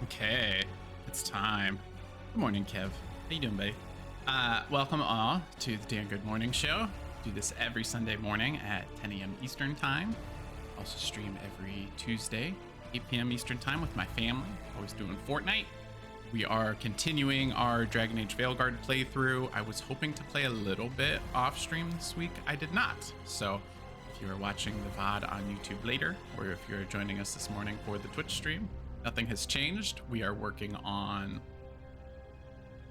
Okay, it's time. Good morning, Kev. How you doing, buddy? Welcome all to the Dan Good Morning Show. Do this every Sunday morning at 10 a.m. Eastern Time. Also stream every Tuesday, 8 p.m. Eastern Time with my family. Always doing Fortnite. We are continuing our Dragon Age Veilguard playthrough. I was hoping to play a little bit off stream this week. I did not. So if you are watching the VOD on YouTube later, or if you're joining us this morning for the Twitch stream, nothing has changed. We are working on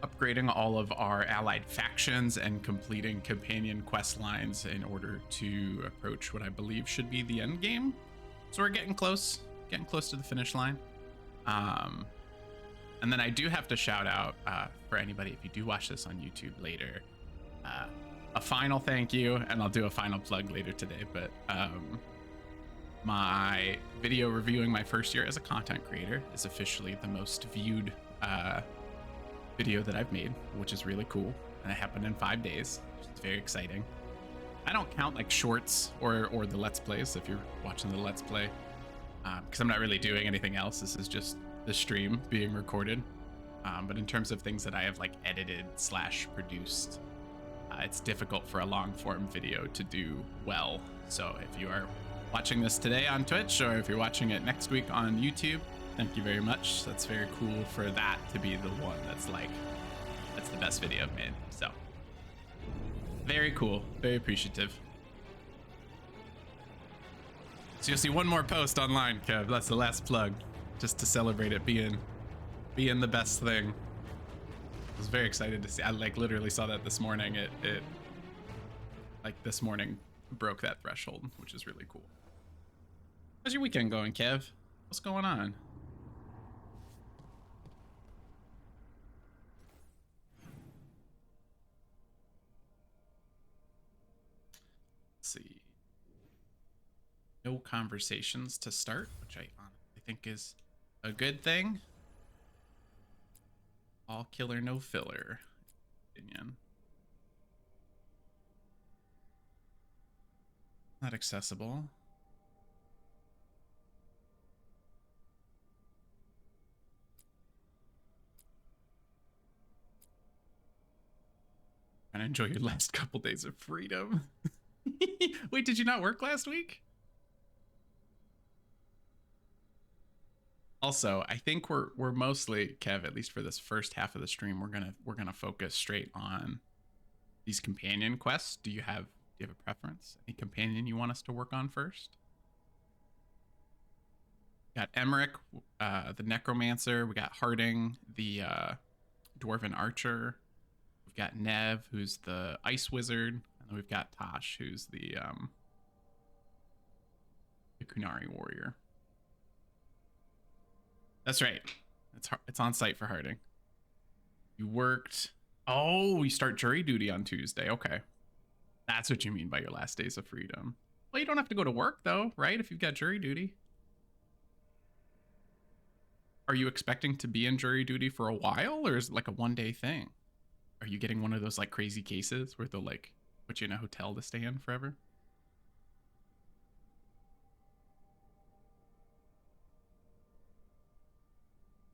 upgrading all of our allied factions and completing companion quest lines in order to approach what I believe should be the end game. So we're getting close to the finish line. And then I do have to shout out for anybody, if you do watch this on YouTube later, a final thank you, and I'll do a final plug later today, but my video reviewing my first year as a content creator is officially the most viewed video that I've made, which is really cool. And it happened in 5 days, which is very exciting. I don't count like shorts or the Let's Plays if you're watching the Let's Play, because I'm not really doing anything else. This is just the stream being recorded. But in terms of things that I have like edited / produced, it's difficult for a long form video to do well. So if you are watching this today on Twitch, or if you're watching it next week on YouTube, thank you very much. That's very cool for that to be the one that's the best video I've made. So very cool, very appreciative. So you'll see one more post online, Kev. That's the last plug, just to celebrate it being the best thing. I was very excited to see. I like literally saw that this morning. It like this morning broke that threshold, which is really cool. How's your weekend going, Kev? What's going on? Let's see. No conversations to start, which I honestly think is a good thing. All killer, no filler. Opinion. Not accessible. And enjoy your last couple days of freedom. Wait, did you not work last week? Also, I think we're mostly, Kev, at least for this first half of the stream, we're gonna focus straight on these companion quests. Do you have a preference? Any companion you want us to work on first? Got Emmerich, the Necromancer. We got Harding, the Dwarven Archer. We've got Nev, who's the Ice Wizard, and then we've got Tosh, who's the Kunari Warrior. That's right. It's on site for Harding. You worked. Oh, you start jury duty on Tuesday. Okay. That's what you mean by your last days of freedom. Well, you don't have to go to work though, right? If you've got jury duty. Are you expecting to be in jury duty for a while, or is it like a one-day thing? Are you getting one of those like crazy cases where they'll like put you in a hotel to stay in forever?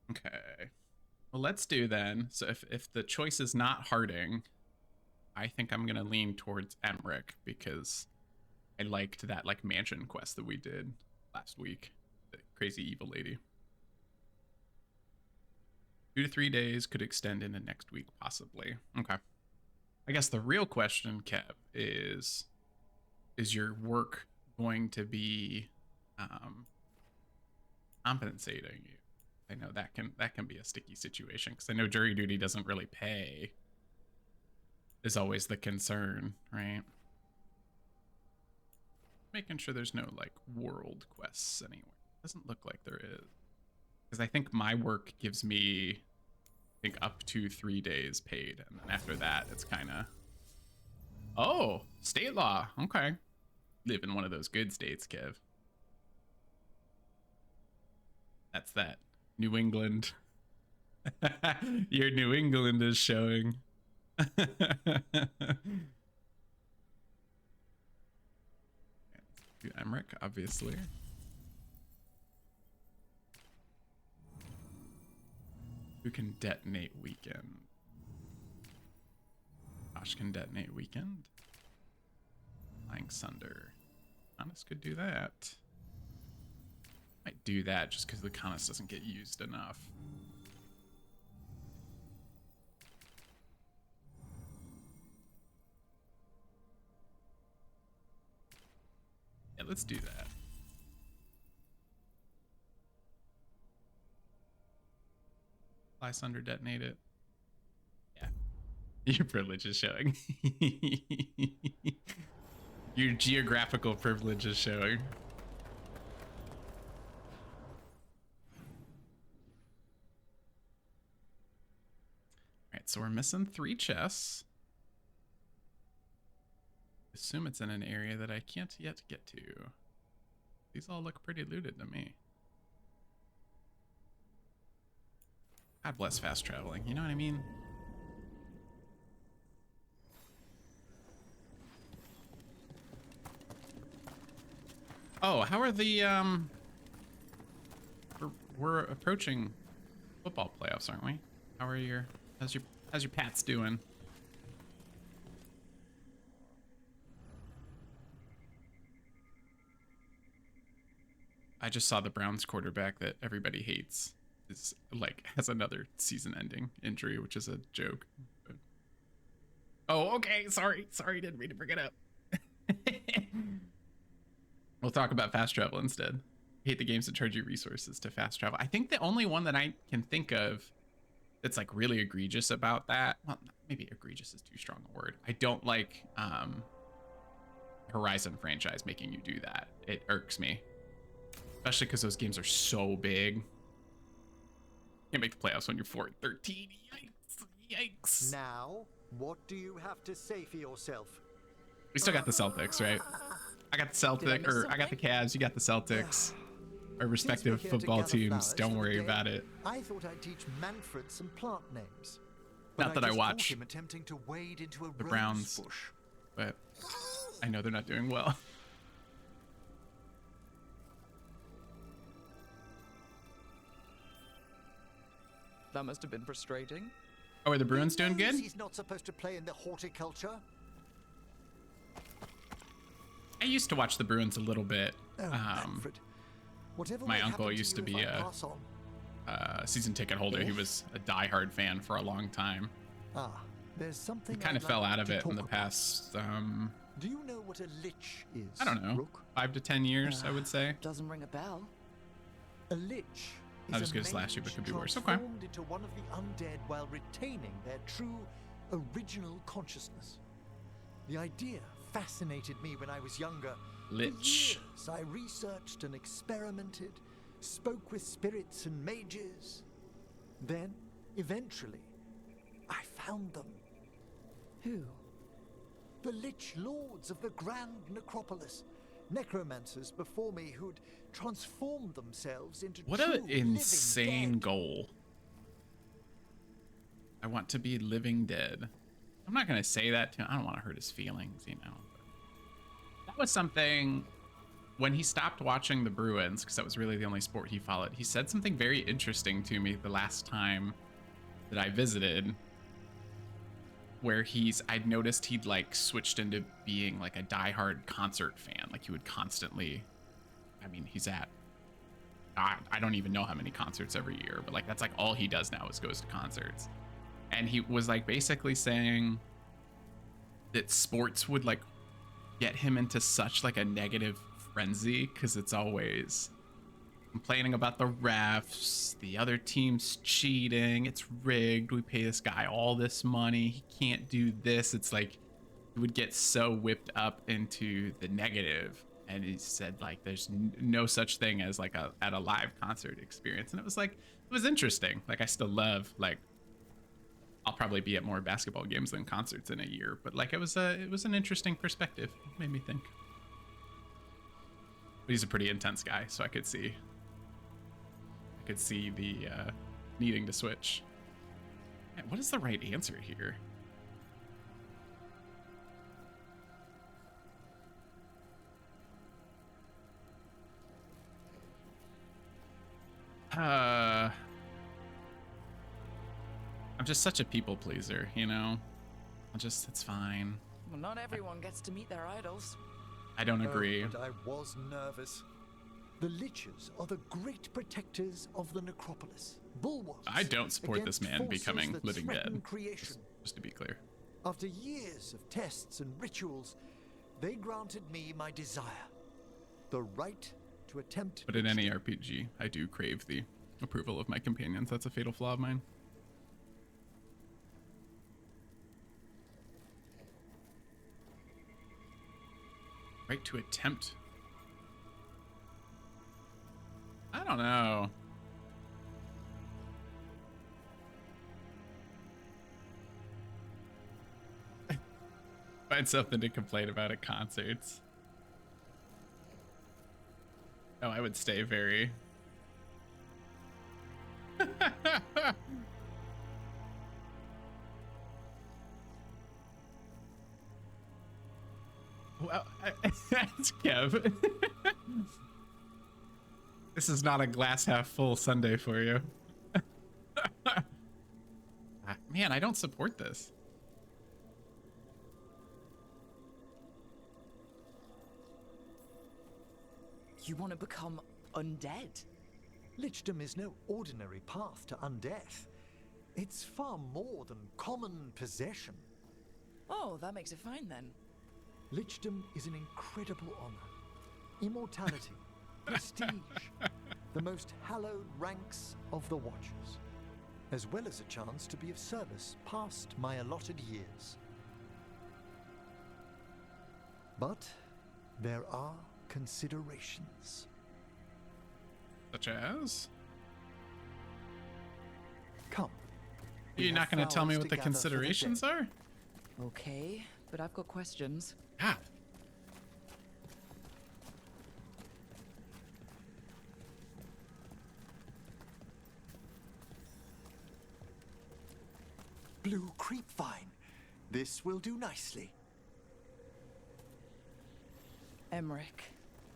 Okay. Well, let's do then. So if the choice is not Harding, I think I'm gonna lean towards Emmerich because I liked that like mansion quest that we did last week. The crazy evil lady. 2 to 3 days, could extend into next week possibly. Okay. I guess the real question, Kev, is your work going to be compensating you? I know that can be a sticky situation because I know jury duty doesn't really pay. Is always the concern, right? Making sure there's no like world quests anywhere. Doesn't look like there is. Because I think my work gives me, I think, up to 3 days paid. And then after that, it's kind of... Oh, state law. Okay. Live in one of those good states, Kev. That's that. New England. Your New England is showing. Emmerich, obviously. Who can detonate weekend? Josh can detonate weekend. Flying Sunder. Canis could do that. Might do that just because the Canis doesn't get used enough. Yeah, let's do that. Fly Sunder, detonate it. Yeah. Your privilege is showing. Your geographical privilege is showing. Alright, so we're missing 3 chests. Assume it's in an area that I can't yet get to. These all look pretty looted to me. God bless fast traveling, you know what I mean? Oh, how are the we're approaching football playoffs, aren't we? How's your Pats doing? I just saw the Browns quarterback that everybody hates is like has another season-ending injury, which is a joke. But... Oh, okay. Sorry, didn't mean to bring it up. We'll talk about fast travel instead. I hate the games that charge you resources to fast travel. I think the only one that I can think of that's like really egregious about that. Well, maybe egregious is too strong a word. I don't like Horizon franchise making you do that. It irks me. Especially because those games are so big. Can't make the playoffs when you're 4-13. Yikes. Now, what do you have to say for yourself? We still got the Celtics, right? I got the Celtics, or I got the Cavs, you got the Celtics. Our respective football teams, don't worry about it. I thought I'd teach Manfred some plant names. Not that I watch him attempting to wade into a the Browns, bush. but I know they're not doing well. That must have been frustrating. Oh, are the Bruins doing good? He's not supposed to play in the horticulture. I used to watch the Bruins a little bit. Oh, Manfred, My uncle used to be a season ticket holder. He was a diehard fan for a long time. There's something. He kind of fell out of it in the past. Do you know what a lich is? I don't know. Rook? 5 to 10 years, I would say. Doesn't ring a bell. A lich. Not as good as last year, but could be worse. Okay. Transformed into one of the undead while retaining their true original consciousness. The idea fascinated me when I was younger. Lich. For years, I researched and experimented, spoke with spirits and mages. Then, eventually, I found them. Who? The Lich Lords of the Grand Necropolis. Necromancers before me who'd transformed themselves into What true an insane living dead. goal. I want to be living dead. I'm not going to say that to him. I don't want to hurt his feelings, you know. That was something when he stopped watching the Bruins, because that was really the only sport he followed. He said something very interesting to me the last time that I visited, where I'd noticed he'd like switched into being like a diehard concert fan. Like he would constantly, I mean, he's at, I don't even know how many concerts every year, but like that's like all he does now is goes to concerts. And he was like basically saying that sports would like get him into such like a negative frenzy because it's always complaining about the refs, the other team's cheating, it's rigged, we pay this guy all this money, he can't do this. It's like he would get so whipped up into the negative. And he said like there's no such thing as like at a live concert experience. And it was interesting. Like I still love, like I'll probably be at more basketball games than concerts in a year, but like it was an interesting perspective. It made me think. But he's a pretty intense guy, so I could see the needing to switch. Man, what is the right answer here? I'm just such a people pleaser, you know? It's fine. Well, not everyone gets to meet their idols. I don't agree. Oh, but I was nervous. The Liches are the great protectors of the necropolis. Bulwarks. I don't support this man against becoming forces that living threaten dead. Creation. Just to be clear. After years of tests and rituals, they granted me my desire. The right to attempt. But in any RPG, I do crave the approval of my companions. That's a fatal flaw of mine. Right to attempt. I don't know. Find something to complain about at concerts. Oh, I would stay very... Well, that's Kev. This is not a glass half full Sunday for you. Man, I don't support this. You want to become undead? Lichdom is no ordinary path to undeath. It's far more than common possession. Oh, that makes it fine then. Lichdom is an incredible honor. Immortality, prestige, the most hallowed ranks of the Watchers, as well as a chance to be of service past my allotted years. But there are considerations. Such as? Come. You're not going to tell me what the considerations are? Okay, but I've got questions. Ah. Blue creepvine. This will do nicely. Emmerich,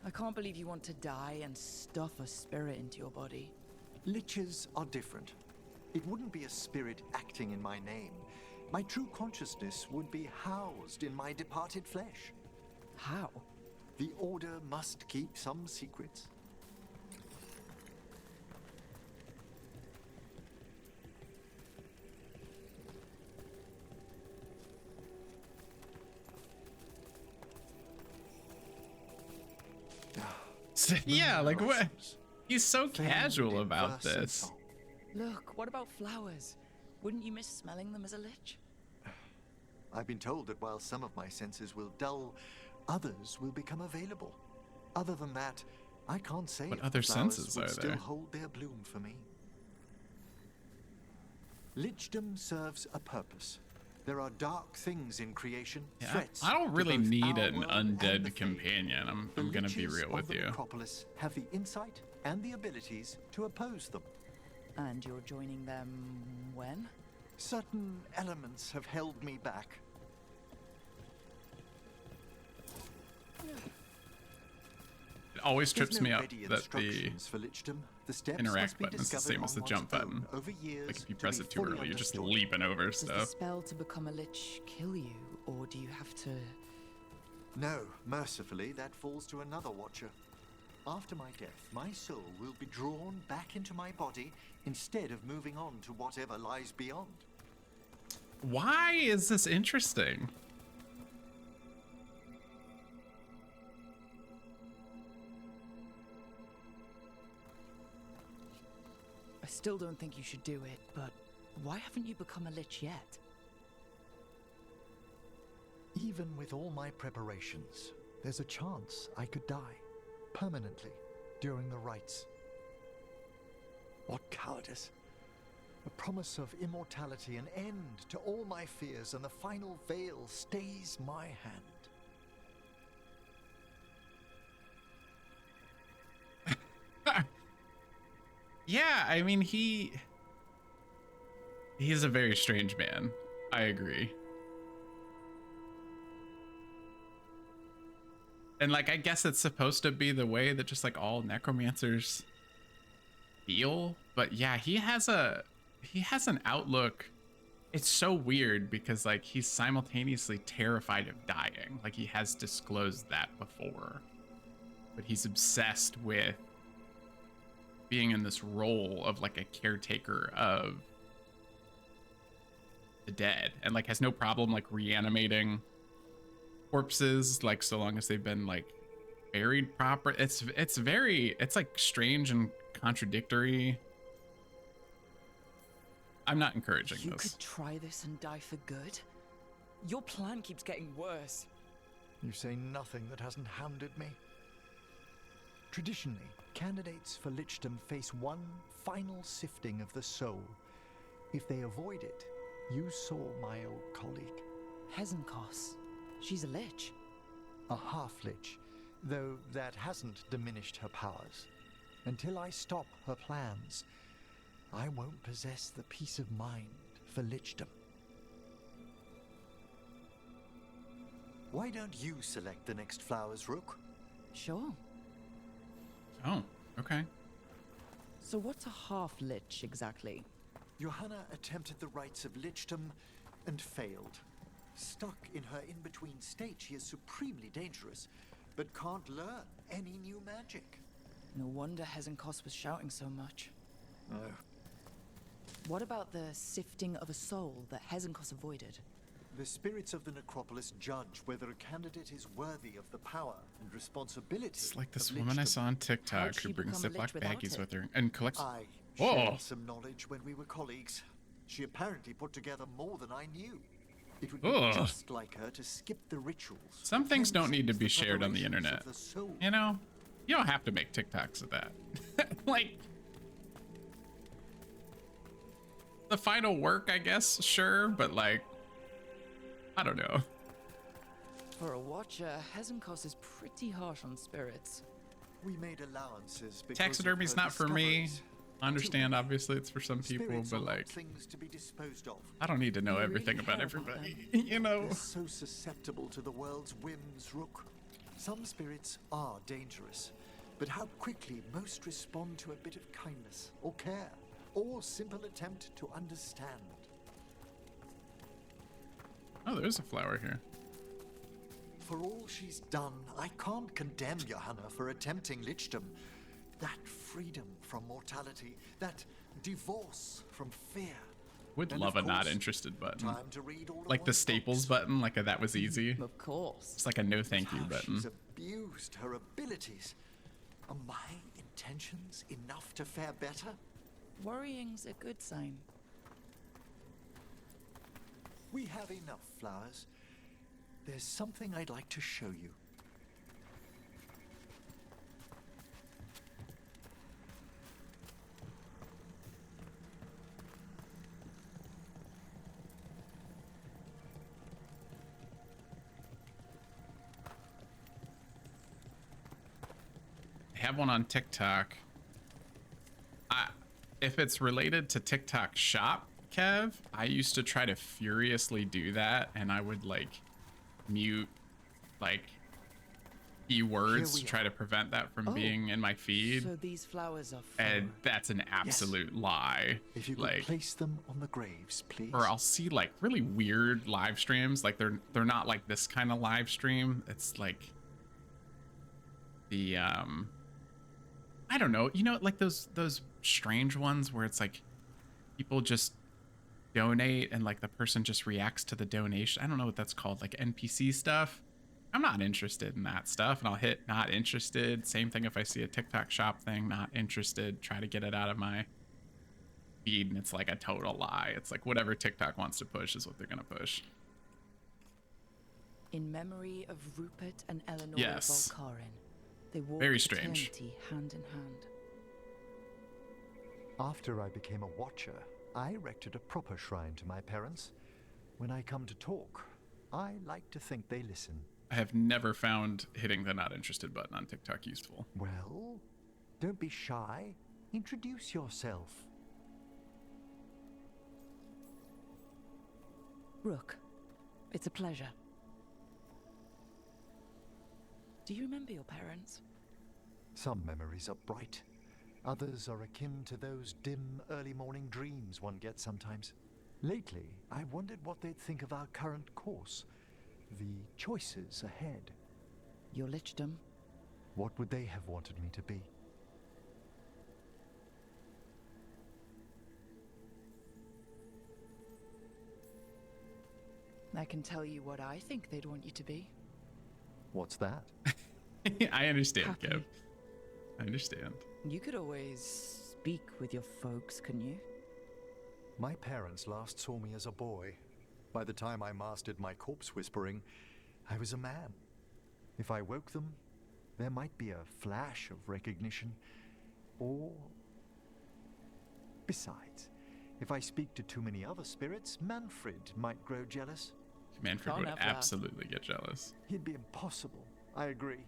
I can't believe you want to die and stuff a spirit into your body. Liches are different. It wouldn't be a spirit acting in my name. My true consciousness would be housed in my departed flesh. How? The Order must keep some secrets. Yeah, like what? He's so casual about this. Look, what about flowers? Wouldn't you miss smelling them as a lich? I've been told that while some of my senses will dull, others will become available. Other than that, I can't say What if other the flowers senses would are still there? hold their bloom for me. Lichdom serves a purpose. There are dark things in creation, Yeah, threats. I don't to really both need our an world and the undead Fae. companion. I'm The gonna be Liches real of with the you. Necropolis have the insight and the abilities to oppose them. And you're joining them when? Certain elements have held me back. It always There's trips no me up ready that the instructions for Lichdom. The steps interact must be button is the discovered same as the on jump one's button. own over years Like if you to press be it too fully early, you're just understood. leaping over Does the stuff. spell to become a lich kill you, or do you have to... No, mercifully, that falls to another Watcher. After my death, my soul will be drawn back into my body instead of moving on to whatever lies beyond. Why is this interesting? I still don't think you should do it, but why haven't you become a lich yet? Even with all my preparations, there's a chance I could die permanently during the rites. What cowardice! A promise of immortality, an end to all my fears, and the final veil stays my hand. Yeah, I mean, he's a very strange man. I agree. And like, I guess it's supposed to be the way that just like all necromancers feel, but yeah, he has an outlook It's so weird because like he's simultaneously terrified of dying. Like he has disclosed that before. But he's obsessed with being in this role of like a caretaker of the dead, and like has no problem like reanimating corpses, like so long as they've been like buried proper. It's like strange and contradictory. I'm not encouraging You this. could try this and die for good? Your plan keeps getting worse. You say nothing that hasn't hounded me. Traditionally, candidates for lichdom face one final sifting of the soul. If they avoid it, you saw my old colleague. Hezenkos. She's a lich. A half-lich, though that hasn't diminished her powers. Until I stop her plans, I won't possess the peace of mind for lichdom. Why don't you select the next flowers, Rook? Sure. Oh, okay. So what's a half-lich exactly? Johanna attempted the rites of lichdom and failed. Stuck in her in-between state, she is supremely dangerous, but can't learn any new magic. No wonder Hezenkos was shouting so much. Oh. What about the sifting of a soul that Hezenkos avoided? The spirits of the necropolis judge whether a candidate is worthy of the power and responsibility. It's like this of woman I lichdom. saw on TikTok How'd who she brings become a lich Ziploc without baggies it? with her and collects. I Whoa. shared some knowledge when we were colleagues. She apparently put together more than I knew. It would be Ugh. just like her to skip the rituals. Some things don't need to be the shared on the preparations internet. of the soul. You know, you don't have to make TikToks of that. Like, the final work, I guess, sure, but like, I don't know. For a watcher, Hezenkos is pretty harsh on spirits. We made allowances because Taxidermy's of her not for me. discoveries. I understand, obviously, it's for some people, Spirits but are not like, things to be disposed of. I don't need to know You everything really about care about everybody, you know? They're so susceptible to the world's whims, Rook. Some spirits are dangerous, but how quickly most respond to a bit of kindness, or care, or simple attempt to understand. Oh, there's a flower here. For all she's done, I can't condemn Johanna for attempting lichdom. That freedom from mortality, that divorce from fear. Would And love of a not course, interested button. Time to read all of Like the one's Staples books. button, like a that was easy. Of course. It's like a no thank you How button. she's abused her abilities. Are my intentions enough to fare better? Worrying's a good sign. We have enough flowers. There's something I'd like to show you. I have one on TikTok. If it's related to TikTok Shop, Kev, I used to try to furiously do that, and I would like mute like keywords to try to prevent that from Oh, being in my feed. So these flowers are for... And that's an absolute lie. If you could Like, place them on the graves, please. or I'll see like really weird live streams. Like they're not like this kind of live stream. It's like the I don't know, you know, like those strange ones where it's like people just donate and like the person just reacts to the donation. I don't know what that's called, like NPC stuff. I'm not interested in that stuff, and I'll hit not interested. Same thing if I see a TikTok Shop thing, not interested, try to get it out of my feed, and it's like a total lie. It's like whatever TikTok wants to push is what they're gonna push. In memory of Rupert and Eleanor Yes. Volkarin, they walked Very strange. eternity hand in hand. After I became a watcher, I erected a proper shrine to my parents. When I come to talk, I like to think they listen. I have never found hitting the not interested button on TikTok useful. Well, don't be shy. Introduce yourself. Rook, it's a pleasure. Do you remember your parents? Some memories are bright. Others are akin to those dim early morning dreams one gets sometimes. Lately, I wondered what they'd think of our current course, the choices ahead. Your lichdom. What would they have wanted me to be? I can tell you what I think they'd want you to be. What's that? I understand, Happy. Kev. I understand. You could always speak with your folks, couldn't you? My parents last saw me as a boy. By the time I mastered my corpse whispering, I was a man. If I woke them, there might be a flash of recognition, or... Besides, if I speak to too many other spirits, Manfred might grow jealous. Manfred Can't would have that. absolutely get jealous. He'd be impossible. I agree.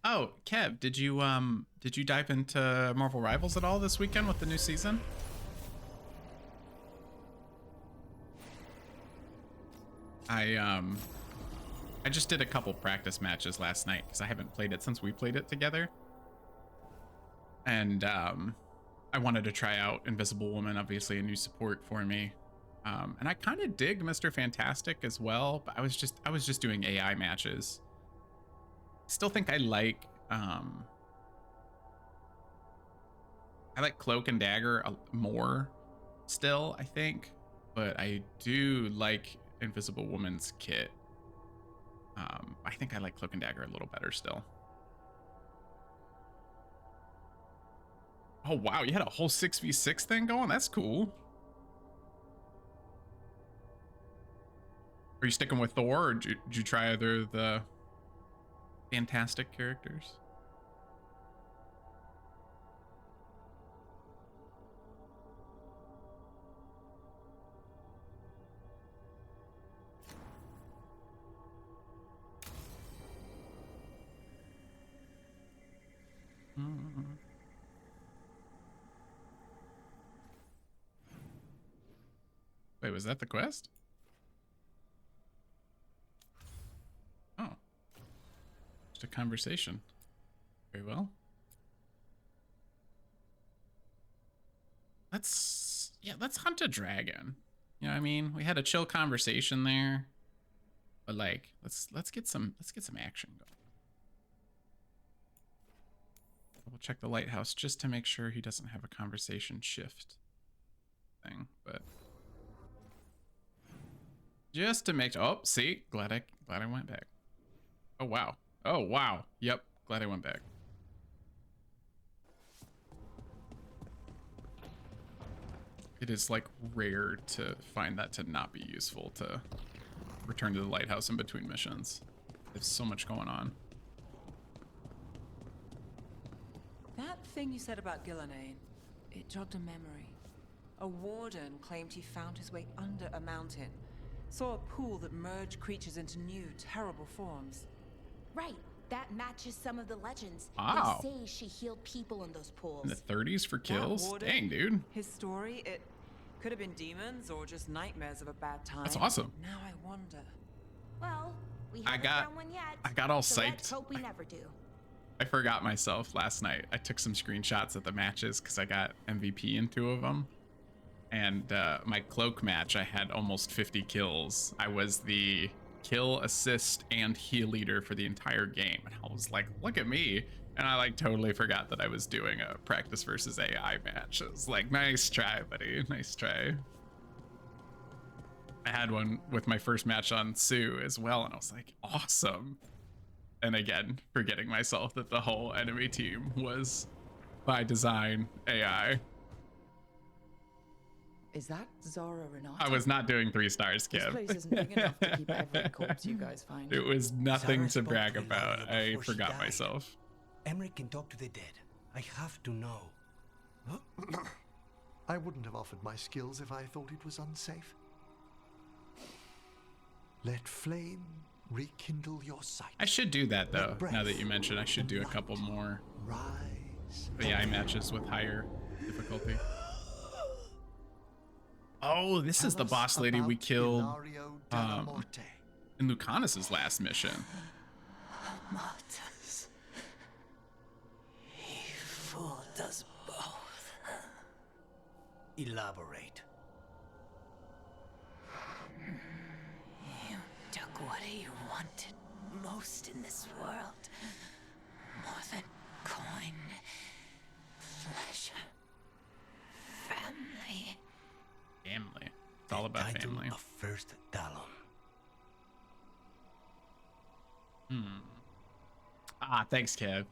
Oh, Kev, did you dive into Marvel Rivals at all this weekend with the new season? I just did a couple practice matches last night because I haven't played it since we played it together. And I wanted to try out Invisible Woman, obviously a new support for me. And I kind of dig Mr. Fantastic as well, but I was just doing AI matches. Still think I like Cloak and Dagger more still, I think, but I do like Invisible Woman's kit. I think I like Cloak and Dagger a little better still. Oh wow, you had a whole 6v6 thing going? That's cool. Are you sticking with Thor, or did you try either of the fantastic characters? Wait, was that the quest? Oh. Just a conversation. Very well. Let's hunt a dragon. You know what I mean? We had a chill conversation there. But like, let's get some action going. We'll check the lighthouse just to make sure he doesn't have a conversation shift thing, but just to make oh, see, glad I went back. Oh wow. Oh wow. Yep, glad I went back. It is like rare to find that to not be useful to return to the lighthouse in between missions. There's so much going on. That thing you said about Gillenane, it jogged a memory. A warden claimed he found his way under a mountain, saw a pool that merged creatures into new, terrible forms. Right, that matches some of the legends. Wow. They say she healed people in those pools. In the 30s for That kills? warden, Dang, dude. His story, it could have been demons or just nightmares of a bad time. That's awesome. Now I wonder. Well, we I haven't got- found one yet. I got all so psyched. Let's hope we never do. I forgot myself last night. I took some screenshots of the matches because I got MVP in 2 of them. And my cloak match, I had almost 50 kills. I was the kill, assist, and heal leader for the entire game. And I was like, look at me. And I like totally forgot that I was doing a practice versus AI match. It was like, nice try, buddy. Nice try. I had one with my first match on Sue as well. And I was like, awesome. And again, forgetting myself that the whole enemy team was by design AI. Is that Zara Renata? I was not doing 3 stars, This Kim. place isn't big enough to keep every corpse you guys find. It was nothing Sarah to spoke brag to about. Elijah I before she forgot died. myself. Emmerich can talk to the dead. I have to know. I wouldn't have offered my skills if I thought it was unsafe. Let flame rekindle your sight. I should do that though. Let breath Now that you mentioned, I should and do a light couple more rise. AI matches with higher difficulty. Oh, this is Tell the us boss lady we about killed Ilario della Morte. in Lucanus's last mission. Martyrs. Elaborate. You took what you wanted most in this world. More than coin, pleasure, family. Family. It's all about Title family. of First Talon. Ah, thanks, Kev.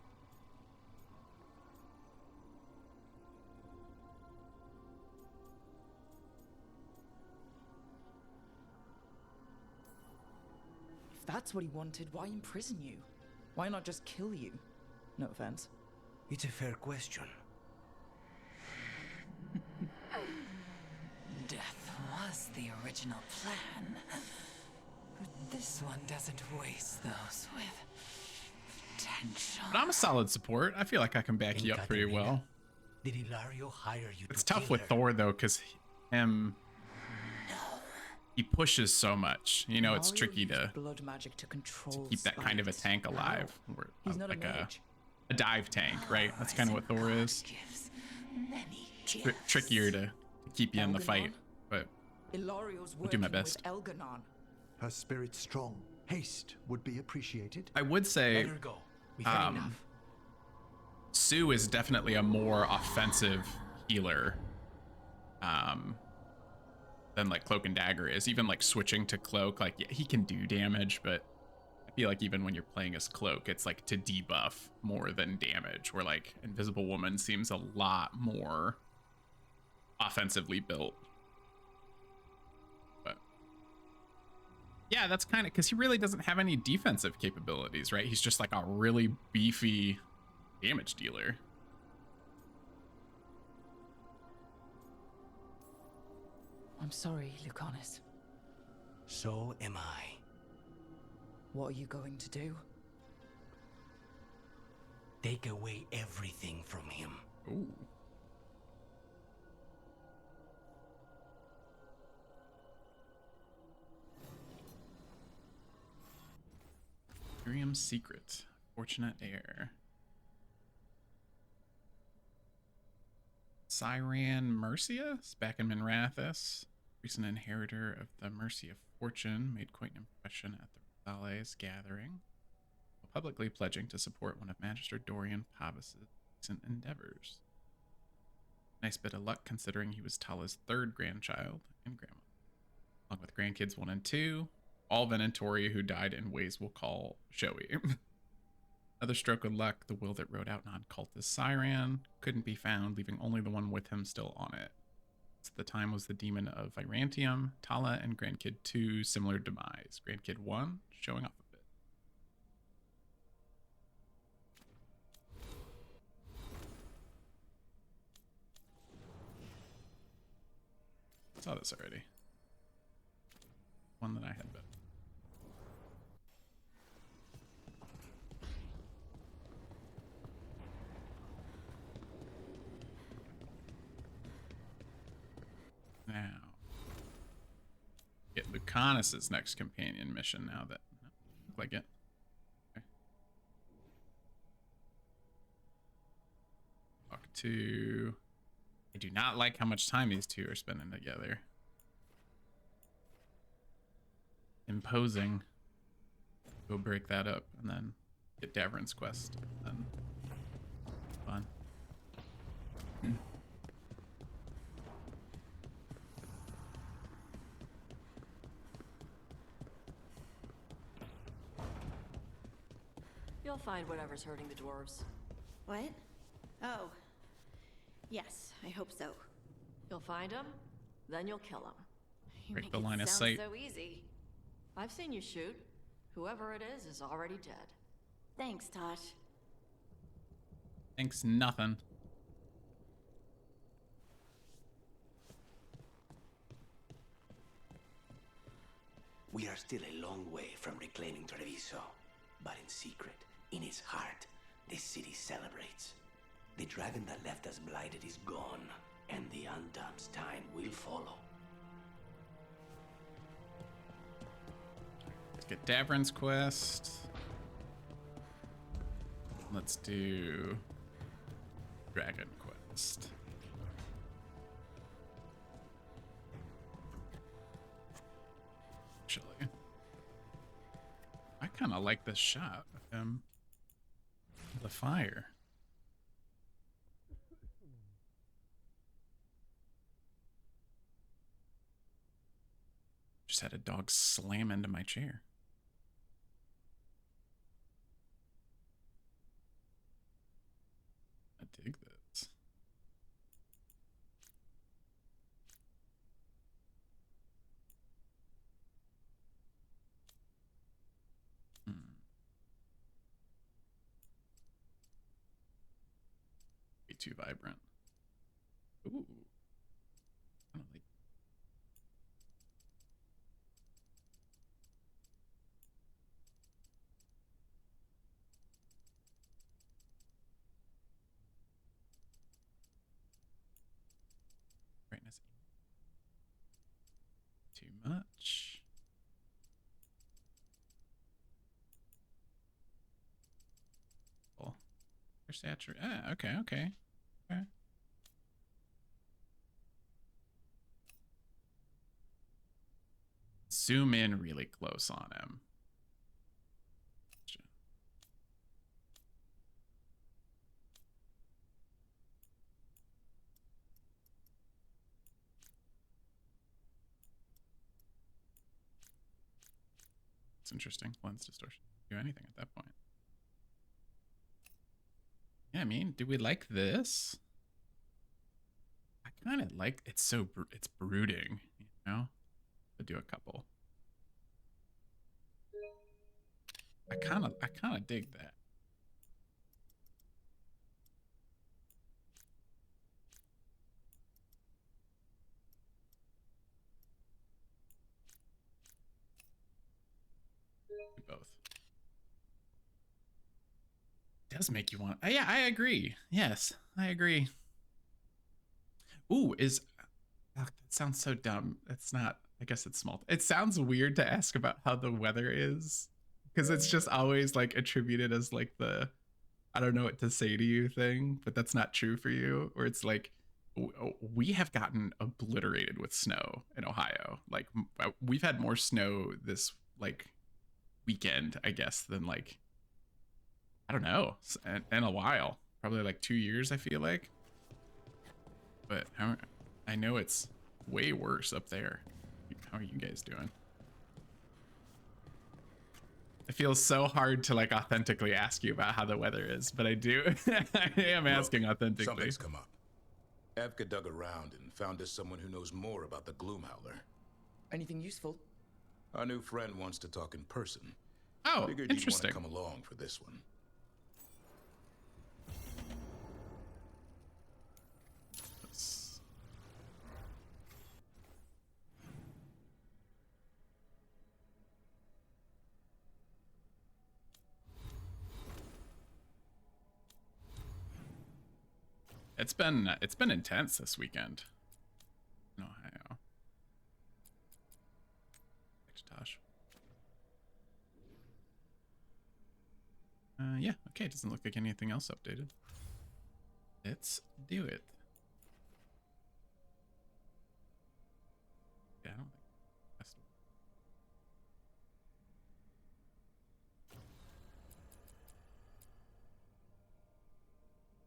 If that's what he wanted, why imprison you? Why not just kill you? No offense. It's a fair question. Death was the original plan. But this one doesn't waste those with potential. But I'm a solid support. I feel like I can back you up pretty Katerina, well. Did Ilario hire you It's to tough kill with her? Thor though, because he pushes so much. You know, it's Mario tricky used to blood magic to control keep that kind of a spikes. tank How? alive. Or, He's not like a mage. a dive tank, right? That's kind of what Thor is. Gives many Trickier to keep you in the fight, Elganon? but Ilario's I'll do my working best. with Elganon. Her spirit strong. Haste would be appreciated. I would say Let her go. We've had enough. Sue is definitely a more offensive healer than like Cloak and Dagger is. Even like switching to Cloak, like yeah, he can do damage, but I feel like even when you're playing as Cloak, it's like to debuff more than damage, where like Invisible Woman seems a lot more offensively built. But yeah, that's kind of because he really doesn't have any defensive capabilities, right? He's just like a really beefy damage dealer. I'm sorry, Lucanus. So am I. What are you going to do? Take away everything from him. Ooh. Miriam's Secret. Fortunate Heir. Cyran Mercia is back in Minrathous. Recent inheritor of the Mercy of Fortune made quite an impression at the Rosales gathering, while publicly pledging to support one of Magister Dorian Pavis's recent endeavors. Nice bit of luck considering he was Tala's third grandchild and grandma. Along with grandkids 1 and 2, all Venantoria who died in ways we'll call showy. Another stroke of luck, the will that rode out non-cultist Cyran couldn't be found, leaving only the one with him still on it. At the time was the demon of Virantium, Tala, and Grandkid 2, similar demise. Grandkid 1, showing off a bit. Saw this already. One that I had bet. Now, get Lucanus's next companion mission now that look like it. Okay. Talk to. I do not like how much time these two are spending together. Imposing. Go break that up and then get Davrin's quest. And fun. You'll find whatever's hurting the dwarves. What? Oh. Yes, I hope so. You'll find them, then you'll kill them. You Break make the it line of sound sight. So easy. I've seen you shoot. Whoever it is already dead. Thanks, Tosh. Thanks, nothing. We are still a long way from reclaiming Treviso, but in secret, in its heart, this city celebrates. The dragon that left us blighted is gone, and the Undom's time will follow. Let's get Davrin's quest. Let's do Dragon Quest. kind of like this shot of him. The fire. Just had a dog slam into my chair. I dig this. Way too vibrant. Ooh. I don't like. Brightness. Too much. Oh, they're saturated. Ah, okay, okay. Okay. Zoom in really close on him. It's interesting. Lens distortion. Do anything at that point. Yeah, I mean, do we like this? I kind of like it's so it's brooding, you know. I'll do a couple. I kind of dig that. Do both. It does make you want. Yeah, I agree. Yes, I agree. Ooh, that sounds so dumb. It's not. I guess it's small. It sounds weird to ask about how the weather is because it's just always like attributed as like the I don't know what to say to you thing, but that's not true for you. Or it's like we have gotten obliterated with snow in Ohio. Like we've had more snow this like weekend, I guess, than like I don't know, in a while. Probably like 2 years, I feel like. But I know it's way worse up there. How are you guys doing? It feels so hard to like authentically ask you about how the weather is, but I do. I am asking authentically. Something's come up. Evka dug around and found us someone who knows more about the Gloomhowler. Anything useful? Our new friend wants to talk in person. Oh, Figured interesting. You'd want to come along for this one. It's been intense this weekend in Ohio. Thanks, Tosh. Yeah, okay, doesn't look like anything else updated. Let's do it. Yeah, I don't think that's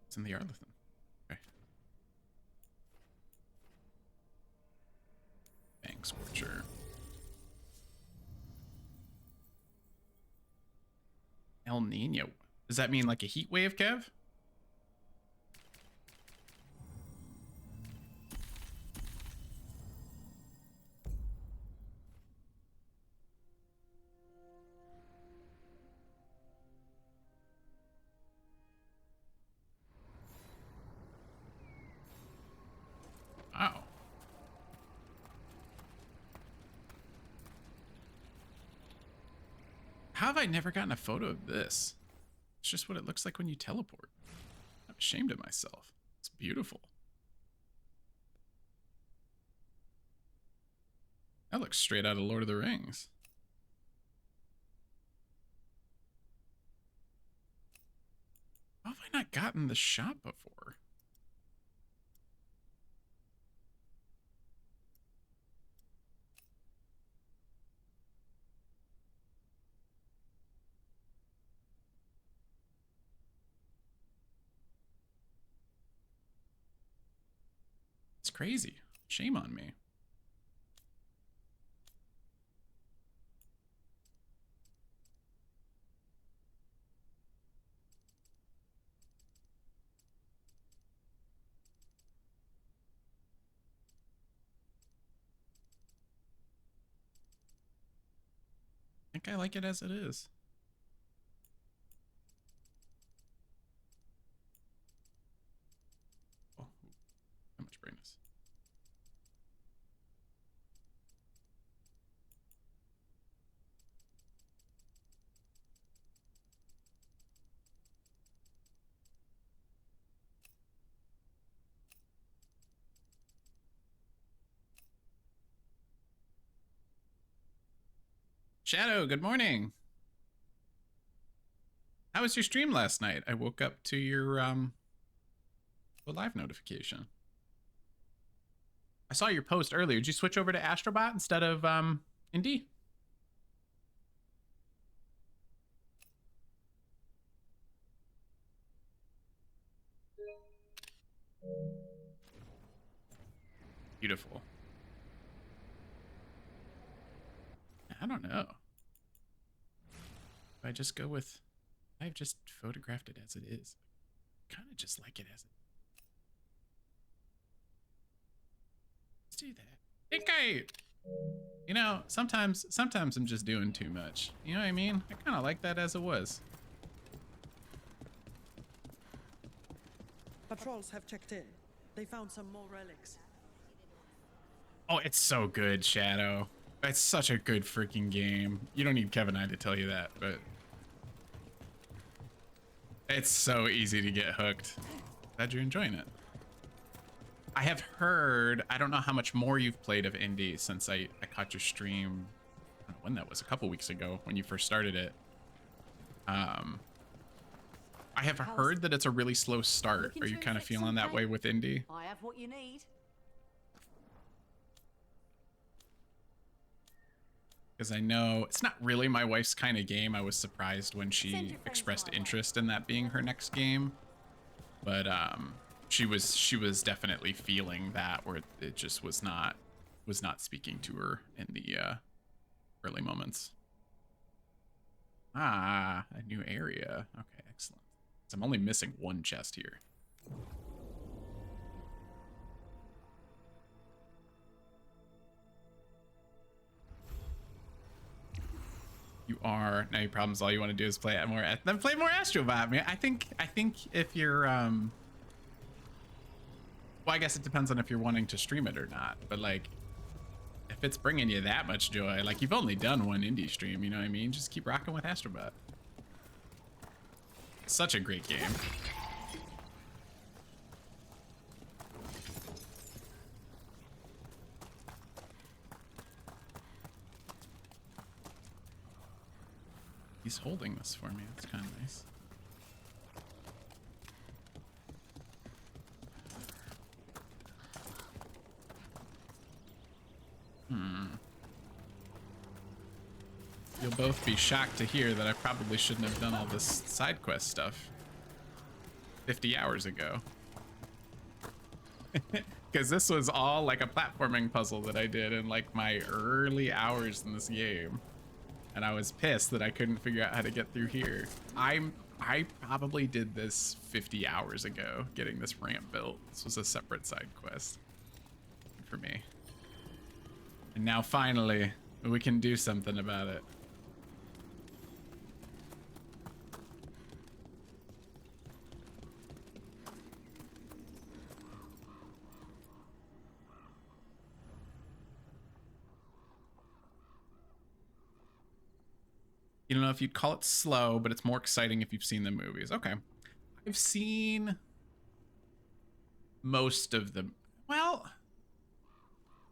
it's in the Arlethan. Okay. Bang Scorcher. El Nino. Does that mean like a heat wave, Kev? Wow. How have I never gotten a photo of this? It's just what it looks like when you teleport. I'm ashamed of myself. It's beautiful. That looks straight out of Lord of the Rings. How have I not gotten the shot before? It's crazy. Shame on me. I think I like it as it is. Oh, how much brightness? Shadow, good morning. How was your stream last night? I woke up to your live notification. I saw your post earlier. Did you switch over to Astrobot instead of Indy? Beautiful. I don't know. If I just go with, I've just photographed it as it is. Kind of just like it as it. Let's do that. I think you know, sometimes I'm just doing too much. You know what I mean? I kind of like that as it was. Patrols have checked in. They found some more relics. Oh, it's so good, Shadow. It's such a good freaking game. You don't need Kevin and I to tell you that, but it's so easy to get hooked. Glad you're enjoying it. I have heard, I don't know how much more you've played of Indie since I caught your stream, I don't know when that was, a couple weeks ago when you first started it. I have heard that it's a really slow start. Are you kind of feeling that way with Indie? I have what you need. Because I know it's not really my wife's kind of game. I was surprised when she expressed interest in that being her next game, but she was definitely feeling that, where it just was not speaking to her in the early moments. Ah, a new area. Okay, excellent. So I'm only missing one chest here. You are now. Your problems. All you want to do is play more. Then play more Astrobot. Man, I think if you're well, I guess it depends on if you're wanting to stream it or not. But like, if it's bringing you that much joy, like you've only done one indie stream, you know what I mean? Just keep rocking with Astrobot. Such a great game. He's holding this for me. It's kind of nice. You'll both be shocked to hear that I probably shouldn't have done all this side quest stuff 50 hours ago. Because this was all like a platforming puzzle that I did in like my early hours in this game. And I was pissed that I couldn't figure out how to get through here. I probably did this 50 hours ago, getting this ramp built. This was a separate side quest for me. And now finally, we can do something about it. You don't know if you'd call it slow, but it's more exciting if you've seen the movies. Okay. I've seen most of them. Well, I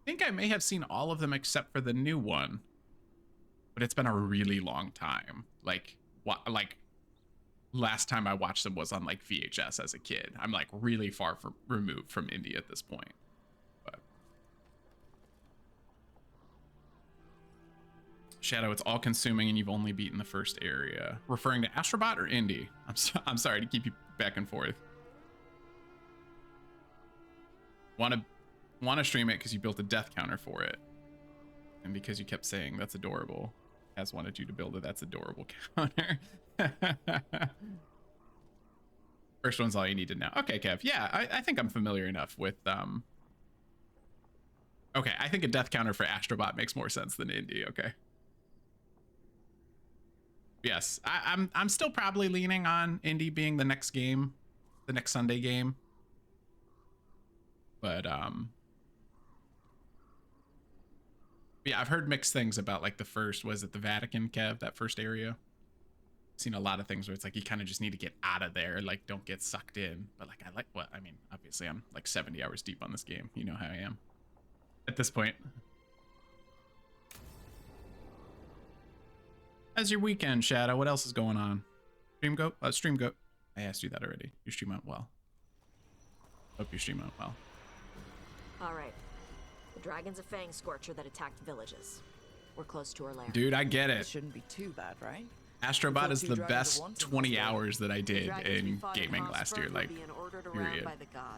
think I may have seen all of them except for the new one. But it's been a really long time. Like last time I watched them was on like VHS as a kid. I'm like really far removed from indie at this point. Shadow, it's all consuming and you've only beaten the first area. Referring to Astrobot or Indie? I'm sorry to keep you back and forth. Want to want to stream it because you built a death counter for it. And because you kept saying that's adorable. Kaz wanted you to build a that's adorable counter. First one's all you need to know. Okay, Kev. Yeah, I think I'm familiar enough with okay, I think a death counter for Astrobot makes more sense than Indie, okay. Yes, I'm still probably leaning on Indie being the next game, the next Sunday game. But yeah, I've heard mixed things about like the first, was it the Vatican, Kev, that first area? I've seen a lot of things where it's like you kind of just need to get out of there, like don't get sucked in. But like I like what I mean, obviously I'm like 70 hours deep on this game. You know how I am at this point. How's your weekend, Shadow? What else is going on? Stream goat? Stream goat. I asked you that already. Your stream went well. Hope your stream went well. All right. The dragon's a fang scorcher that attacked villages. We're close to her lair. Dude, I get it. It shouldn't be too bad, right? Astrobot is the best 20 hours that I did in gaming last year. Like, period.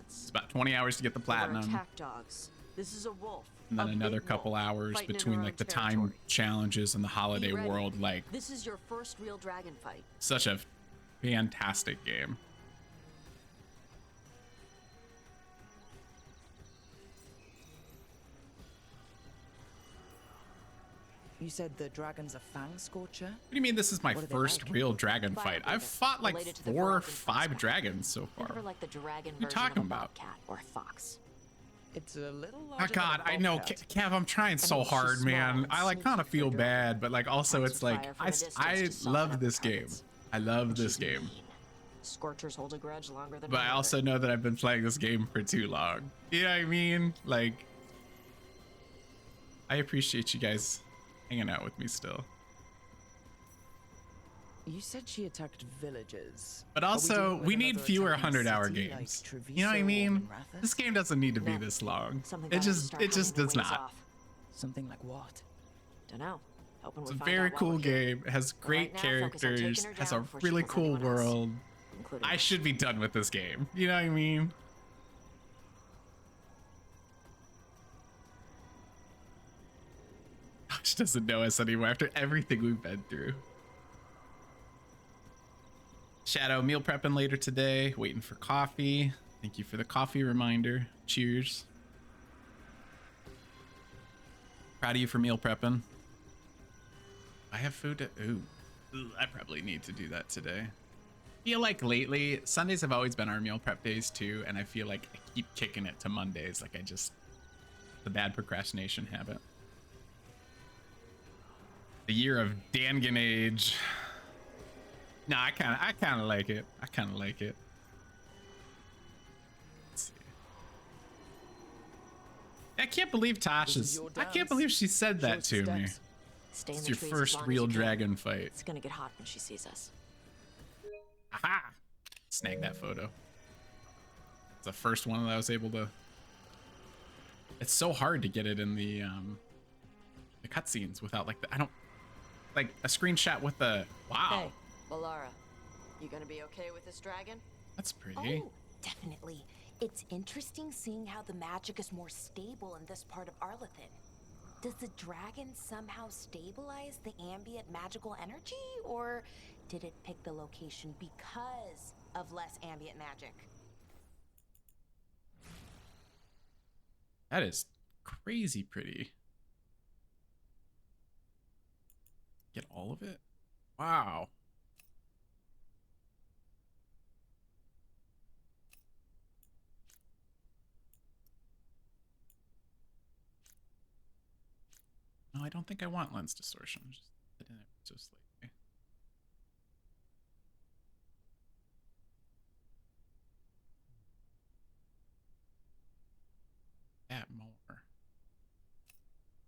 It's about 20 hours to get the platinum. Attack dogs. This is a wolf. And then another couple hours between like the time challenges and the holiday world. Like, this is your first real dragon fight. Such a fantastic game. You said the dragon's a fang scorcher? What do you mean this is my first real dragon fight? I've fought like 4 or 5 dragons so far. Like the dragon what are you talking about? Cat or fox. It's a little oh God, I know, Kev, I'm trying so hard, man. I like kind of feel bad, but like also it's like I love this game. I love this game. Scorchers hold a grudge longer than. But I also know that I've been playing this game for too long. You know what I mean? Like, I appreciate you guys hanging out with me still. You said she attacked villages. But also, we need fewer 100-hour games. You know what I mean? This game doesn't need to be this long. It just does not. Something like what? Dunno. It's a very cool game. It has great characters. Has a really cool world. I should be done with this game. You know what I mean? She doesn't know us anymore after everything we've been through. Shadow, meal prepping later today. Waiting for coffee. Thank you for the coffee reminder. Cheers. Proud of you for meal prepping. I have food to... Ooh, I probably need to do that today. I feel like lately, Sundays have always been our meal prep days too, and I feel like I keep kicking it to Mondays. Like the bad procrastination habit. The year of Dangan age. No, I kind of like it. I kind of like it. Let's see. I can't believe Tasha's. I can't believe she said that to me. It's your first real dragon fight. It's gonna get hot when she sees us. Aha! Snag that photo. It's the first one that I was able to. It's so hard to get it in the cutscenes without like I don't like a screenshot with the wow. Hey. Valara, you gonna be okay with this dragon? That's pretty. Oh, definitely. It's interesting seeing how the magic is more stable in this part of Arlathan. Does the dragon somehow stabilize the ambient magical energy, or did it pick the location because of less ambient magic? That is crazy pretty. Get all of it? Wow. No, I don't think I want lens distortion. Just hit it so slightly. Add more.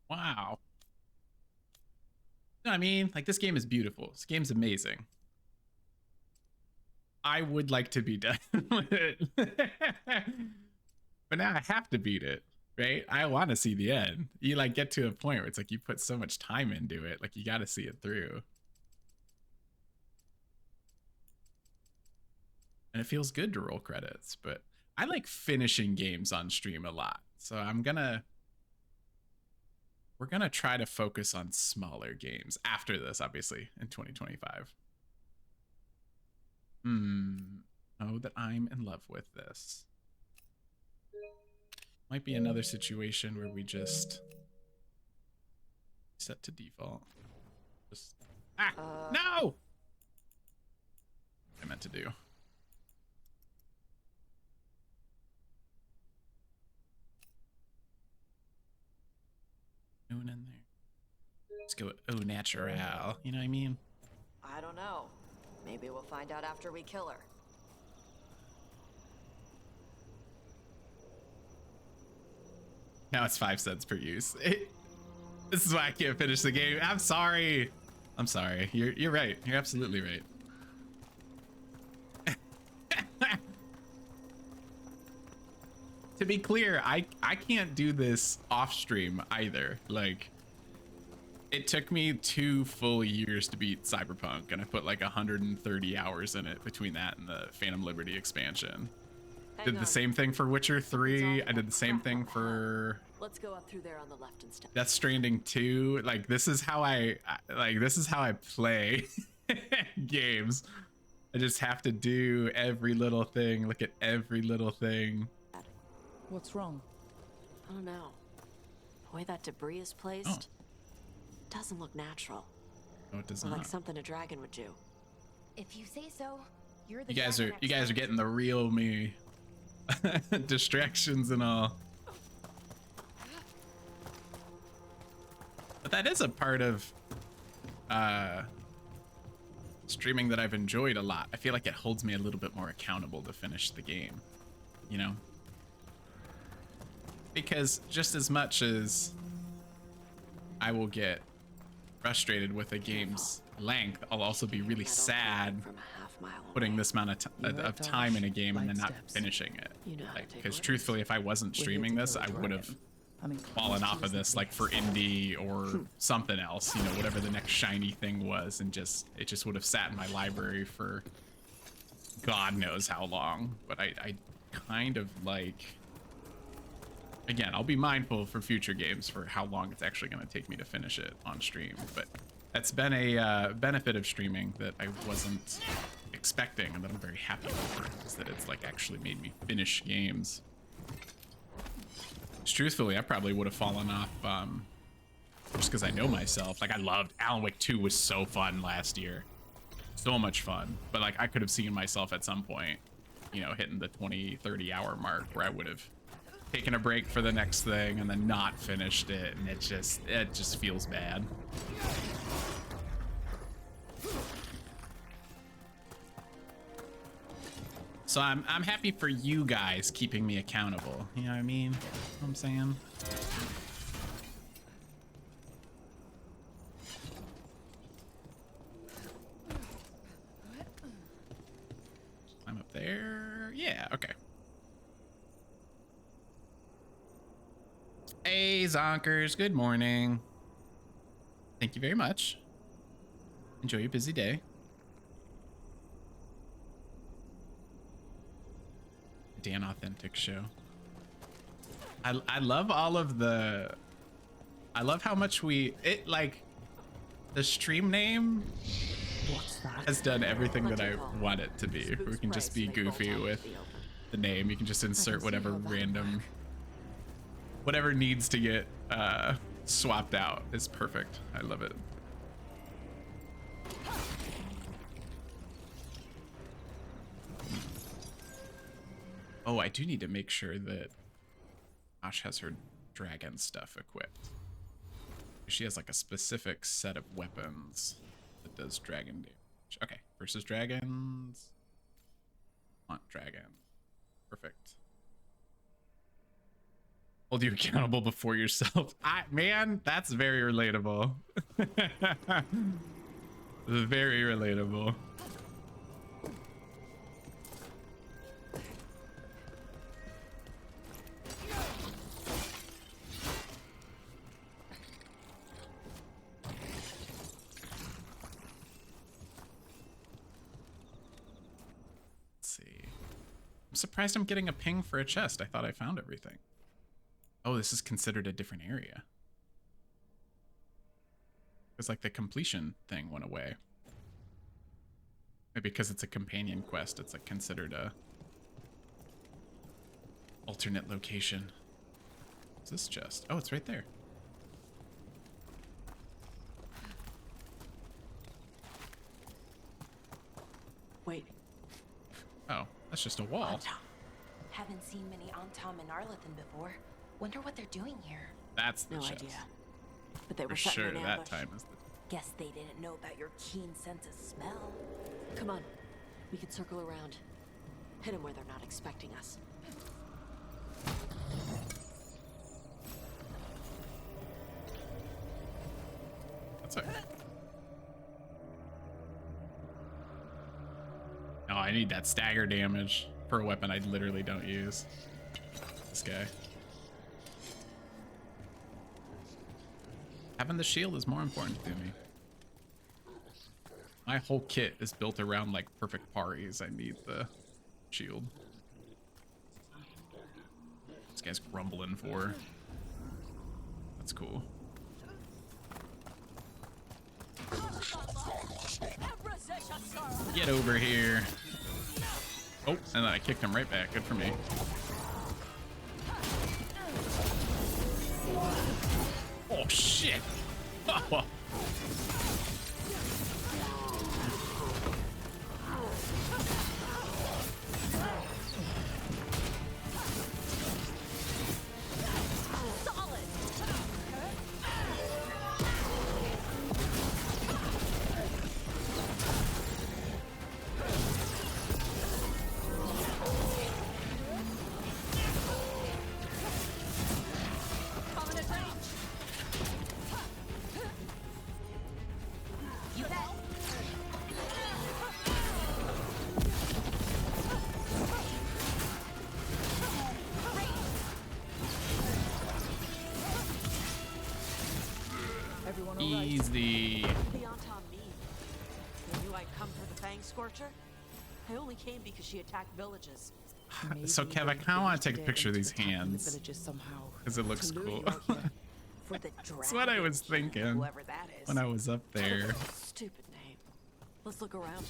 Wow. You know what I mean? Like, this game is beautiful. This game's amazing. I would like to be done with it. But now I have to beat it. Right? I want to see the end. You like get to a point where it's like you put so much time into it, like you got to see it through. And it feels good to roll credits, but I like finishing games on stream a lot. So we're gonna try to focus on smaller games after this, obviously, in 2025. Oh, that I'm in love with this. Might be another situation where we just set to default. Just no! I meant to do. Doing in there. Let's go au natural. You know what I mean? I don't know. Maybe we'll find out after we kill her. Now it's 5 cents per use. This is why I can't finish the game. I'm sorry. I'm sorry. You're right. You're absolutely right. To be clear, I can't do this off stream either. Like, it took me 2 full years to beat Cyberpunk, and I put like 130 hours in it between that and the Phantom Liberty expansion. Did the same thing for Witcher 3. I did the same thing for Let's go up through there on the left instead. Death Stranding 2. Like, this is how I play games. I just have to do every little thing, look at every little thing. What's wrong? I don't know. The way that debris is placed doesn't look natural. No, it does or not. Like something a dragon would do. If you say so, you're the You guys are dragon getting the real me. Distractions and all. But that is a part of streaming that I've enjoyed a lot. I feel like it holds me a little bit more accountable to finish the game, you know? Because just as much as I will get frustrated with a game's length, I'll also be really sad putting this amount of time in a game and then not finishing it. Like, because truthfully, if I wasn't streaming this, I would have fallen off of this, like for indie or something else, you know, whatever the next shiny thing was, and it just would have sat in my library for God knows how long. But I kind of like, again, I'll be mindful for future games for how long it's actually going to take me to finish it on stream. But that's been a benefit of streaming that I wasn't expecting, and that I'm very happy over, is that it's like actually made me finish games. Truthfully, I probably would have fallen off just because I know myself. Like, I loved Alan Wake 2 was so fun last year, so much fun. But like, I could have seen myself at some point, you know, hitting the 20-30 hour mark where I would have taken a break for the next thing and then not finished it, and it just feels bad. So I'm happy for you guys keeping me accountable. You know what I mean? You know what I'm saying? I'm up there. Yeah, okay. Hey, Zonkers. Good morning. Thank you very much. Enjoy your busy day. Dan Authentic show. I love all of the, I love how much like the stream name has done everything that I want it to be. We can just be goofy with the name. You can just insert whatever random, whatever needs to get swapped out is perfect. I love it. Oh, I do need to make sure that Ash has her dragon stuff equipped. She has like a specific set of weapons that does dragon damage. Okay, versus dragons. Want dragon. Perfect. Hold you accountable before yourself. Man, that's very relatable. Very relatable. Surprised I'm getting a ping for a chest. I thought I found everything. Oh, this is considered a different area. It's like the completion thing went away. Maybe because it's a companion quest, it's like considered a alternate location. What's this chest? Oh, it's right there. Wait. Oh, that's just a wall. Antom. Haven't seen many Antom in Arlithin before. Wonder what they're doing here. That's the No chest. idea. But they were For setting sure an that ambush. time is the... Guess they didn't know about your keen sense of smell. Come on. We can circle around. Hit them where they're not expecting us. That's okay. Oh, I need that stagger damage for a weapon I literally don't use. This guy. Having the shield is more important to me. My whole kit is built around like perfect paris. I need the shield. This guy's grumbling for. That's cool. Get over here. Oh, and then I kicked him right back. Good for me. Oh, shit. Oh. Easy. The Antom mean. They knew I'd come for the Fang Scorcher. I only came because she attacked villages. So Kev, I kind of want to take a picture of these hands because it looks cool. That's what I was thinking when I was up there. Stupid name. Let's look around.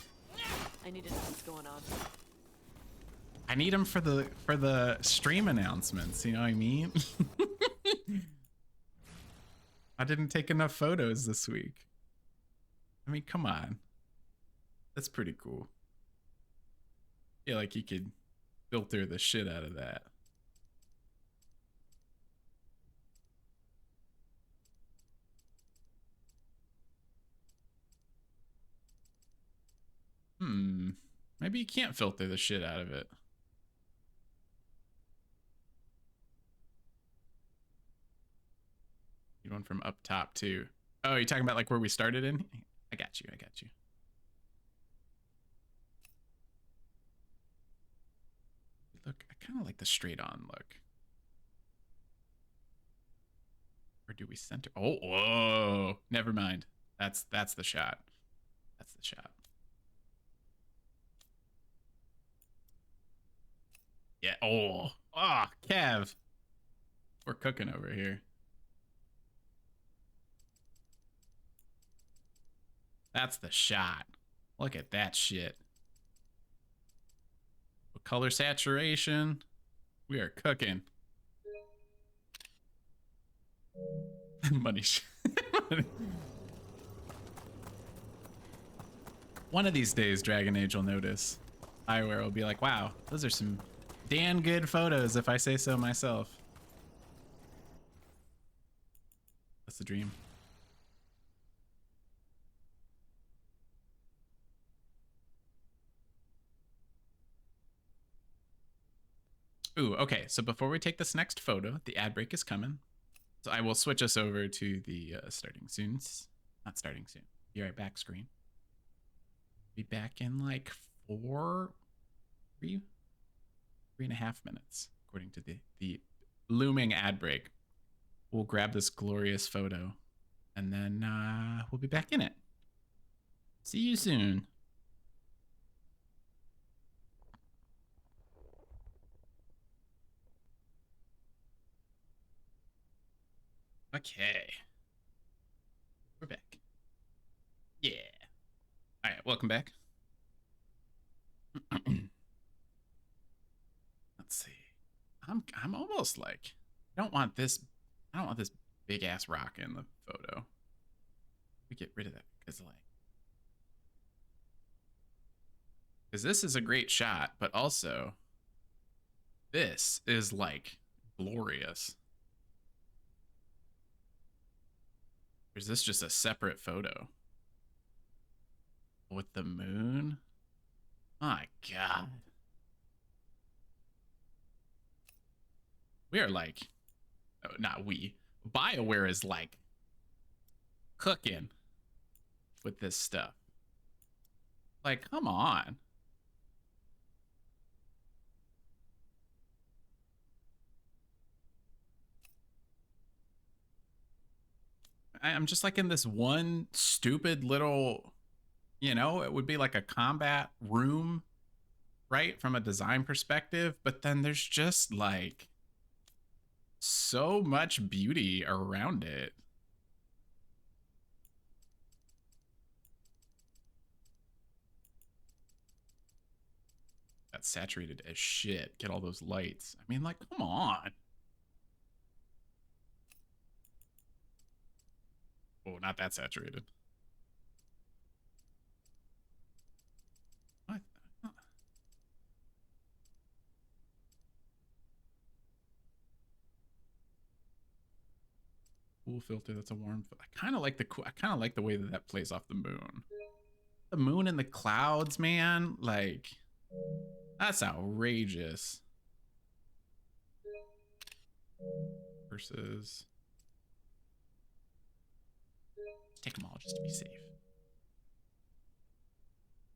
I need to know what's going on. I need them for the stream announcements. You know what I mean? I didn't take enough photos this week. I mean, come on. That's pretty cool. Yeah, like you could filter the shit out of that. Maybe you can't filter the shit out of it. Need one from up top too. Oh, you're talking about like where we started in? I got you. I got you. Look, I kind of like the straight on look. Or do we center? Oh, whoa. Never mind. That's the shot. That's the shot. Yeah. Oh, Kev. We're cooking over here. That's the shot. Look at that shit. With color saturation, we are cooking. Money. One of these days, Dragon Age will notice. Bioware will be like, wow, those are some damn good photos if I say so myself. That's the dream. Ooh, okay, so before we take this next photo, the ad break is coming. So I will switch us over to the starting soon. Not starting soon. Be right back screen. Be back in like 3.5 minutes, according to the looming ad break. We'll grab this glorious photo and then we'll be back in it. See you soon. Okay. We're back. Yeah. All right, welcome back. Let's see. I'm almost like I don't want this big ass rock in the photo. We get rid of that because this is a great shot, but also this is like glorious. Or is this just a separate photo with the moon? My God. We are like, oh, not we, Bioware is like cooking with this stuff. Like, come on. I'm just like in this one stupid little, you know, it would be like a combat room, right? From a design perspective, but then there's just like so much beauty around it. That's saturated as shit. Get all those lights. I mean, like, come on. Oh, not that saturated. What? Cool filter. That's a warm. I kind of like the way that plays off the moon. The moon and the clouds, man. Like, that's outrageous. Versus. Take them all just to be safe.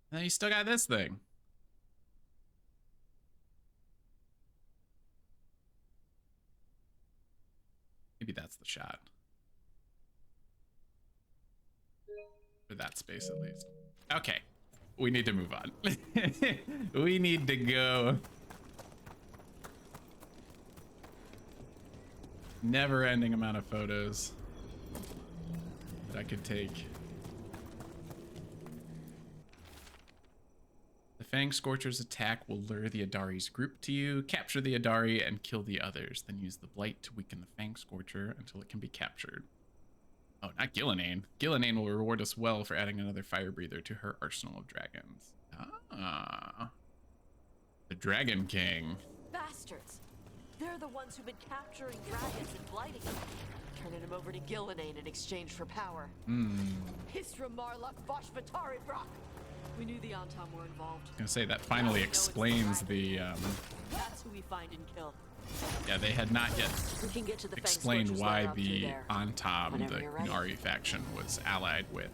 And then you still got this thing. Maybe that's the shot. For that space, at least. Okay. We need to move on. We need to go. Never-ending amount of photos that I could take. The Fang Scorcher's attack will lure the Adari's group to you. Capture the Adari and kill the others. Then use the Blight to weaken the Fang Scorcher until it can be captured. Oh, not Gillinane. Gillinane will reward us well for adding another fire breather to her arsenal of dragons. Ah. The Dragon King. Bastards. They're the ones who've been capturing dragons and blighting them. Turning them over to Gillinane in exchange for power. Hisra Marluk Voshvatari Brock. We knew the Antam were involved. I was gonna say, that finally explains the, That's who we find and kill. Yeah, they had not yet We can get to the explained why Fang Scorchers the there. Antam, Whenever the you're ready. Qunari faction, was allied with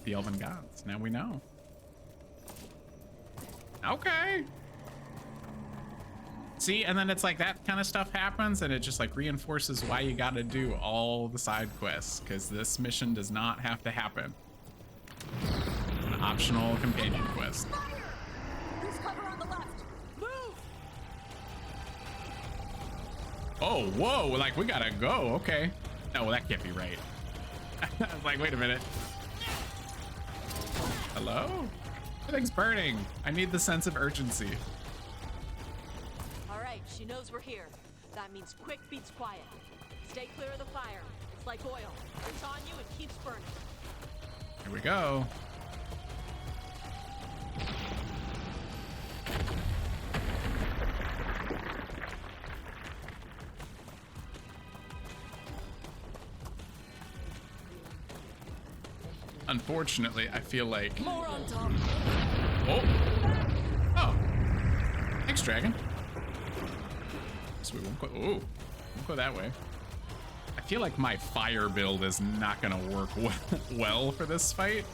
the Elven Gods. Now we know. Okay. See, and then it's like that kind of stuff happens, and it just like reinforces why you gotta do all the side quests, because this mission does not have to happen. An optional companion quest. There's cover on the left. Move! Oh, whoa, like we gotta go, okay. No, well, that can't be right. I was like, wait a minute. Hello? Everything's burning. I need the sense of urgency. All right, she knows we're here. That means quick beats quiet. Stay clear of the fire. It's like oil. It's on you and keeps burning. Here we go. Unfortunately, I feel like... More on top. Oh! Oh! Thanks, dragon. So we won't go... Oh! Won't go that way. I feel like my fire build is not gonna work well for this fight.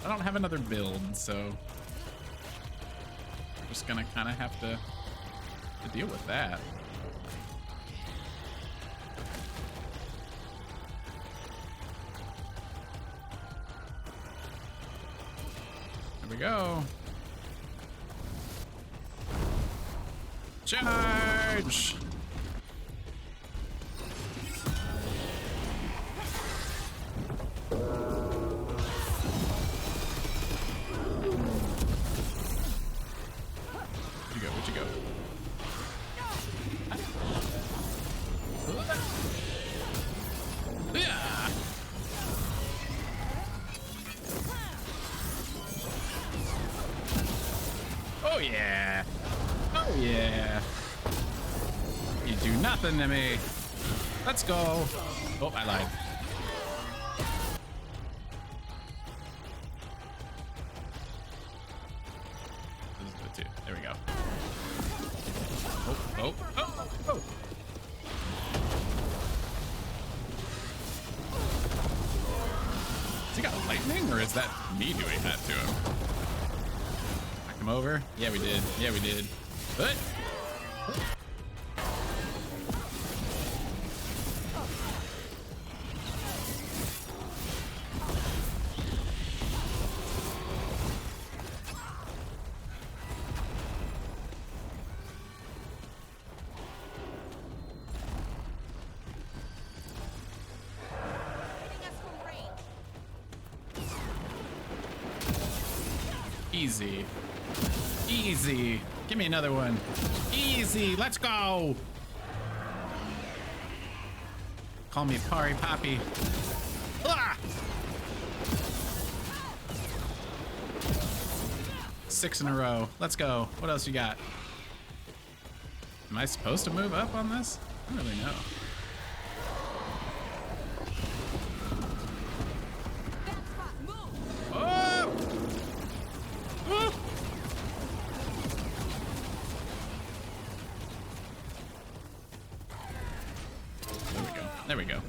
I don't have another build, so... I'm just gonna kind of have to deal with that. Here we go. Charge! Oh yeah. Oh yeah. You do nothing to me. Let's go. Oh, I lied. This is the two. There we go. Oh, oh, oh, oh. Has he got lightning, or is that me doing that to him? Knock him over? Yeah, we did. Yeah, we did. But easy. Easy. Give me another one. Easy. Let's go. Call me Pari Poppy. Ah! 6 in a row. Let's go. What else you got? Am I supposed to move up on this? I don't really know. There we go.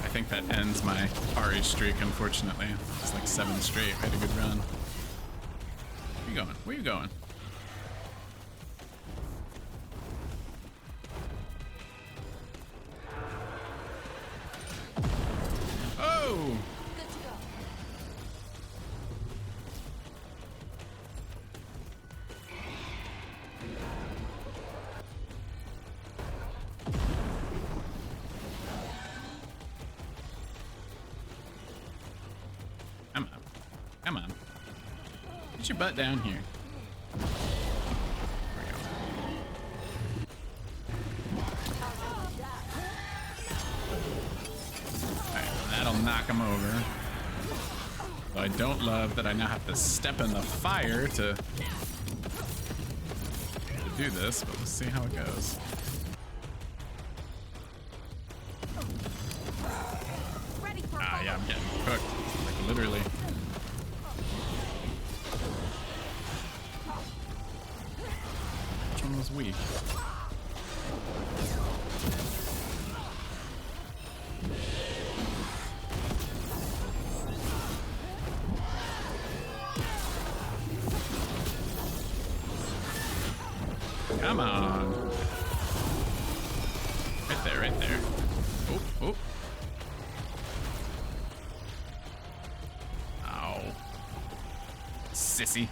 I think that ends my Ari streak, unfortunately. It's like 7 straight. I had a good run. Where you going? Where you going? Oh! Come on. Get your butt down here. There we go. Alright, that'll knock him over. Though I don't love that I now have to step in the fire to do this, but we'll see how it goes. Ah, yeah, I'm getting cooked. Like, literally. Which one was weak? Come on. Right there, right there. Oh, oh. Ow. Sissy.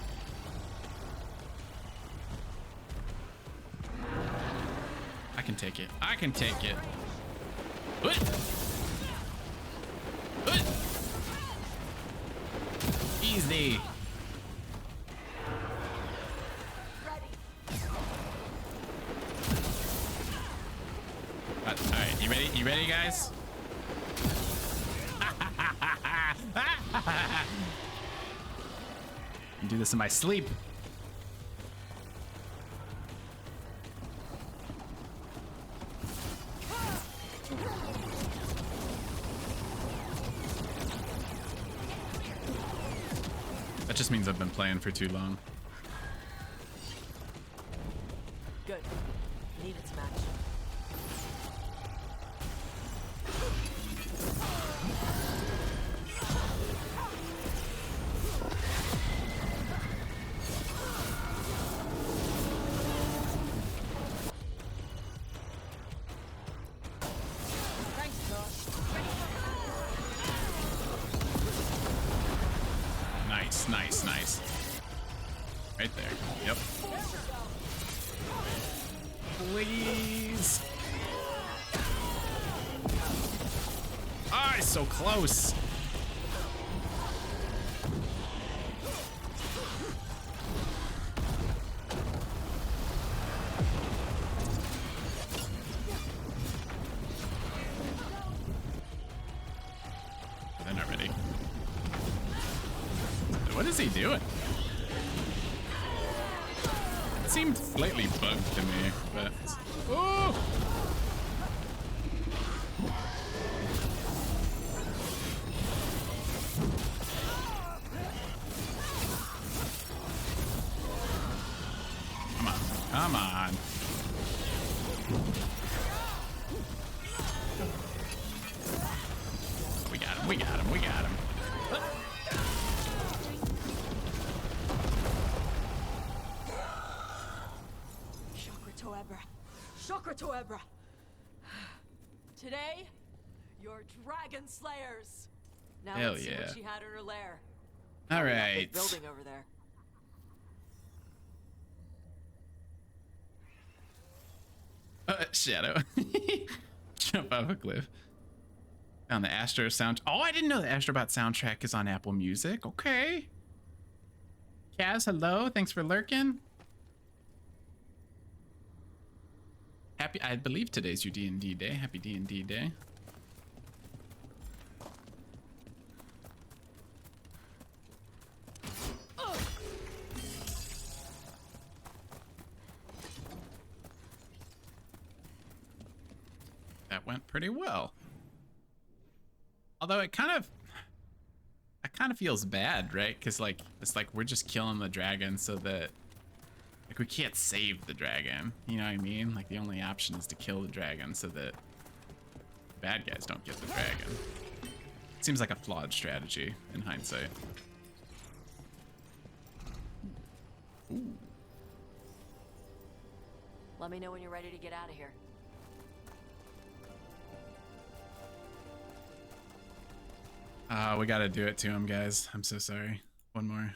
I can take it. I can take it. What? What? Easy. Alright, you ready? You ready, guys? I can do this in my sleep. That just means I've been playing for too long. Good. Needed some action. Thanks, Josh. Nice, nice, nice. Right there. Yep. Please. Ah, it's so close. They're not ready. What is he doing? It seemed slightly bugged to me, but... Oh! Come on, come on. We got him, we got him, we got him. Chakra Toebra. Today, you're dragon slayers. Now Hell let's see yeah. what she had in her lair. All Probably up right. that building over there. Shadow. Jump off a cliff. On the Astro sound. Oh, I didn't know the Astrobot soundtrack is on Apple Music. Okay. Kaz, hello. Thanks for lurking. Happy, I believe today's your D&D day. Happy D&D day. That went pretty well. Although it kind of feels bad, right? Because like it's like we're just killing the dragon so that like we can't save the dragon. You know what I mean? Like the only option is to kill the dragon so that the bad guys don't get the dragon. Seems like a flawed strategy in hindsight. Ooh. Let me know when you're ready to get out of here. We gotta do it to him, guys. I'm so sorry. One more.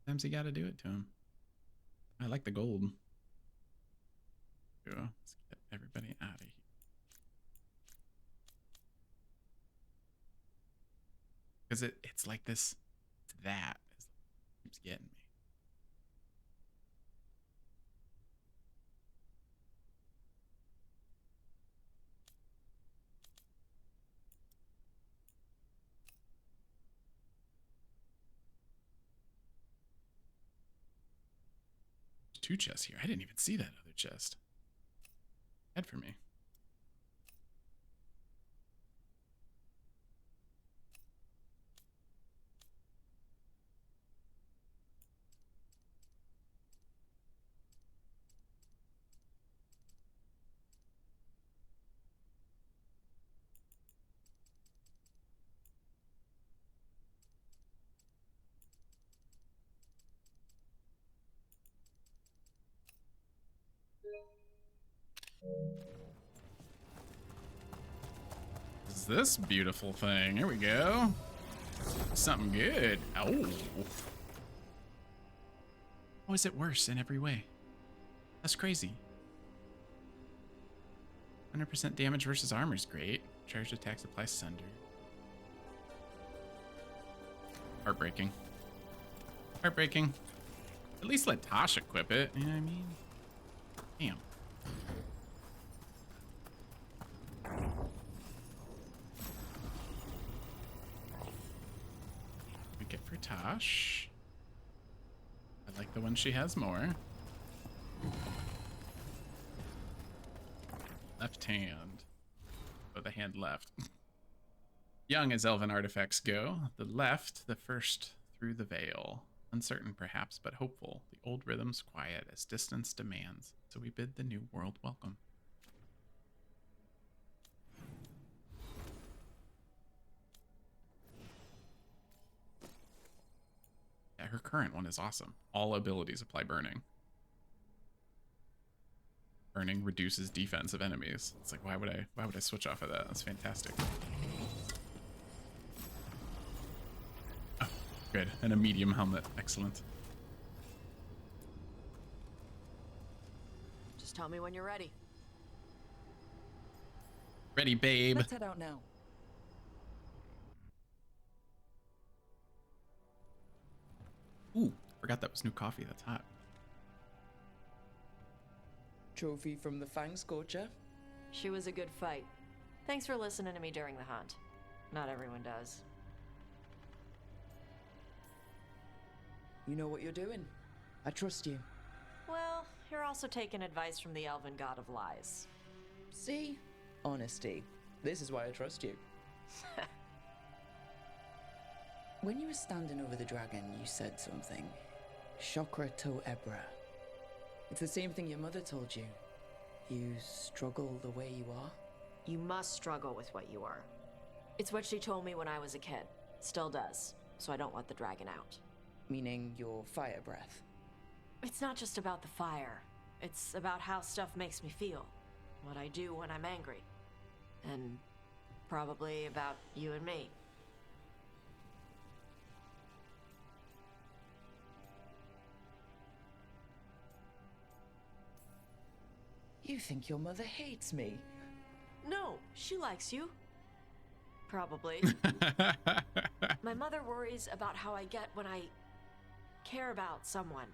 Sometimes you gotta do it to him. I like the gold. Go. Let's get everybody out of here. Because it's like this. It's that. It keeps getting me. Two chests here. I didn't even see that other chest. Bad for me. Is this beautiful thing? Here we go. Something good. Oh. Oh, is it worse in every way? That's crazy. 100% damage versus armor is great. Charged attacks apply sunder. Heartbreaking. Heartbreaking. At least let Tosh equip it. You know what I mean? Damn. We get for Tosh. I like the one she has more. Left hand. Oh, the hand left. Young as elven artifacts go. The left, the first through the veil. Uncertain perhaps, but hopeful. The old rhythms quiet as distance demands. So we bid the new world welcome. Yeah, her current one is awesome. All abilities apply burning. Burning reduces defense of enemies. It's like, why would I switch off of that? That's fantastic. Good. And a medium helmet. Excellent. Just tell me when you're ready. Ready, babe. Let's head out now. Ooh, forgot that was new coffee. That's hot. Trophy from the Fang Scorcher. She was a good fight. Thanks for listening to me during the hunt. Not everyone does. You know what you're doing. I trust you. Well, you're also taking advice from the elven god of lies. See? Honesty. This is why I trust you. When you were standing over the dragon, you said something. Chakra to Ebra. It's the same thing your mother told you. You struggle the way you are. You must struggle with what you are. It's what she told me when I was a kid. Still does. So I don't let the dragon out. Meaning your fire breath. It's not just about the fire. It's about how stuff makes me feel. What I do when I'm angry. And probably about you and me. You think your mother hates me? No, she likes you. Probably. My mother worries about how I get when I care about someone.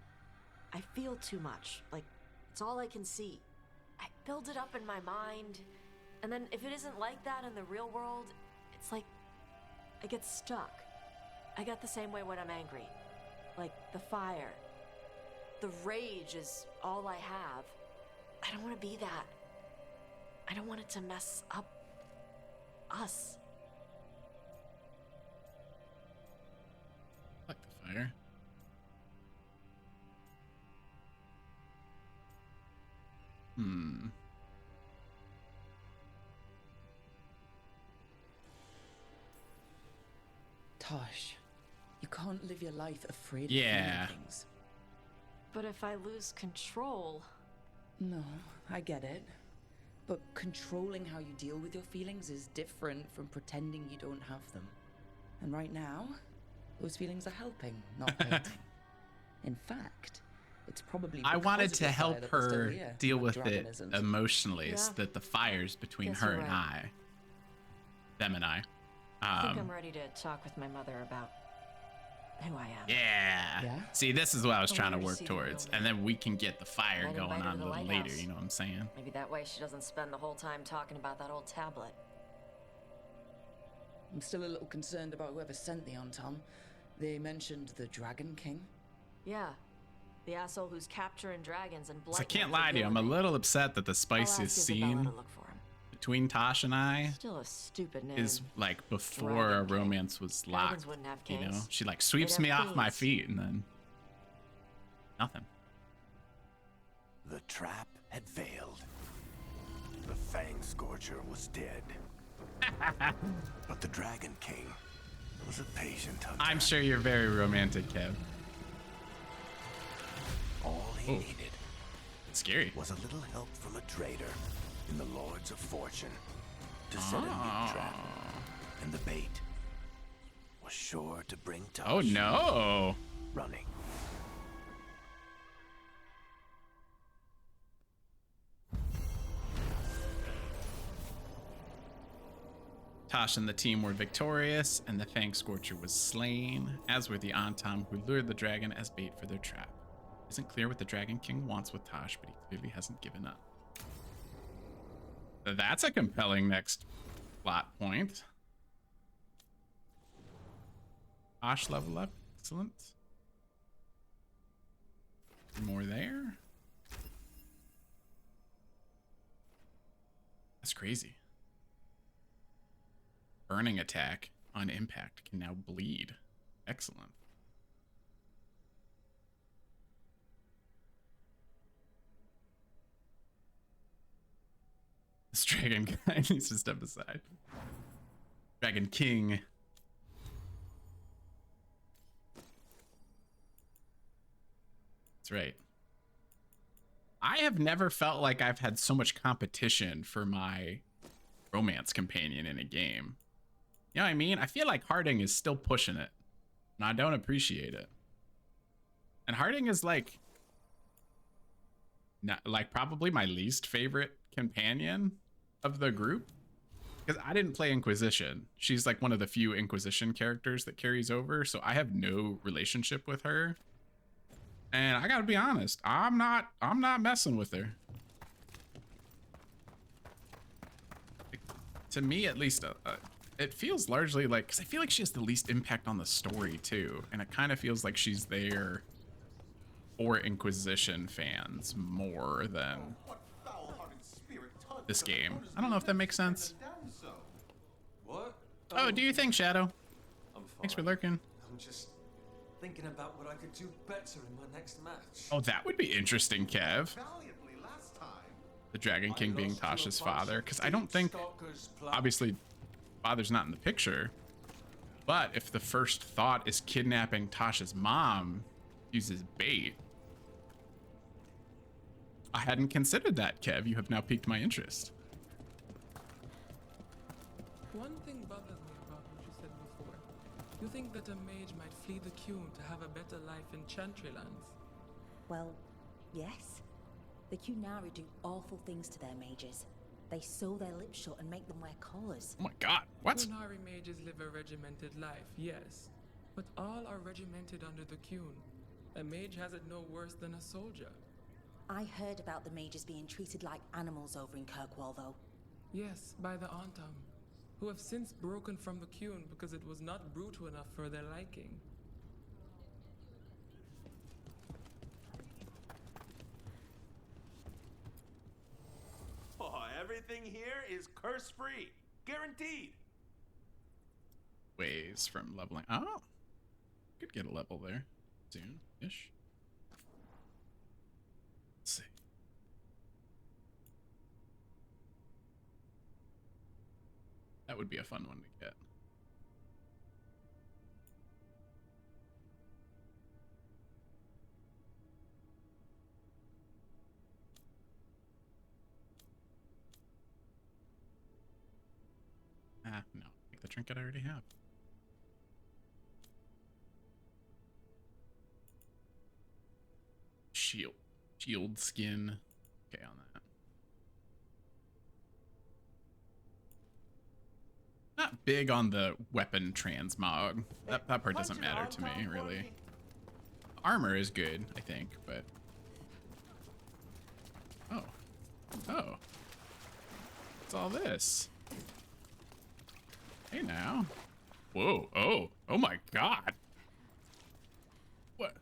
I feel too much, like it's all I can see. I build it up in my mind, and then if it isn't like that in the real world, it's like I get stuck. I get the same way when I'm angry. Like the fire. The rage is all I have. I don't want to be that. I don't want it to mess up us. I like the fire. Tosh, you can't live your life afraid Yeah. of feeling things. But if I lose control... No, I get it. But controlling how you deal with your feelings is different from pretending you don't have them. And right now, those feelings are helping, not hurting. In fact, it's probably I because wanted of to the fire help that we're still her here, deal and with Dragon it isn't. emotionally. It's Yeah. that the fire's between Guess her you're and right. them and I. I think I'm ready to talk with my mother about who I am. Yeah. Yeah? See, this is what I was I trying to wanted to work see the towards, real and then we can get the fire Might going invite her on to a the little later. lighthouse. You know what I'm saying? Maybe that way she doesn't spend the whole time talking about that old tablet. I'm still a little concerned about whoever sent the Tom. They mentioned the Dragon King. Yeah. The asshole who's capturing dragons and 'Cause I blighting can't them for lie to you, I'm a Gilliman. little upset that the I'll ask spiciest Isabella scene to look for him. between Tosh and I Still a stupid name. is like before Dragon our King. romance was Dragons locked. wouldn't have You know, kings. she like sweeps They'd me have off my queens. feet and then nothing. The trap had failed. The Fang Scorcher was dead. But the Dragon King was a patient hunter. I'm sure you're very romantic, Kev. All he Ooh. needed Scary. was a little help from a trader in the Lords of Fortune to set a new trap. And the bait was sure to bring Tosh Oh no. running. Tosh and the team were victorious, and the Fang Scorcher was slain, as were the Antam who lured the dragon as bait for their trap. Isn't clear what the Dragon King wants with Tosh, but he clearly hasn't given up. That's a compelling next plot point. Tosh level up, excellent. More there. That's crazy. Burning attack on impact can now bleed. Excellent. This dragon guy needs to step aside. Dragon King. That's right. I have never felt like I've had so much competition for my romance companion in a game. You know what I mean? I feel like Harding is still pushing it. and I don't appreciate it. And Harding is like, not, like probably my least favorite companion of the group, because I didn't play Inquisition. She's like one of the few Inquisition characters that carries over, so I have no relationship with her. And I gotta be honest, I'm not messing with her. To me, at least, it feels largely like, because I feel like she has the least impact on the story too, and it kind of feels like she's there for Inquisition fans more than this game. I don't know if that makes sense. What? Oh, do you think, Shadow? Thanks for lurking. I'm just thinking about what I could do better in my next match. Oh, that would be interesting, Kev. The Dragon King being Tasha's father, because I don't think, obviously, father's not in the picture, but if the first thought is kidnapping Tasha's mom, uses bait. I hadn't considered that, Kev. You have now piqued my interest. One thing bothers me about what you said before. You think that a mage might flee the Qun to have a better life in Chantrylands? Well, yes. The Qunari do awful things to their mages. They sew their lips shut and make them wear collars. Oh my god, what? Qunari mages live a regimented life, yes. But all are regimented under the Qun. A mage has it no worse than a soldier. I heard about the mages being treated like animals over in Kirkwall, though. Yes, by the Antam, who have since broken from the Qun because it was not brutal enough for their liking. Oh, everything here is curse-free. Guaranteed. Ways from leveling. Oh, could get a level there soon-ish. Let's see. That would be a fun one to get. Ah, no. Take the trinket I already have. Shield skin. Okay, on that. Not big on the weapon transmog. That part doesn't matter to me, really. Armor is good, I think, but... Oh. Oh. What's all this? Hey now. Whoa. Oh. Oh my god. What?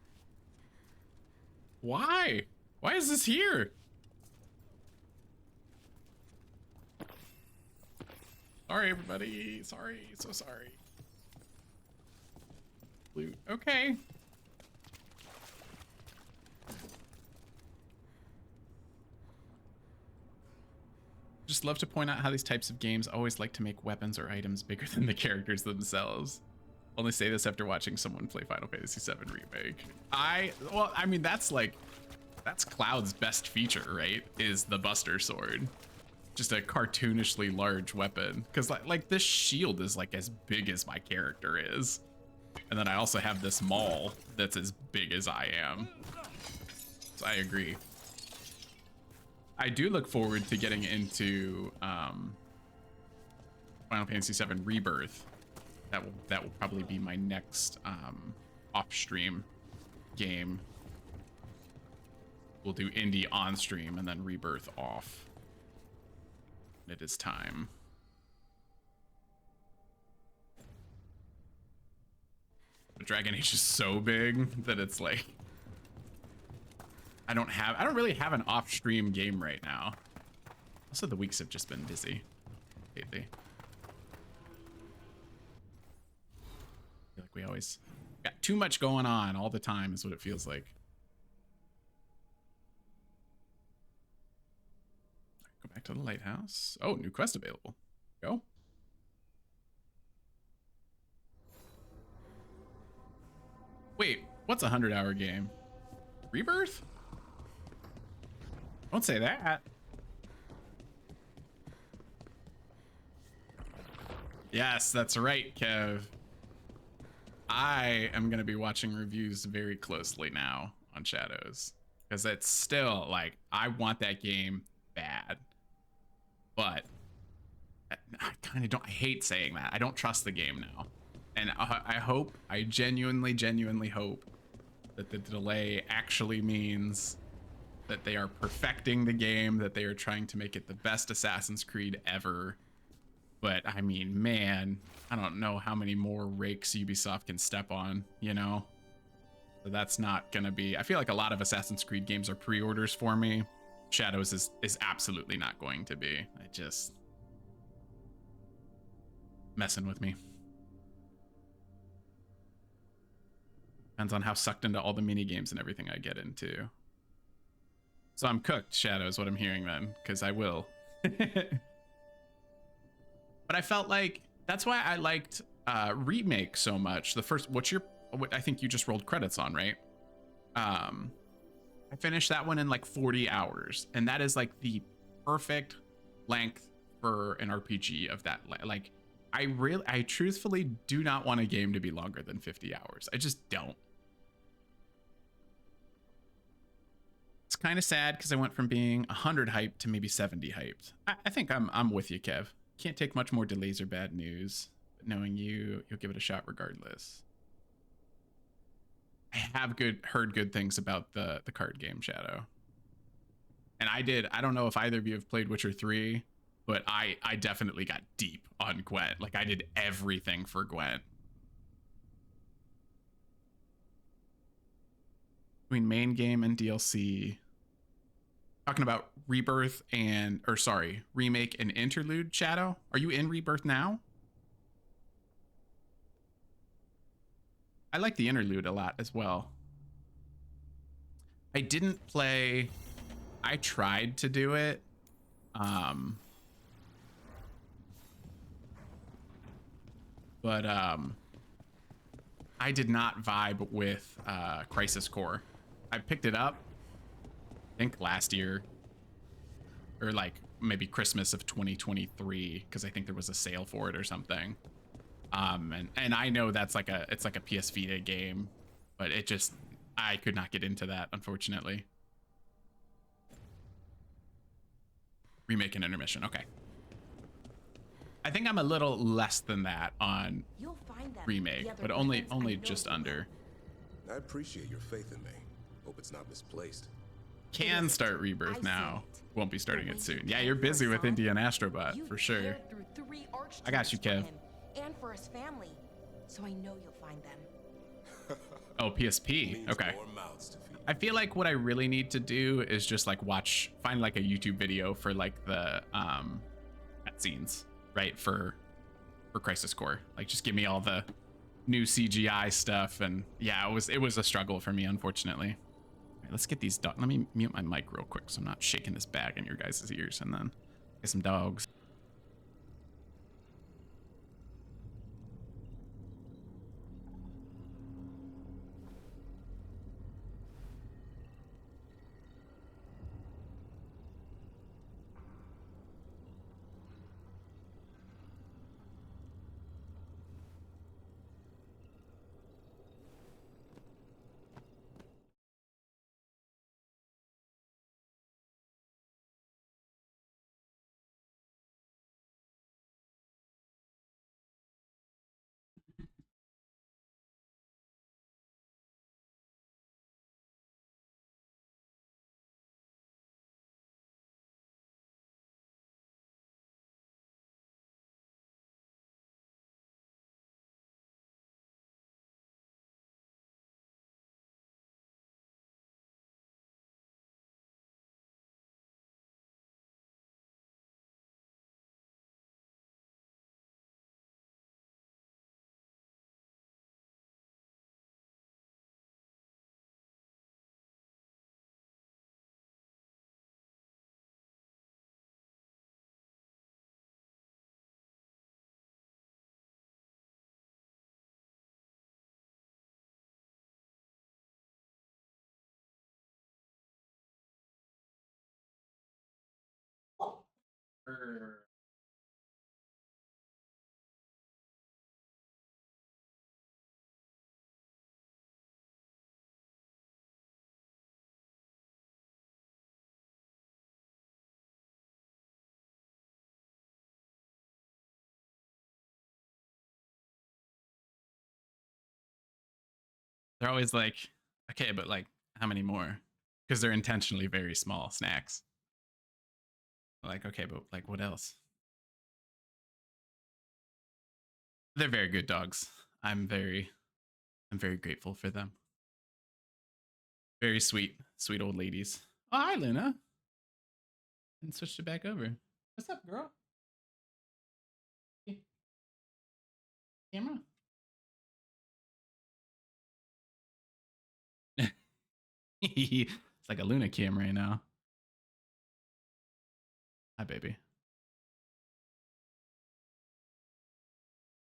Why? Why is this here? Sorry, everybody. Sorry. So sorry. Loot. Okay. Just love to point out how these types of games always like to make weapons or items bigger than the characters themselves. Only say this after watching someone play Final Fantasy VII Remake. Well, I mean, that's Cloud's best feature, right? Is the Buster Sword. Just a cartoonishly large weapon. Because like this shield is like as big as my character is. And then I also have this maul that's as big as I am. So I agree. I do look forward to getting into Final Fantasy VII Rebirth. That will probably be my next off-stream game. We'll do indie on stream and then Rebirth off. It is time. But Dragon Age is so big that it's like I don't really have an off-stream game right now. Also, the weeks have just been busy lately. I feel like we always got too much going on all the time is what it feels like. Go back to the lighthouse. Oh, new quest available. Go. Wait, what's a 100-hour game? Rebirth? Don't say that. Yes, that's right, Kev. I am going to be watching reviews very closely now on Shadows, because it's still like, I want that game bad, but I kind of don't. I hate saying that. I don't trust the game now, and I genuinely hope that the delay actually means that they are perfecting the game, that they are trying to make it the best Assassin's Creed ever. But I mean, man, I don't know how many more rakes Ubisoft can step on, you know? So that's not gonna be, I feel like a lot of Assassin's Creed games are pre-orders for me. Shadows is absolutely not going to be. I just, messing with me. Depends on how sucked into all the mini games and everything I get into. So I'm cooked, Shadow, is what I'm hearing then, because I will. But I felt like that's why I liked Remake so much. The first, what I think you just rolled credits on, right? I finished that one in like 40 hours, and that is like the perfect length for an RPG of that. Like, I truthfully do not want a game to be longer than 50 hours. I just don't. It's kind of sad because I went from being 100 hyped to maybe 70 hyped. I think I'm with you, Kev. Can't take much more delays or bad news, but knowing you'll give it a shot regardless. I have heard good things about the card game Shadow. And I don't know if either of you have played Witcher 3, but I definitely got deep on Gwent. Like, I did everything for Gwent. Between main game and DLC. Talking about Rebirth Remake and Interlude, Shadow? Are you in Rebirth now? I like the Interlude a lot as well. I didn't play... I tried to do it. But I did not vibe with Crisis Core. I picked it up, I think last year, or like maybe Christmas of 2023, because I think there was a sale for it or something. And I know it's like a PS Vita game, but I could not get into that, unfortunately. Remake and intermission, okay. I think I'm a little less than that on Remake, but only just under. I appreciate your faith in me. Hope it's not misplaced. Can start Rebirth now. Won't be starting it soon. Yeah, you're busy with Indian Astrobot for sure. I got you, Kev. And for his family, so I know you'll find them. Oh, PSP. Okay. I feel like what I really need to do is just like find like a YouTube video for like the cutscenes, right? For Crisis Core. Like, just give me all the new CGI stuff, and yeah, it was a struggle for me, unfortunately. All right, let's get these dogs. Let me mute my mic real quick so I'm not shaking this bag in your guys' ears, and then get some dogs. they're always like, okay, but like, how many more? Because they're intentionally very small snacks. Like, okay, but like, what else? They're very good dogs. I'm very grateful for them. Very sweet old ladies. Oh, hi, Luna. And switched it back over. What's up, girl? Camera? It's like a Luna cam right now. Hi, baby.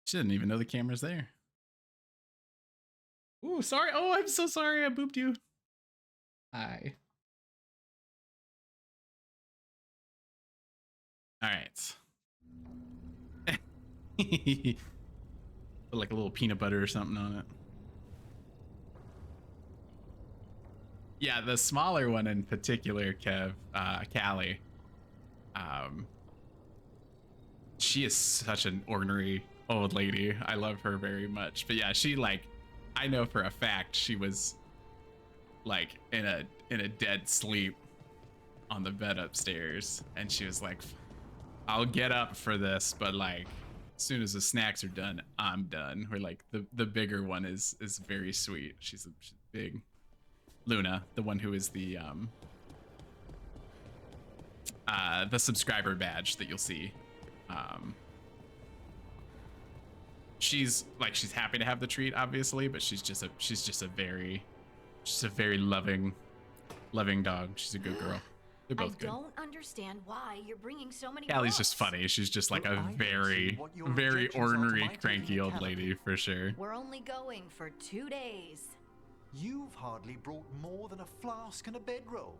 She didn't even know the camera's there. Ooh, sorry. Oh, I'm so sorry. I booped you. Hi. All right. Put like a little peanut butter or something on it. Yeah, the smaller one in particular, Kev, Callie. She is such an ornery old lady. I love her very much. But yeah, she like, I know for a fact she was like in a dead sleep on the bed upstairs, and she was like, I'll get up for this, but like as soon as the snacks are done, I'm done. Where like the bigger one is very sweet. She's big. Luna, the one who is the subscriber badge that you'll see. She's happy to have the treat, obviously, but she's just a very loving dog. She's a good girl. They're both good. I don't understand why you're bringing so many. Callie's just funny. She's just like a very ornery, cranky old lady for sure. We're only going for 2 days. You've hardly brought more than a flask and a bedroll.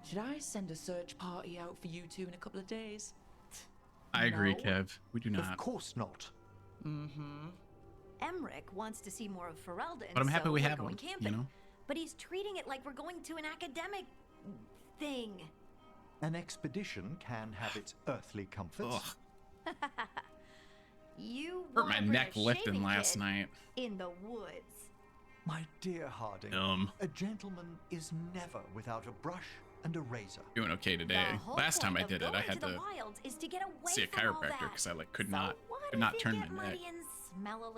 Should I send a search party out for you two in a couple of days? I agree, Kev. We do not. Of course not. Mm-hmm. Emmerich wants to see more of Ferelden, but I'm happy so we we're have going one, camping. you know? But he's treating it like we're going to an academic thing. An expedition can have its earthly comforts. You hurt my wanna bring neck a lifting shaving last kit night. in the woods. My dear Harding, a gentleman is never without a brush and a razor. Doing okay today. Last time I did it, I had to see a chiropractor because I like could not turn my neck.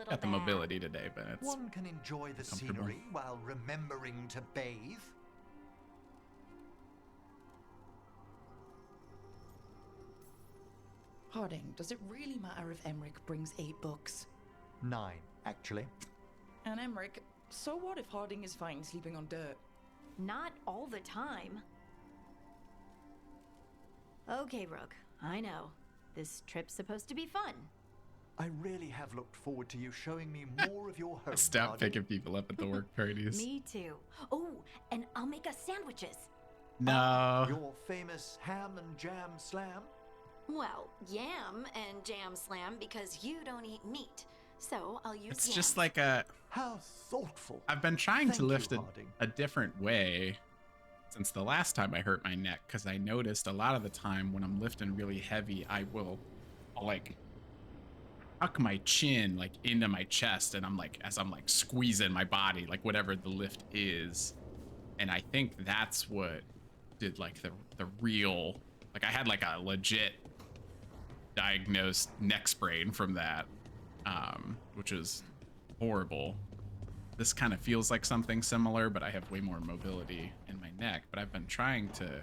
Got the mobility today, but it's one can enjoy the scenery while remembering to bathe. Harding, does it really matter if Emmerich brings 8 books? 9, actually. And Emmerich, so what if Harding is fine sleeping on dirt? Not all the time. Okay, Rook, I know. This trip's supposed to be fun. I really have looked forward to you showing me more of your home. Stop picking people up at the work parties. Me too. Oh, and I'll make us sandwiches. No. Your famous ham and jam slam? Well, yam and jam slam because you don't eat meat. So I'll use It's yams. just like a... How thoughtful. I've been trying Thank to lift you, a different way since the last time I hurt my neck, because I noticed a lot of the time when I'm lifting really heavy, I'll like tuck my chin like into my chest, and I'm like, as I'm like squeezing my body, like whatever the lift is. And I think that's what did like the real, like I had like a legit diagnosed neck sprain from that, which is horrible. This kind of feels like something similar, but I have way more mobility in my neck. But I've been trying to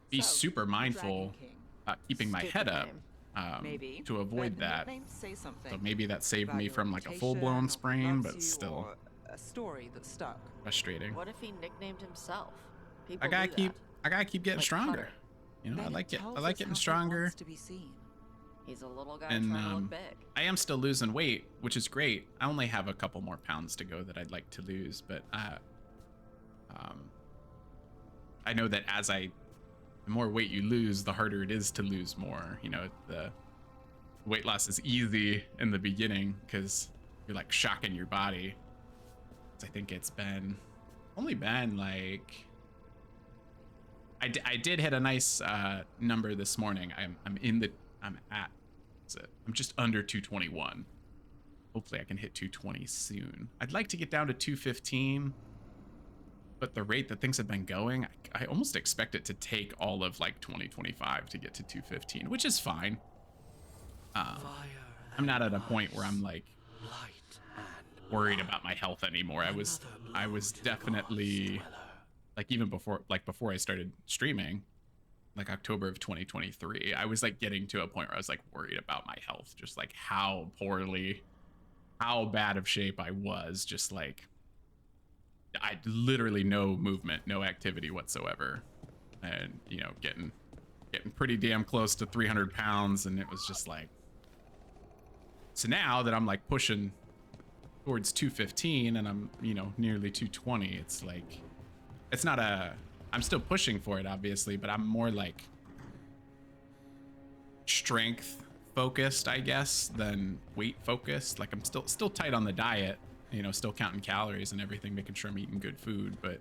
be super mindful about keeping my head up to avoid that. So maybe that saved me from like a full-blown sprain, but still a story that stuck. frustrating. What if he nicknamed himself? People I gotta do keep that. getting stronger. You know, I like getting stronger. To be seen. He's a little guy And trying to look big. I am still losing weight, which is great. I only have a couple more pounds to go that I'd like to lose, but I know that the more weight you lose, the harder it is to lose more. You know, the weight loss is easy in the beginning because you're like shocking your body. I think it's only been like, I did hit a nice number this morning. I'm just under 221. Hopefully I can hit 220 soon. I'd like to get down to 215, but the rate that things have been going, I almost expect it to take all of like 2025 to get to 215, which is fine. I'm not at a point where I'm like worried about my health anymore. I was definitely like, even before I started streaming, like October of 2023, I was like getting to a point where I was like worried about my health, just like how bad of shape I was. Just like, I literally no movement, no activity whatsoever, and you know, getting pretty damn close to 300 pounds, and it was just like, so now that I'm like pushing towards 215 and I'm, you know, nearly 220, it's like, it's not I'm still pushing for it obviously, but I'm more like strength focused, I guess, than weight focused. Like I'm still tight on the diet, you know, still counting calories and everything, making sure I'm eating good food, but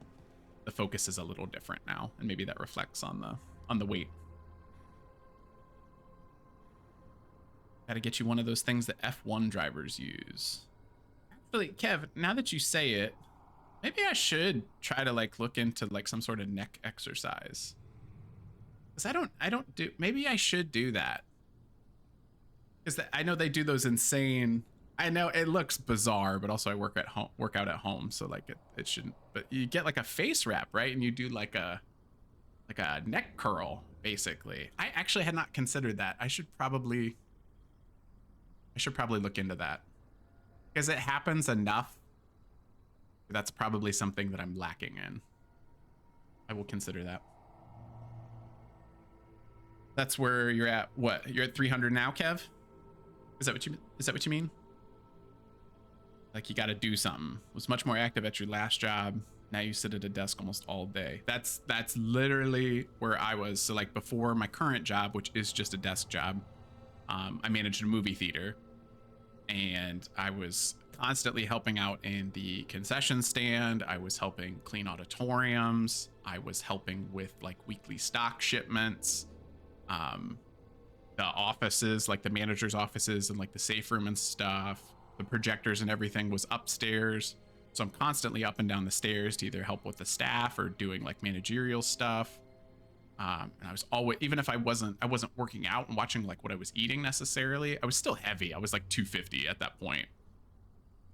the focus is a little different now, and maybe that reflects on the weight. Gotta get you one of those things that F1 drivers use. Actually, Kev, now that you say it, maybe I should try to like look into like some sort of neck exercise. Cause I don't do, maybe I should do that. Cause I know they do those insane, I know it looks bizarre, but also I work out at home. So like it shouldn't, but you get like a face wrap, right? And you do like a neck curl basically. I actually had not considered that. I should probably look into that, because it happens enough. That's probably something that I'm lacking in. I will consider that. That's where you're at. What? You're at 300 now, Kev? Is that what you mean? Like you got to do something. Was much more active at your last job. Now you sit at a desk almost all day. That's literally where I was. So like before my current job, which is just a desk job, I managed a movie theater, and I was constantly helping out in the concession stand. I was helping clean auditoriums. I was helping with like weekly stock shipments. The offices, like the manager's offices and like the safe room and stuff, the projectors and everything was upstairs. So I'm constantly up and down the stairs to either help with the staff or doing like managerial stuff. And I was always, even if I wasn't working out and watching like what I was eating necessarily, I was still heavy. I was like 250 at that point.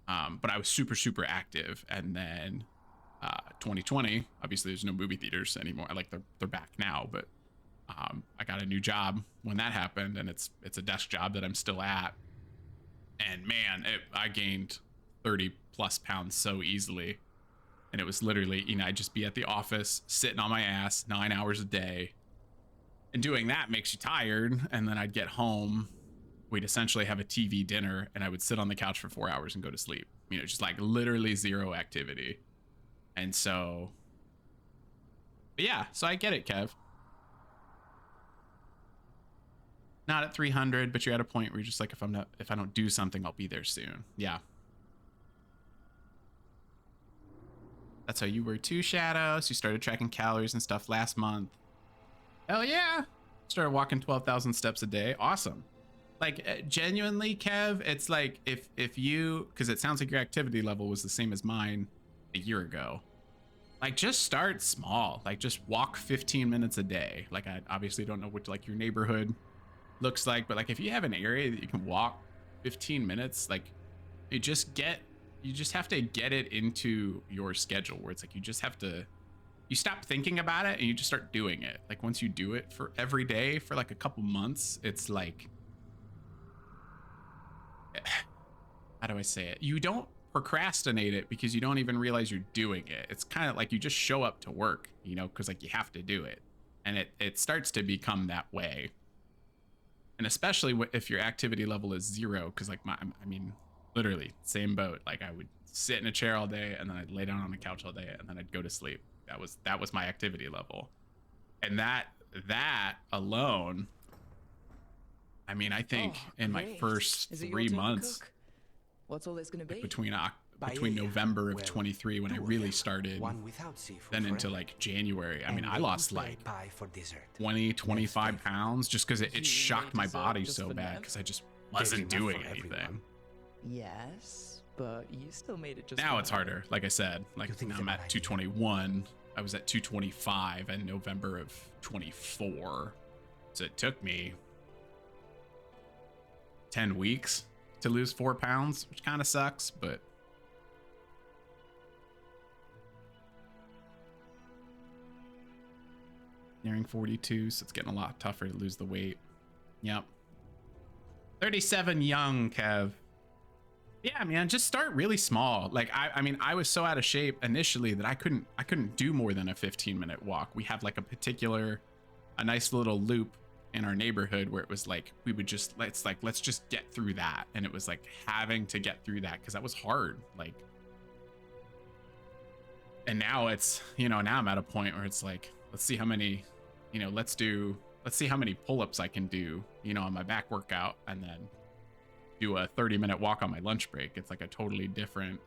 But I was super, super active. And then 2020, obviously there's no movie theaters anymore. Like they're back now, but I got a new job when that happened, and it's a desk job that I'm still at. And man, I gained 30 plus pounds so easily. And it was literally, you know, I'd just be at the office sitting on my ass 9 hours a day, and doing that makes you tired. And then I'd get home, we'd essentially have a TV dinner, and I would sit on the couch for 4 hours and go to sleep. You know, just like literally zero activity. And so, but yeah, so I get it, Kev. Not at 300, but you're at a point where you're just like, if I don't do something, I'll be there soon. Yeah. That's how you were too, Shadows. You started tracking calories and stuff last month. Hell yeah. Started walking 12,000 steps a day. Awesome. Like genuinely, Kev, it's like if you, because it sounds like your activity level was the same as mine a year ago. Like just start small. Like just walk 15 minutes a day. Like I obviously don't know what like your neighborhood looks like, but like if you have an area that you can walk 15 minutes, like you just have to get it into your schedule where it's like you stop thinking about it and you just start doing it. Like once you do it for every day for like a couple months, it's like, how do I say it? You don't procrastinate it because you don't even realize you're doing it. It's kind of like you just show up to work, you know, because like you have to do it, and it starts to become that way. And especially if your activity level is 0, because like I mean, literally same boat. Like I would sit in a chair all day, and then I'd lay down on the couch all day, and then I'd go to sleep. That was my activity level. And that alone, I mean, I think in my first 3 months, what's all this gonna be? between between November of 23 when I really started, one without seafood then into forever. like January. I mean, And I they lost play like pie for dessert. 20, 25 pounds just because it You shocked made my dessert body just so for bad Nev? because I just There's wasn't enough doing for anything. everyone. Yes, but you still made it just Now for it's her. harder. Like I said, like think now it's I'm a at bad idea? 221. I was at 225 in November of 24. So it took me 10 weeks to lose 4 pounds, which kind of sucks, but nearing 42, so it's getting a lot tougher to lose the weight. Yep. 37 young, Kev. Yeah, man, just start really small. Like I mean, I was so out of shape initially that I couldn't do more than a 15-minute walk. We have like a nice little loop in our neighborhood where it was like we would just let's just get through that, and it was like having to get through that because that was hard. Like, and now it's, you know, now I'm at a point where it's like, let's see how many, you know, let's see how many pull-ups I can do, you know, on my back workout, and then do a 30-minute walk on my lunch break. It's like a totally different,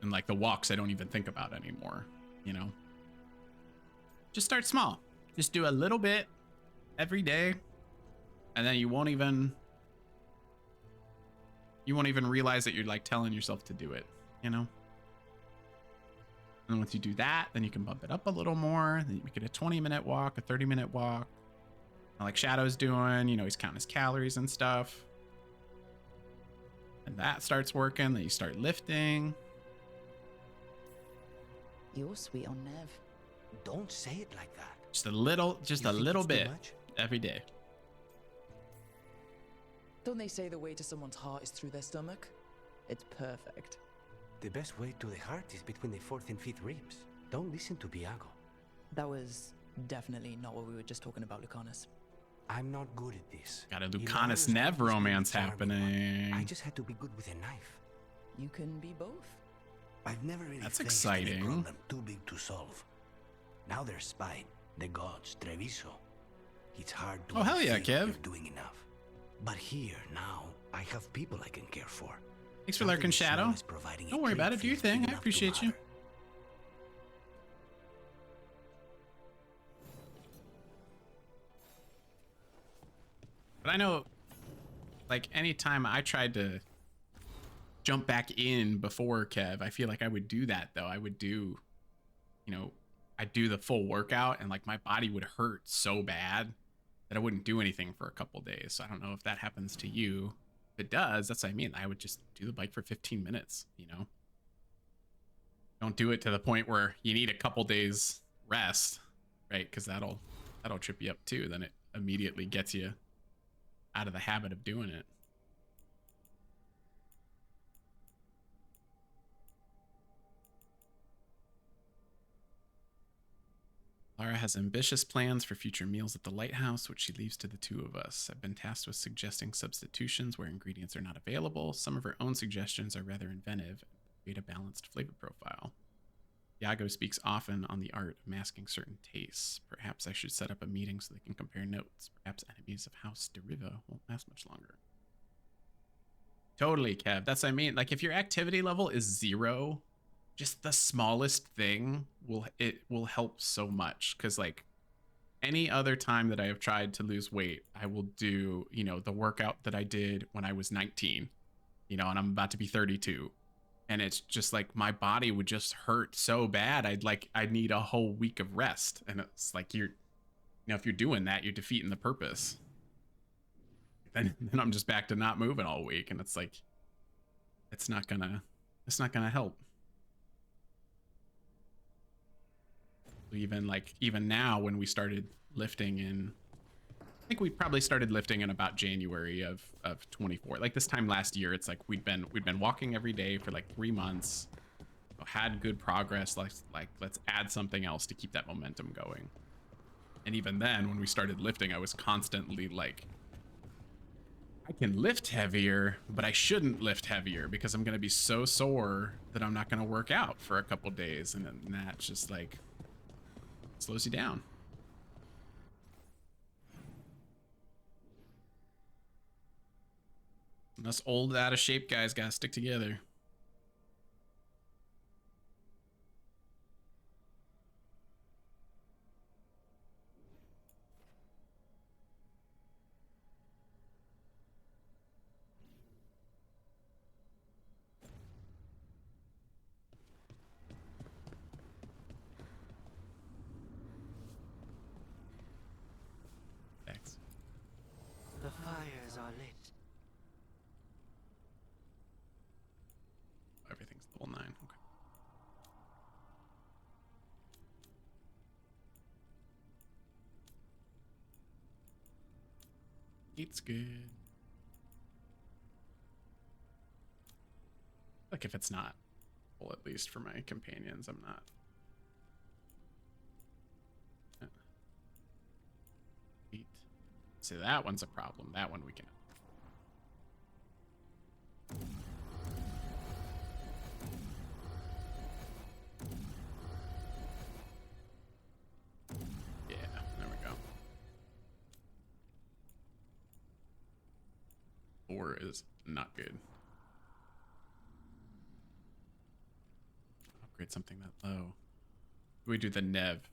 and like the walks I don't even think about anymore, you know. Just start small. Just do a little bit every day, and then you won't even realize that you're like telling yourself to do it, you know. And once you do that, then you can bump it up a little more. Then you make it a 20-minute walk, a 30-minute walk. Like Shadow's doing, you know, he's counting his calories and stuff. And that starts working. Then you start lifting. You're sweet on Nev. Don't say it like that. Just a little You think little it's too bit much? every day. Don't they say the way to someone's heart is through their stomach? It's perfect. The best way to the heart is between the 4th and 5th ribs. Don't listen to Biago. That was definitely not what we were just talking about, Lucanus. I'm not good at this. Got a You know, I Lucanus was Nev always romance the charming one. happening. I just had to be good with a knife. You can be both. I've never really That's faced any exciting. problem too big to solve. Now there's Spine, the gods, Treviso. It's hard to Oh, hell yeah, feel Kev. you're doing enough. But here, now, I have people I can care for. Thanks for Something lurking, as small Shadow. as providing a Don't worry about treat it. Do your feels big thing. I enough to appreciate you. matter. But I know, like, anytime I tried to jump back in before Kev, I feel like I would do that, though. I would do, you know, I'd do the full workout, and, like, my body would hurt so bad that I wouldn't do anything for a couple days. So I don't know if that happens to you. If it does, that's what I mean. I would just do the bike for 15 minutes, you know? Don't do it to the point where you need a couple days rest, right? Because that'll trip you up, too. Then it immediately gets you out of the habit of doing it. Lara has ambitious plans for future meals at the lighthouse, which she leaves to the two of us. I've been tasked with suggesting substitutions where ingredients are not available. Some of her own suggestions are rather inventive and create a balanced flavor profile. Iago speaks often on the art of masking certain tastes. Perhaps I should set up a meeting so they can compare notes. Perhaps enemies of House Deriva won't last much longer. Totally, Kev. That's what I mean. Like, if your activity level is 0, just the smallest thing will help so much. Because, like, any other time that I have tried to lose weight, I will do, you know, the workout that I did when I was 19, you know, and I'm about to be 32. And it's just like my body would just hurt so bad. I'd need a whole week of rest. And it's like, you know, if you're doing that, you're defeating the purpose. Then I'm just back to not moving all week. And it's like, it's not gonna help. Even now when we started lifting in, I think we probably started lifting in about January of 24. Like this time last year, it's like we'd been walking every day for like 3 months, had good progress. Like let's add something else to keep that momentum going. And even then, when we started lifting, I was constantly like, I can lift heavier, but I shouldn't lift heavier because I'm gonna be so sore that I'm not gonna work out for a couple days, and then that's just like slows you down. And us old, out of shape guys gotta stick together. Thanks. The fires are lit. Everything's level 9. Okay. It's good. Like if it's not, well, at least for my companions, I'm not. Eat. See, that one's a problem. That one we can. Yeah, there we go. 4 is not good. Upgrade something that low. We do the Nev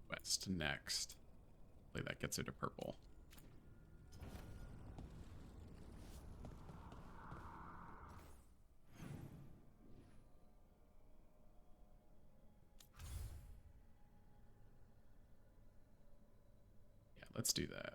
quest next. Hopefully that gets her to purple. Yeah, let's do that.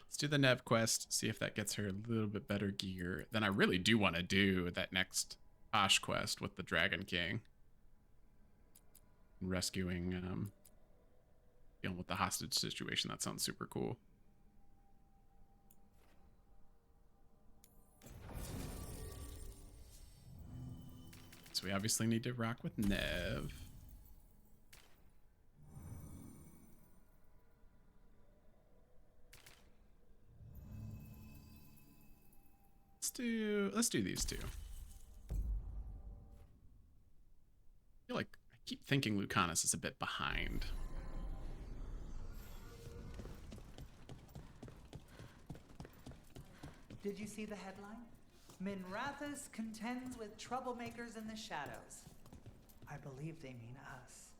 Let's do the Nev quest, see if that gets her a little bit better gear. Then I really do want to do that next Osh quest with the Dragon King. Rescuing, dealing with the hostage situation. That sounds super cool. So we obviously need to rock with Nev. Let's do these two. I feel like I keep thinking Lucanus is a bit behind. Did you see the headline? Minrathous contends with troublemakers in the shadows. I believe they mean us.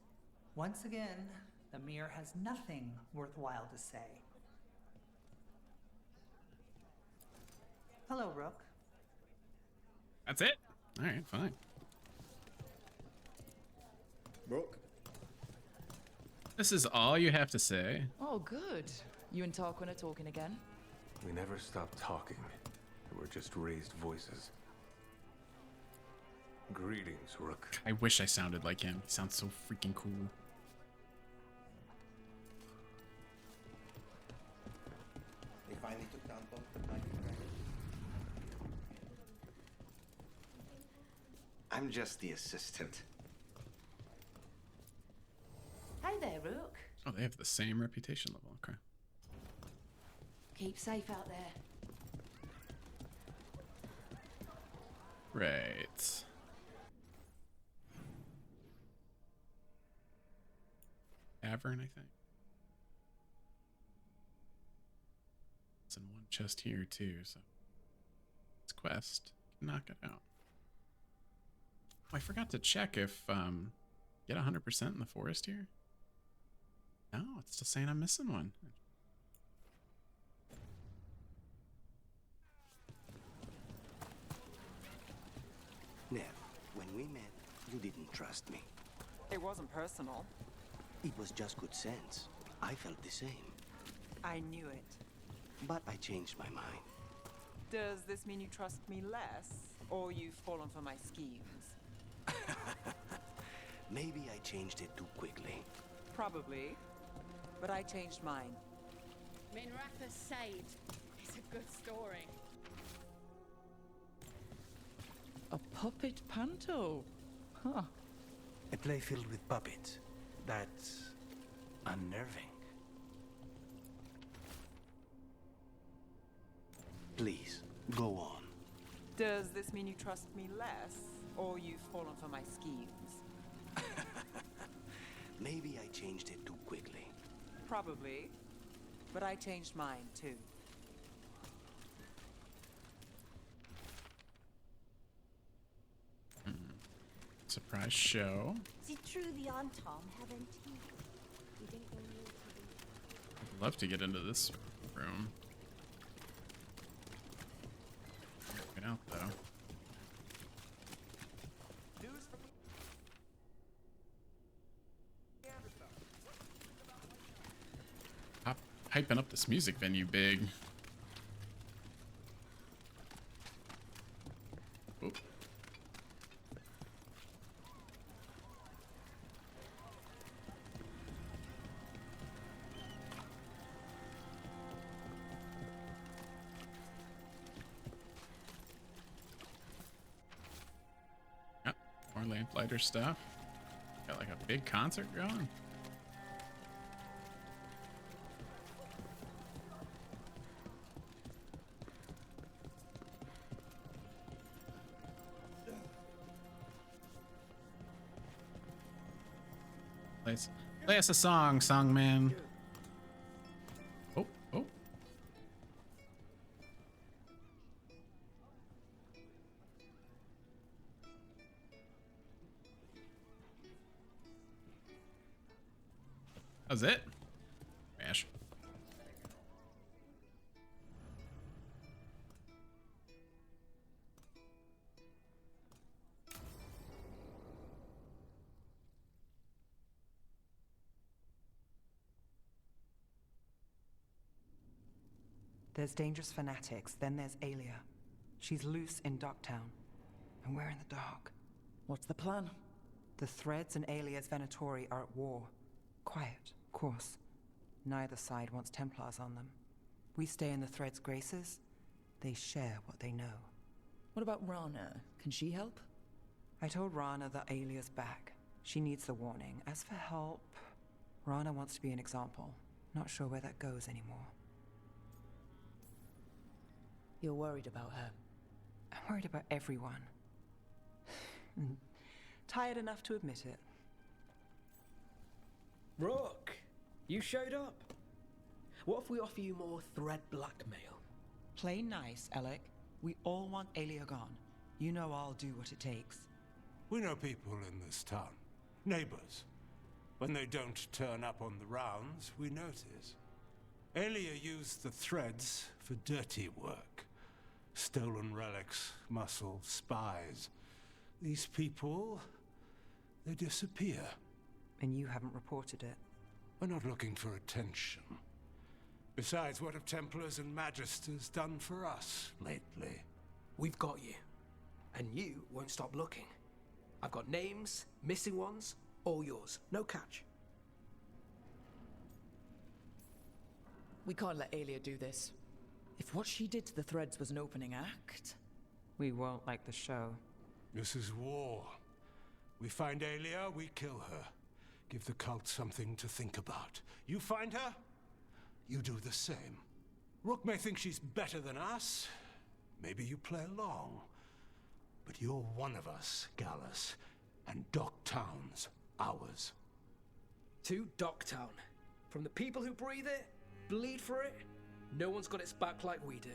Once again, the mirror has nothing worthwhile to say. Hello, Rook. That's it? Alright, fine. Rook? This is all you have to say? Oh, good. You and Tarquin are talking again? We never stopped talking. We're just raised voices. Greetings, Rook. I wish I sounded like him. He sounds so freaking cool. They finally took down both the I'm just the assistant. Hey there, Rook. Oh, they have the same reputation level. Okay. Keep safe out there. Right. Tavern, I think. It's in one chest here too, so it's quest. Knock it out. Oh, I forgot to check if get 100% in the forest here. No, it's still saying I'm missing one. Nev, when we met, you didn't trust me. It wasn't personal. It was just good sense. I felt the same. I knew it. But I changed my mind. Does this mean you trust me less, or you've fallen for my schemes? Maybe I changed it too quickly. Probably. But I changed mine. Minrathous saved. It's a good story. A puppet panto? Huh. A play filled with puppets. That's unnerving. Please, go on. Does this mean you trust me less, Or you've fallen for my schemes. Maybe I changed it too quickly. Probably. But I changed mine, too. Surprise show. The true the Tom haven't he? I'd love to get into this room. Get out though. Hyping up this music venue big. Oop. Yep, more lamplighter stuff. Got like a big concert going. Play us a song, man. Oh, oh. How's it? Smash. There's dangerous fanatics, then there's Aelia. She's loose in Docktown, and we're in the dark. What's the plan? The Threads and Aelia's Venatori are at war. Quiet, of course. Neither side wants Templars on them. We stay in the Threads' graces. They share what they know. What about Rana? Can she help? I told Rana that Aelia's back. She needs the warning. As for help, Rana wants to be an example. Not sure where that goes anymore. You're worried about her? I'm worried about everyone. Tired enough to admit it. Rook, you showed up. What if we offer you more thread blackmail? Play nice, Alec. We all want Aelia gone. You know I'll do what it takes. We know people in this town. Neighbors. When they don't turn up on the rounds, we notice. Aelia used the Threads for dirty work. Stolen relics, muscle, spies. These people, they disappear. And you haven't reported it? We're not looking for attention. Besides, what have Templars and Magisters done for us lately? We've got you. And you won't stop looking. I've got names, missing ones, all yours. No catch. We can't let Aelia do this. If what she did to the Threads was an opening act... We won't like the show. This is war. We find Aelia, we kill her. Give the cult something to think about. You find her, you do the same. Rook may think she's better than us. Maybe you play along. But you're one of us, Gallus. And Docktown's ours. To Docktown. From the people who breathe it, bleed for it, no one's got its back like we do.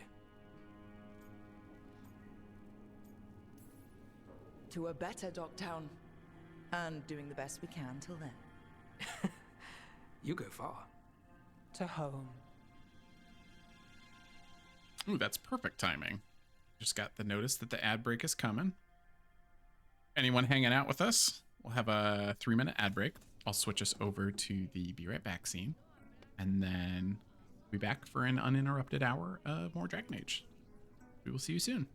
To a better Docktown. And doing the best we can till then. You go far. To home. Ooh, that's perfect timing. Just got the notice that the ad break is coming. Anyone hanging out with us? We'll have a 3-minute ad break. I'll switch us over to the Be Right Back scene. And then we'll be back for an uninterrupted hour of more Dragon Age. We will see you soon.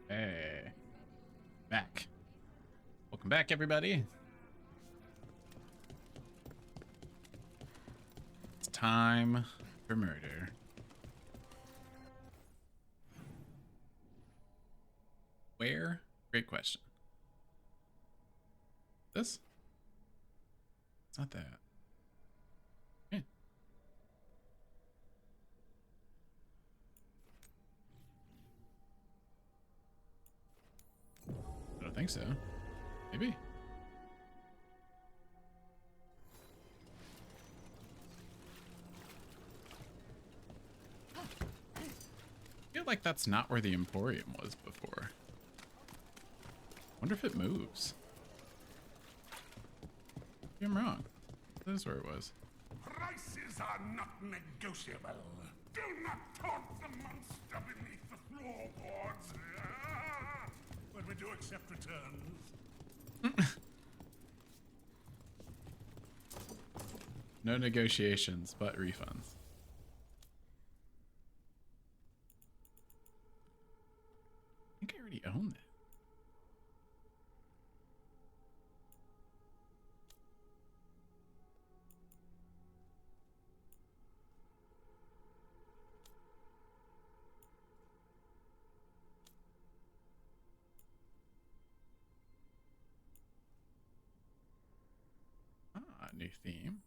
Hey. Back. Welcome back, everybody. It's time for murder. Where? Great question. This? It's not that. Okay. think so. Maybe. I feel like that's not where the Emporium was before. Wonder if it moves. Maybe I'm wrong. This is where it was. Prices are not negotiable. Do not taunt the monster beneath the floorboards. But we do accept returns. No negotiations, but refunds. I think I already own that. Ah, new theme.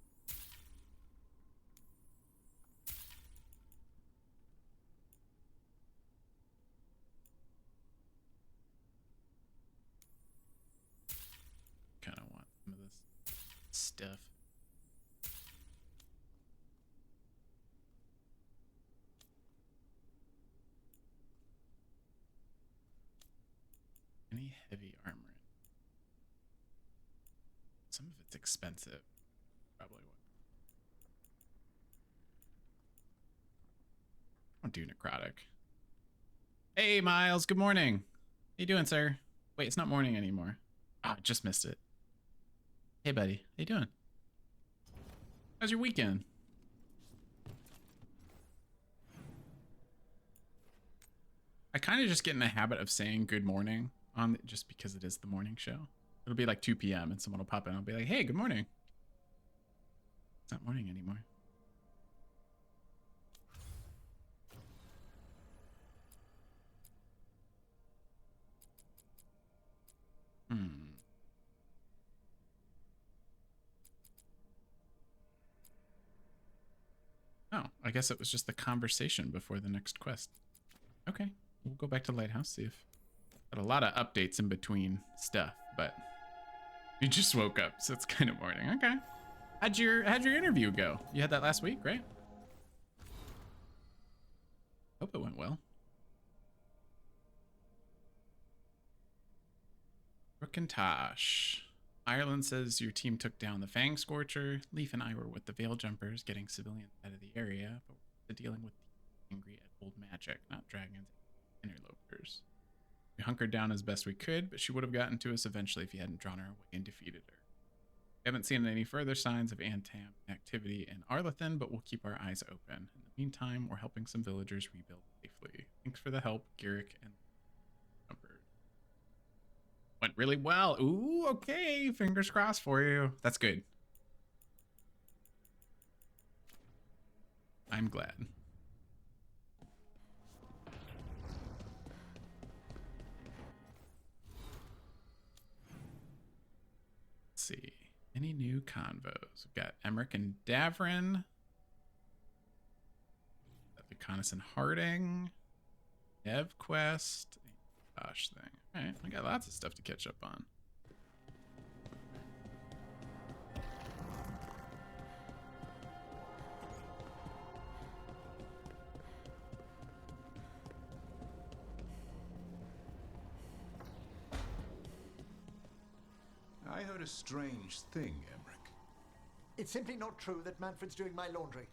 Kind of want some of this stuff. Any heavy armor? Some of it's expensive. Probably won't do necrotic. Hey, Miles. Good morning. How you doing, sir? Wait, it's not morning anymore. Oh, I just missed it. Hey, buddy. How you doing? How's your weekend? I kind of just get in the habit of saying good morning on just because it is the morning show. It'll be like 2 p.m. and someone will pop in. I'll be like, hey, good morning. It's not morning anymore. Oh, I guess it was just the conversation before the next quest. Okay, we'll go back to Lighthouse, see if... Got a lot of updates in between stuff, but... You just woke up, so it's kind of morning. Okay. How'd your interview go? You had that last week, right? Hope it went well. Rookintosh. Ireland says your team took down the Fang Scorcher. Leaf and I were with the Veil Jumpers, getting civilians out of the area, but we're dealing with the angry at old magic, not dragons, interlopers. We hunkered down as best we could, but she would have gotten to us eventually if you hadn't drawn her away and defeated her. We haven't seen any further signs of Antam activity in Arlethan, but we'll keep our eyes open. In the meantime, we're helping some villagers rebuild safely. Thanks for the help, Garrick and Jumper. Went really well. Ooh, okay. Fingers crossed for you. That's good. I'm glad. Let's see. Any new convos? We've got Emmerich and Davrin. The Coniston Harding. Dev Quest. Gosh thing. All right, I got lots of stuff to catch up on. I heard a strange thing, Emmerich. It's simply not true that Manfred's doing my laundry.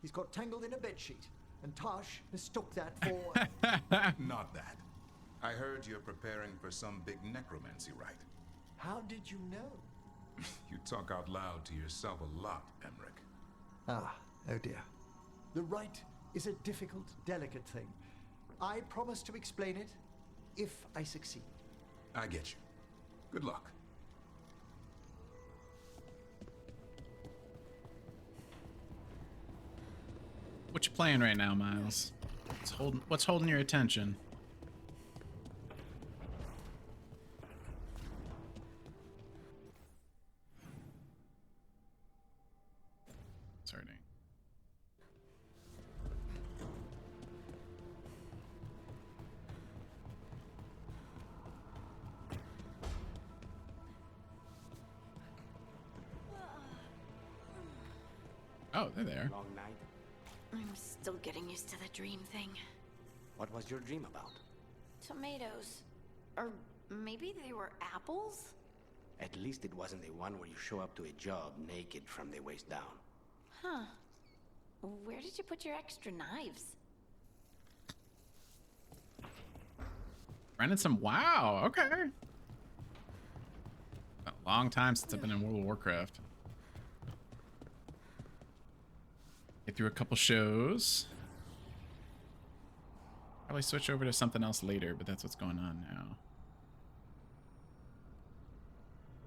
He's got tangled in a bedsheet, and Tosh mistook that for... Not that. I heard you're preparing for some big necromancy rite. How did you know? You talk out loud to yourself a lot, Emmerich. Ah, oh dear. The rite is a difficult, delicate thing. I promise to explain it if I succeed. I get you. Good luck. What you playing right now, Miles? What's holding your attention? Sorry. Oh, they're there. Long night? I'm still getting used to the dream thing. What was your dream about? Tomatoes. Or maybe they were apples? At least it wasn't the one where you show up to a job naked from the waist down. Huh. Where did you put your extra knives? Running some. Wow. Okay. A long time since I've been in World of Warcraft. Get through a couple shows. Probably switch over to something else later, but that's what's going on now.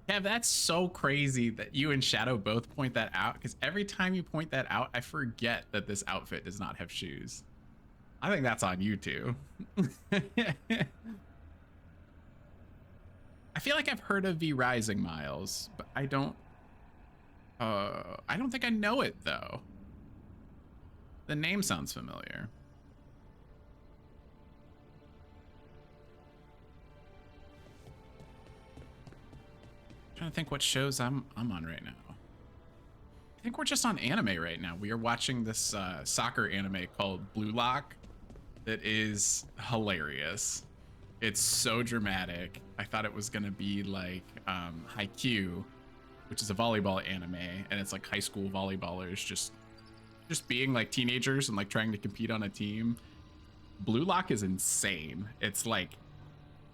Kev, that's so crazy that you and Shadow both point that out, because every time you point that out, I forget that this outfit does not have shoes. I think that's on you two. I feel like I've heard of V Rising, Miles, but I don't think I know it though. The name sounds familiar. Trying to think what shows I'm on right now. I think we're just on anime right now. We are watching this soccer anime called Blue Lock that is hilarious. It's so dramatic. I thought it was gonna be like Haikyuu, which is a volleyball anime, and it's like high school volleyballers just being like teenagers and like trying to compete on a team. Blue Lock is insane. It's like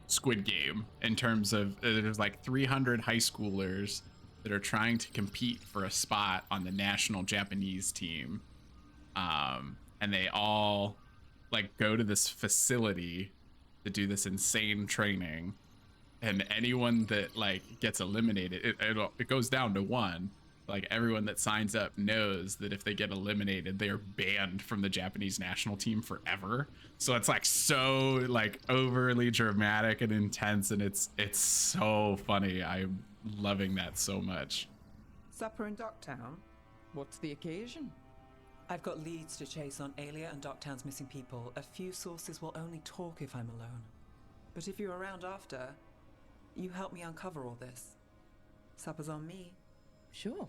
Squid Game in terms of there's like 300 high schoolers that are trying to compete for a spot on the national Japanese team, and they all like go to this facility to do this insane training, and anyone that like gets eliminated, it goes down to one. Like everyone that signs up knows that if they get eliminated, they are banned from the Japanese national team forever. So it's like so like overly dramatic and intense, and it's so funny. I'm loving that so much. Supper in Docktown? What's the occasion? I've got leads to chase on Alia and Docktown's missing people. A few sources will only talk if I'm alone. But if you're around after, you help me uncover all this. Supper's on me. Sure.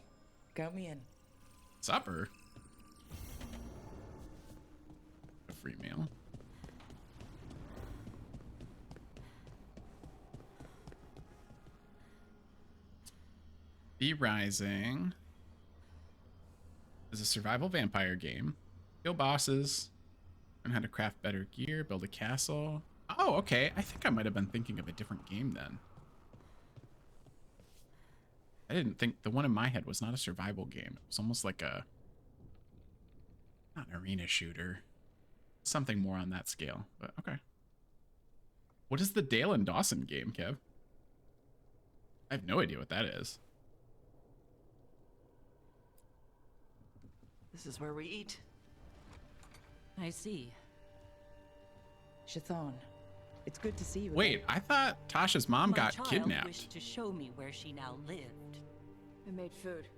Count me in. Supper? A free meal. V Rising is a survival vampire game. Kill bosses, learn how to craft better gear, build a castle. Oh, okay. I think I might have been thinking of a different game then. I didn't think the one in my head was not a survival game. It was almost like a, not an arena shooter, something more on that scale, but okay. What is the Dale and Dawson game, Kev? I have no idea what that is. This is where we eat. I see. Chthon, it's good to see you. Wait, I thought Tasha's mom My got child kidnapped. wished to show me where she now lived. I made food.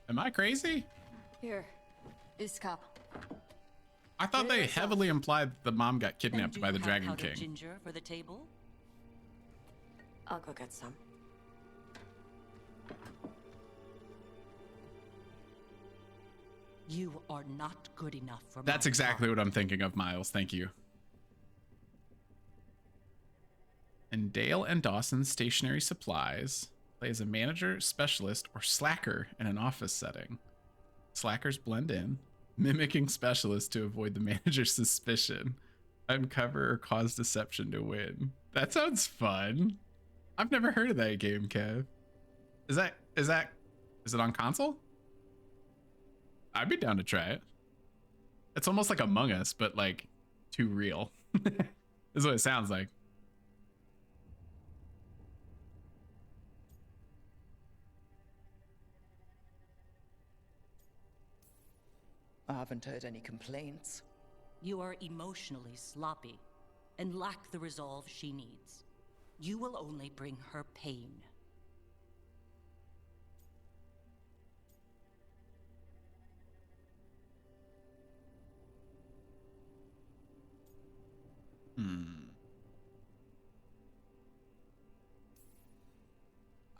Am I crazy? Here, this cup. I thought they heavily implied that the mom got Then kidnapped do by you the have Dragon powdered King. ginger for the table? I'll go get some. You are not good enough for That's my exactly what I'm thinking of, Miles. Thank you. And Dale and Dawson's Stationery Supplies play as a manager, specialist, or slacker in an office setting. Slackers blend in, mimicking specialists to avoid the manager's suspicion. Uncover or cause deception to win. That sounds fun. I've never heard of that game, Kev. Is it on console? I'd be down to try it. It's almost like Among Us, but like too real. Is what it sounds like. I haven't heard any complaints. You are emotionally sloppy and lack the resolve she needs. You will only bring her pain.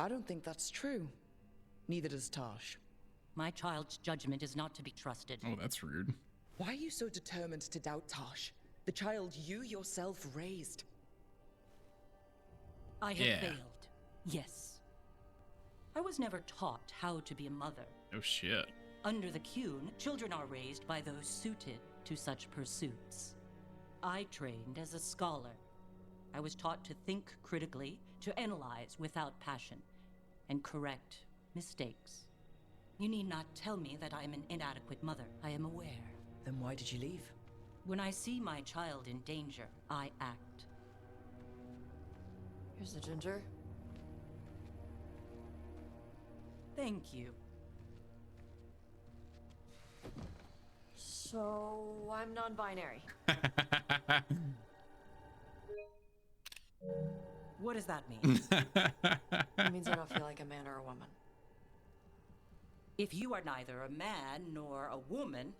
I don't think that's true. Neither does Tosh. My child's judgment is not to be trusted. Oh, that's rude. Why are you so determined to doubt Tosh? The child you yourself raised. I have failed. Yes. I was never taught how to be a mother. Oh shit. Under the Qun, children are raised by those suited to such pursuits. I trained as a scholar. I was taught to think critically, to analyze without passion, and correct mistakes. You need not tell me that I am an inadequate mother. I am aware. Then why did you leave? When I see my child in danger, I act. Here's the ginger. Thank you. So, I'm non-binary. What does that mean? It means I don't feel like a man or a woman. If you are neither a man nor a woman,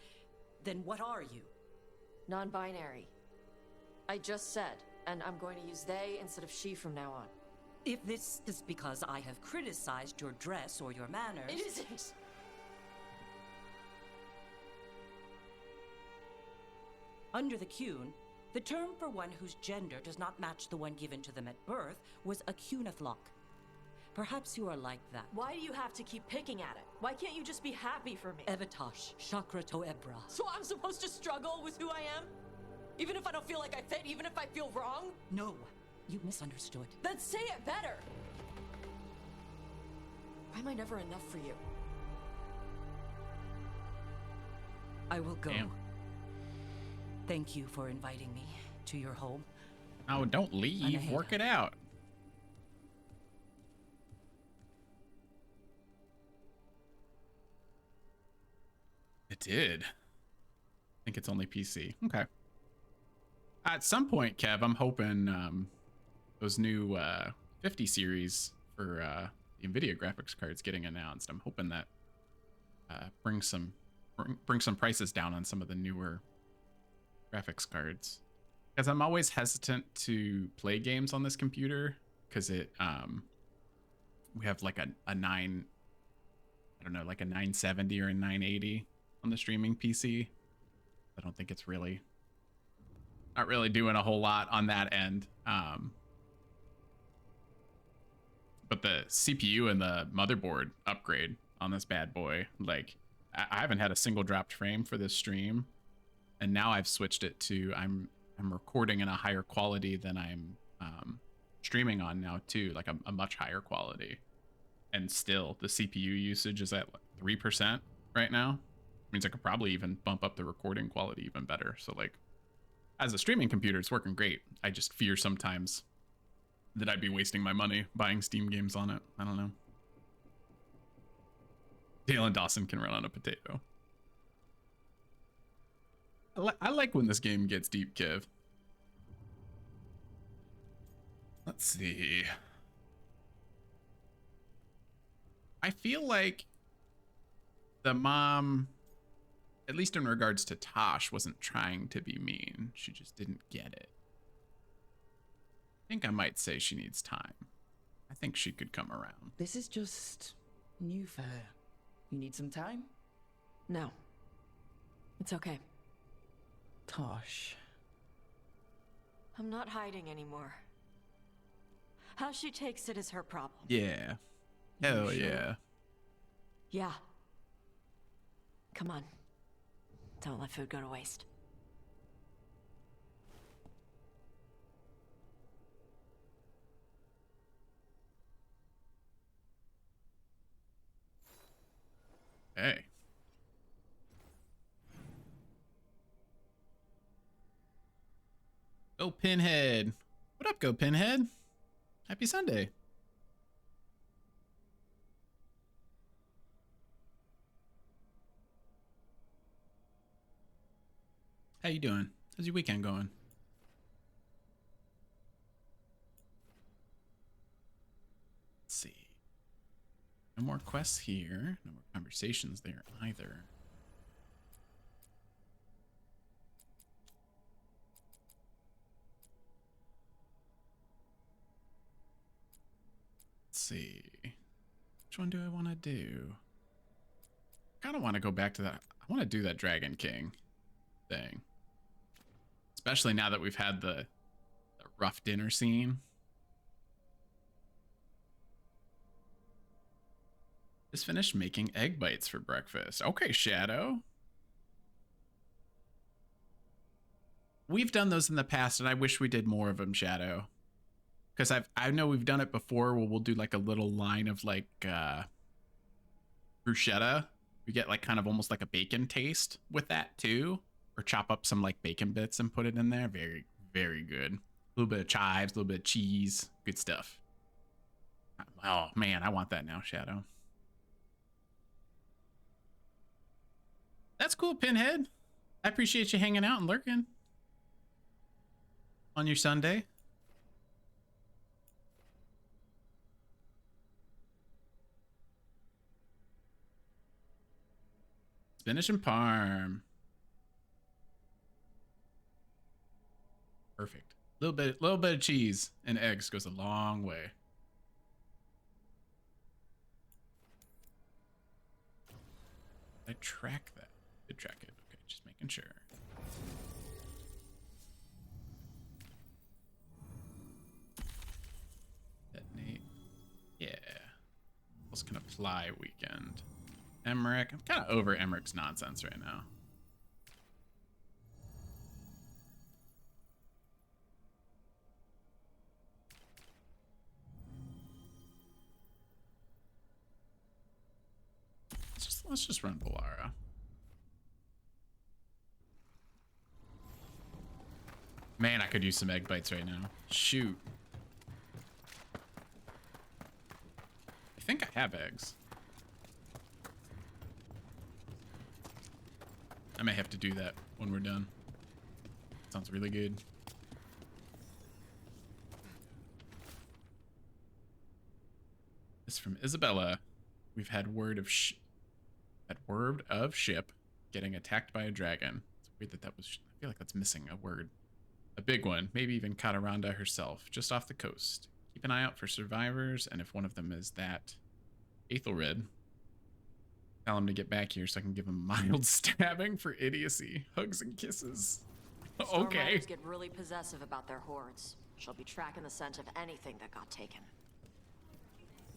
then what are you? Non-binary. I just said, and I'm going to use they instead of she from now on. If this is because I have criticized your dress or your manners... It isn't! Under the Qun, the term for one whose gender does not match the one given to them at birth was a Qunathlok. Perhaps you are like that. Why do you have to keep picking at it? Why can't you just be happy for me? Evatosh, Chakra to Ebra. So I'm supposed to struggle with who I am? Even if I don't feel like I fit, even if I feel wrong? No, you misunderstood. Then say it better! Why am I never enough for you? I will go. Damn. Thank you for inviting me to your home. Oh, don't leave. Work it out. It did. I think it's only PC. Okay. At some point, Kev, I'm hoping those new 50 series for the NVIDIA graphics cards getting announced. I'm hoping that bring some prices down on some of the newer graphics cards, because I'm always hesitant to play games on this computer because it we have like a 970 or a 980 on the streaming PC. I don't think it's not really doing a whole lot on that end. But the CPU and the motherboard upgrade on this bad boy, like I haven't had a single dropped frame for this stream. And now I've switched it to I'm recording in a higher quality than I'm streaming on now too, like a much higher quality. And still the CPU usage is at 3% right now. Means I could probably even bump up the recording quality even better. So like as a streaming computer, it's working great. I just fear sometimes that I'd be wasting my money buying Steam games on it. I don't know. Dale and Dawson can run on a potato. I like when this game gets deep, Kev. Let's see. I feel like the mom, at least in regards to Tosh, wasn't trying to be mean. She just didn't get it. I think I might say she needs time. I think she could come around. This is just new for her. You need some time? No. It's okay. Tosh. I'm not hiding anymore. How she takes it is her problem. Yeah. Hell yeah. Yeah. Come on. Don't let food go to waste. Hey. Go Pinhead. What up, Go Pinhead? Happy Sunday. How you doing? How's your weekend going? Let's see. No more quests here. No more conversations there either. Let's see. Which one do I want to do? I kind of want to go back to that. I want to do that Dragon King thing. Especially now that we've had the rough dinner scene. Just finished making egg bites for breakfast. Okay, Shadow. We've done those in the past, and I wish we did more of them, Shadow. Because I know we've done it before where we'll do like a little line of like bruschetta. We get like kind of almost like a bacon taste with that too. Or chop up some like bacon bits and put it in there. Very, very good. A little bit of chives, a little bit of cheese. Good stuff. Oh man, I want that now, Shadow. That's cool, Pinhead. I appreciate you hanging out and lurking on your Sunday. Spinach and parm. Perfect. Little bit of cheese and eggs goes a long way. I track that. Did track it. Okay, just making sure. Detonate. Yeah. Else can apply weekend. Emmerich. I'm kind of over Emmerich's nonsense right now. Let's just run Valara. Man, I could use some egg bites right now. Shoot. I think I have eggs. I may have to do that when we're done. Sounds really good. This is from Isabella. We've had word of ship getting attacked by a dragon. It's weird that was. I feel like that's missing a word. A big one, maybe even Kataranda herself, just off the coast. Keep an eye out for survivors, and if one of them is that Aethelred, tell him to get back here so I can give him mild stabbing for idiocy. Hugs and kisses. Okay. Stormriders get really possessive about their hordes. She'll be tracking the scent of anything that got taken.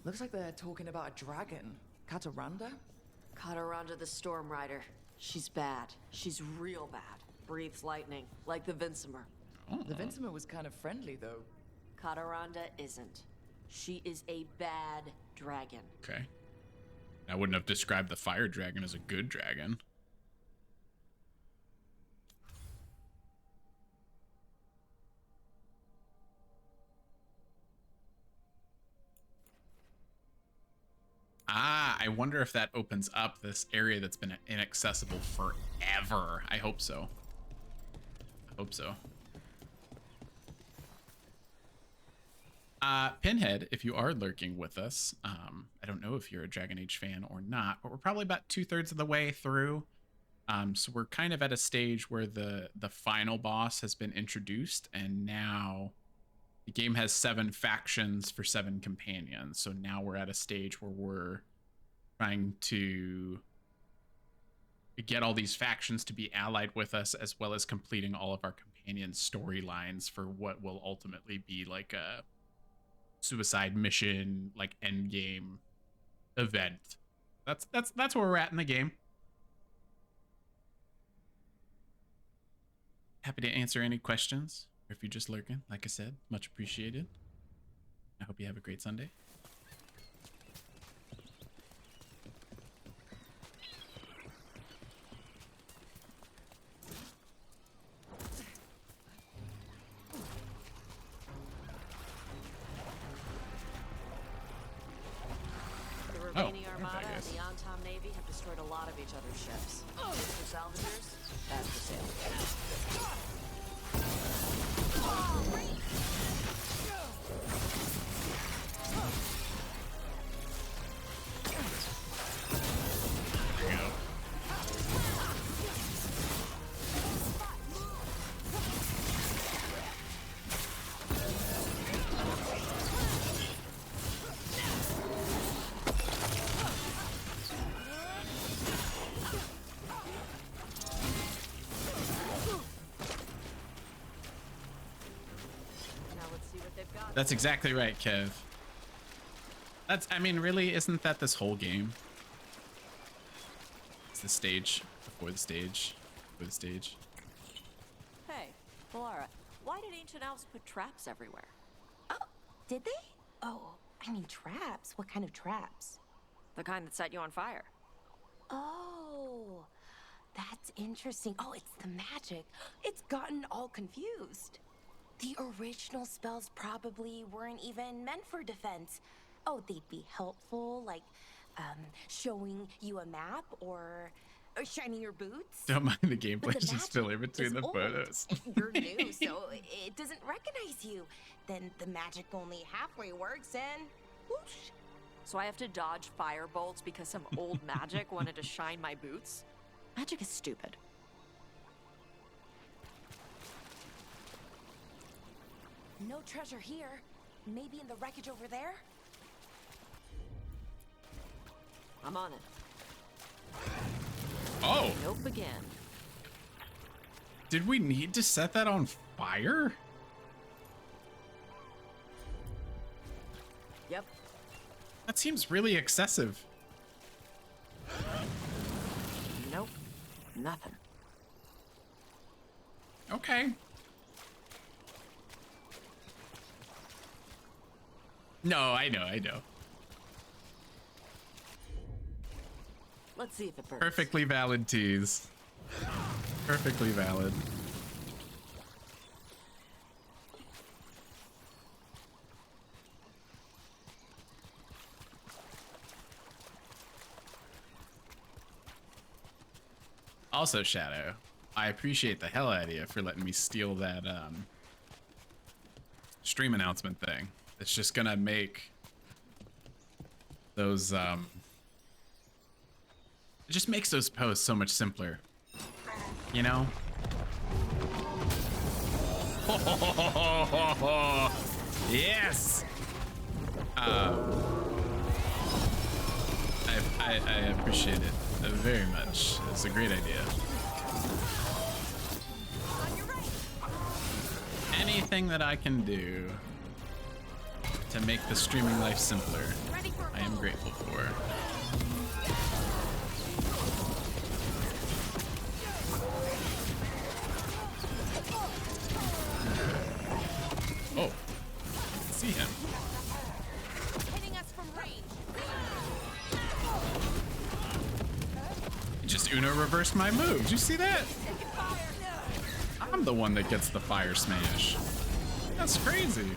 Looks like they're talking about a dragon. Kataranda? Kataranda the Stormrider. She's bad. She's real bad. Breathes lightning, like the Vincimer. Oh. The Vincimer was kind of friendly, though. Kataranda isn't. She is a bad dragon. Okay. I wouldn't have described the fire dragon as a good dragon. Ah, I wonder if that opens up this area that's been inaccessible forever. I hope so. I hope so. Pinhead, if you are lurking with us, I don't know if you're a Dragon Age fan or not, but we're probably about 2/3 of the way through. So we're kind of at a stage where the final boss has been introduced, and now the game has 7 factions for 7 companions. So now we're at a stage where we're trying to get all these factions to be allied with us, as well as completing all of our companions' storylines for what will ultimately be like a suicide mission, like end game event. That's where we're at in the game. Happy to answer any questions, or if you're just lurking, like I said, much appreciated. I hope you have a great Sunday. The Romani Armada and the Antom Navy have destroyed a lot of each other's ships. Good for salvagers, bad for sailors. There you go. That's exactly right, Kev. That's, I mean, really, isn't that this whole game? It's the stage before the stage before the stage. Hey, Valara, why did ancient elves put traps everywhere? Did they? Oh, I mean traps. What kind of traps? The kind that set you on fire. Oh, that's interesting. Oh, it's the magic. It's gotten all confused. The original spells probably weren't even meant for defense. Oh, they'd be helpful, like showing you a map or shining your boots. Don't mind the gameplay, But the just fill in magic between is the old. photos. You're new, so it doesn't recognize you. Then the magic only halfway works and whoosh. So I have to dodge fire bolts because some old magic wanted to shine my boots? Magic is stupid. No treasure here. Maybe in the wreckage over there? I'm on it. Oh. Nope again. Did we need to set that on fire? Yep. That seems really excessive. Nope. Nothing. Okay. No, I know. Let's see if it burns. Perfectly valid tease. Perfectly valid. Also, Shadow, I appreciate the hell out of you for letting me steal that stream announcement thing. It's just gonna make those it just makes those posts so much simpler. You know? Yes. I appreciate it very much. It's a great idea. Anything that I can do to make the streaming life simpler, I am grateful for. Oh, I can see him. Hitting us from range. He just Uno reversed my move. Did you see that? I'm the one that gets the fire smash. That's crazy.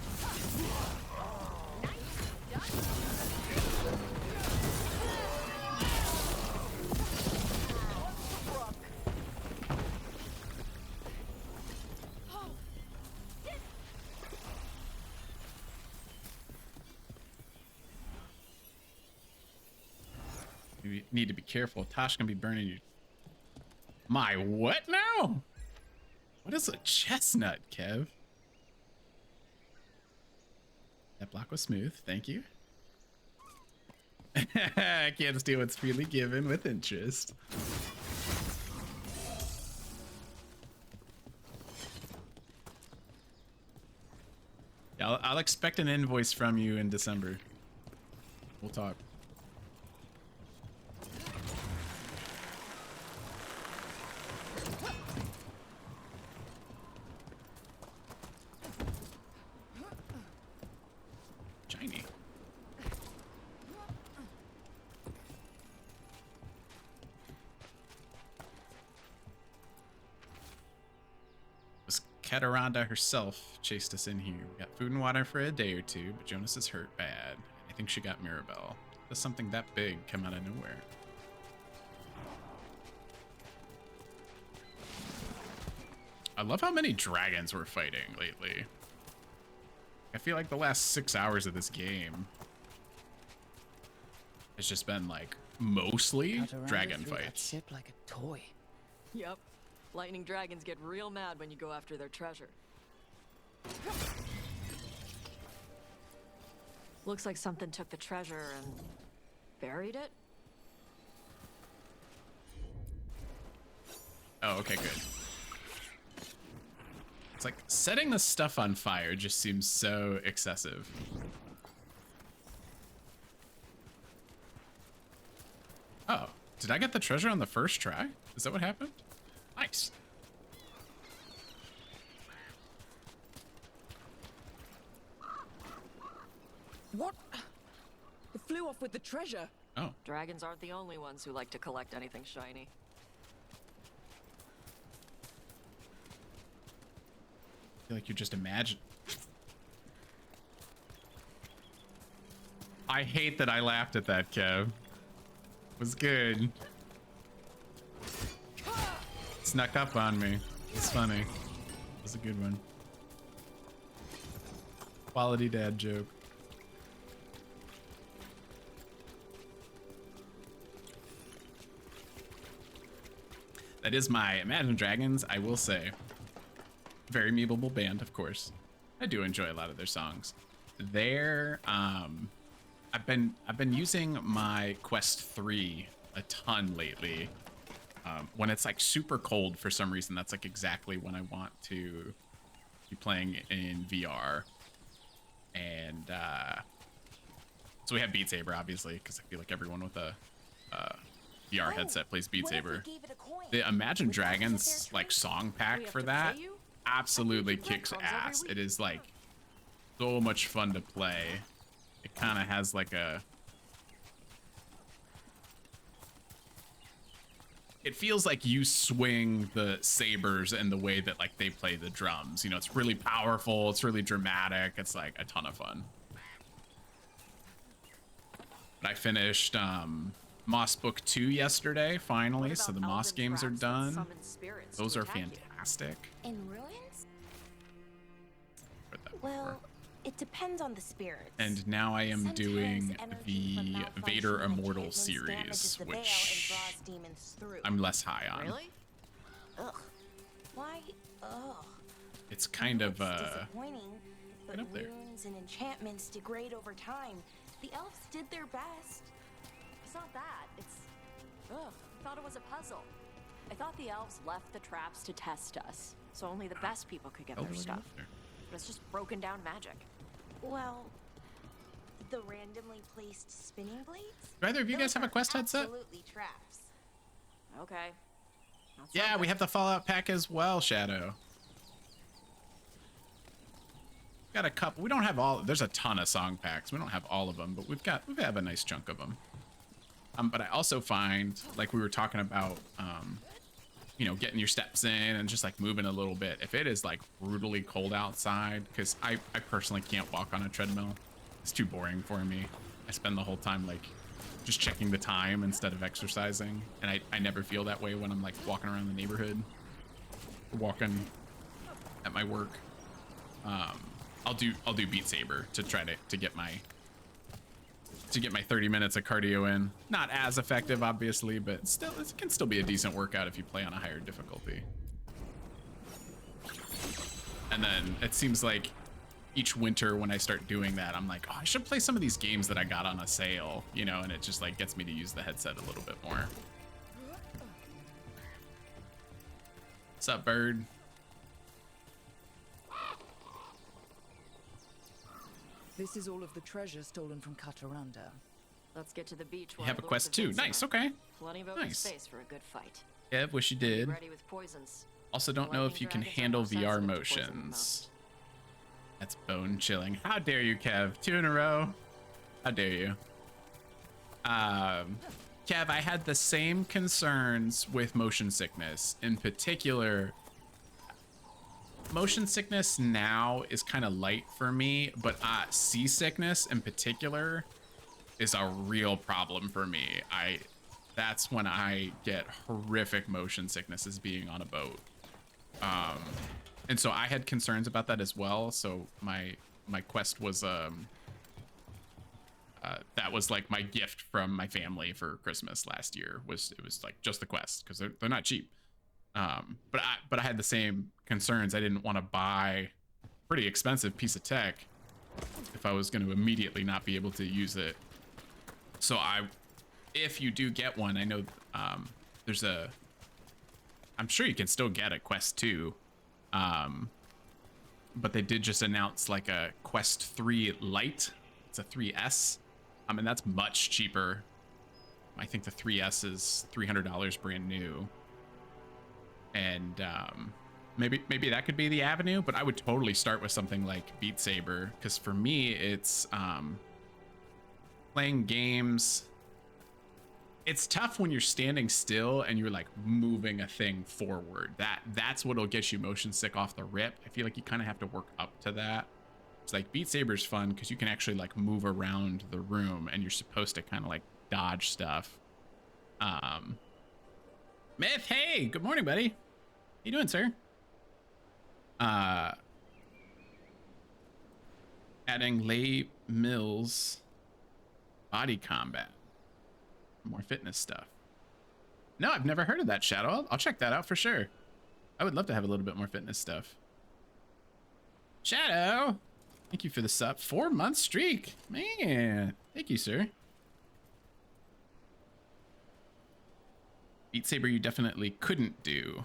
You need to be careful. Tosh can be burning you. My what now? What is a chestnut, Kev? That block was smooth. Thank you. I can't steal what's freely given with interest. Yeah, I'll expect an invoice from you in December. We'll talk. Shiny. Was Kataranda herself chased us in here. We got food and water for a day or two, but Jonas is hurt bad. I think she got Mirabelle. Does something that big come out of nowhere? I love how many dragons we're fighting lately. I feel like the last 6 hours of this game has just been like mostly dragon fights. Ship like a toy. Yep. Lightning dragons get real mad when you go after their treasure. Looks like something took the treasure and buried it. Oh, okay, good. It's like setting the stuff on fire just seems so excessive. Oh, did I get the treasure on the first try? Is that what happened? Nice. What? It flew off with the treasure. Oh. Dragons aren't the only ones who like to collect anything shiny. I feel like you just imagine. I hate that I laughed at that, Kev. It was good. Snuck up on me. It's funny. It was a good one. Quality dad joke. That is my Imagine Dragons, I will say. Very memeable band, of course. I do enjoy a lot of their songs. They're I've been using my Quest 3 a ton lately. When it's like super cold for some reason, that's like exactly when I want to be playing in VR. And so we have Beat Saber, obviously, because I feel like everyone with a VR headset plays Beat Saber. The Imagine Dragons like song pack for that absolutely kicks ass. It is like so much fun to play. It kind of has like a... It feels like you swing the sabers in the way that like they play the drums. You know, it's really powerful. It's really dramatic. It's like a ton of fun. But I finished Moss Book 2 yesterday, finally. So the Moss games are done. Those are fantastic. In ruins? Well, it depends on the spirits. And now I am Sometimes doing energy the from Vader malfunctioning Immortal enchantments series, damages the veil which and draws demons through. I'm less high on. Really? Ugh. Why? Ugh. It's kind of Disappointing, but right up there. runes and enchantments degrade over time. The elves did their best. It's not that. It's... Ugh. I thought it was a puzzle. I thought the elves left the traps to test us, so only the best people could get their stuff. But it's just broken down magic. Well, the randomly placed spinning blades? Do either of you guys have a Quest headset? Absolutely traps. Okay. Yeah, we have the Fallout pack as well, Shadow. Got a couple. We don't have all. There's a ton of song packs. We don't have all of them, but we have a nice chunk of them. But I also find, like we were talking about, you know, getting your steps in and just like moving a little bit. If it is like brutally cold outside, because I personally can't walk on a treadmill. It's too boring for me. I spend the whole time like just checking the time instead of exercising. And I never feel that way when I'm like walking around the neighborhood, walking at my work. I'll do Beat Saber to try to get my 30 minutes of cardio in. Not as effective, obviously, but still, it can still be a decent workout if you play on a higher difficulty. And then it seems like each winter when I start doing that, I'm like, oh, I should play some of these games that I got on a sale, you know, and it just like gets me to use the headset a little bit more. What's up, bird? This is all of the treasure stolen from Kataranda. Let's get to the beach. You have a Quest too. Nice, okay. Plenty of open Nice. space for a good fight. Yeah, wish you did. Ready with poisons. Also don't know if you can handle VR motions. That's bone chilling. How dare you, Kev? 2 in a row. How dare you? Kev, I had the same concerns with motion sickness. In particular, motion sickness now is kind of light for me, but seasickness in particular is a real problem for me. That's when I get horrific motion sickness, is being on a boat. And so I had concerns about that as well. So my Quest was that was like my gift from my family for Christmas last year. It was like just the Quest, because they're not cheap. But I had the same concerns. I didn't want to buy a pretty expensive piece of tech if I was going to immediately not be able to use it. So if you do get one, I know I'm sure you can still get a Quest 2. but they did just announce like a Quest 3 Lite. It's a 3S. And that's much cheaper. I think the 3S is $300 brand new. And maybe that could be the avenue, but I would totally start with something like Beat Saber, because for me it's playing games. It's tough when you're standing still and you're like moving a thing forward. That's what'll get you motion sick off the rip. I feel like you kind of have to work up to that. It's like Beat Saber's fun because you can actually like move around the room and you're supposed to kind of like dodge stuff. Myth, hey, good morning, buddy. How you doing, sir? Adding Les Mills body combat. More fitness stuff. No, I've never heard of that, Shadow. I'll check that out for sure. I would love to have a little bit more fitness stuff. Shadow, thank you for the sub. 4-month streak. Man, thank you, sir. Beat Saber you definitely couldn't do.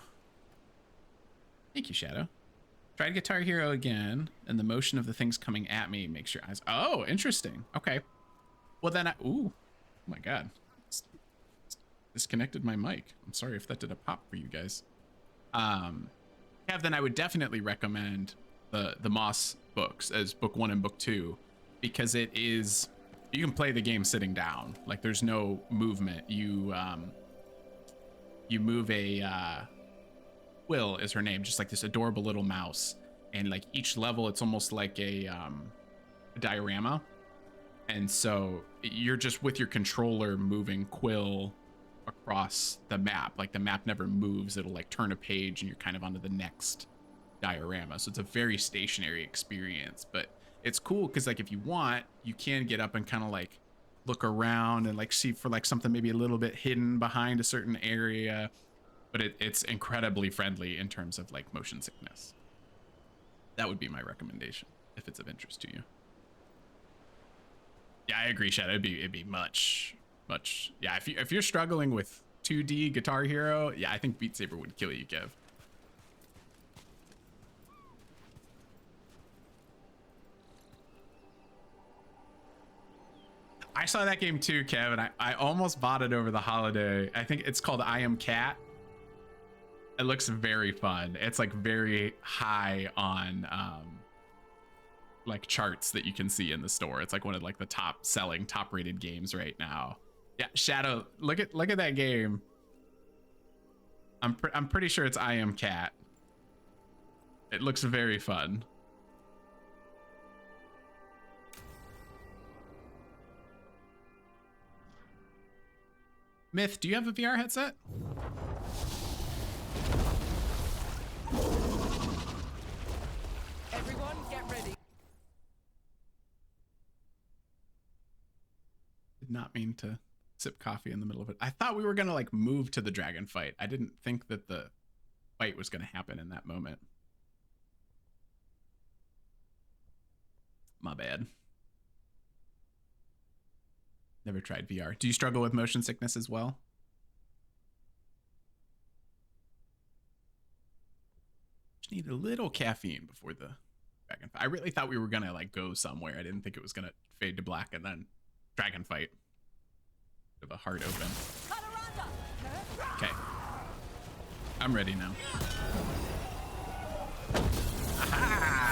Thank you, Shadow. Tried Guitar Hero again, and the motion of the things coming at me makes your eyes... Oh, interesting. Okay. Well, then Ooh. Oh, my God. Disconnected my mic. I'm sorry if that did a pop for you guys. Then I would definitely recommend the Moss books as book 1 and book 2, because it is... You can play the game sitting down. Like, there's no movement. You move a... Will is her name, just like this adorable little mouse, and like each level it's almost like a diorama, and so you're just with your controller moving Quill across the map. Like the map never moves, it'll like turn a page and you're kind of onto the next diorama. So it's a very stationary experience, but it's cool because like if you want, you can get up and kind of like look around and like see for like something maybe a little bit hidden behind a certain area. But it's incredibly friendly in terms of like motion sickness. That would be my recommendation if it's of interest to you. Yeah, I agree, Shadow. It'd be much. Yeah, if you're struggling with 2D Guitar Hero, yeah, I think Beat Saber would kill you, Kev. I saw that game too, Kev, and I almost bought it over the holiday. I think it's called I Am Cat. It looks very fun. It's like very high on like charts that you can see in the store. It's like one of like the top rated games right now. Yeah, Shadow, look at that game. I'm pretty sure it's I Am Cat. It looks very fun. Myth, do you have a VR headset? Everyone, get ready. Did not mean to sip coffee in the middle of it. I thought we were gonna like move to the dragon fight. I didn't think that the fight was gonna happen in that moment. My bad. Never tried VR. Do you struggle with motion sickness as well? Just need a little caffeine before the dragon fight. I really thought we were gonna like go somewhere. I didn't think it was gonna fade to black and then dragon fight. Bit of a hard open. Okay. I'm ready now. Aha!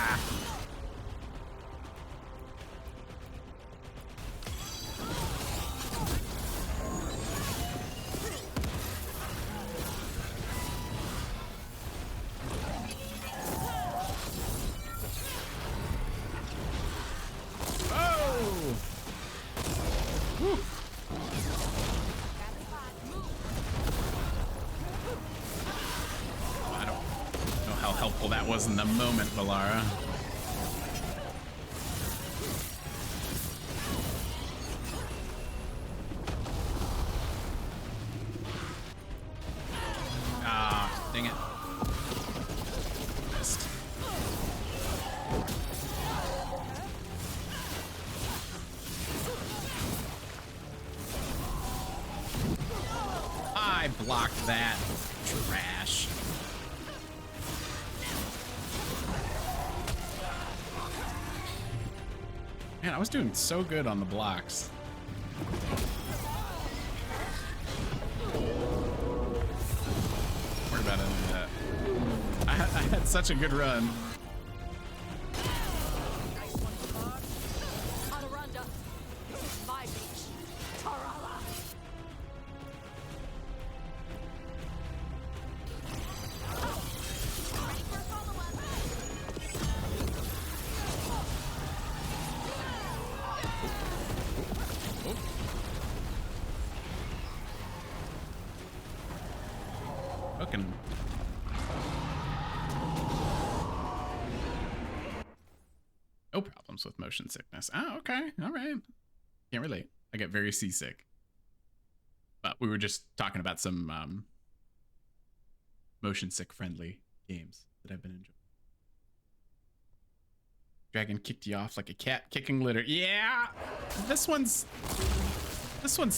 That was in the moment, Valara. Ah, dang it. Missed. I blocked that. Trash. Man, I was doing so good on the blocks. Worry about any of that. I had such a good run. Fucking. No problems with motion sickness. Oh, okay. All right. Can't relate. I get very seasick. But we were just talking about some motion sick friendly games that I've been enjoying. Dragon kicked you off like a cat kicking litter. Yeah. This one's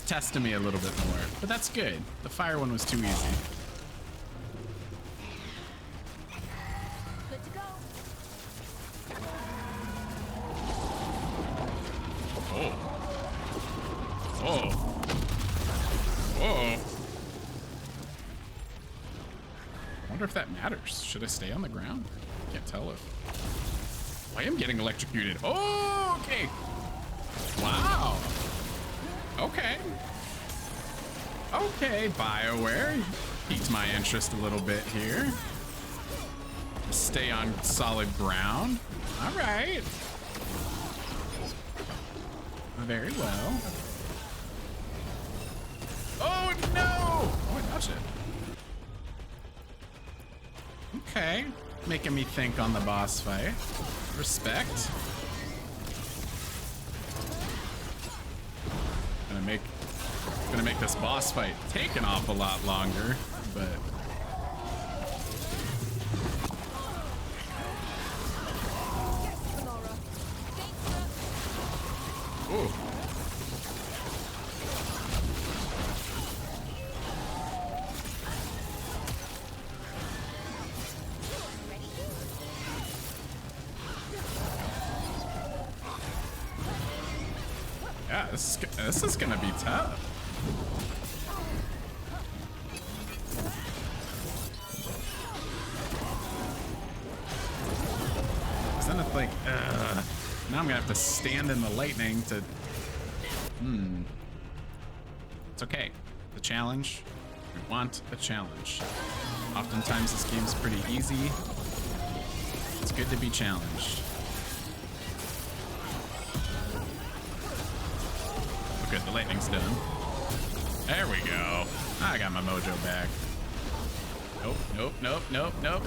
testing me a little bit more, but that's good. The fire one was too easy. Good to go. Oh. Oh. Whoa. I wonder if that matters. Should I stay on the ground? Can't tell if. Oh, I am getting electrocuted. Oh, okay. Wow. Okay. Okay, Bioware. Piqued my interest a little bit here. Stay on solid ground. All right. Very well. Oh, no! Oh, I dodged it. Okay. Making me think on the boss fight. Respect. Gonna make this boss fight take an awful lot longer, but ooh. Yeah, this is gonna be tough. Then it's like, now I'm gonna have to stand in the lightning to. It's okay. The challenge. We want a challenge. Oftentimes this game's pretty easy. It's good to be challenged. Good, the lightning's done. There we go. I got my mojo back. Nope, nope, nope, nope, nope.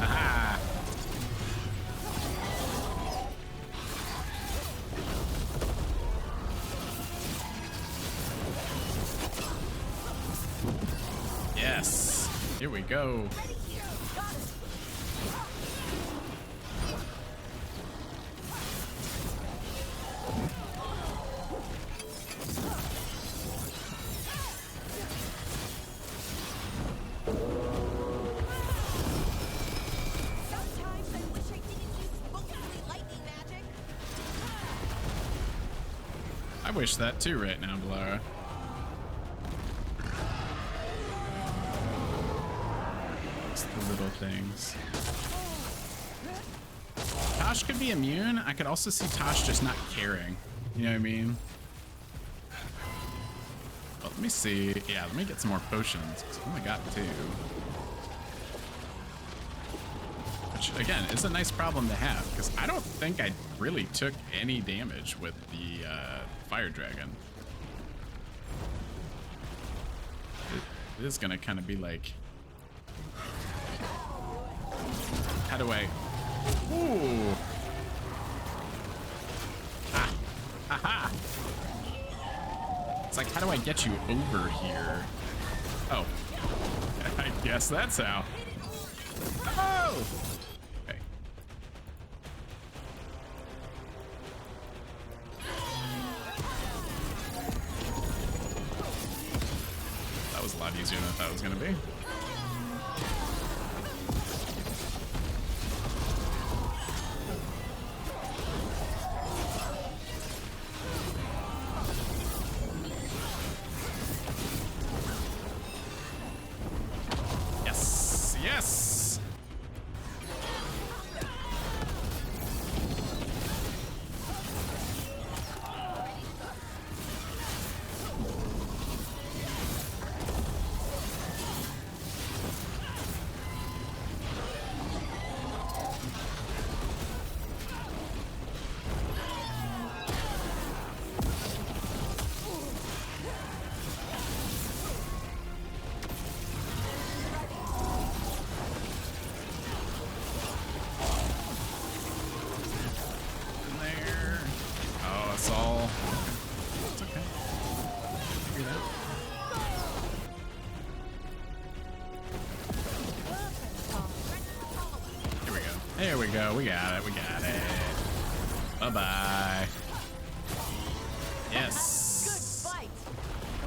Aha! Yes. Here we go. I wish that too right now, Blara. It's the little things. Tosh could be immune. I could also see Tosh just not caring. You know what I mean? Well, let me see. Yeah, let me get some more potions. I've only got 2. Which, again, is a nice problem to have, because I don't think I really took any damage with the fire dragon. It is gonna kind of be like, how do I? Ooh. Ah. Aha. It's like, how do I get you over here? Oh. I guess that's how. Oh. Okay. That was a lot easier than I thought it was gonna be. Yes! There we go. We got it. We got it. Bye-bye. Yes. Good fight.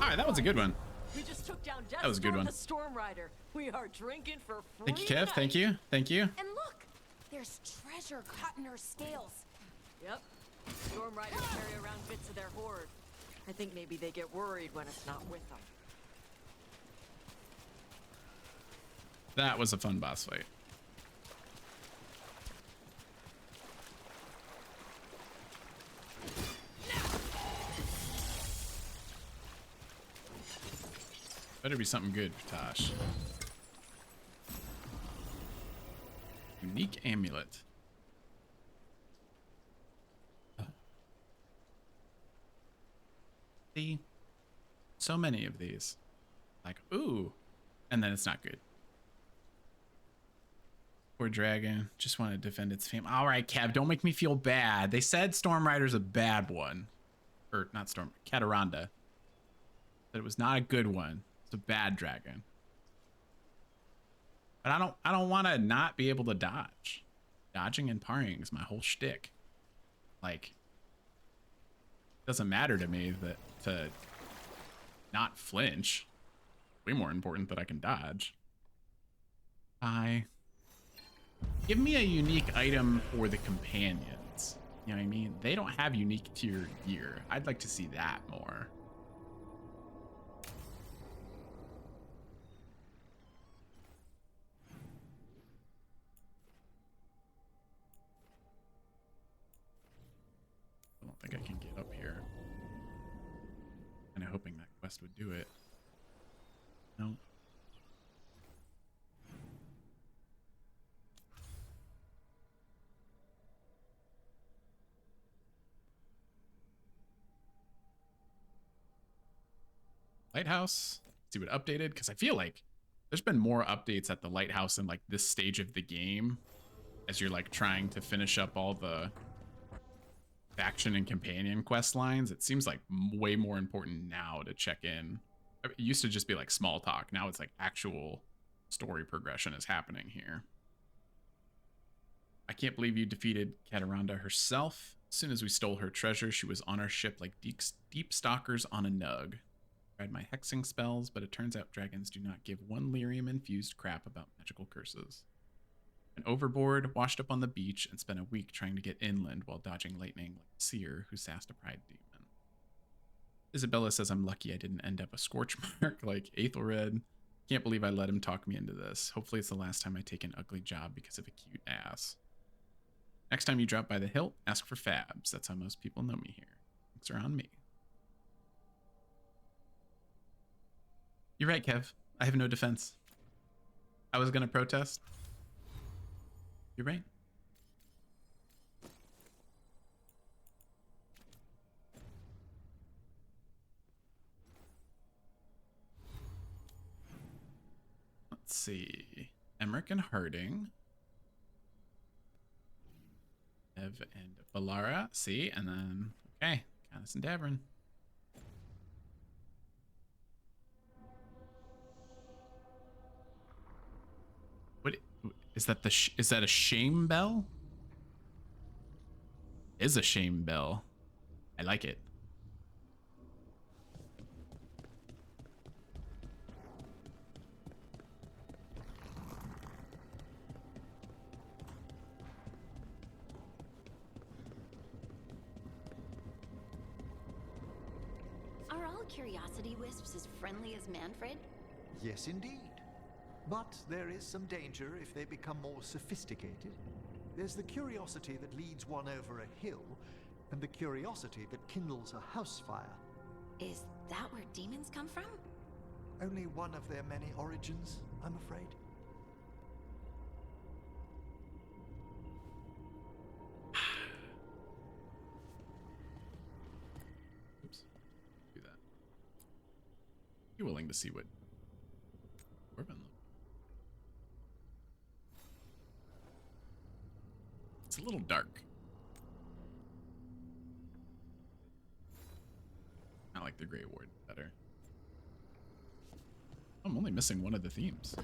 All right, that was a good one. We just took down That was a good one. the Storm Rider. We are drinking for free. Thank you, Kev. Thank you. Thank you. And look, there's treasure caught in her scales. Yep. Storm Riders carry around bits of their hoard. I think maybe they get worried when it's not with them. That was a fun boss fight. Better be something good, Tosh. Unique amulet. See? So many of these. Like, ooh. And then it's not good. Poor dragon. Just want to defend its fame. Alright, Kev, don't make me feel bad. They said Storm Rider's a bad one. Or, not Storm, Cataranda. But it was not a good one. It's a bad dragon. But I don't want to not be able to dodge. Dodging and parrying is my whole shtick. Like, it doesn't matter to me that to not flinch. Way more important that I can dodge. Give me a unique item for the companions. You know what I mean? They don't have unique to your gear. I'd like to see that more. I don't think I can get up here. Kind of hoping that quest would do it. No. Lighthouse. See what updated, because I feel like there's been more updates at the lighthouse in like this stage of the game as you're like trying to finish up all the faction and companion quest lines. It seems like way more important now to check in. It used to just be like small talk. Now it's like actual story progression is happening here. I can't believe you defeated Cataranda herself. As soon as we stole her treasure, she was on our ship like deep stalkers on a nug. Tried my hexing spells, but it turns out dragons do not give one lyrium infused crap about magical curses. Went overboard, washed up on the beach, and spent a week trying to get inland while dodging lightning like a seer who sassed a pride demon. Isabella says I'm lucky I didn't end up a scorch mark like Aethelred. Can't believe I let him talk me into this. Hopefully it's the last time I take an ugly job because of a cute ass. Next time you drop by the hilt, ask for Fabs. That's how most people know me here. Thanks are on me. You're right, Kev. I have no defense. I was gonna protest. You're right. Let's see. Emmerich and Harding. Ev and Balara. See, and then, okay. Canis and Davrin. What is that? Is that a shame bell? Is a shame bell. I like it. Are all curiosity wisps as friendly as Manfred? Yes, indeed. But there is some danger if they become more sophisticated. There's the curiosity that leads one over a hill, and the curiosity that kindles a house fire. Is that where demons come from? Only one of their many origins, I'm afraid. Oops. Do that. You willing to see what Corbin looks? It's a little dark. I like the Grey Ward better. I'm only missing one of the themes.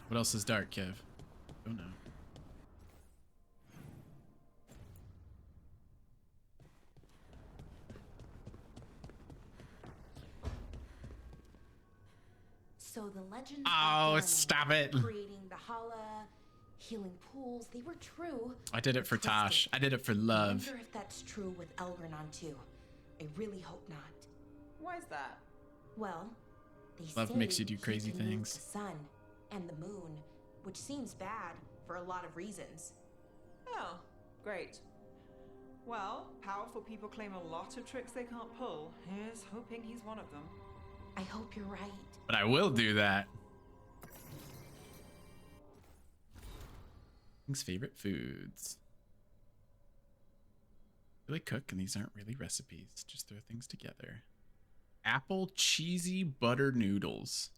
What else is dark, Kev? Oh no. So the legends Oh, of stop it. creating the Hala, healing pools, they were true. I did it for Tosh. I did it for I love. wonder if that's true with Elgranon too. I really hope not. Why is that? Well, they Love say makes you do he crazy can move things. the sun and the moon, which seems bad for a lot of reasons. Oh, great. Well, powerful people claim a lot of tricks they can't pull. Here's hoping he's one of them. I hope you're right. But I will do that. King's favorite foods. Really cook, and these aren't really recipes. Just throw things together. Apple cheesy butter noodles.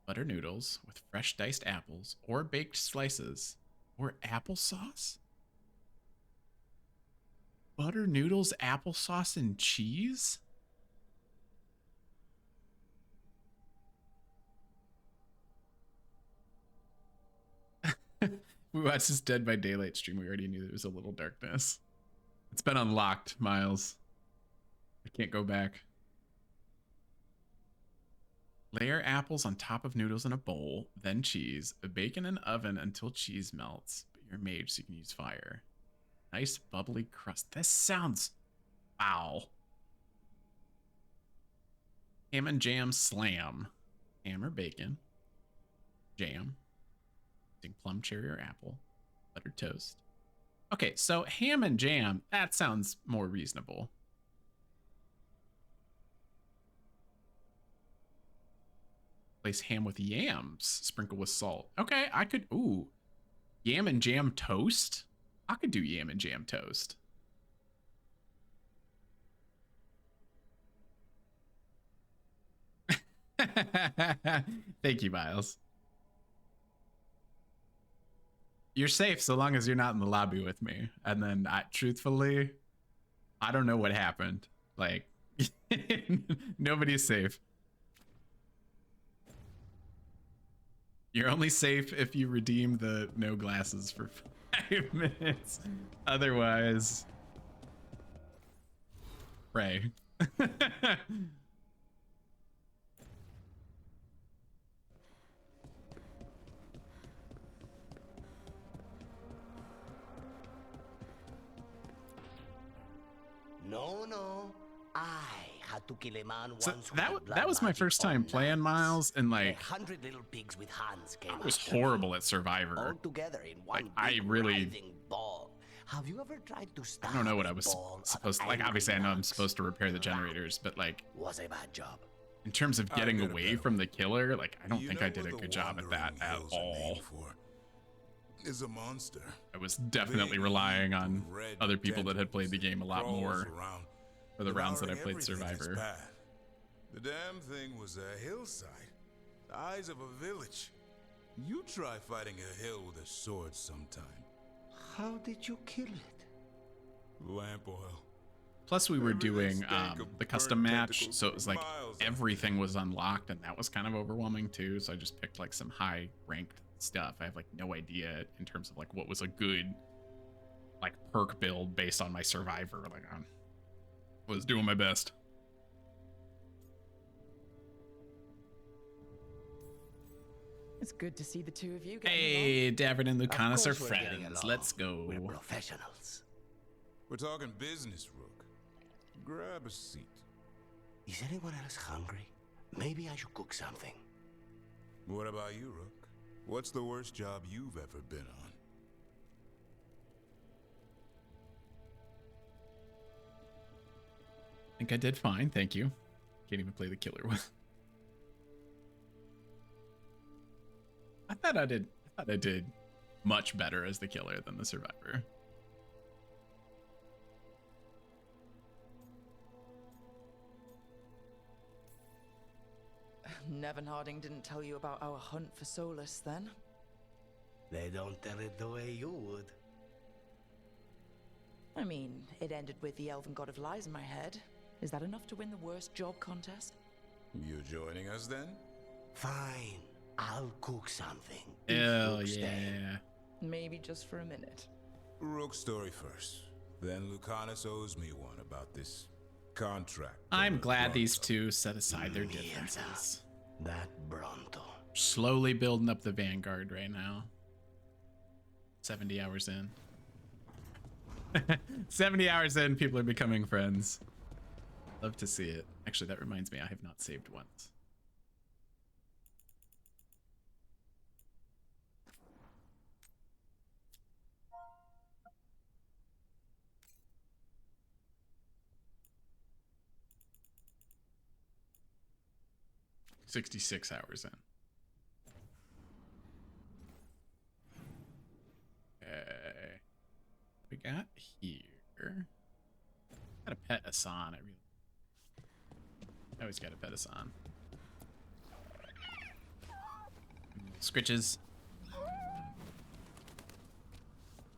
Butter noodles with fresh diced apples or baked slices or applesauce. Butter noodles, applesauce, and cheese? We watched this Dead by Daylight stream. We already knew there was a little darkness. It's been unlocked, Miles. I can't go back. Layer apples on top of noodles in a bowl, then cheese. Bake in an oven until cheese melts. But you're made so you can use fire. Nice bubbly crust. This sounds foul. Ham and jam slam. Ham or bacon. Jam. Plum, cherry, or apple. Buttered toast. Okay, so ham and jam, that sounds more reasonable. Place ham with yams. Sprinkle with salt. Okay, I could... Ooh. Yam and jam toast? I could do yam and jam toast. Thank you, Miles. You're safe so long as you're not in the lobby with me. And then, truthfully, I don't know what happened. Like, nobody's safe. You're only safe if you redeem the no glasses for 5 minutes. Otherwise, pray. No. I had to kill a man So once. that was my first time playing Miles, and like 100 little pigs with hands came I was after me, horrible at Survivor. all together in one Like, I big really- writhing ball. Have you ever tried to stop I don't know what I was ball supposed to of like. Obviously, I know I'm angry supposed to repair the generators, but like, was a bad job. in terms of getting get a away from the killer, like, I don't You think know I did a what the good job at that Wandering at Hills are all. named for? Is a monster. I was definitely relying on other people that had played the game a lot Crawls more around, for the rounds that I devouring played everything in its Survivor. path. The damn thing was a hillside, the eyes of a village. You try fighting a hill with a sword sometime. How did you kill it? Lamp oil. Plus, we were doing the custom match, tentacles so it was like miles everything was unlocked, and that was kind of overwhelming too. So I just picked like some high ranked stuff. I have like no idea in terms of like what was a good like perk build based on my Survivor. Like I was doing my best. It's good to see the two of you getting Hey, Davern and Lucanus are Of course we're getting friends. along. Let's go. We're professionals. We're talking business, Rook. Grab a seat. Is anyone else hungry? Maybe I should cook something. What about you, Rook? What's the worst job you've ever been on? I think I did fine, thank you. Can't even play the killer one. I thought I did much better as the killer than the survivor. Nevin Harding didn't tell you about our hunt for Solus, then? They don't tell it the way you would. I mean, it ended with the Elven God of Lies in my head. Is that enough to win the worst job contest? You joining us then? Fine. I'll cook something. Hell yeah. Maybe just for a minute. Rook's story first. Then Lucanus owes me one about this contract. I'm glad these two set aside their differences. That Bronto. Slowly building up the Vanguard right now. 70 hours in. 70 hours in, people are becoming friends. Love to see it. Actually, that reminds me, I have not saved once. $66 hours in. Okay. We got here. Got a pet Asan. I always got a pet Asan. Scritches.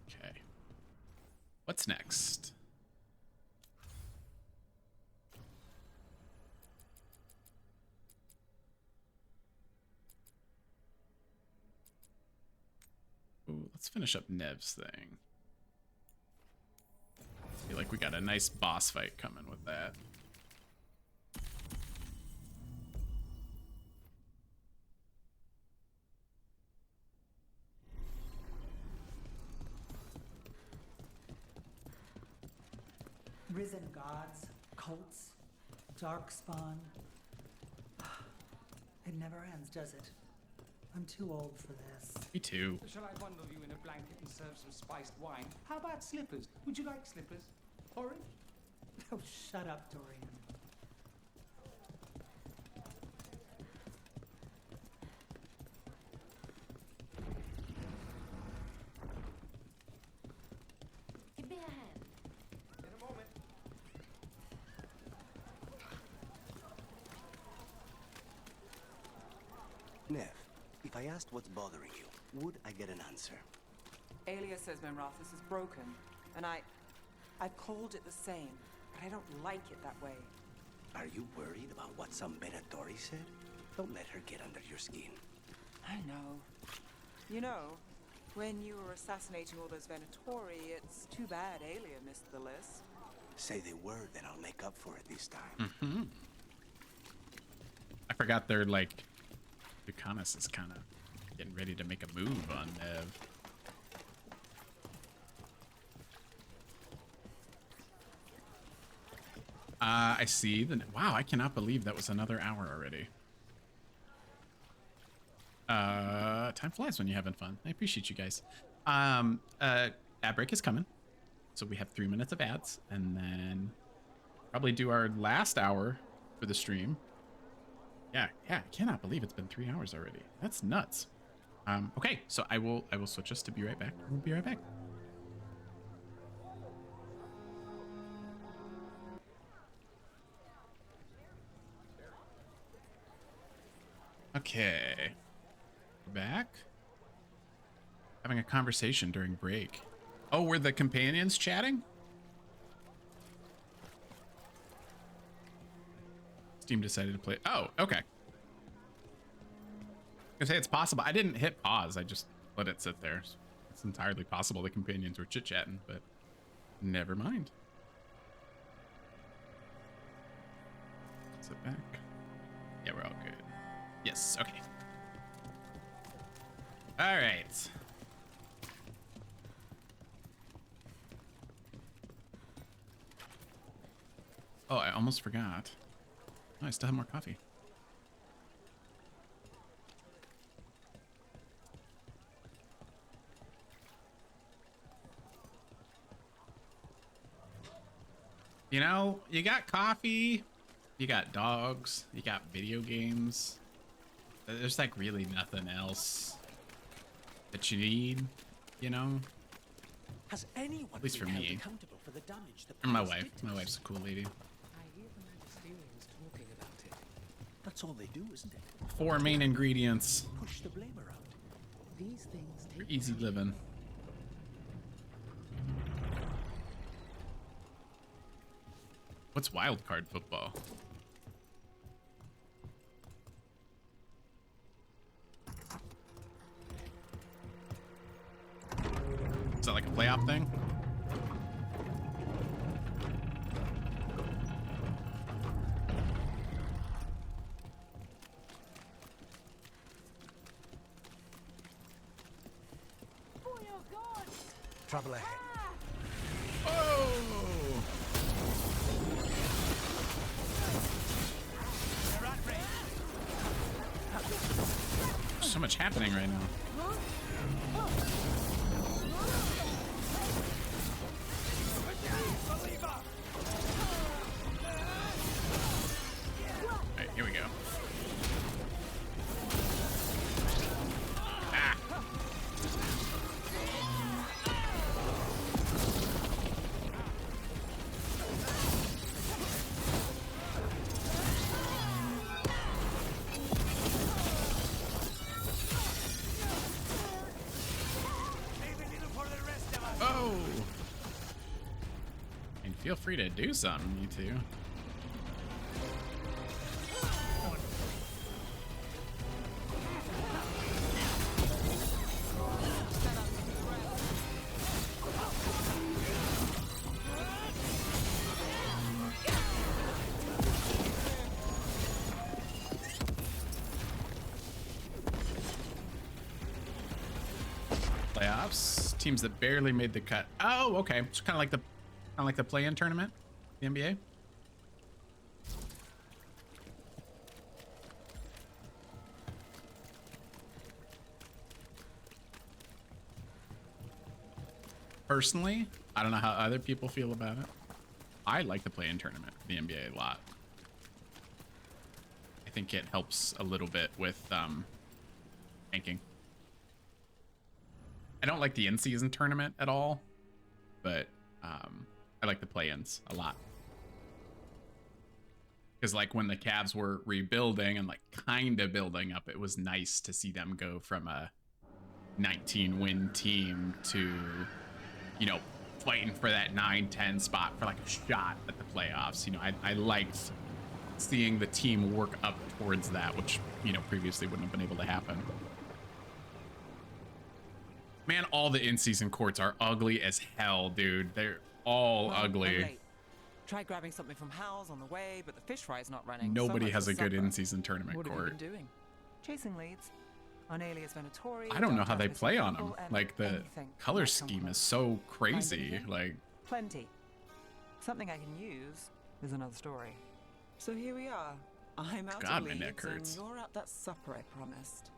Okay. What's next? Ooh, let's finish up Nev's thing. Feel like we got a nice boss fight coming with that. Risen gods, cults, darkspawn. It never ends, does it? I'm too old for this. Me too. Shall I bundle you in a blanket and serve some spiced wine? How about slippers? Would you like slippers? Porridge? Oh, shut up, Dorian. Give me a hand. In a moment. Nev, if I asked what's bothering you, would I get an answer? Aelia says Menrathis is broken, and I've called it the same, but I don't like it that way. Are you worried about what some Venatori said? Don't let her get under your skin. I know. You know, when you were assassinating all those Venatori, it's too bad Aelia missed the list. Say the word, then I'll make up for it this time. Mm-hmm. I forgot they're like... Lucanus is kind of getting ready to make a move on Nev. I see. Wow, I cannot believe that was another hour already. Time flies when you're having fun. I appreciate you guys. Ad break is coming. So we have 3 minutes of ads, and then probably do our last hour for the stream. Yeah, I cannot believe it's been 3 hours already. That's nuts. Okay, so I will switch us to be right back. We'll be right back. Okay. We're back. Having a conversation during break. Oh, were the companions chatting? Steam decided to play. Oh, okay. I was gonna say it's possible. I didn't hit pause. I just let it sit there. It's entirely possible the companions were chit-chatting, but never mind. Sit back. Yeah, we're all good. Yes, okay. All right. Oh, I almost forgot. Oh, I still have more coffee. You know, you got coffee, you got dogs, you got video games. There's like really nothing else that you need, you know? Has anyone At least for been held me. accountable for the damage the And my players wife. did to My us? wife's a cool lady. I hear the Magisterium's talking about it. That's all they do, isn't it? 4 main ingredients Push the blame around. These things for take easy living. What's wild card football? Is that like a playoff thing? Trouble ahead. Oh! There's so much happening right now. Alright, here we go. Ah! Oh! And feel free to do something, you two. Playoffs, teams that barely made the cut. Oh, okay. It's kind of like the play-in tournament, the NBA. Personally, I don't know how other people feel about it. I like the play-in tournament, the NBA, a lot. I think it helps a little bit with ranking. I don't like the in-season tournament at all, but I like the play-ins a lot. Because like when the Cavs were rebuilding and like kind of building up, it was nice to see them go from a 19-win team to, you know, fighting for that 9-10 spot for like a shot at the playoffs. You know, I liked seeing the team work up towards that, which, you know, previously wouldn't have been able to happen. Man, all the in-season courts are ugly as hell, dude. They're all ugly. Try grabbing something from Hal's on the way, but the fish fry's not running. Nobody has a good in-season tournament What court. have you been doing? Chasing leads. On Alias Venatori. I don't know how they play on them. Like, the color scheme is so crazy. Like, Plenty. Something I can use is another story. So here we are. I'm out God, of my leads, neck hurts. and you're at that supper I promised.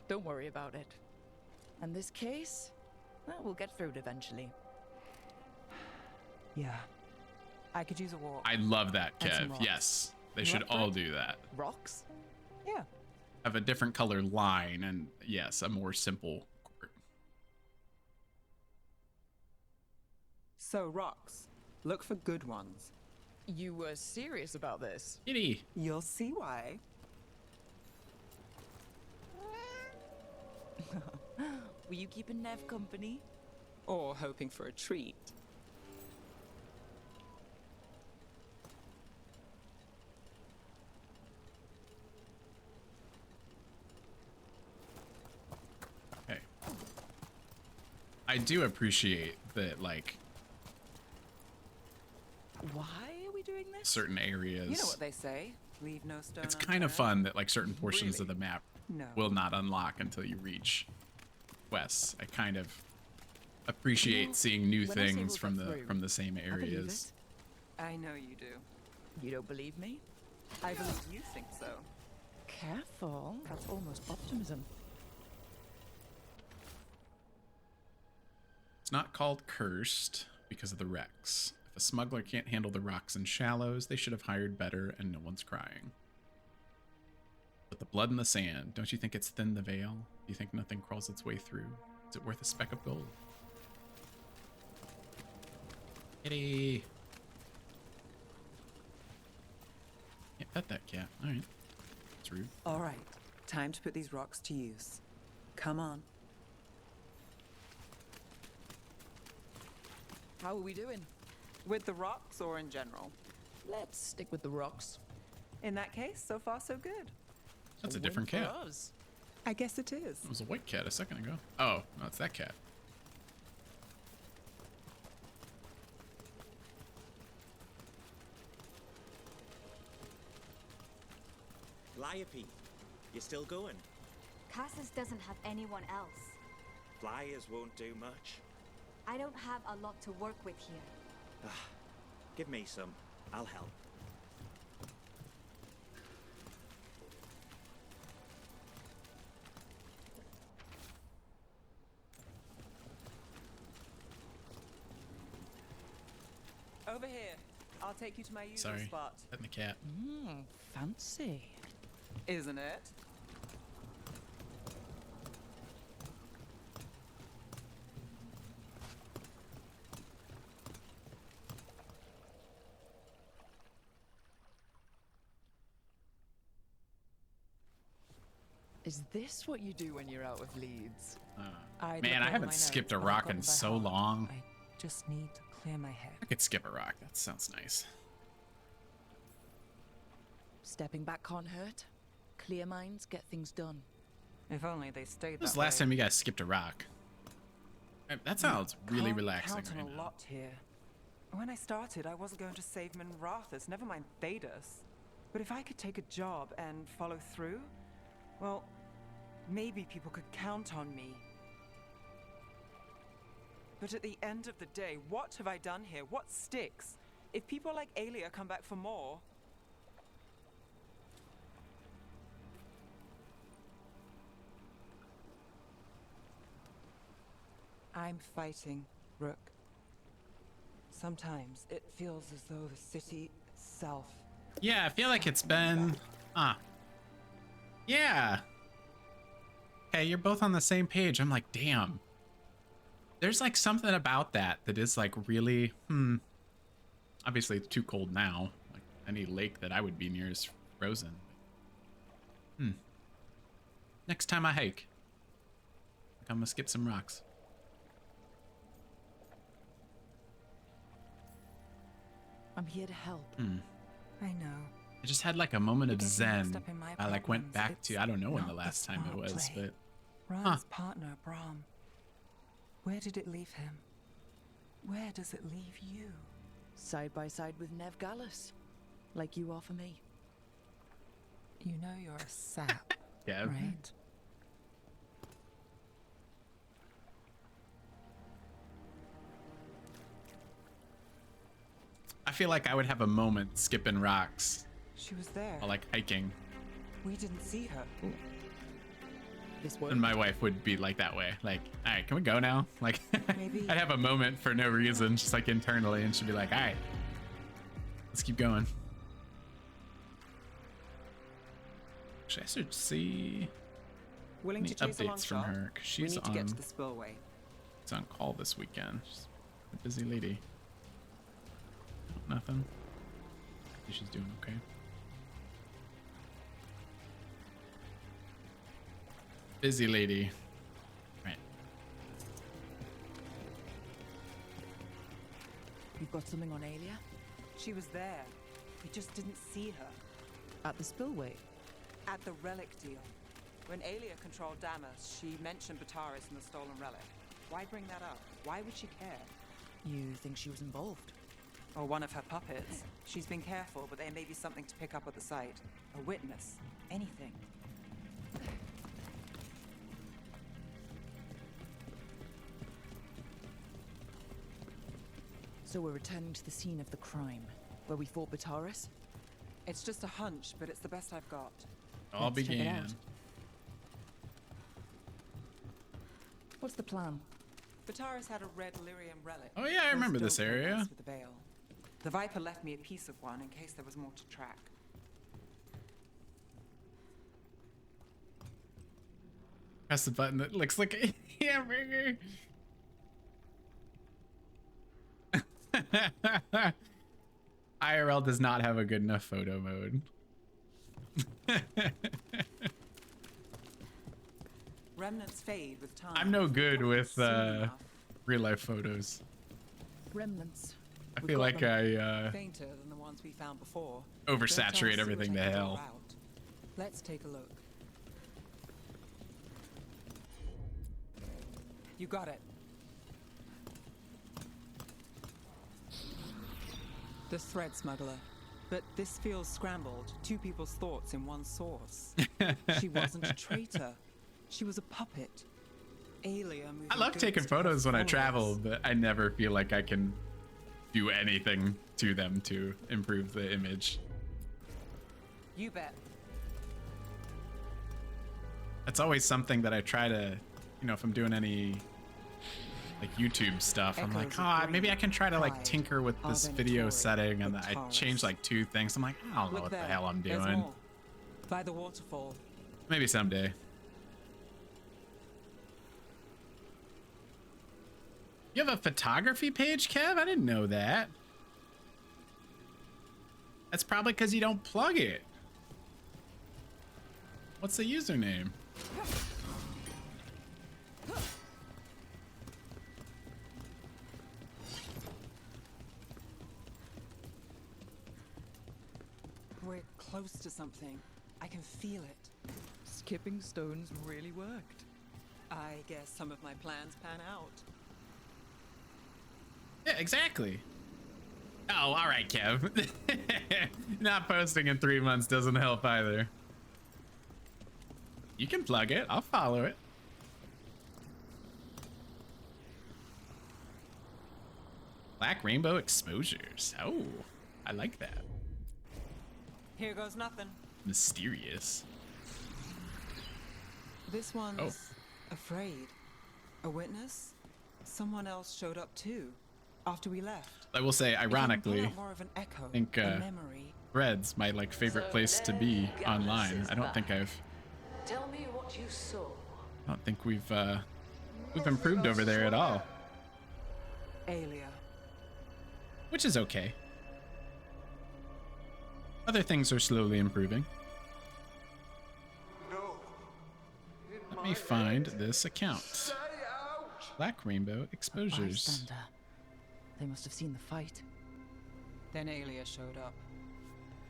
Don't worry about it. And this case, well, we'll get through it eventually. Yeah. I could use a walk. I love that, And some Kev. rocks. Yes, they should Rock all bread? do that. Rocks? Yeah. Have a different color line and, yes, a more simple court. So, rocks. Look for good ones. You were serious about this? Kitty. You'll see why. Were you keeping Nev company? Or hoping for a treat. Okay. I do appreciate that, like, Why are we doing this? certain areas You know what they say. Leave no stone It's kind of fun that like certain portions of the map No. will not unlock until you reach quests. I kind of appreciate seeing new when I say things we'll from get the through, same I believe areas. I know you do. You don't believe me? I believe you think so. Careful. That's almost optimism. It's not called cursed because of the wrecks. If a smuggler can't handle the rocks and shallows, they should have hired better, and no one's crying. But the blood in the sand, don't you think it's thin the veil? Do you think nothing crawls its way through? Is it worth a speck of gold? Kitty! Can't pet that cat. Alright. It's rude. All right, time to put these rocks to use. Come on. How are we doing? With the rocks or in general? Let's stick with the rocks. In that case, so far so good. That's a different cat. I guess it is. It was a white cat a second ago. Oh, no, it's that cat. Liope, you still going? Cassis doesn't have anyone else. Flyers won't do much. I don't have a lot to work with here. Give me some. I'll help. Over here. I'll take you to my usual Sorry, spot. petting the cat. Fancy. Isn't it? Is this what you do when you're out of leads? Man, I haven't skipped a rock in so long. I just need to clear my head. I could skip a rock. That sounds nice. Stepping back can't hurt. Clear minds get things done. If only they stayed When was that the last way. time you guys skipped a rock? That sounds really Can't relaxing count right on a now. lot here. When I started, I wasn't going to save Minrathus, never mind Thedas. But if I could take a job and follow through, well, maybe people could count on me. But at the end of the day, what have I done here? What sticks? If people like Aelia come back for more... I'm fighting, Rook. Sometimes it feels as though the city itself... Yeah, I feel like it's been... Yeah. Hey, you're both on the same page. I'm like, damn. There's like something about that is like really, Obviously it's too cold now. Like any lake that I would be near is frozen. Next time I hike, I'm gonna skip some rocks. I'm here to help. I know. I just had like a moment of Getting mixed zen. up in my I like went problems, back to, it's I don't know when the not last time it smart was, play. but Ryan's partner, Brahm. Where did it leave him? Where does it leave you? Side by side with Nev Gallus. Like you are for me. You know you're a sap, yeah. right? I feel like I would have a moment skipping rocks She was there. while like hiking. We didn't see her. And my wife would be like that way. Like, all right, can we go now? Like, Maybe. I'd have a moment for no reason, just like internally, and she'd be like, all right, let's keep going. Actually, I should see Willing any to chase a long updates from shot? her, because We she's need to get to the spillway. she's on call this weekend. She's a busy lady. Nothing. I think she's doing okay. Busy lady. Right. You've got something on Aelia? She was there. We just didn't see her. At the spillway? At the relic deal. When Aelia controlled Damas, she mentioned Bataris and the stolen relic. Why bring that up? Why would she care? You think she was involved? Or one of her puppets. She's been careful, but there may be something to pick up at the site. A witness. Anything. So we're returning to the scene of the crime, where we fought Bataris? It's just a hunch, but it's the best I've got. All Let's check it began. out. What's the plan? Bataris had a red lyrium relic. Oh yeah, I remember this Those don't area. mess with the veil. The Viper left me a piece of one in case there was more to track. Press the button that looks like a hamburger. IRL does not have a good enough photo mode. Remnants fade with time. I'm no good with real life photos. Remnants. I feel like I fainter than the ones we found before. oversaturate everything to hell. Let's take a look. You got it. The thread smuggler. But this feels scrambled. Two people's thoughts in one source. She wasn't a traitor. She was a puppet. Aelia moving I love goods taking to photos her when I followers. travel, but I never feel like I can do anything to them to improve the image. You bet. That's always something that I try to, you know, if I'm doing any like YouTube stuff, I'm like, oh, maybe I can try to like tinker with this video setting, and I change like 2 things. I'm like, I don't know what the hell I'm There's doing. more. By the waterfall. Maybe someday. You have a photography page, Kev? I didn't know that. That's probably because you don't plug it. What's the username? We're close to something. I can feel it. Skipping stones really worked. I guess some of my plans pan out. Yeah, exactly. Oh, all right, Kev. Not posting in 3 months doesn't help either. You can plug it. I'll follow it. Black rainbow exposures. Oh, I like that. Here goes nothing. Mysterious. This one's Oh. afraid. A witness? Someone else showed up too, after we left. I will say, It can ironically, pull out more of an echo, I think a memory. Threads, my like favorite place to be online. I don't think Tell me what you saw. we've improved over there at all, Aelia. which is okay. Other things are slowly improving. Let me find this account. Black rainbow exposures. Bystander. They must have seen the fight. Then Aelia showed up.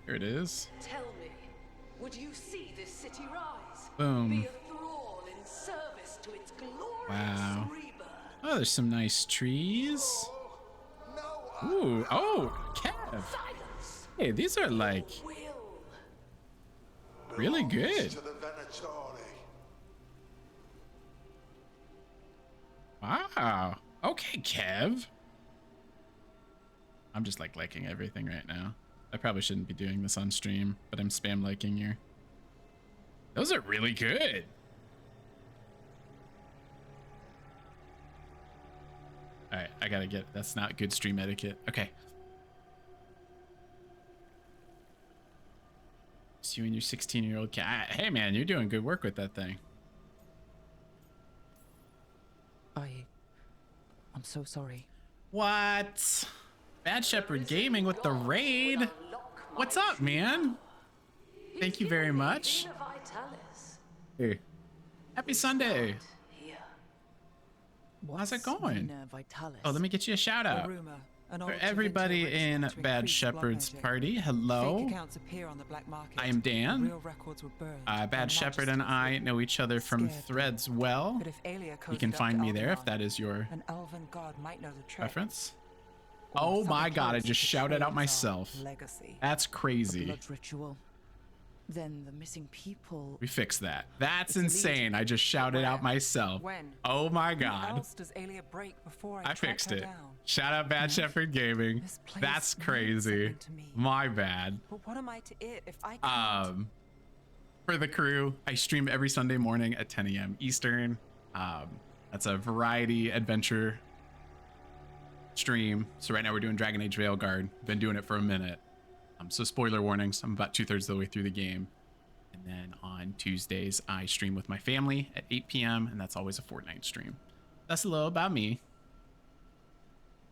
Here it is. Tell me, would you see this city rise? Boom. Be a thrall in service to its glorious Wow. rebirth. Oh, there's some nice trees. Ooh, oh, Kev. Hey, these are like really good. Wow. Okay, Kev. I'm just like liking everything right now. I probably shouldn't be doing this on stream, but I'm spam liking your. Those are really good. All right, I gotta get. That's not good stream etiquette. Okay. It's you and your 16-year-old cat. Hey, man, you're doing good work with that thing. I'm so sorry. What? Bad Shepherd Gaming with the raid. What's up, man? Thank you very much. Hey. Happy Sunday. How's it going? Oh, let me get you a shout out. For everybody in Bad Shepherd's party, hello. I am Dan. Bad Shepherd and I know each other from Threads well. You can find me there if that is your An elven god might know the trick. preference. Oh my god, I just shouted out myself. Legacy. That's crazy. Blood ritual. Then the missing people. We fixed that. That's insane. I just shouted out myself. When? Oh my Who god. else does Aelia break before I fixed track it. her down? Shout out Bad Shepherd Gaming. place That's means crazy. something to me. My bad. But what am I to it if I can't? For the crew, I stream every Sunday morning at 10 a.m. Eastern. That's a variety adventure stream. So right now we're doing Dragon Age Veilguard. Been doing it for a minute. So spoiler warnings, I'm about 2/3 of the way through the game. And then on Tuesdays, I stream with my family at 8 p.m. and that's always a Fortnite stream. That's a little about me.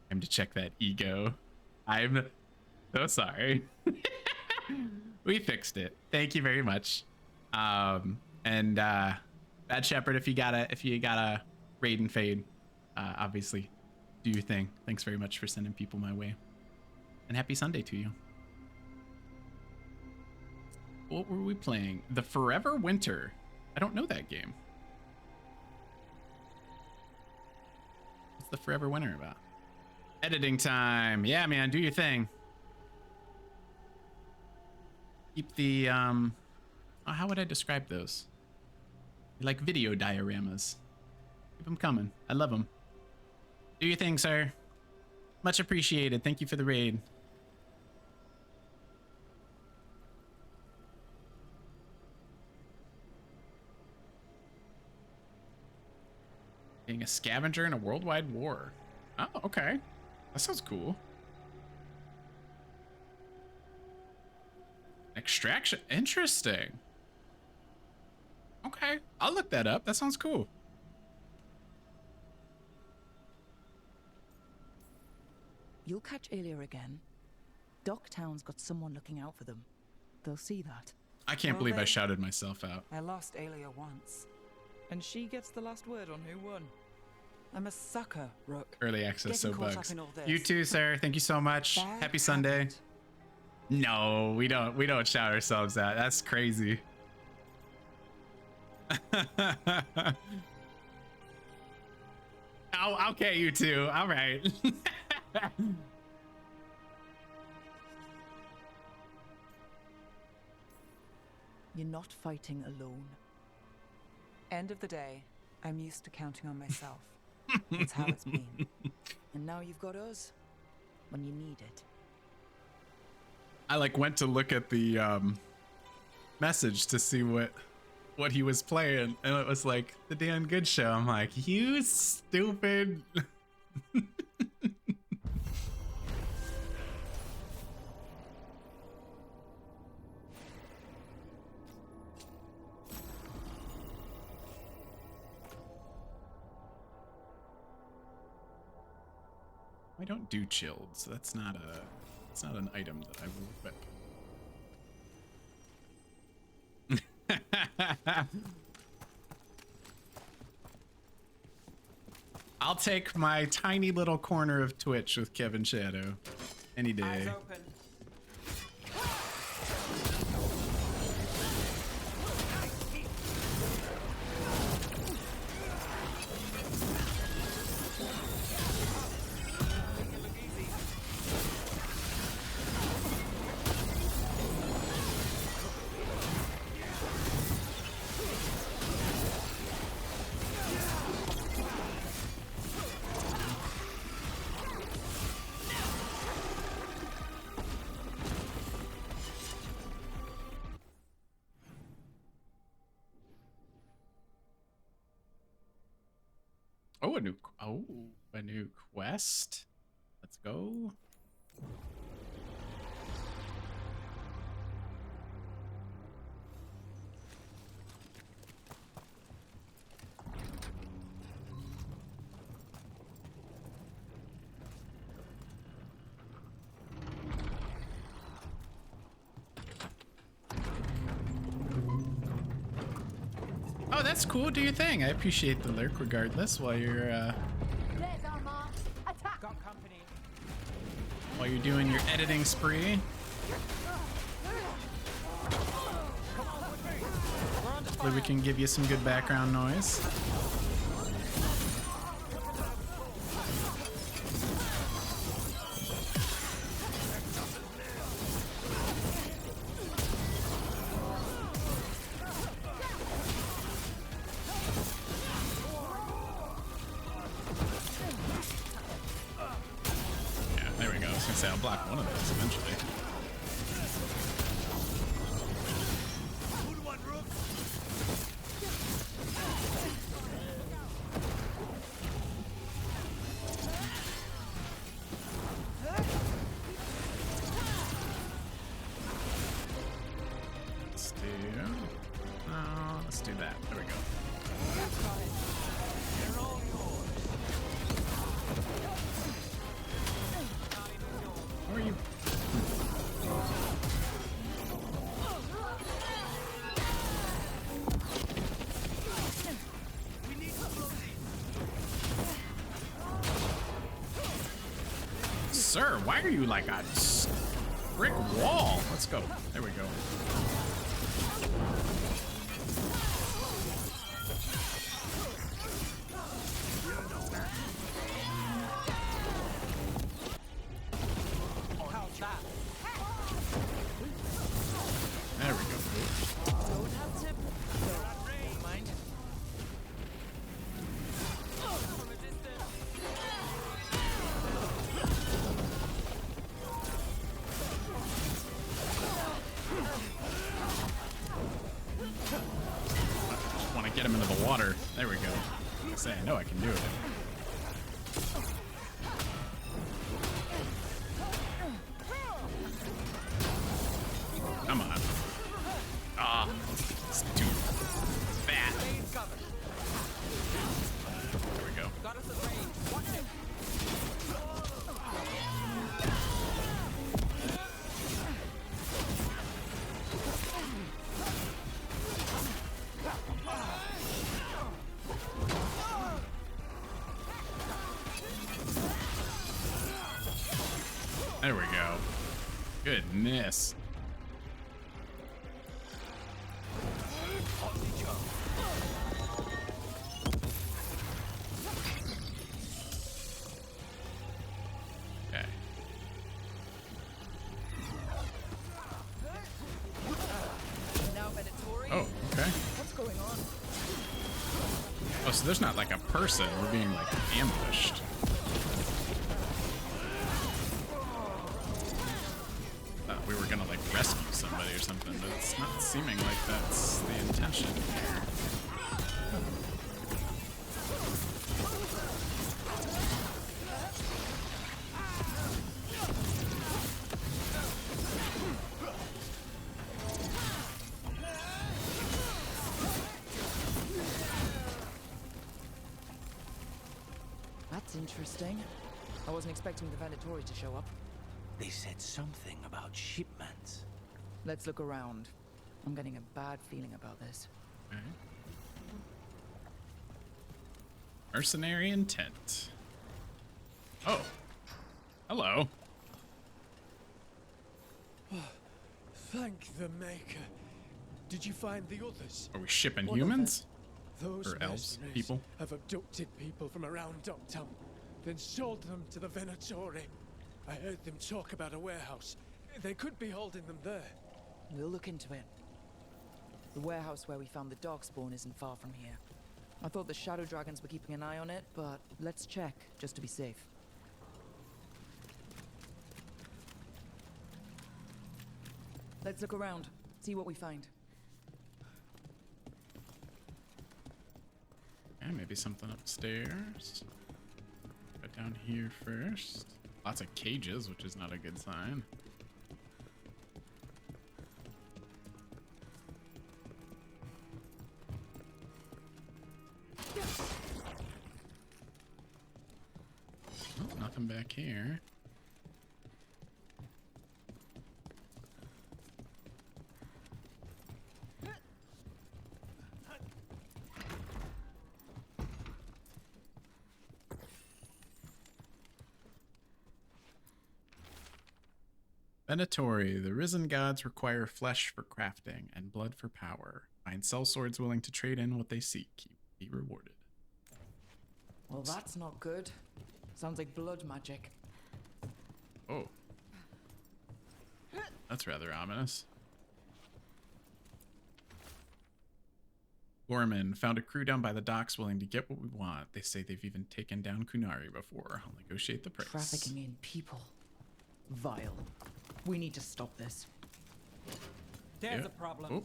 Time to check that ego. I'm so sorry. We fixed it. Thank you very much. Bad Shepherd, if you gotta raid and fade, obviously do your thing. Thanks very much for sending people my way. And happy Sunday to you. What were we playing? The Forever Winter. I don't know that game. What's the Forever Winter about? Editing time. Yeah, man, do your thing. Keep the, how would I describe those? Like video dioramas. Keep them coming. I love them. Do your thing, sir. Much appreciated. Thank you for the raid. Being a scavenger in a worldwide war. Oh, okay. That sounds cool. Extraction. Interesting. Okay. I'll look that up. That sounds cool. You'll catch Aelia again. Docktown's got someone looking out for them. They'll see that. I can't believe I shouted myself out. I lost Aelia once. And she gets the last word on who won. I'm a sucker, Rook. Early access, so Getting caught bugs. up in all this. You too, sir. Thank you so much. Bad Happy Sunday. No, we don't shout ourselves out. That's crazy. Oh, okay, you two. All right. You're not fighting alone. End of the day, I'm used to counting on myself. That's how it's been. And now you've got us when you need it. I went to look at the message to see what he was playing, and it was like the Dan Good Show. I'm like, you stupid. I don't do chilled, so that's not an item that I will equip. I'll take my tiny little corner of Twitch with Kevin Shadow any day. Eyes open. A new quest. Let's go. Oh, that's cool. Do your thing. I appreciate the lurk regardless while you're while you're doing your editing spree. Hopefully we can give you some good background noise. was gonna say I'll block one of those eventually. Let's do that. There we go. Where are you? Sir, why are you like a brick wall? Let's go. There we go. There we go. Just want to get him into the water. There we go. I know I can do it. Come on. Ah, it's too fat. There we go. There we go. Goodness. Okay. Oh, okay. What's going on? Oh, so there's not like a person. We're being like ambushed. Thought we were gonna like rescue somebody or something, but it's not seeming like that's the intention here. That's interesting. I wasn't expecting the Venatori to show up. They said something about shipments. Let's look around. I'm getting a bad feeling about this. Okay. Mercenary intent. Oh. Hello. Thank the Maker. Did you find the others? Are we shipping One of humans? Those Or elves? mercenaries People? have abducted people from around Ducktown, then sold them to the Venatori. I heard them talk about a warehouse. They could be holding them there. We'll look into it. The warehouse where we found the darkspawn isn't far from here. I thought the shadow dragons were keeping an eye on it, but let's check, just to be safe. Let's look around, see what we find. Okay, maybe something upstairs. Go down here first. Lots of cages, which is not a good sign. Oh, nothing back here. Venatori, the risen gods require flesh for crafting and blood for power. Find sellswords willing to trade in what they seek. Be rewarded. Well, that's not good. Sounds like blood magic. Oh. That's rather ominous. Gorman found a crew down by the docks willing to get what we want. They say they've even taken down Kunari before. I'll negotiate the price. Trafficking in people. Vile. We need to stop this. There's Yeah. a problem. Oh.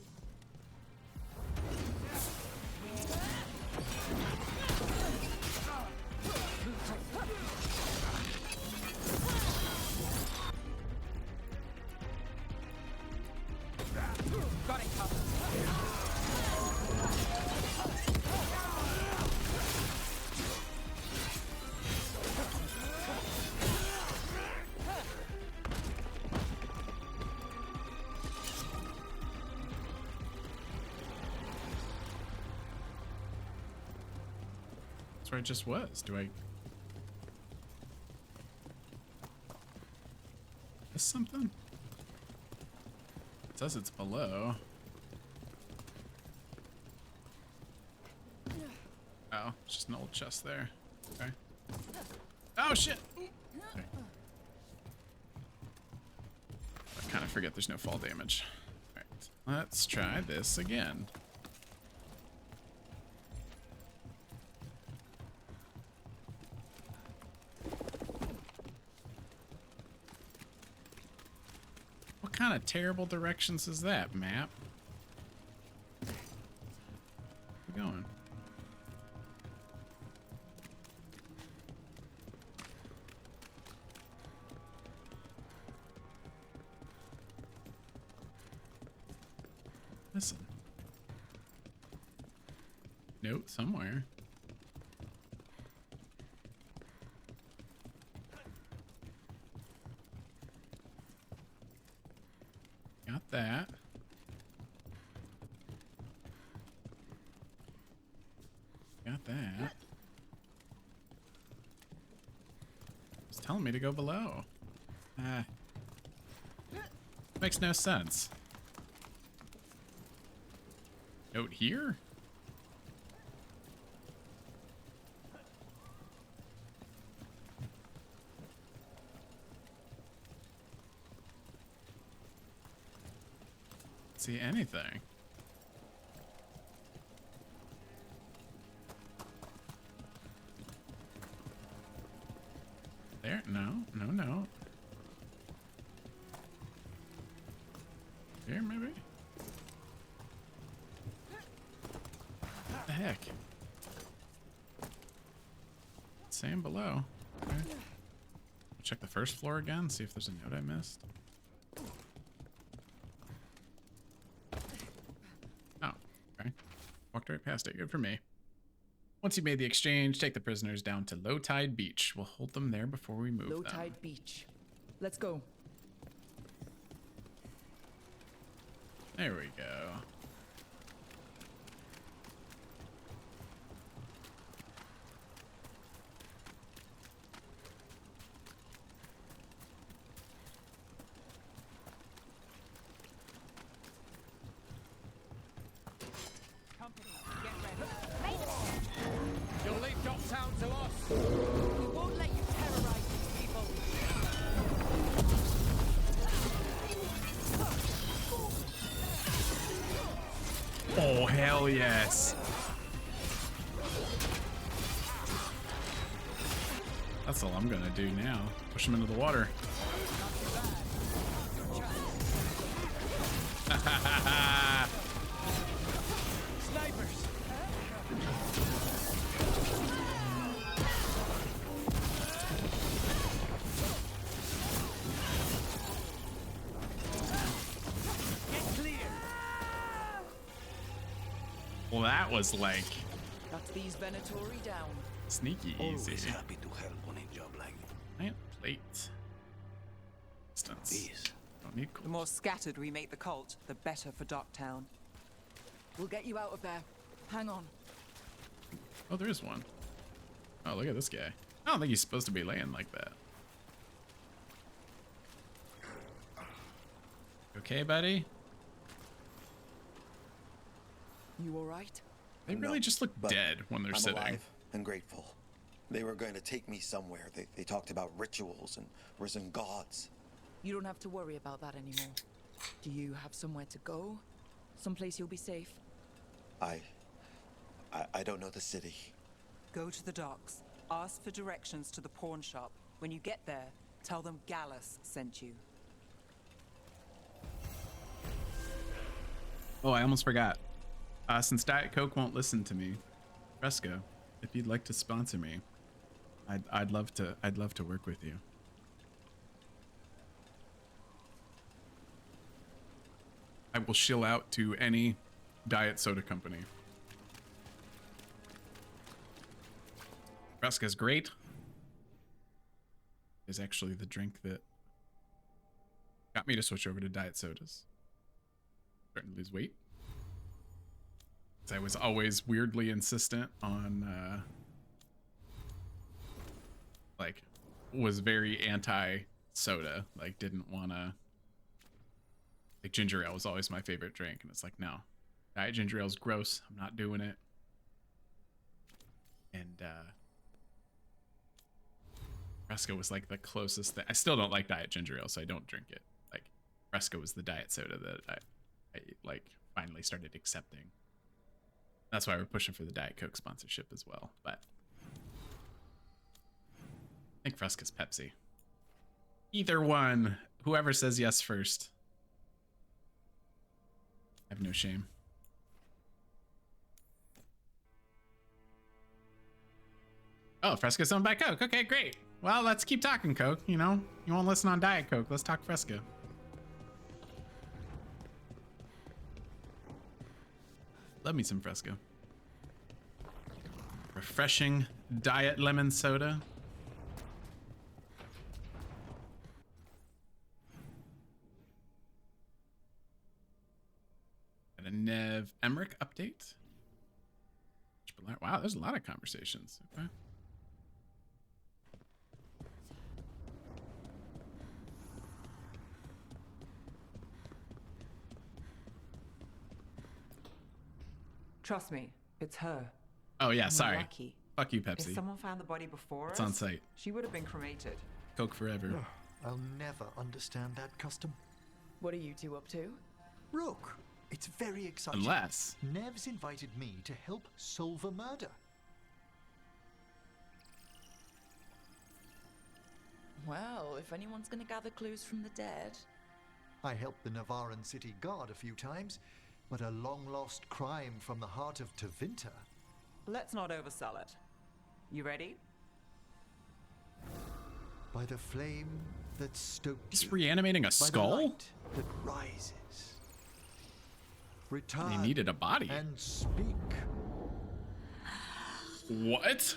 Got it covered. That's where I just was. Do I miss something? It says it's below. Oh, it's just an old chest there. Okay. Oh shit! Okay. I kind of forget there's no fall damage. Alright, let's try this again. What kind of terrible directions is that, map? Where we going? Listen. Note somewhere. Got that. Got that. It's telling me to go below. Makes no sense. Note here? See anything? There? No, no, no. Here, maybe? What the heck? Same below. Okay. Check the first floor again, see if there's a note I missed. Oh, okay. Walked right past it. Good for me. Once you've made the exchange, take the prisoners down to Low Tide Beach. We'll hold them there before we move Low them. Tide Beach. Let's go. There we go. You'll leave Docktown to us. We won't let you terrorize these people. Oh, hell yes. That's all I'm gonna do now. Push him into the water. Snipers. Get clear. Well, that was like That's these Venatori down. sneaky easy. Always happy to help on a job like this. Plant plate. Instance. Don't need The more scattered we make the cult, the better for Docktown. We'll get you out of there. Hang on. Oh, there is one. Oh, look at this guy. I don't think he's supposed to be laying like that. Okay, buddy? You alright? They really just look but dead when they're I'm sitting. alive and grateful. They were going to take me somewhere. They talked about rituals and risen gods. You don't have to worry about that anymore. Do you have somewhere to go? Someplace you'll be safe? I don't know the city. Go to the docks. Ask for directions to the pawn shop. When you get there, Tell them Gallus sent you. Oh, I almost forgot. Since Diet Coke won't listen to me, Fresco, if you'd like to sponsor me, I'd love to work with you. I will shill out to any diet soda company. Fresca's great. Is actually the drink that got me to switch over to diet sodas. Starting to lose weight. I was always weirdly insistent on like was very anti soda, like didn't want to, like ginger ale was always my favorite drink, and it's like, no, diet ginger ale is gross, I'm not doing it. And Fresca was like the closest thing. I still don't like diet ginger ale, so I don't drink it. Like Fresca was the diet soda that I like finally started accepting. That's why we're pushing for the Diet Coke sponsorship as well. But I think Fresca's Pepsi. Either one. Whoever says yes first. I have no shame. Oh, Fresca's owned by Coke. Okay, great. Well, let's keep talking, Coke. You know, you won't listen on Diet Coke. Let's talk Fresca. Love me some Fresca. Refreshing diet lemon soda. And a Nev Emmerich update. Wow, there's a lot of conversations. Okay. Trust me, it's her. Oh yeah, And we're sorry. lucky. Fuck you, Pepsi. If someone found the body before It's us, on site. she would have been cremated. Coke forever. I'll never understand that custom. What are you two up to? Rook, it's very exciting. Unless Nev's invited me to help solve a murder. Well, if anyone's gonna gather clues from the dead. I helped the Navaran city guard a few times, but a long-lost crime from the heart of Tevinter. Let's not oversell it. You ready? By the flame that stoked He's you, reanimating a by skull? the light that rises. Return He needed a body. and speak. What?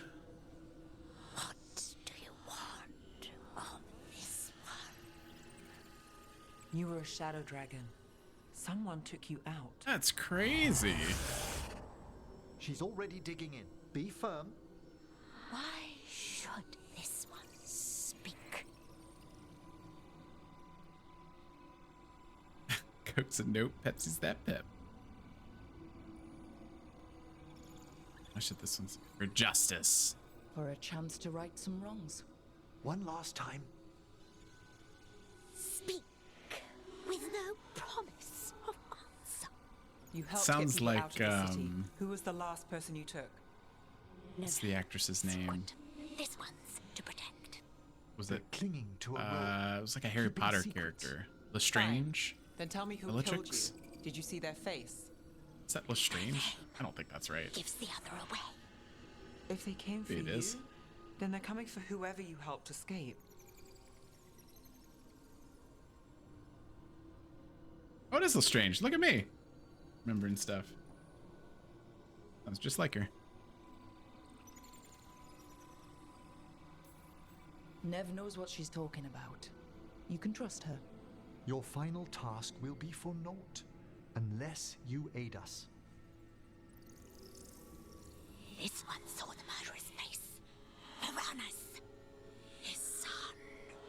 You were a shadow dragon. Someone took you out. That's crazy. She's already digging in. Be firm. Why should this one speak? Coke's a nope, Pepsi's that pep. I should this one's for justice. For a chance to right some wrongs. One last time. Speak with no promise of answer. You helped Sounds get people like, out of the city. Who was the last person you took? What's the actress's name? This one's to protect. Was it clinging to a it was like a Harry Keeping Potter secrets. character. Lestrange? Then tell me who killed Bellatrix? you. Did you see their face? Is that Lestrange? I don't think that's right. Gives the other away. If they came for It you, is. then they're coming for whoever you helped escape. Oh, it is Lestrange. Look at me. Remembering stuff. Sounds just like her. Nev knows what she's talking about. You can trust her. Your final task will be for naught, unless you aid us. This one saw the murderer's face. Uranus. His son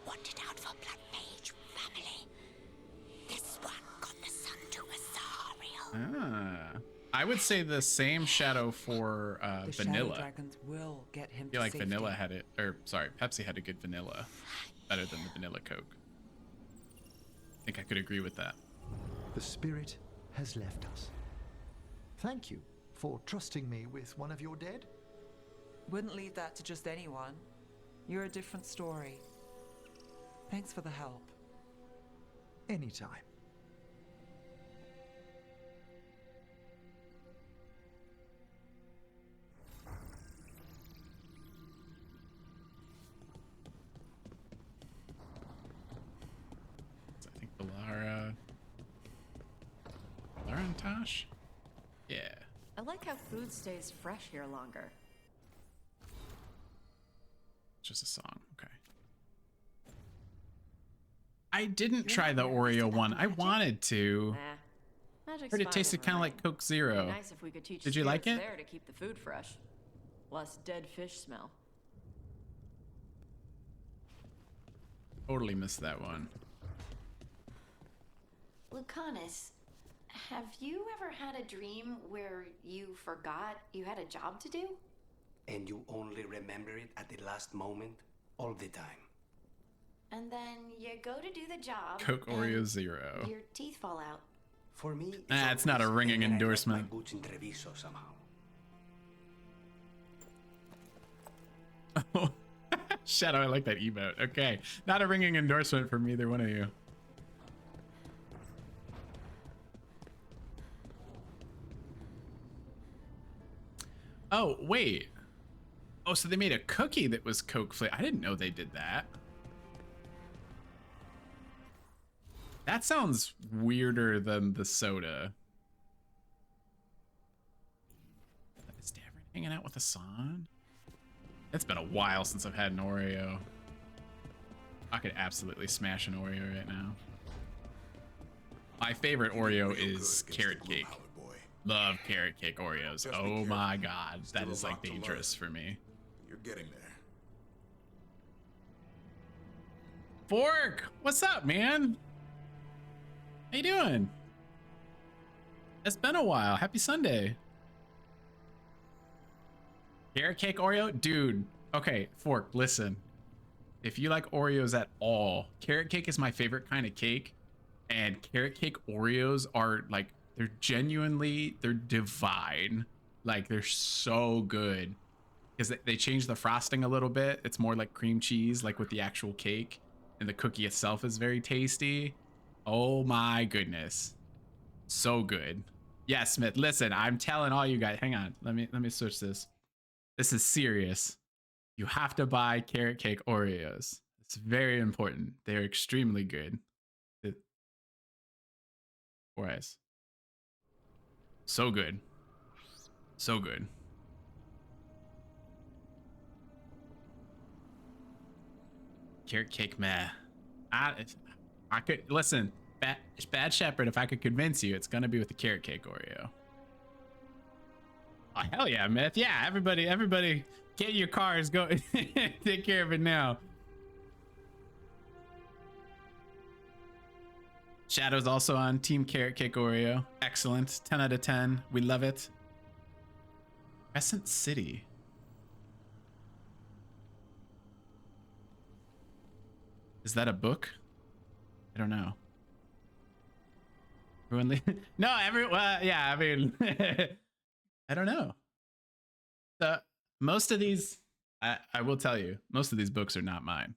wanted out for blood mage family. This one got the son to Azariel. Ah. I would say the same shadow for The shadow vanilla. dragons will get him I feel to like safety. vanilla had it, or sorry, Pepsi had a good vanilla. Better than the vanilla Coke. I think I could agree with that. The spirit has left us. Thank you for trusting me with one of your dead. Wouldn't leave that to just anyone. You're a different story. Thanks for the help. Anytime. I think Lara and Tosh? Yeah. I like how food stays fresh here longer. Just a song. Okay. I didn't try the Oreo one. I wanted to. Magic's Heard it fine tasted in kind of Vermine. like Coke Zero. Be nice if we could teach Did you like spirits it? there to keep the food fresh. Less dead fish smell. Totally missed that one. Lucanus, have you ever had a dream where you forgot you had a job to do? And you only remember it at the last moment, all the time. And then you go to do the job. Coke and Oreo Zero. Your teeth fall out. For me, It's not a always ringing been that I left endorsement. my boots in Treviso somehow. Shadow, I like that emote. Okay. Not a ringing endorsement from either one of you. Oh, wait. Oh, so they made a cookie that was Coke flavored. I didn't know they did that. That sounds weirder than the soda. Is Davin hanging out with Hassan? It's been a while since I've had an Oreo. I could absolutely smash an Oreo right now. My favorite Oreo is carrot cake. Love carrot cake Oreos. Oh my god, that is like dangerous for me. You're getting there. Fork, what's up, man? How you doing? It's been a while. Happy Sunday. Carrot cake Oreo? Dude, okay, Fork, listen. If you like Oreos at all, carrot cake is my favorite kind of cake. And carrot cake Oreos are like, they're divine. Like, they're so good. Because they changed the frosting a little bit. It's more like cream cheese, like with the actual cake. And the cookie itself is very tasty. Oh my goodness. So good. Yeah, Smith, listen, I'm telling all you guys. Hang on, let me switch this. This is serious. You have to buy carrot cake Oreos. It's very important. They're extremely good. Four eyes. So good. So good. Carrot cake, meh. I could listen. Bad Shepherd. If I could convince you, it's gonna be with the carrot cake Oreo. Oh hell yeah, Myth. Yeah, everybody, get your cars. Go take care of it now. Shadow's also on Team Carrot Cake Oreo. Excellent. 10 out of 10. We love it. Crescent City. Is that a book? I don't know. Everyone no, yeah, I mean, I don't know. Most of these, I will tell you, most of these books are not mine.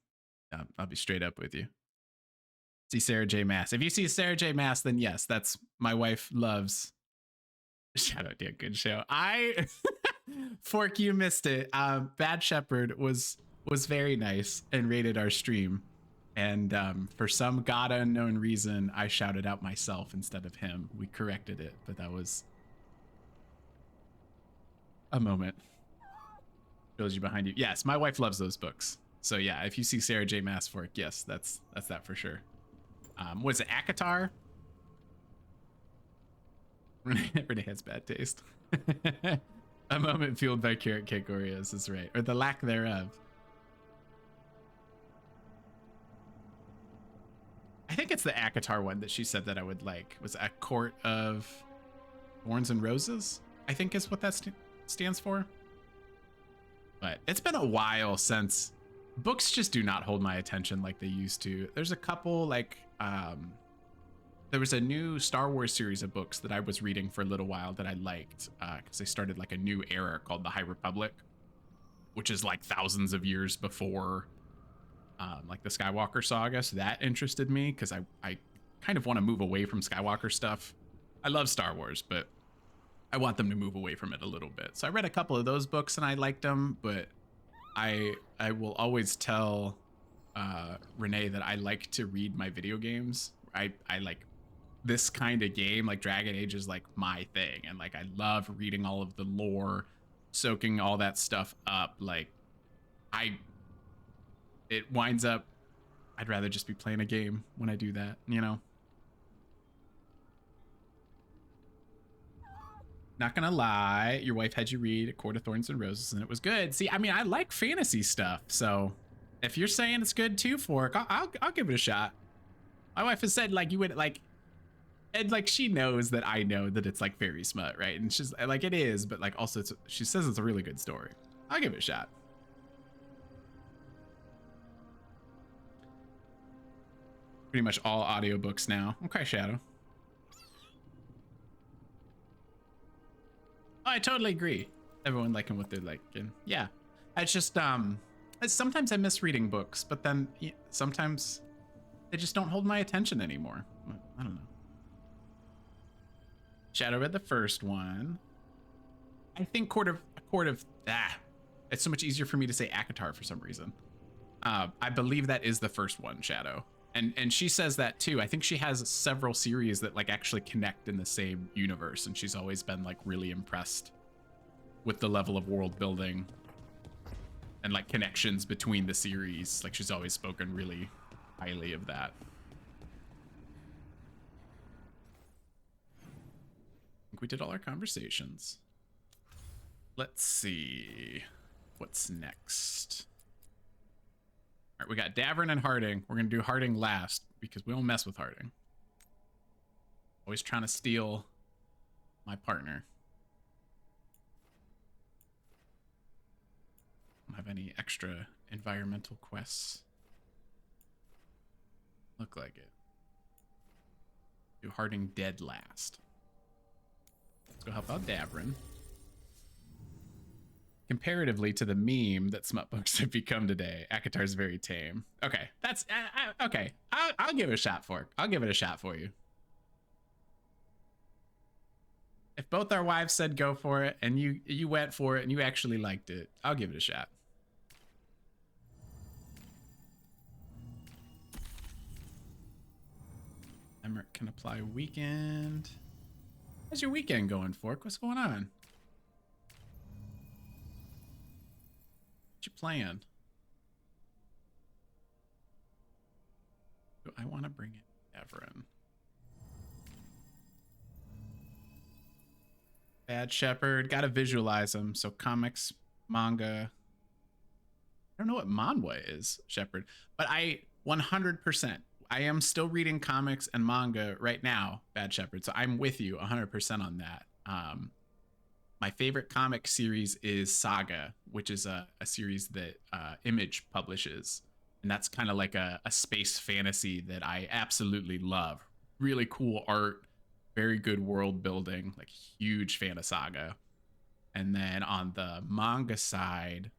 I'll be straight up with you. See Sarah J. Maas. If you see Sarah J. Maas, then yes, that's my wife loves. Shout out to a good show. Fork, you missed it. Bad Shepherd was very nice and rated our stream. And for some god unknown reason, I shouted out myself instead of him. We corrected it, but that was a moment. Shows you behind you. Yes, my wife loves those books. So yeah, if you see Sarah J. Maas Fork, yes, that's that for sure. Was it Akatar? Renee has bad taste. A moment fueled by carrot cake Oreos is right, or the lack thereof. I think it's the Akatar one that she said that I would like. Was A Court of Thorns and Roses? I think is what that stands for. But it's been a while since books just do not hold my attention like they used to. There's a couple like there was a new Star Wars series of books that I was reading for a little while that I liked because they started like a new era called the High Republic, which is like thousands of years before like the Skywalker saga. So that interested me because I kind of want to move away from Skywalker stuff. I love Star Wars, but I want them to move away from it a little bit. So I read a couple of those books and I liked them, but I will always tell Renee that I like to read my video games. I like this kind of game, like Dragon Age is like my thing. And like, I love reading all of the lore, soaking all that stuff up. Like it winds up, I'd rather just be playing a game when I do that, you know? Not gonna lie, your wife had you read A Court of Thorns and Roses and it was good. See, I mean, I like fantasy stuff, so if you're saying it's good too, Fork, I'll give it a shot. My wife has said like you would like, and like she knows that I know that it's like fairy smut, right? And she's like, it is, but like also she says it's a really good story. I'll give it a shot. Pretty much all audiobooks now. Okay, Shadow. I totally agree. Everyone liking what they're liking. Yeah, it's just sometimes I miss reading books, but then sometimes they just don't hold my attention anymore. I don't know. Shadow read the first one. I think it's so much easier for me to say Akatar for some reason. I believe that is the first one, Shadow. And she says that too. I think she has several series that like actually connect in the same universe, and she's always been like really impressed with the level of world building and like connections between the series. Like she's always spoken really highly of that. I think we did all our conversations. Let's see what's next. All right, we got Davern and Harding. We're gonna do Harding last because we don't mess with Harding. Always trying to steal my partner. Don't have any extra environmental quests. Look like it. Do Harding dead last. Let's go help out Davern. Comparatively to the meme that smut books have become today, Akatar's very tame. Okay, that's okay. I'll give it a shot for it. I'll give it a shot for you. If both our wives said go for it and you went for it and you actually liked it, I'll give it a shot. Emmerich can apply weekend. How's your weekend going, Fork? What's going on? What you playing? Do I want to bring it Everin? Bad Shepherd. Gotta visualize them. So comics, manga. I don't know what manhwa is, Shepherd. But I 100%. I am still reading comics and manga right now, Bad Shepherd. So I'm with you 100% on that. My favorite comic series is Saga, which is a series that Image publishes. And that's kind of like a space fantasy that I absolutely love. Really cool art, very good world building, like huge fan of Saga. And then on the manga side,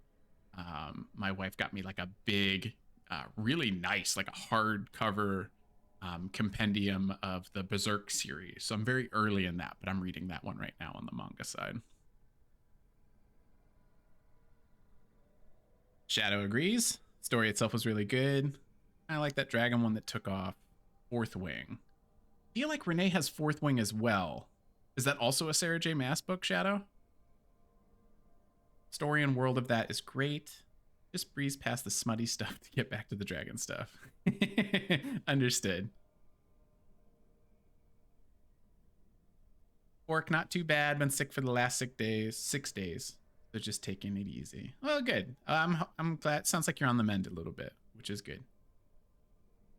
my wife got me like a big, really nice, like a hardcover compendium of the Berserk series. So I'm very early in that, but I'm reading that one right now on the manga side. Shadow agrees. Story itself was really good. I like that dragon one that took off. Fourth Wing. I feel like Renee has Fourth Wing as well. Is that also a Sarah J. Maas book, Shadow? Story and world of that is great. Just breeze past the smutty stuff to get back to the dragon stuff. Understood. Fork, not too bad. Been sick for the last 6 days. 6 days. So just taking it easy. Well, good. I'm glad. Sounds like you're on the mend a little bit, which is good.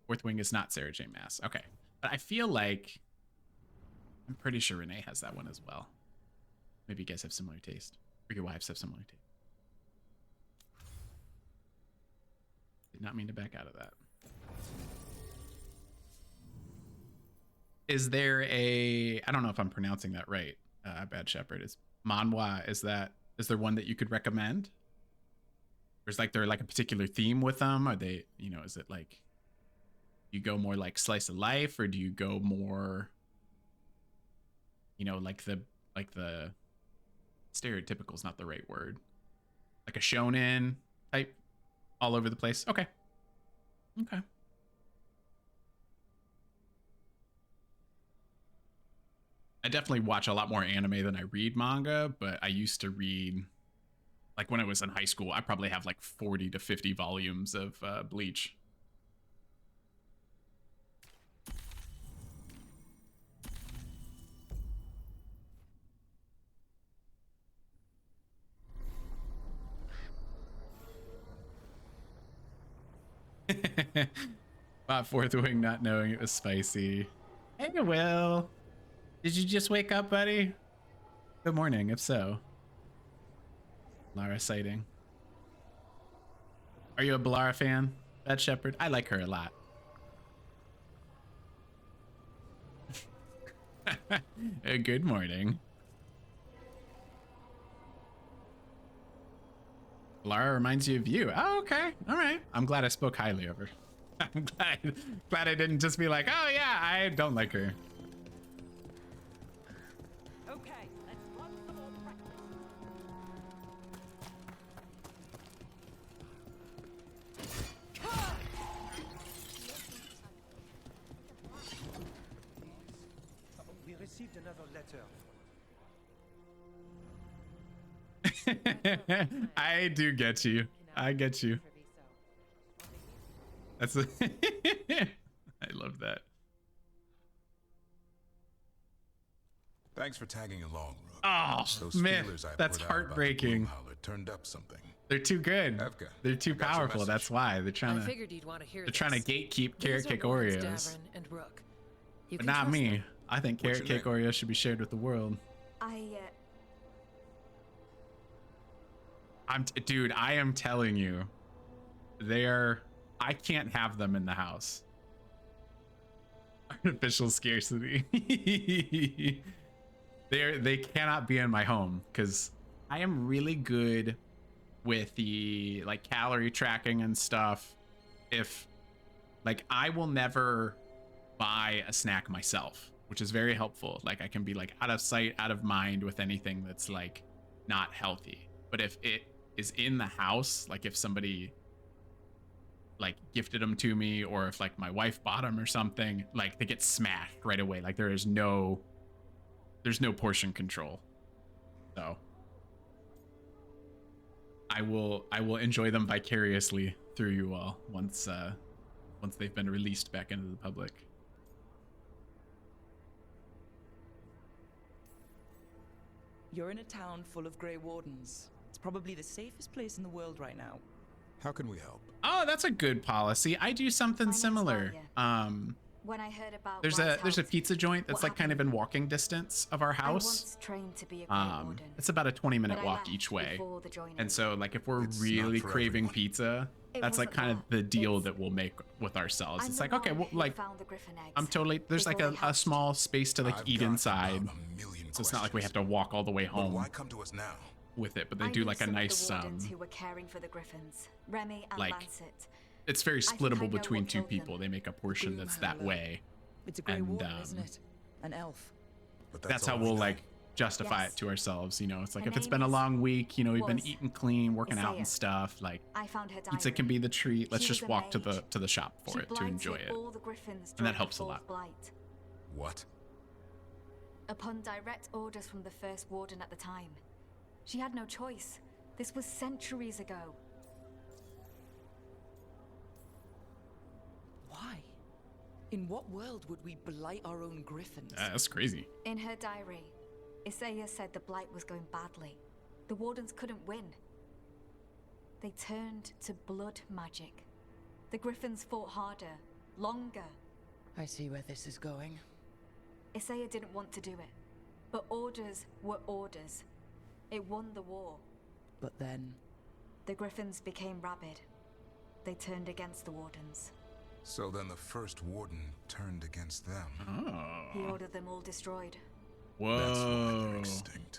Fourth Wing is not Sarah J. Maas. Okay. But I feel like I'm pretty sure Renee has that one as well. Maybe you guys have similar taste. Or your wives have similar taste. Did not mean to back out of that. Is there a, I don't know if I'm pronouncing that right, Bad Shepherd, is manhwa, is there one that you could recommend? There's there like a particular theme with them? Are they, you know, is it like you go more like slice of life, or do you go more, you know, like the stereotypical is not the right word, like a shonen type, all over the place? Okay. I definitely watch a lot more anime than I read manga, but I used to read, like when I was in high school, I probably have like 40 to 50 volumes of Bleach. Bought Fourth Wing not knowing it was spicy. Hey, Will. Did you just wake up, buddy? Good morning, if so. Lara sighting. Are you a Balara fan, Bad Shepherd? I like her a lot. Good morning. Lara reminds you of you. Oh, okay. All right. I'm glad I spoke highly of her. I'm glad I didn't just be like, oh yeah, I don't like her. Okay, let's run some more We received another letter. I do get you. I get you. That's I love that. Thanks for tagging along, Rook. Oh, Those man, feelers I that's put out about the heartbreaking. Gloomhowler turned up something. They're too good. They're too got your powerful. message. That's why they're trying I to. figured you'd want to hear They're trying to this. gatekeep These Carrot are Cake Lawrence, Oreos, Davern, and Rook. You but can not trust me. them. I think What's Carrot your Cake Oreos should be shared with the world. Dude, I am telling you, I can't have them in the house. Artificial scarcity. They cannot be in my home because I am really good with the like calorie tracking and stuff. If like I will never buy a snack myself, which is very helpful. Like I can be like out of sight, out of mind with anything that's like not healthy. But if it is in the house, like if somebody like gifted them to me, or if like my wife bought them or something, like they get smashed right away. Like there's no portion control. So I will enjoy them vicariously through you all once they've been released back into the public. You're in a town full of Grey Wardens. It's probably the safest place in the world right now. How can we help? Oh, that's a good policy. I do something similar. When I heard about There's a pizza joint that's like kind of in walking distance of our I house. once trained to be a Grey Warden. It's about a 20-minute but I walk left each way. before the joining. And so like if we're It's really not for craving everyone. pizza, It that's like wasn't kind of that. the deal that we'll make with ourselves. I'm It's the like, okay, one well, who like found the griffin eggs I'm totally, there's like before a they hatched. small space to like I've eat got inside. about a million So it's not like we have questions. to walk all the way But home why come to us now? with it, but they I do knew like a some of nice the wardens who were caring for the griffins, Remy and like, Lancet. it's very I think I splittable know between what two killed them. people. They make a portion that's that Gloomhowler. way. It's a Grey And, Warden, isn't it? An elf. But That's how all we'll we know. like justify Yes. it to ourselves, you know. It's like Her if it's name been a is- long week, you know, we've been was eating clean, working out and Isaiah. stuff, like I found her diary. pizza can be the treat. Let's She just was a walk to mage. the shop for She it to enjoy blighted it. all the griffins And that during the helps a Fourth lot. Blight. What? Upon direct orders from the first warden at the time. She had no choice. This was centuries ago. Why? In what world would we blight our own griffins? That's crazy. In her diary, Isaiah said the blight was going badly. The wardens couldn't win. They turned to blood magic. The griffins fought harder, longer. I see where this is going. Isaiah didn't want to do it, but orders were orders. It won the war. But then, The griffins became rabid. They turned against the wardens. So then the first warden turned against them. He ordered them all destroyed. Whoa.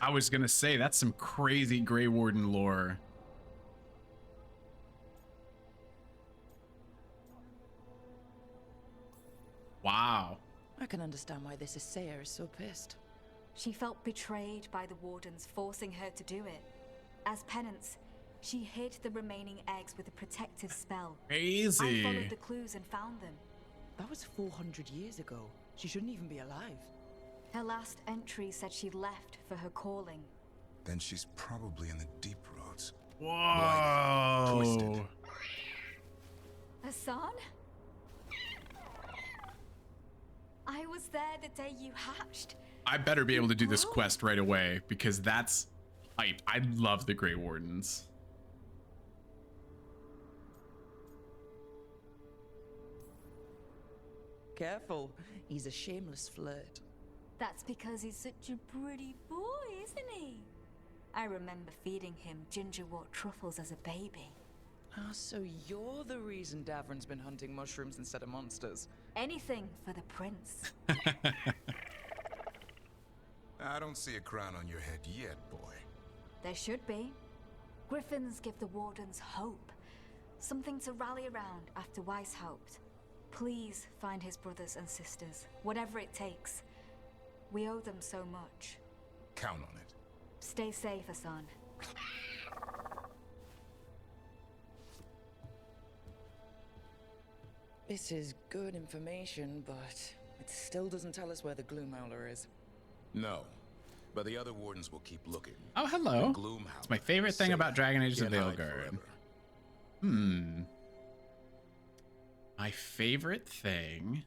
I was gonna say that's some crazy Grey Warden lore. Wow. I can understand why this Isaiah is so pissed. She felt betrayed by the wardens, forcing her to do it. As penance, she hid the remaining eggs with a protective spell. Crazy. I followed the clues and found them. That was 400 years ago. She shouldn't even be alive. Her last entry said she'd left for her calling. Then she's probably in the deep roads. Whoa. Twisted. Hassan? I was there the day you hatched. I better be able to do this quest right away because that's hype. I love the Grey Wardens. Careful, he's a shameless flirt. That's because he's such a pretty boy, isn't he? I remember feeding him gingerwort truffles as a baby. Ah, so you're the reason Davrin's been hunting mushrooms instead of monsters. Anything for the prince. I don't see a crown on your head yet, boy. There should be. Griffins give the wardens hope. Something to rally around after Weishaupt. Please find his brothers and sisters, whatever it takes. We owe them so much. Count on it. Stay safe, Hassan. This is good information, but it still doesn't tell us where the Gloomhowler is. No, but the other wardens will keep looking. Oh, hello. It's my favorite thing about Dragon Age of Veilguard. My favorite thing.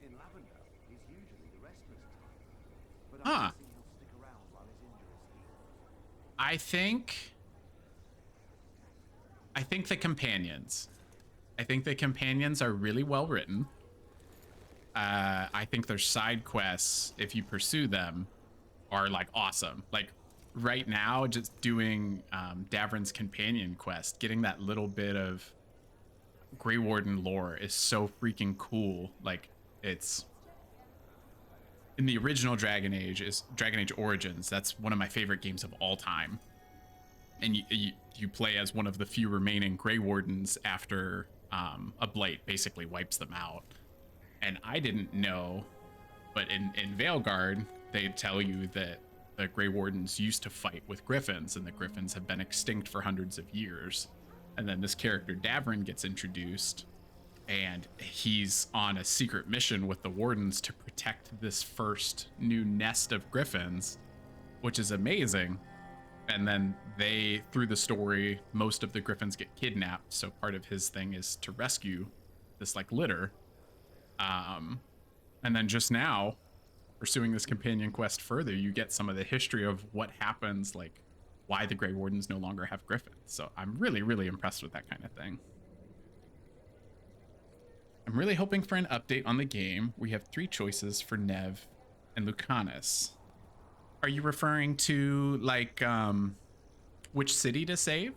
In Lavender, he's usually the restless type. But Huh. I think he'll stick around while his injuries heal. I think the companions. I think the companions are really well written. I think their side quests, if you pursue them, are like awesome. Like right now, just doing Davrin's companion quest, getting that little bit of Grey Warden lore is so freaking cool. Like it's in the original Dragon Age is Dragon Age Origins. That's one of my favorite games of all time. And you play as one of the few remaining Grey Wardens after a blight basically wipes them out. And I didn't know, but in Veilguard, they tell you that the Grey Wardens used to fight with Griffins, and the Griffins have been extinct for hundreds of years. And then this character Davrin gets introduced, and he's on a secret mission with the Wardens to protect this first new nest of Griffins, which is amazing. And then they, through the story, most of the Griffins get kidnapped. So part of his thing is to rescue this like litter. And then just now, pursuing this companion quest further, you get some of the history of what happens, like why the Grey Wardens no longer have Griffins. So I'm really, really impressed with that kind of thing. I'm really hoping for an update on the game. We have 3 choices for Nev and Lucanus. Are you referring to like which city to save?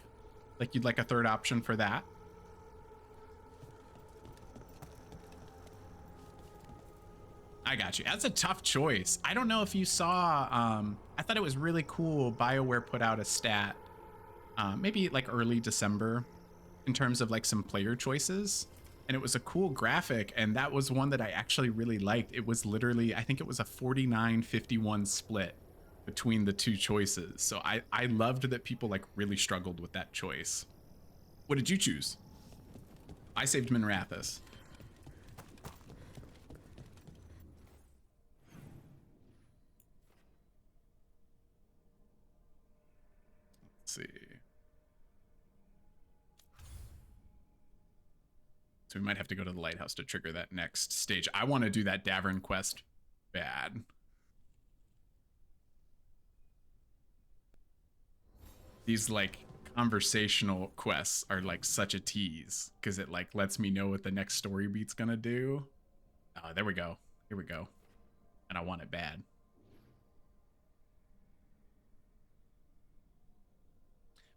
Like you'd like a third option for that? I got you. That's a tough choice. I don't know if you saw, I thought it was really cool. BioWare put out a stat, maybe like early December, in terms of like some player choices. And it was a cool graphic. And that was one that I actually really liked. It was literally, I think it was a 49-51 split between the 2 choices. So I loved that people like really struggled with that choice. What did you choose? I saved Minrathous. See. So we might have to go to the lighthouse to trigger that next stage. I want to do that Davrin quest bad. These like conversational quests are like such a tease because it like lets me know what the next story beat's gonna do. Oh, there we go. Here we go. And I want it bad.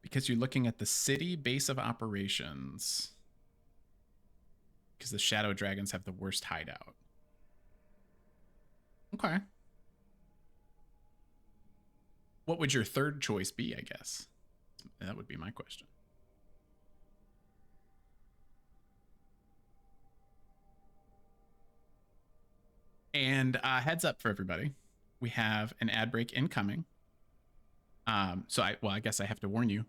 Because you're looking at the city base of operations. Because the Shadow Dragons have the worst hideout. Okay. What would your third choice be, I guess? That would be my question. And heads up for everybody, we have an ad break incoming. So I guess I have to warn you.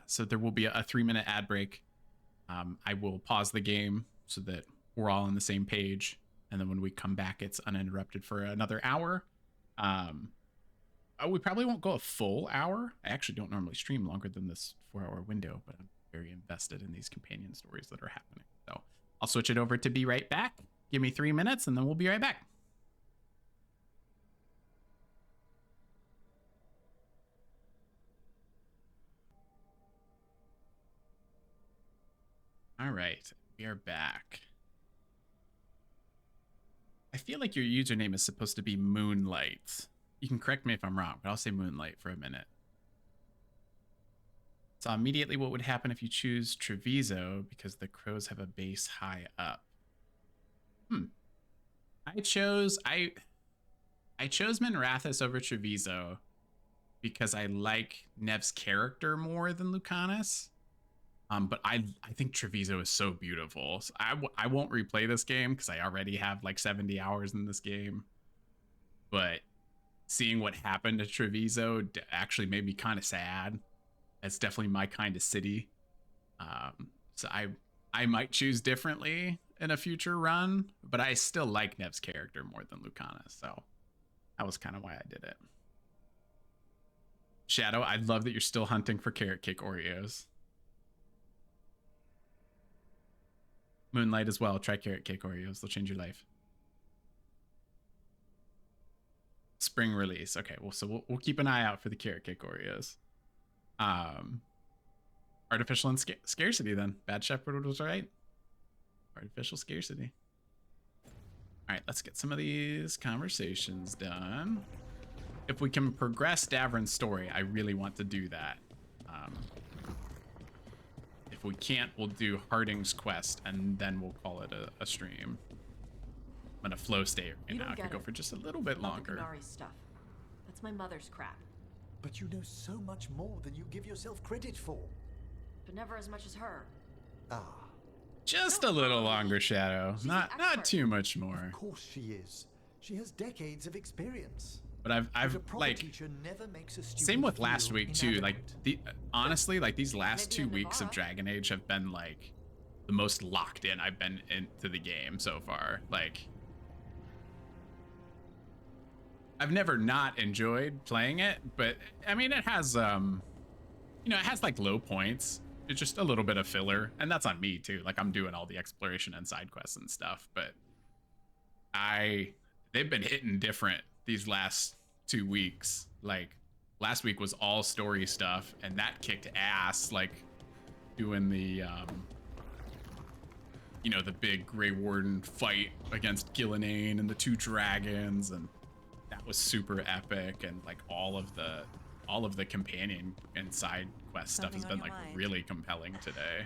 So there will be a 3-minute ad break. I will pause the game so that we're all on the same page, and then when we come back, it's uninterrupted for another hour. We probably won't go a full hour. I actually don't normally stream longer than this 4-hour window, but I'm very invested in these companion stories that are happening. So I'll switch it over to be right back. Give me 3 minutes, and then we'll be right back. All right, we are back. I feel like your username is supposed to be Moonlight. You can correct me if I'm wrong, but I'll say Moonlight for a minute. Saw immediately what would happen if you choose Treviso because the crows have a base high up. I chose Minrathous over Treviso because I like Nev's character more than Lucanus. But I think Treviso is so beautiful. So I won't replay this game because I already have like 70 hours in this game. But seeing what happened to Treviso actually made me kind of sad. It's definitely my kind of city. So I might choose differently in a future run, but I still like Nev's character more than Lucanus. So that was kind of why I did it. Shadow, I love that you're still hunting for carrot cake Oreos. Moonlight as well. Try carrot cake Oreos. They'll change your life. Spring release. Okay, well, so we'll keep an eye out for the carrot cake Oreos. Artificial and scarcity then. Bad Shepherd was right. Artificial scarcity. All right, let's get some of these conversations done. If we can progress Davrin's story, I really want to do that. If we can't, we'll do Harding's quest, and then we'll call it a stream. I'm in a flow state right now. I could go for just a little bit longer. Not the stuff. That's my mother's crap. But you know so much more than you give yourself credit for. But never as much as her. Ah. Just a little longer, Shadow. Not too much more. Of course she is. She has decades of experience. But I've like same with last week too. Like honestly, like these last 2 weeks of Dragon Age have been like the most locked in I've been into the game so far. Like I've never not enjoyed playing it, but I mean it has you know, it has like low points. It's just a little bit of filler, and that's on me too. Like I'm doing all the exploration and side quests and stuff, but they've been hitting different these last 2 weeks. Like last week was all story stuff, and that kicked ass, like doing the you know, the big Grey Warden fight against Gillenane and the 2 dragons, and that was super epic. And like all of the companion and side quest stuff has been like really compelling today.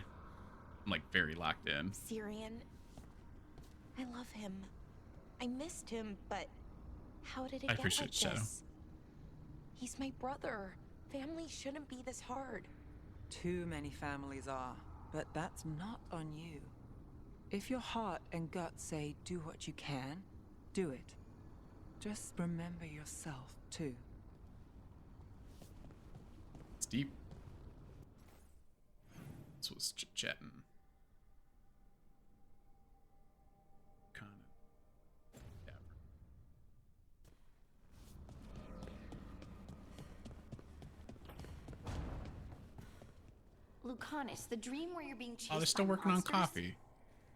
I'm like very locked in. Syrian, I love him. I missed him, but how did it get like this? He's my brother. Family shouldn't be this hard. Too many families are, but that's not on you. If your heart and gut say do what you can, do it. Just remember yourself, too. It's deep. This was chatting. Lucanus, the dream where you're being chased. Oh, they're still working on coffee.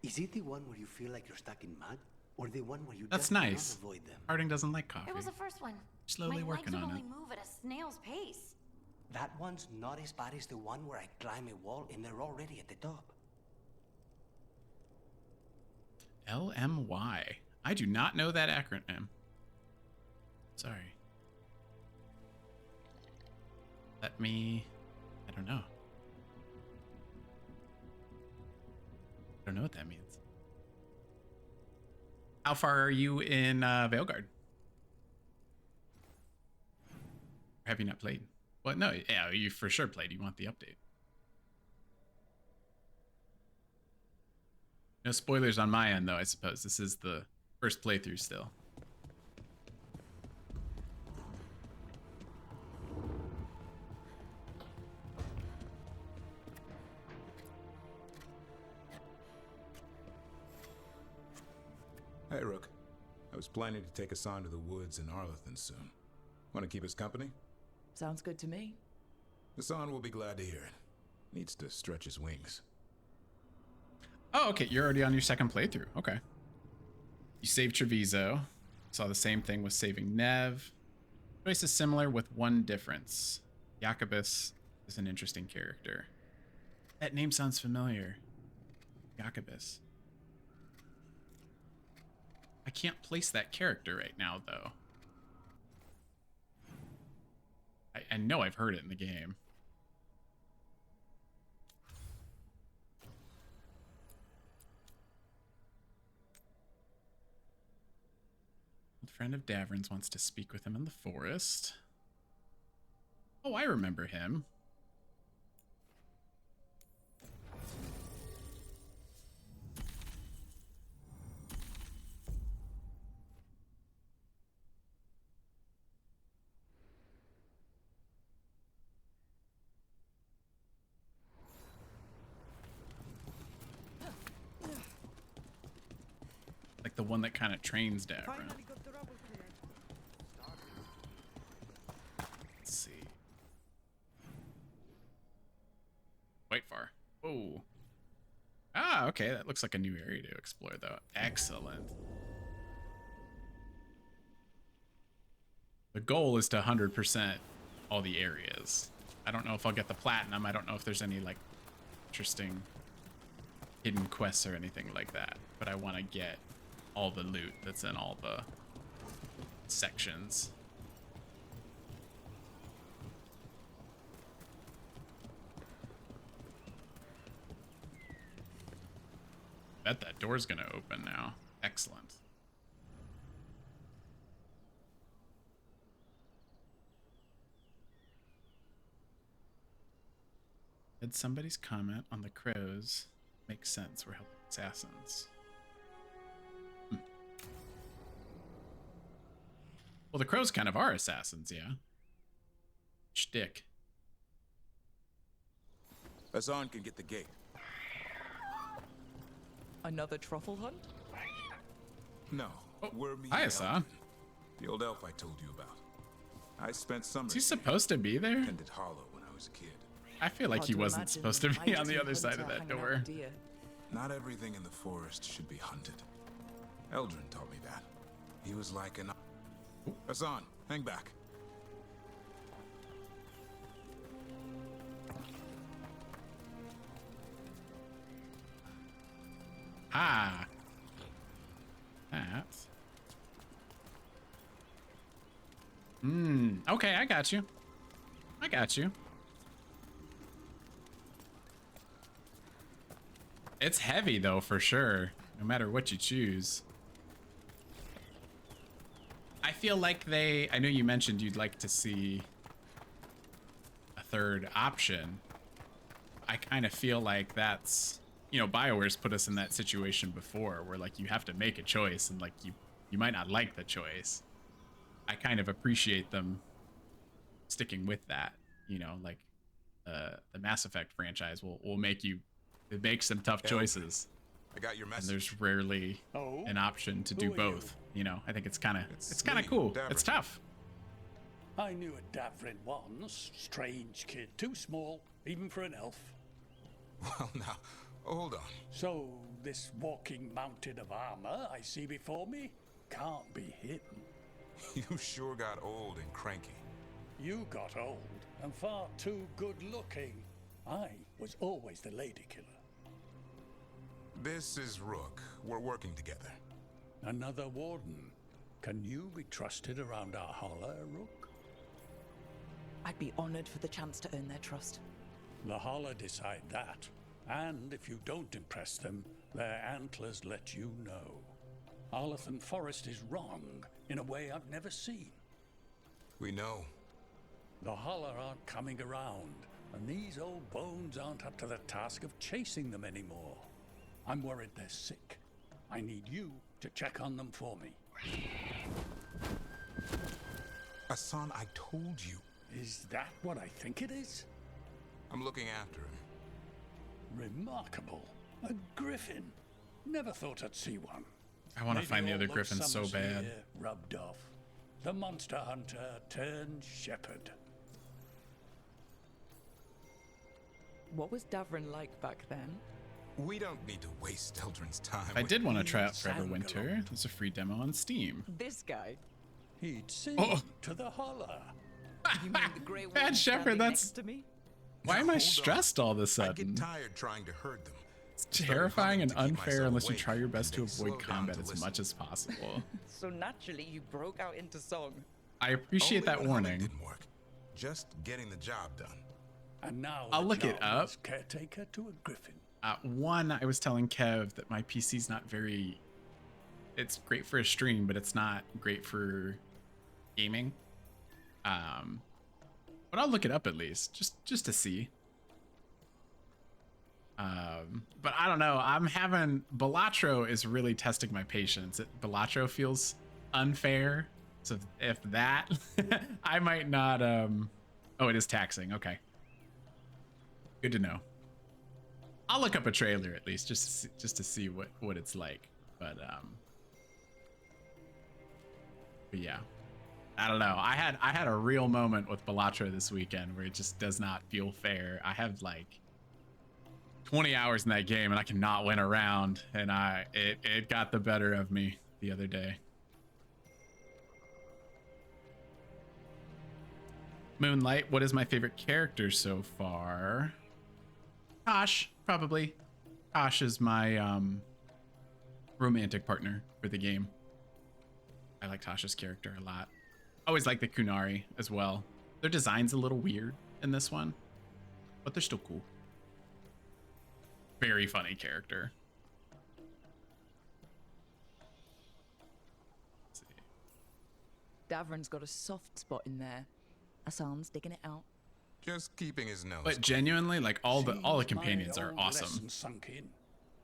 Is it the one where you feel like you're stuck in mud, or the one where you That's just nice. cannot avoid them? Harding doesn't like coffee. It was the first one. Slowly My working legs on would it. only move at a snail's pace. That one's not as bad as the one where I climb a wall and they're already at the top. LMY. I do not know that acronym. Sorry. I don't know. I don't know what that means. How far are you in Veilguard? Or have you not played? Well, no, yeah, you for sure played. You want the update. No spoilers on my end, though, I suppose. This is the first playthrough still. Hey, Rook. I was planning to take Hassan to the woods in Arlethan soon. Want to keep us company? Sounds good to me. Hassan will be glad to hear it. Needs to stretch his wings. Oh, okay. You're already on your second playthrough. Okay. You saved Treviso. Saw the same thing with saving Nev. Choice is similar with one difference. Jacobus is an interesting character. That name sounds familiar. Jacobus. I can't place that character right now, though. I know I've heard it in the game. A friend of Davrin's wants to speak with him in the forest. Oh, I remember him. Like the one that kind of trains Davrin. Let's see. Quite far. Oh. Ah, okay. That looks like a new area to explore, though. Excellent. The goal is to 100% all the areas. I don't know if I'll get the platinum. I don't know if there's any, like, interesting hidden quests or anything like that. But I want to get all the loot that's in all the sections. Bet that door's gonna open now. Excellent. Did somebody's comment on the crows make sense? We're helping assassins. Well, the crows kind of are assassins, yeah. Shtick. Hassan can get the gate. Another truffle hunt? No, we're meeting Hi, Hassan. the old elf I told you about. I spent summer. Is he supposed to be there? Tended Hollow when I was a kid. I feel like he wasn't supposed to be on the other side of that door. Not everything in the forest should be hunted. Eldrin taught me that. He was like an... Hassan, hang back. Ah. That's... Okay, I got you. I got you. It's heavy, though, for sure. No matter what you choose. I feel like they... I know you mentioned you'd like to see a third option. I kind of feel like that's... You know, Bioware's put us in that situation before where, like, you have to make a choice and, like, you might not like the choice. I kind of appreciate them sticking with that. You know, like, the Mass Effect franchise will make you... It makes some tough choices. I got your message. And there's rarely an option to do both. You know, I think it's kind of cool. Davrin. It's tough. I knew a Davrin once. Strange kid, too small, even for an elf. Well, now, hold on. So, this walking mountain of armor I see before me can't be him. You sure got old and cranky. You got old and far too good looking. I was always the lady killer. This is Rook. We're working together. Another warden. Can you be trusted around our holler, Rook? I'd be honored for the chance to earn their trust. The holler decide that. And if you don't impress them, their antlers let you know. Arlethan Forest is wrong in a way I've never seen. We know. The holler aren't coming around, and these old bones aren't up to the task of chasing them anymore. I'm worried they're sick. I need you to check on them for me. Hassan, I told you. Is that what I think it is? I'm looking after him. Remarkable. A griffin. Never thought I'd see one. I want to Maybe find the all other those griffins so summers bad. here rubbed off. The monster hunter turned shepherd. What was Davrin like back then? We don't need to waste Eldrin's time. I did want to try out Sand Foreverwinter. There's a free demo on Steam. This guy. He'd sing to the holler. You mean the grey Bad one Shepherd, standing that's- next to me? Why am I Hold on. stressed all of a I get sudden? tired trying to herd them. It's terrifying and Started humming to keep unfair myself unless you awake, try your best to and then avoid slow down combat to as listen. much as possible. So naturally, you broke out into song. I appreciate Only that when humming warning. didn't work. Just getting the job done. And now I'll the look it job up. is caretaker to a griffin. One, I was telling Kev that my PC's not very... It's great for a stream, but it's not great for gaming. But I'll look it up at least, just to see. But I don't know. I'm having... Balatro is really testing my patience. Balatro feels unfair. So if that... I might not... Oh, it is taxing. Okay. Good to know. I'll look up a trailer at least, just to see what it's like. But yeah, I don't know. I had a real moment with Balatro this weekend where it just does not feel fair. I have like 20 hours in that game and I cannot win a round, and it got the better of me the other day. Moonlight, what is my favorite character so far? Tosh, probably. Tosh is my romantic partner for the game. I like Tasha's character a lot. Always like the Kunari as well. Their design's a little weird in this one, but they're still cool. Very funny character. Let's see. Davrin's got a soft spot in there. Asam's digging it out. Just keeping his nose. But genuinely, like all the Seems companions my are old awesome. lesson sunk in.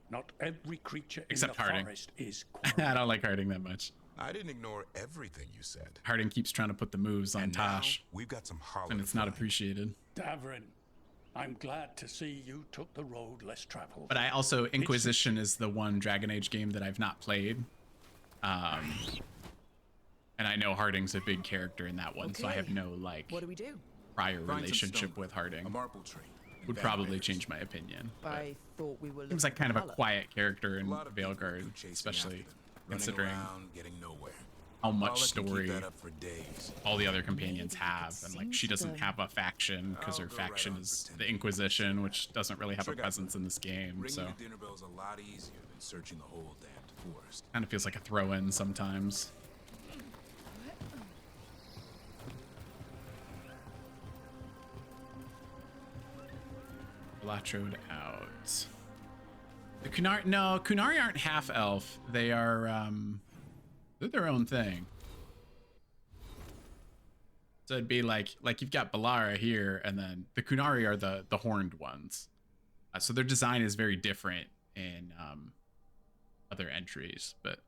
Not every creature Except in the Harding. forest is I don't like Harding that much. I didn't ignore everything you said. Harding keeps trying to put the moves on And now, Tosh, we've got some hollow and it's not appreciated. Davrin, I'm glad to see you took the road less traveled. But I also, Inquisition is the one Dragon Age game that I've not played. And I know Harding's a big character in that one, so I have no like What do we do? prior Find some relationship stone, with Harding. a marble tree. Would probably change my opinion. But I thought we were. seems like kind of a Valor. quiet character in lot of people Veilguard, do chasing especially after them, running considering around, getting nowhere. how Paula much can keep story that up for days. all the other companions have, and like she doesn't have a faction because her faction is the Inquisition, which doesn't really have a presence in this game. Ringing So the dinner bell's a lot easier than searching the whole damned forest. kind of feels like a throw-in sometimes. Latroed out. The Kunari, no, Kunari aren't half elf. They are, they're their own thing. So it'd be like you've got Balara here, and then the Kunari are the horned ones. So their design is very different in other entries, but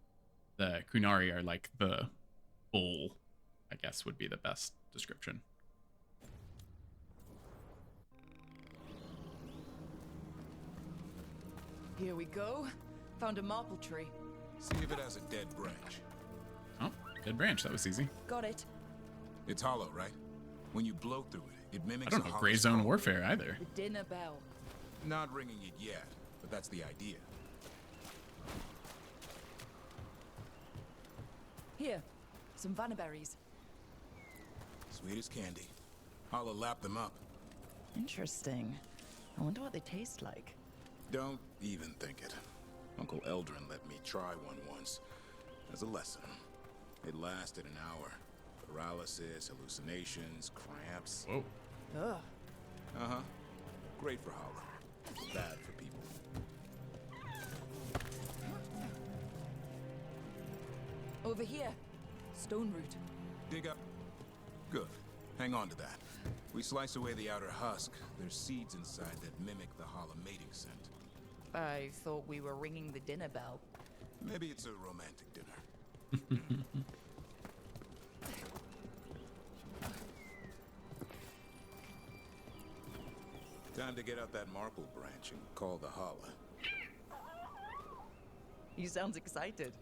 the Kunari are like the bull, I guess would be the best description. Here we go. Found a marble tree. See if it has a dead branch. Oh, dead branch. That was easy. Got it. It's hollow, right? When you blow through it, it mimics I don't a know hollow Gray Zone skull. Warfare either. The dinner bell. Not ringing it yet, but that's the idea. Here, some vanaberries. Sweet as candy. I'll lap them up. Interesting. I wonder what they taste like. Don't even think it. Uncle Eldrin let me try one once. As a lesson. It lasted an hour. Paralysis, hallucinations, cramps. Whoa. Ugh. Uh-huh. Great for Hollow. Bad for people. Over here. Stone root. Dig up. Good. Hang on to that. We slice away the outer husk. There's seeds inside that mimic the hollow mating scent. I thought we were ringing the dinner bell. Maybe it's a romantic dinner. Time to get out that marble branch and call the holla. You sound excited.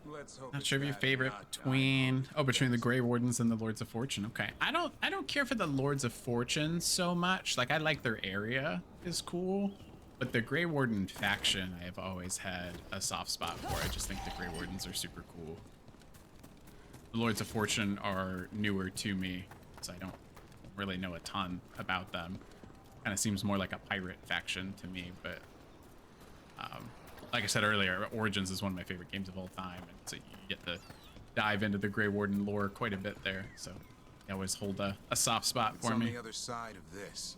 Let's hope Not sure of your favorite between the Grey Wardens and the Lords of Fortune. Okay, I don't care for the Lords of Fortune so much. Like, I like their area is cool, but the Grey Warden faction I have always had a soft spot for. I just think the Grey Wardens are super cool. The Lords of Fortune are newer to me, so I don't really know a ton about them. Kind of seems more like a pirate faction to me, but like I said earlier, Origins is one of my favorite games of all time, and so you get to dive into the Grey Warden lore quite a bit there. So they always hold a soft spot for me. On the other side of this.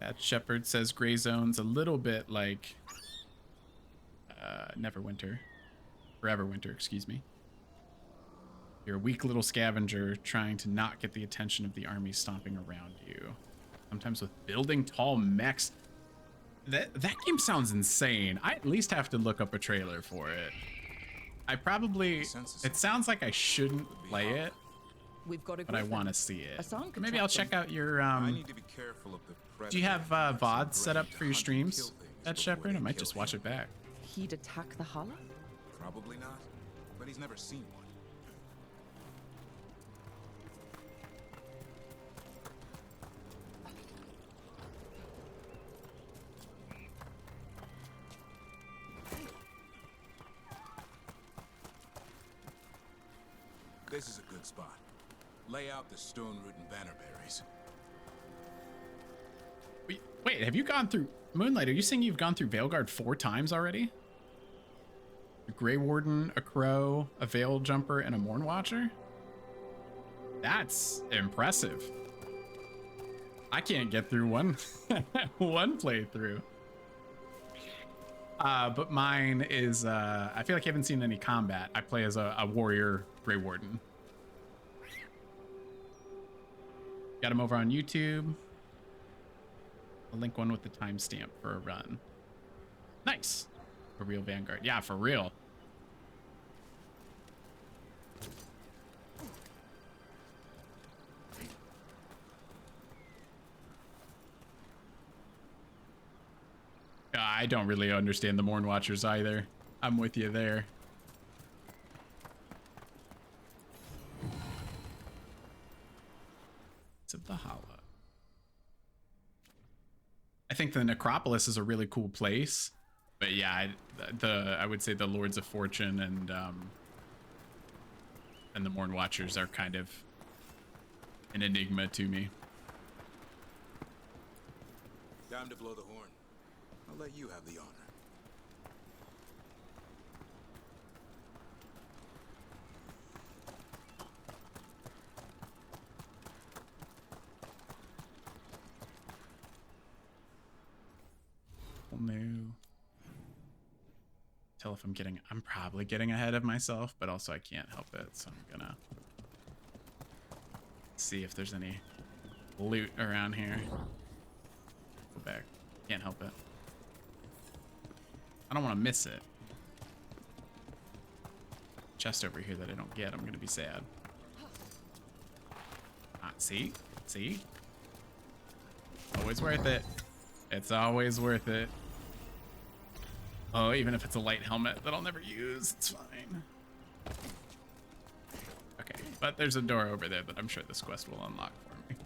That Shepherd says Grey Zone's a little bit like Forever Winter, excuse me. You're a weak little scavenger trying to not get the attention of the army stomping around you. Sometimes with building tall mechs. That game sounds insane. I at least have to look up a trailer for it. It sounds like I shouldn't play it, We've got but I want to see it. A song could Maybe track I'll check them. out your I need to be careful of the do you have VODs set up for your streams at Shepherd? I might just watch it back. He'd attack the Holler? Probably not, but he's never seen one. This is a good spot. Lay out the stone root and bannerberries. Wait, have you gone through Moonlight? Are you saying you've gone through Veilguard 4 times already? A Grey Warden, a Crow, a Veil Jumper, and a Morn Watcher? That's impressive. I can't get through one playthrough. But mine is, I feel like I haven't seen any combat. I play as a warrior Grey Warden. Got him over on YouTube. I'll link one with the timestamp for a run. Nice. For real Vanguard. Yeah, for real. I don't really understand the Morn Watchers either. I'm with you there. Of the Hollow. I think the Necropolis is a really cool place, but yeah, I would say the Lords of Fortune and the Morn Watchers are kind of an enigma to me. Time to blow the horn. I'll let you have the honor. No. Tell if I'm probably getting ahead of myself, but also I can't help it, so I'm gonna see if there's any loot around here. Go back. Can't help it. I don't want to miss it. Chest over here that I don't get, I'm gonna be sad. See? Always worth it. It's always worth it. Oh, even if it's a light helmet that I'll never use, it's fine. Okay, but there's a door over there that I'm sure this quest will unlock for me.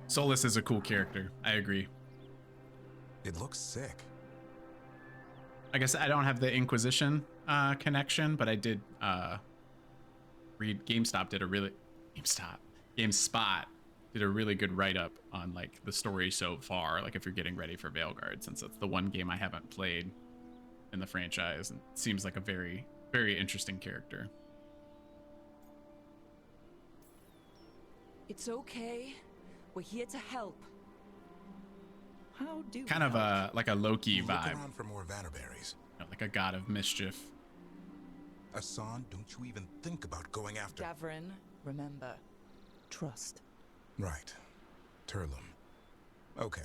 Solus is a cool character. I agree. It looks sick. I guess I don't have the Inquisition connection, but I did read GameSpot did a really good write-up on like the story so far, like if you're getting ready for Veilguard, since it's the one game I haven't played. in the franchise, and seems like a very, very interesting character. It's okay. We're here to help. How do Kind of a like a Loki Look vibe, around for more Vanderberries. like a god of mischief. Hassan, don't you even think about going after... Gavrin, remember, trust. Right. Turlum. Okay.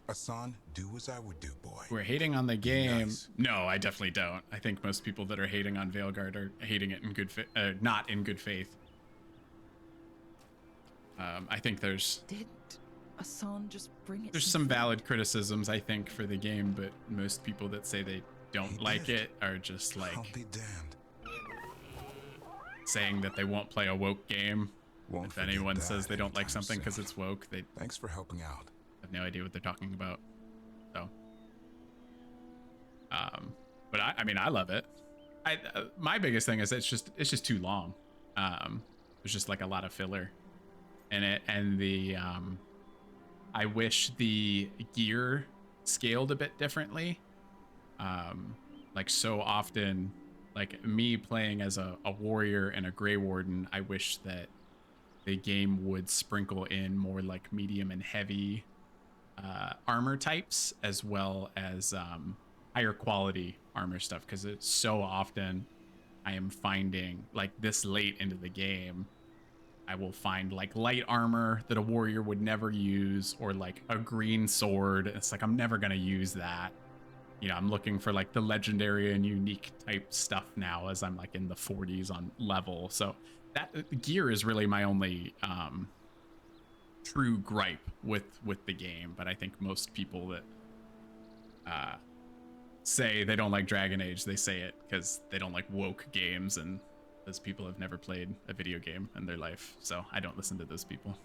Hassan, do as I would do, boy. We're hating on the game. Nice. No, I definitely don't. I think most people that are hating on Veilguard are hating it in good not in good faith. I think there's Hassan just bring it. there's some valid criticisms, I think, for the game, but most people that say they don't like it are just like I'll be damned. saying that they won't play a woke game. Won't If anyone forget says that they don't like anytime something because soon. it's woke, they Thanks for helping out. have no idea what they're talking about. So, but I mean, I love it. My biggest thing is it's just too long. There's just like a lot of filler in it, and I wish the gear scaled a bit differently. Like so often, like me playing as a warrior and a Grey Warden, I wish that the game would sprinkle in more like medium and heavy armor types, as well as higher quality armor stuff, because it's so often I am finding, like this late into the game, I will find like light armor that a warrior would never use, or like a green sword. It's like, I'm never gonna use that. You know, I'm looking for like the legendary and unique type stuff now, as I'm like in the 40s on level. So that gear is really my only true gripe with the game. But I think most people that say they don't like Dragon Age, they say it because they don't like woke games, and those people have never played a video game in their life. So I don't listen to those people.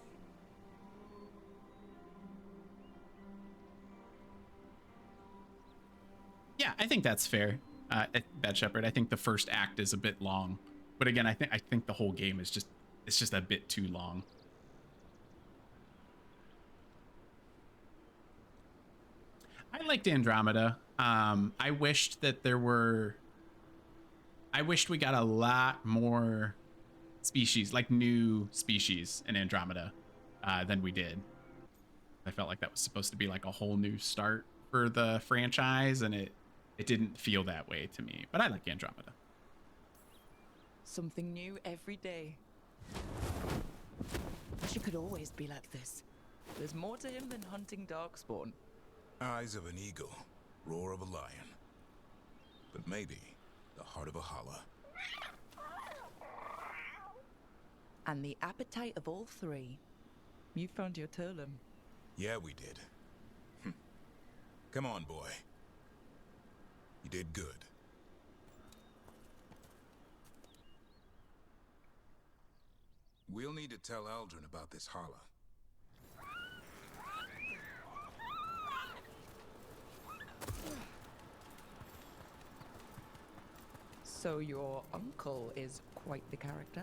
Yeah, I think that's fair. Bad Shepherd, I think the first act is a bit long, but again, I think the whole game is just a bit too long. I liked Andromeda. I wished we got a lot more species, like new species in Andromeda, than we did. I felt like that was supposed to be like a whole new start for the franchise, and it didn't feel that way to me, but I like Andromeda. Something new every day. Wish it could always be like this. There's more to him than hunting darkspawn. Eyes of an eagle, roar of a lion. But maybe the heart of a holla. And the appetite of all three. You found your Turlum. Yeah, we did. Come on, boy. You did good. We'll need to tell Eldrin about this holla. So your uncle is quite the character?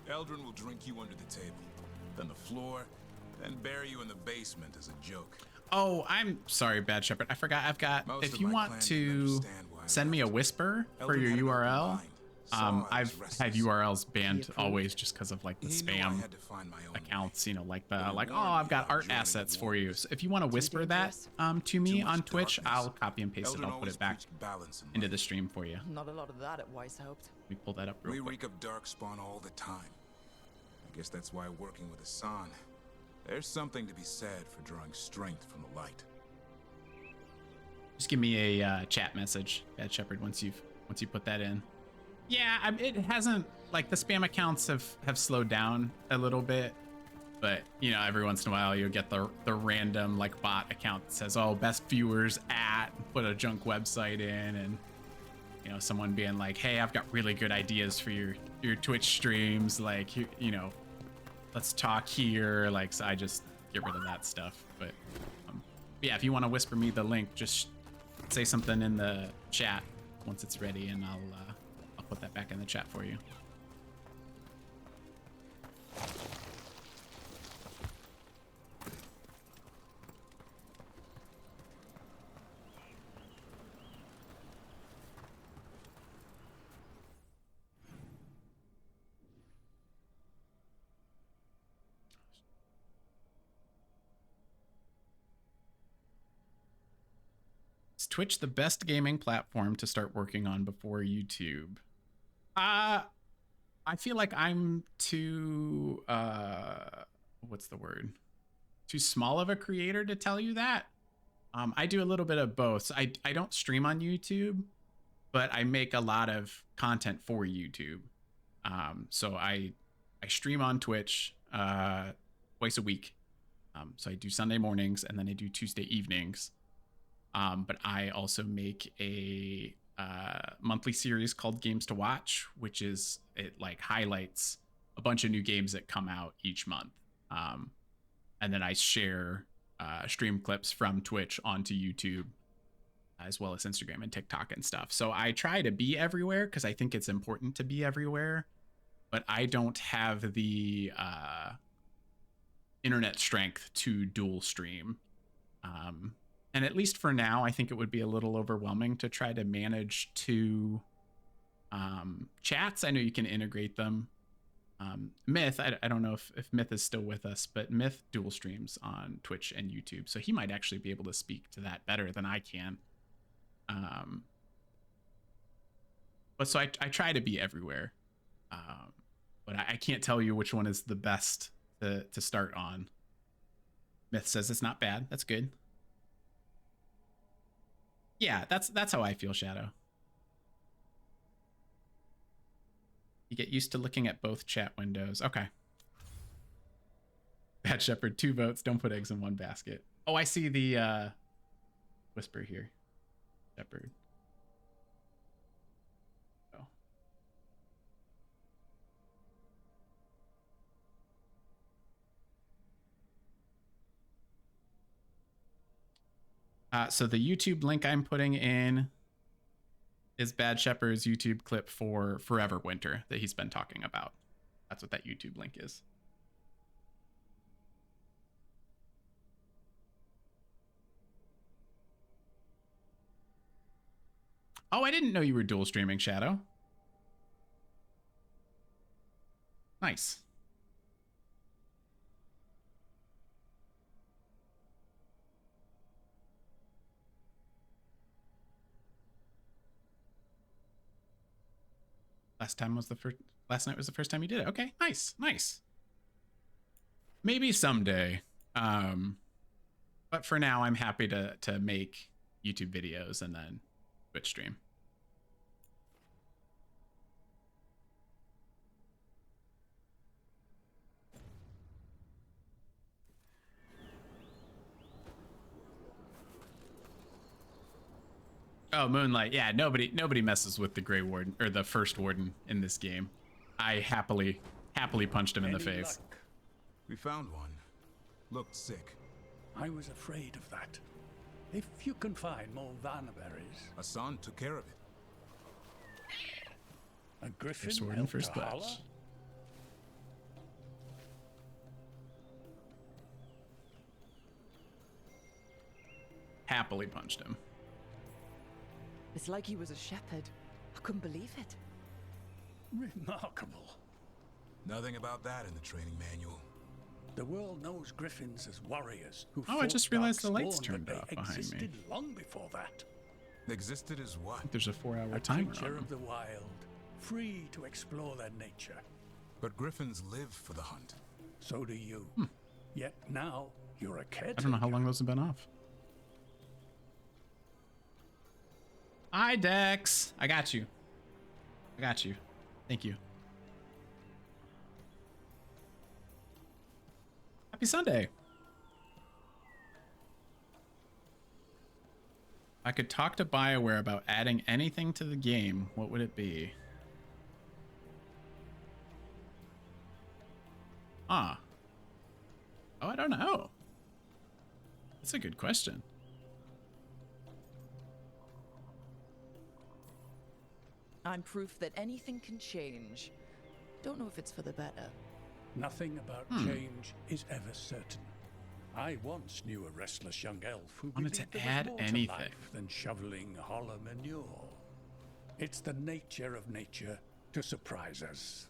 Eldrin will drink you under the table, then the floor, then bury you in the basement as a joke. Oh, I'm sorry, Bad Shepherd. I forgot. I've got. If you want to send me a whisper for your URL, I've had URLs banned always just because of like the spam accounts. You know, like oh, I've got art assets for you. So if you want to whisper that to me on Twitch, I'll copy and paste it. I'll put it back into the stream for you. Not a lot of that at Weishaupt. We pull that up real quick. We reek of darkspawn all the time. I guess that's why working with Hassan, there's something to be said for drawing strength from the light. Just give me a chat message, Bad Shepherd, once you put that in. Yeah, it hasn't, like, the spam accounts have slowed down a little bit, but you know, every once in a while you'll get the random like bot account that says, oh, best viewers at, put a junk website in, and you know, someone being like, hey, I've got really good ideas for your Twitch streams, like, you know, let's talk here. Like, so I just get rid of that stuff. But yeah, if you want to whisper me the link, just say something in the chat once it's ready, and I'll put that back in the chat for you. Is Twitch the best gaming platform to start working on before YouTube? I feel like I'm too what's the word? Too small of a creator to tell you that. I do a little bit of both. So I don't stream on YouTube, but I make a lot of content for YouTube. So I stream on Twitch twice a week. So I do Sunday mornings and then I do Tuesday evenings. But I also make a monthly series called Games to Watch, which is, it like highlights a bunch of new games that come out each month. And then I share stream clips from Twitch onto YouTube, as well as Instagram and TikTok and stuff. So I try to be everywhere because I think it's important to be everywhere, but I don't have the internet strength to dual stream. And at least for now, I think it would be a little overwhelming to try to manage two chats. I know you can integrate them. Myth, I don't know if Myth is still with us, but Myth dual streams on Twitch and YouTube. So he might actually be able to speak to that better than I can. But so I try to be everywhere. But I can't tell you which one is the best to start on. Myth says it's not bad. That's good. Yeah, that's how I feel, Shadow. You get used to looking at both chat windows. Okay. Bad Shepherd, 2 votes. Don't put eggs in one basket. Oh, I see the whisper here. Shepherd. Oh. So the YouTube link I'm putting in is Bad Shepherd's YouTube clip for Forever Winter that he's been talking about. That's what that YouTube link is. Oh, I didn't know you were dual streaming, Shadow. Nice. Last night was the first time you did it. Okay, nice, nice. Maybe someday. But for now, I'm happy to make YouTube videos and then Twitch stream. Oh, Moonlight. Yeah, nobody messes with the Grey Warden or the first Warden in this game. I happily punched him in the face. Luck? We found one. Looked sick. I was afraid of that. If you can find more Vanaberries. Hassan took care of it. A griffin First Warden, first batch. Happily punched him. It's like he was a shepherd. I couldn't believe it. Remarkable. Nothing about that in the training manual. The world knows griffins as warriors who Oh, I just realized the lights Darkspawn, turned but off they behind me. existed long before that. Existed as what? There's a 4-hour A timer creature on of them. the wild, free to explore their nature. But griffins live for the hunt. So do you. Yet now you're a caretaker. I don't know how long those have been off. Hi, Dex. I got you. I got you. Thank you. Happy Sunday. I could talk to Bioware about adding anything to the game. What would it be? Ah. Oh, I don't know. That's a good question. I'm proof that anything can change. Don't know if it's for the better. Nothing about change is ever certain. I once knew a restless young elf who Wanted believed to there add was more anything. to life than shoveling hollow manure. It's the nature of nature to surprise us.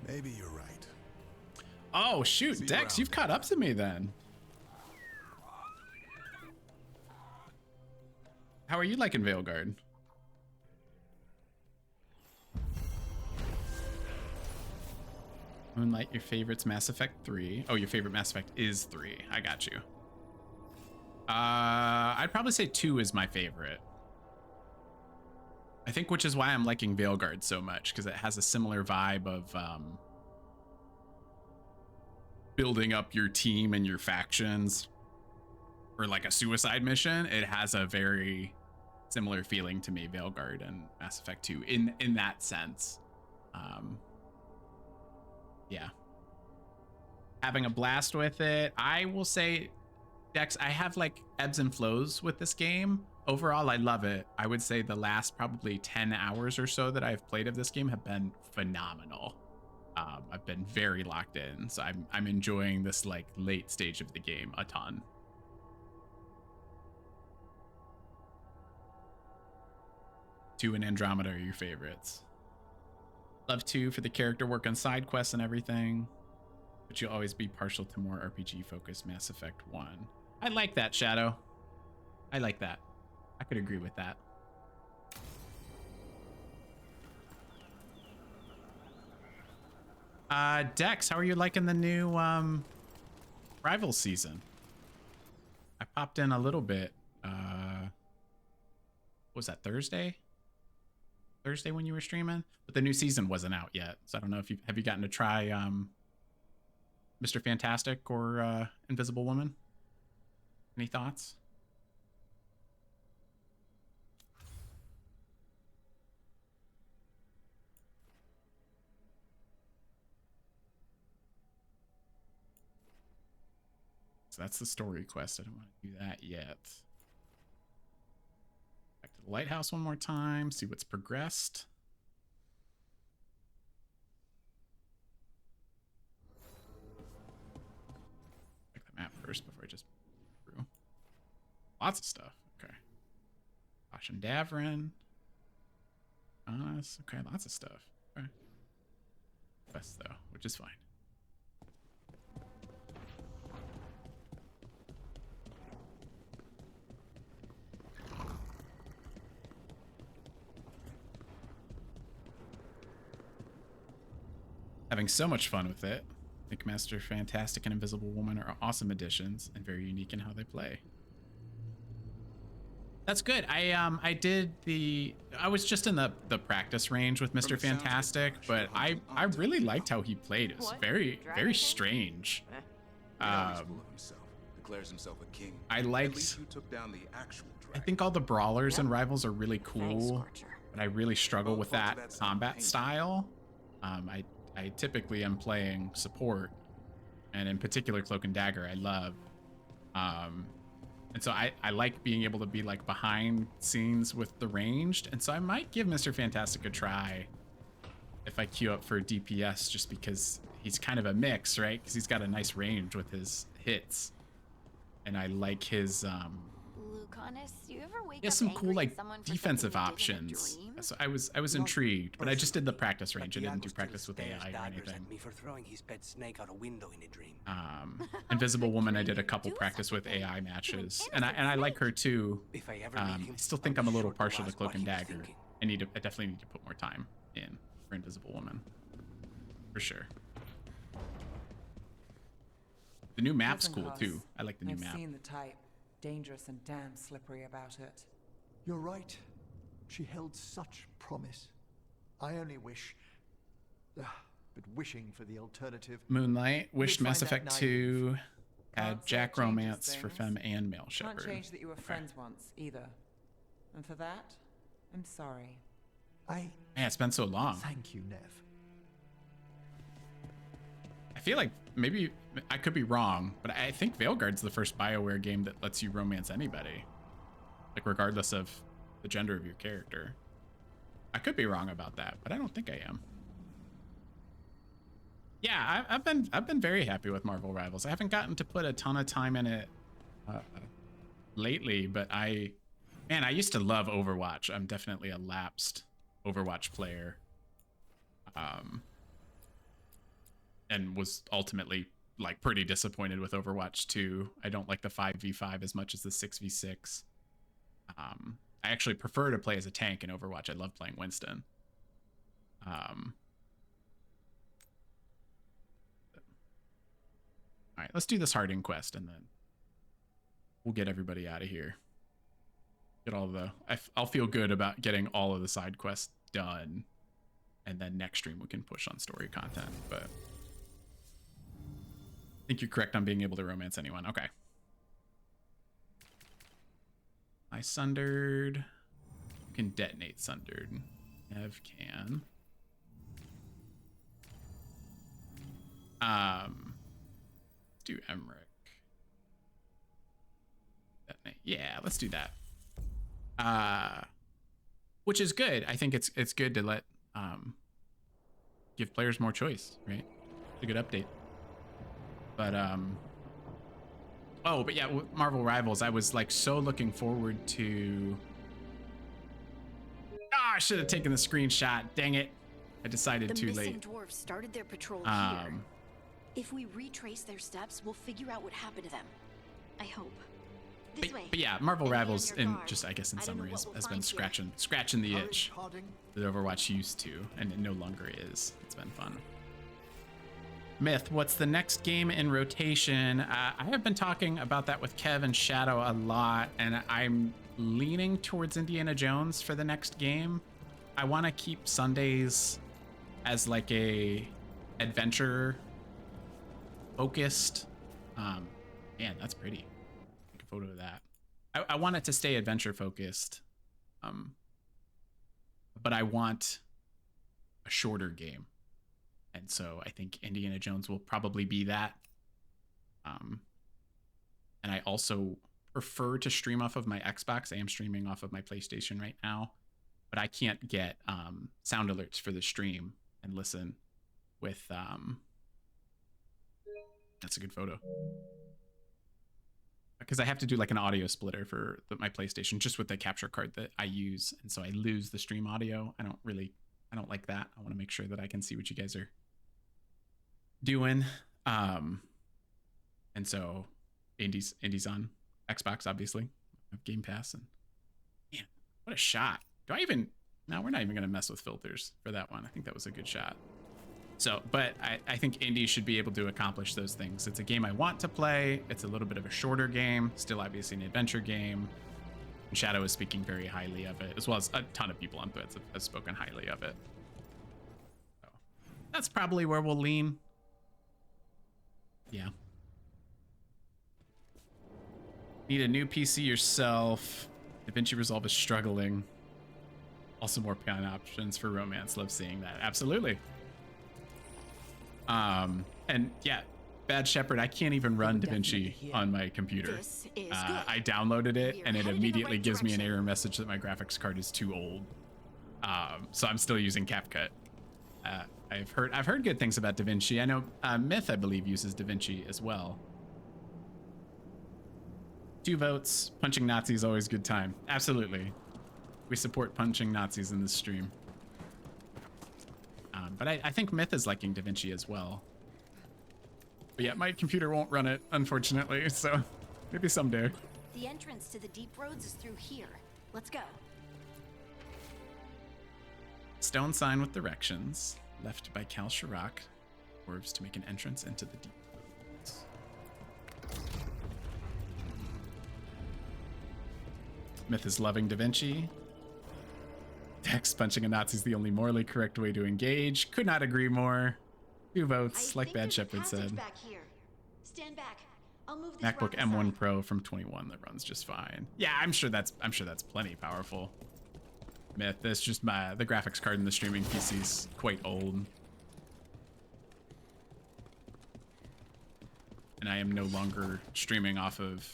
Maybe you're right. Oh, shoot. See you Dex, around. you've caught up to me then. how are you liking Veilguard? Moonlight, your favorite's Mass Effect 3. Oh, your favorite Mass Effect is 3. I got you. I'd probably say 2 is my favorite. I think, which is why I'm liking Veilguard so much, because it has a similar vibe of building up your team and your factions for like a suicide mission. It has a very similar feeling to me, Veilguard and Mass Effect 2, in that sense. Yeah. Having a blast with it. I will say, Dex, I have like ebbs and flows with this game. Overall, I love it. I would say the last probably 10 hours or so that I've played of this game have been phenomenal. I've been very locked in, so I'm enjoying this like late stage of the game a ton. Two and Andromeda are your favorites. Love 2 for the character work on side quests and everything, but you'll always be partial to more RPG focused Mass Effect 1. I like that, Shadow. I like that. I could agree with that. Dex, how are you liking the new Rivals season? I popped in a little bit. What was that, Thursday? Thursday when you were streaming? But the new season wasn't out yet, so I don't know if you have gotten to try Mr. Fantastic or Invisible Woman? Any thoughts? So that's the story quest. I don't want to do that yet. Back to the lighthouse one more time, see what's progressed. Check the map first before I just through. Lots of stuff. Okay. Josh and Davrin. Honest. Okay, lots of stuff. Okay. Quest though, which is fine. Having so much fun with it. I think Master Fantastic and Invisible Woman are awesome additions and very unique in how they play. That's good. I was just in the practice range with Mr. Fantastic, but I really liked how he played. It was very strange. Declares himself a king. I liked. I think all the brawlers and rivals are really cool, but I really struggle with that combat style. I typically am playing support, and in particular Cloak and Dagger I love. And so I like being able to be like behind scenes with the ranged, and so I might give Mr. Fantastic a try if I queue up for DPS, just because he's kind of a mix, right? Because he's got a nice range with his hits, and I like his Lucanus, you ever wake he has up some angry cool at like someone for defensive something you did in a options. dream? So I was intrigued, but I just did the practice range. I didn't do practice with AI or anything. Me for throwing his pet snake out a window in a dream. Invisible Woman, I did a couple practice with AI matches, and I like her too. I still think I'm a little partial to Cloak and Dagger. I definitely need to put more time in for Invisible Woman, for sure. The new map's cool too. I like the new map. I've seen the type. Dangerous and damn slippery about it. You're right. She held such promise. I only wish... but wishing for the alternative... Moonlight wished Mass Effect 2 had Can't Jack say it changes romance for things. femme and male Can't shepherd. change that you were friends once, either. And for that, I'm sorry. Man, it's been so long. Thank you, Nev. I feel like maybe I could be wrong, but I think Veilguard's the first Bioware game that lets you romance anybody, like regardless of the gender of your character. I could be wrong about that, but I don't think I am. Yeah, I've been very happy with Marvel Rivals. I haven't gotten to put a ton of time in it lately, but I used to love Overwatch. I'm definitely a lapsed Overwatch player. And was ultimately like pretty disappointed with Overwatch 2. I don't like the 5v5 as much as the 6v6. I actually prefer to play as a tank in Overwatch. I love playing Winston. All right, let's do this Harding quest and then we'll get everybody out of here. Get all the... I'll feel good about getting all of the side quests done. And then next stream we can push on story content, but... I think you're correct on being able to romance anyone. Okay. I Sundered. You can detonate Sundered. Nev can. Let's do Emmerich. Detonate. Yeah, let's do that. Which is good. I think it's good to let give players more choice, right? It's a good update. But oh, but yeah, Marvel Rivals, I was like so looking forward to... Ah, I should have taken the screenshot. Dang it. I decided too late. The missing dwarves started their patrol here. If we retrace their steps, we'll figure out what happened to them. I hope. This way. But yeah, Marvel Rivals, in just I guess in summary, has been scratching the itch that Overwatch used to, and it no longer is. It's been fun. Myth, what's the next game in rotation? I have been talking about that with Kev and Shadow a lot, and I'm leaning towards Indiana Jones for the next game. I want to keep Sundays as like a adventure focused. Man, that's pretty. Take a photo of that. I want it to stay adventure focused, but I want a shorter game. And so I think Indiana Jones will probably be that. And I also prefer to stream off of my Xbox. I am streaming off of my PlayStation right now, but I can't get sound alerts for the stream and listen with... That's a good photo. Because I have to do like an audio splitter for my PlayStation just with the capture card that I use. And so I lose the stream audio. I don't like that. I want to make sure that I can see what you guys are doing. And so Indy's on Xbox, obviously. I have Game Pass, and man, what a shot. No, we're not even gonna mess with filters for that one. I think that was a good shot. So, but I think Indy should be able to accomplish those things. It's a game I want to play. It's a little bit of a shorter game, still obviously an adventure game. And Shadow is speaking very highly of it, as well as a ton of people on Threads have spoken highly of it. So that's probably where we'll lean. Yeah. Need a new PC yourself. DaVinci Resolve is struggling. Also more pawn options for romance. Love seeing that. Absolutely. And yeah, Bad Shepherd, I can't even run DaVinci on my computer. I downloaded it and it immediately gives me an error message that my graphics card is too old. So I'm still using CapCut. I've heard good things about DaVinci. I know Myth, I believe, uses DaVinci as well. 2 votes. Punching Nazis always good time. Absolutely. We support punching Nazis in this stream. But I think Myth is liking DaVinci as well. But yeah, my computer won't run it, unfortunately, so maybe someday. The entrance to the deep roads is through here. Let's go. Stone sign with directions, left by Cal Chirac. Dwarves to make an entrance into the deep roads. Myth is loving DaVinci. Dex, punching a Nazi is the only morally correct way to engage. Could not agree more. 2 votes, like Bad Shepherd said. Back here. Stand back. I'll move this MacBook M1 Pro from 21 that runs just fine. Yeah, I'm sure that's plenty powerful. Myth, that's just the graphics card in the streaming PC's quite old. And I am no longer streaming off of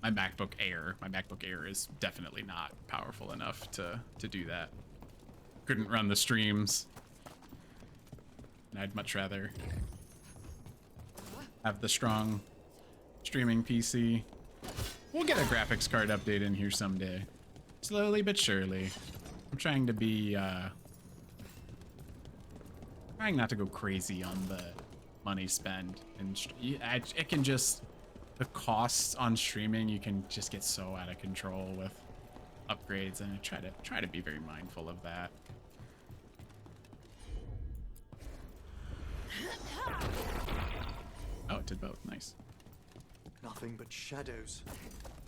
my MacBook Air. My MacBook Air is definitely not powerful enough to do that. Couldn't run the streams. And I'd much rather have the strong streaming PC. We'll get a graphics card update in here someday. Slowly but surely. I'm trying to be, trying not to go crazy on the money spend. And it can just the costs on streaming, you can just get so out of control with upgrades, and I try to be very mindful of that. Oh, it did both. Nice. Nothing but shadows.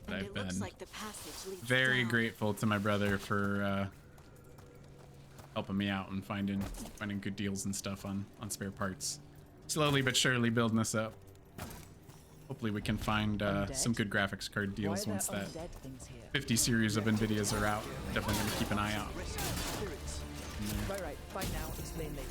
But I've been looks like the passage leads very down. grateful to my brother for helping me out and finding good deals and stuff on spare parts. Slowly but surely building this up. Hopefully we can find some good graphics card deals once that 50 series of NVIDIAs are out. Definitely gonna keep an eye out. Right. Bye now. Explain later.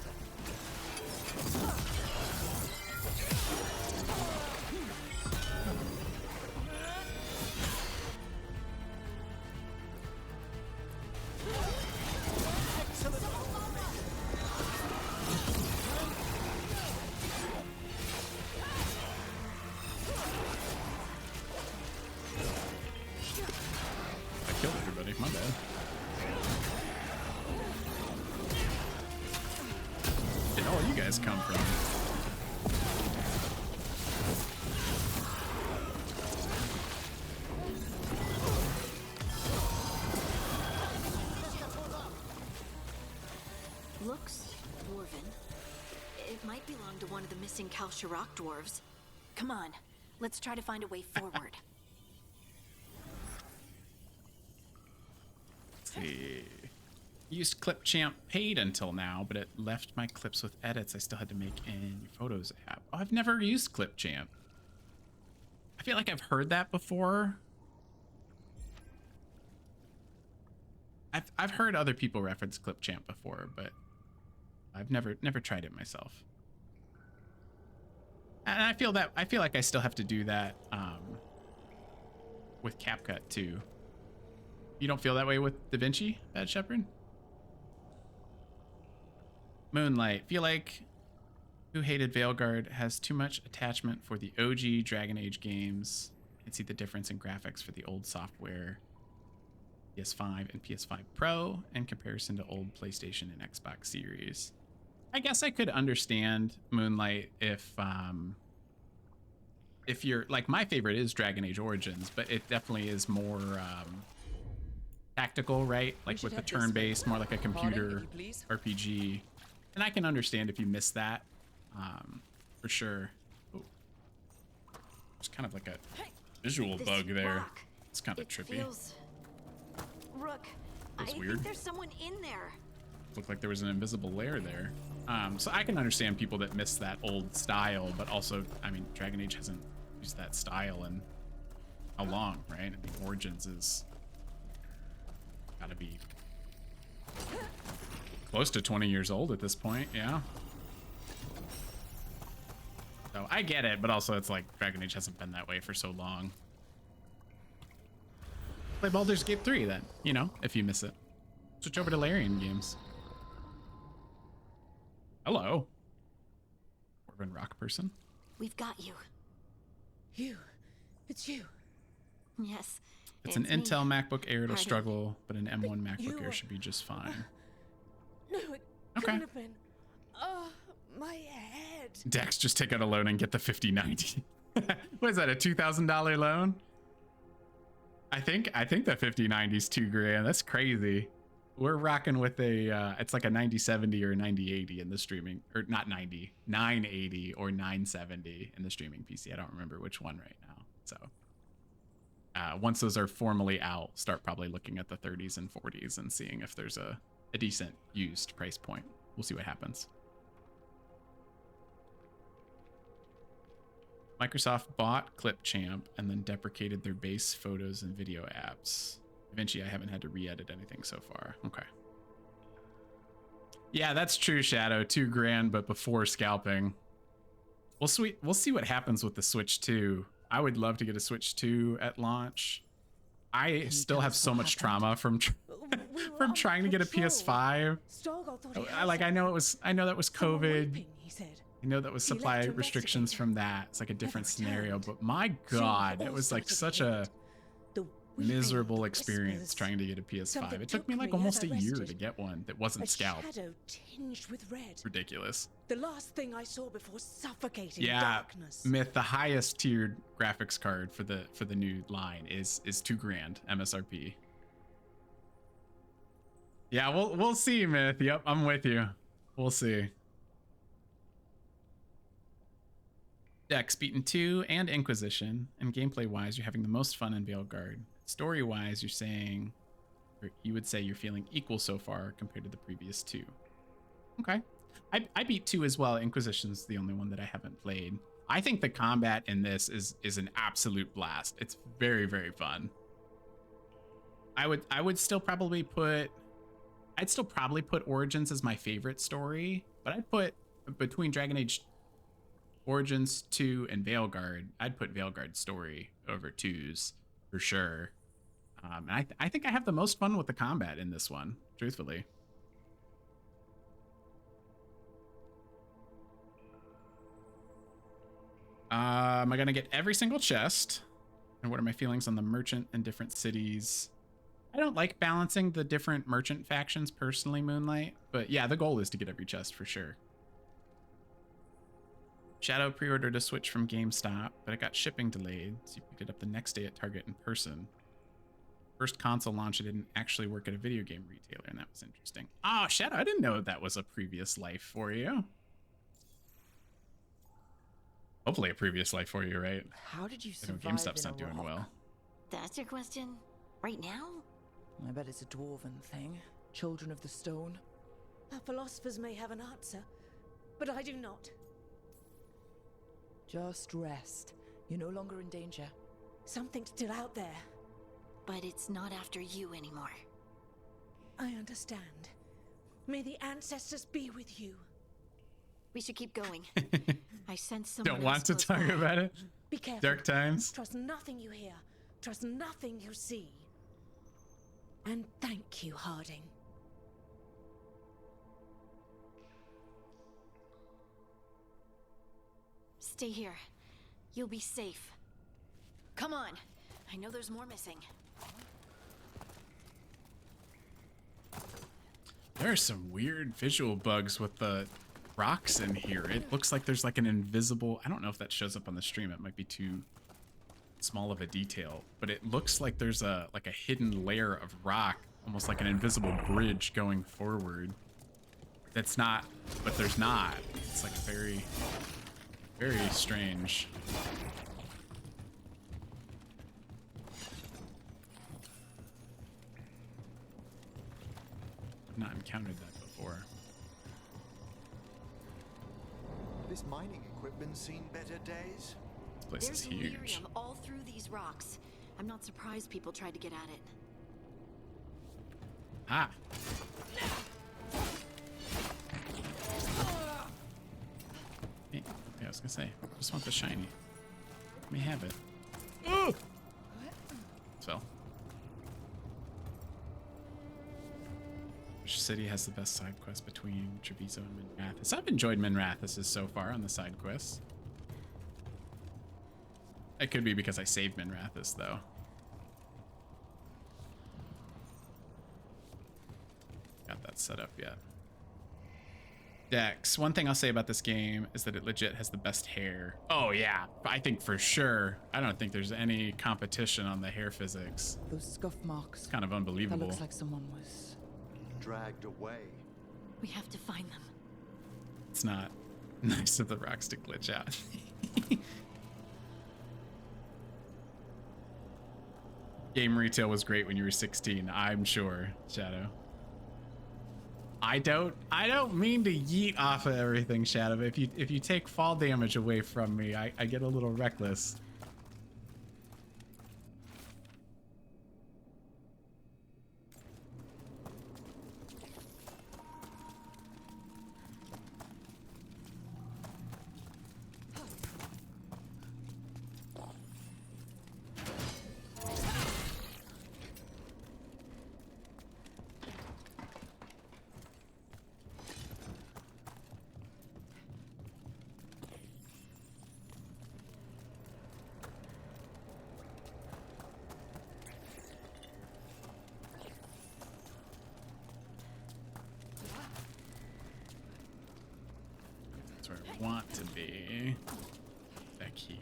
I killed everybody. My bad. Where did all you guys come from? Looks dwarven. It might belong to one of the missing Kalsharok dwarves. Come on, let's try to find a way forward. Let's see. Used Clip Champ paid until now, but it left my clips with edits I still had to make in your Photos app. Oh, I've never used Clip Champ. I feel like I've heard that before. I've heard other people reference Clip Champ before, but I've never tried it myself. And I feel like I still have to do that with CapCut too. You don't feel that way with DaVinci, Bad Shepherd? Moonlight. Feel like Who Hated Veilguard has too much attachment for the OG Dragon Age games. I can see the difference in graphics for the old software, PS5 and PS5 Pro, in comparison to old PlayStation and Xbox Series. I guess I could understand Moonlight if you're like, my favorite is Dragon Age Origins, but it definitely is more tactical, right? Like with the turn-based, more like a computer RPG. And I can understand if you miss that, for sure. Ooh. There's kind of like a visual bug there. It's kind of trippy. Rook, That's I weird. think there's someone in there. Looked like there was an invisible layer there. So I can understand people that miss that old style, but also, I mean, Dragon Age hasn't used that style in how long, right? I mean, Origins is gotta be close to 20 years old at this point, yeah. So I get it, but also it's like Dragon Age hasn't been that way for so long. Play Baldur's Gate 3 then, you know, if you miss it. Switch over to Larian games. Hello. Dwarven rock person. We've got you. You. It's you. Yes. It's an me. Intel MacBook Air to Pardon? struggle, but an M1 MacBook you Air should be just fine. No, it couldn't have been. Oh, my head. Dex, just take out a loan and get the 5090. What is that, a $2,000 loan? I think the 5090 is $2,000. That's crazy. We're rocking with a it's like a 9070 or a 9080 in the streaming, or not 90, 980 or 970 in the streaming PC. I don't remember which one right now. So once those are formally out, start probably looking at the 30s and 40s and seeing if there's a decent used price point. We'll see what happens. Microsoft bought Clipchamp and then deprecated their base photos and video apps. DaVinci, I haven't had to re-edit anything so far. Okay. Yeah, that's true, Shadow. $2,000, but before scalping. We'll see what happens with the Switch 2. I would love to get a Switch 2 at launch. I still have so much trauma from from trying to get a PS5. I know that was COVID. I know that was supply restrictions from that. It's like a different scenario, but my God, it was like such a miserable experience trying to get a PS5. Something It took took me like me almost as a I year rested. to get one that wasn't A scalped. shadow tinged with red. It's ridiculous. The last thing I saw before suffocating Yeah, darkness. Myth, the highest tiered graphics card for the new line is $2,000 MSRP. Yeah, we'll see, Myth. Yep, I'm with you. We'll see. Dex beaten 2 and Inquisition, and gameplay wise, you're having the most fun in Veilguard. Story wise, you're saying, or you would say you're feeling equal so far compared to the previous 2. Okay. I beat 2 as well. Inquisition's the only one that I haven't played. I think the combat in this is an absolute blast. It's very, very fun. I'd still probably put Origins as my favorite story, but I'd put between Dragon Age Origins 2 and Veilguard, I'd put Veilguard's story over 2's for sure. And I think I have the most fun with the combat in this one, truthfully. Am I gonna get every single chest? And what are my feelings on the merchant and different cities? I don't like balancing the different merchant factions personally, Moonlight, but yeah, the goal is to get every chest for sure. Shadow pre-ordered a Switch from GameStop, but it got shipping delayed, so you picked it up the next day at Target in person. First console launch, it didn't actually work at a video game retailer, and that was interesting. Oh, Shadow, I didn't know that was a previous life for you. Hopefully a previous life for you, right? How did you I know survive GameStop's in not a doing rock? well. That's your question? Right now? I bet it's a dwarven thing. Children of the Stone. Our philosophers may have an answer, but I do not. Just rest. You're no longer in danger. Something's still out there. But it's not after you anymore. I understand. May the ancestors be with you. We should keep going. I sense someone Don't want to else talk close by. about it. Be careful. Dark times. Trust nothing you hear. Trust nothing you see. And thank you, Harding. Stay here. You'll be safe. Come on. I know there's more missing. There are some weird visual bugs with the rocks in here. It looks like there's like an invisible, I don't know if that shows up on the stream. It might be too small of a detail, but it looks like there's a hidden layer of rock, almost like an invisible bridge going forward. That's not, but there's not. It's like very, very strange. I've not encountered that before. This mining equipment's seen better days. This place There's is huge. lyrium all through these rocks. I'm not surprised people tried to get at it. Ah. Hey, yeah, I was gonna say, I just want the shiny. Let me have it. Ooh! Fell. Which city has the best side quest between Treviso and Minrathous? I've enjoyed Minrathous so far on the side quests. It could be because I saved Minrathous, though. Got that set up yet. Dex, one thing I'll say about this game is that it legit has the best hair. Oh yeah, I think for sure. I don't think there's any competition on the hair physics. Those scuff marks. It's kind of unbelievable. That looks like someone was dragged away. We have to find them. It's not nice of the rocks to glitch out. Game retail was great when you were 16, I'm sure, Shadow. I don't mean to yeet off of everything, Shadow, but if you take fall damage away from me, I get a little reckless. That's where I want to be. Back here.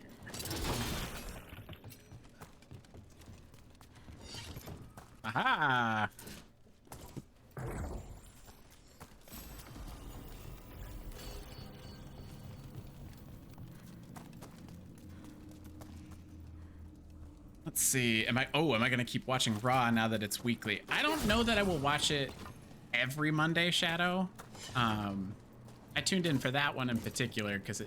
Aha! Let's see. Am I gonna keep watching Raw now that it's weekly? I don't know that I will watch it every Monday, Shadow. I tuned in for that one in particular because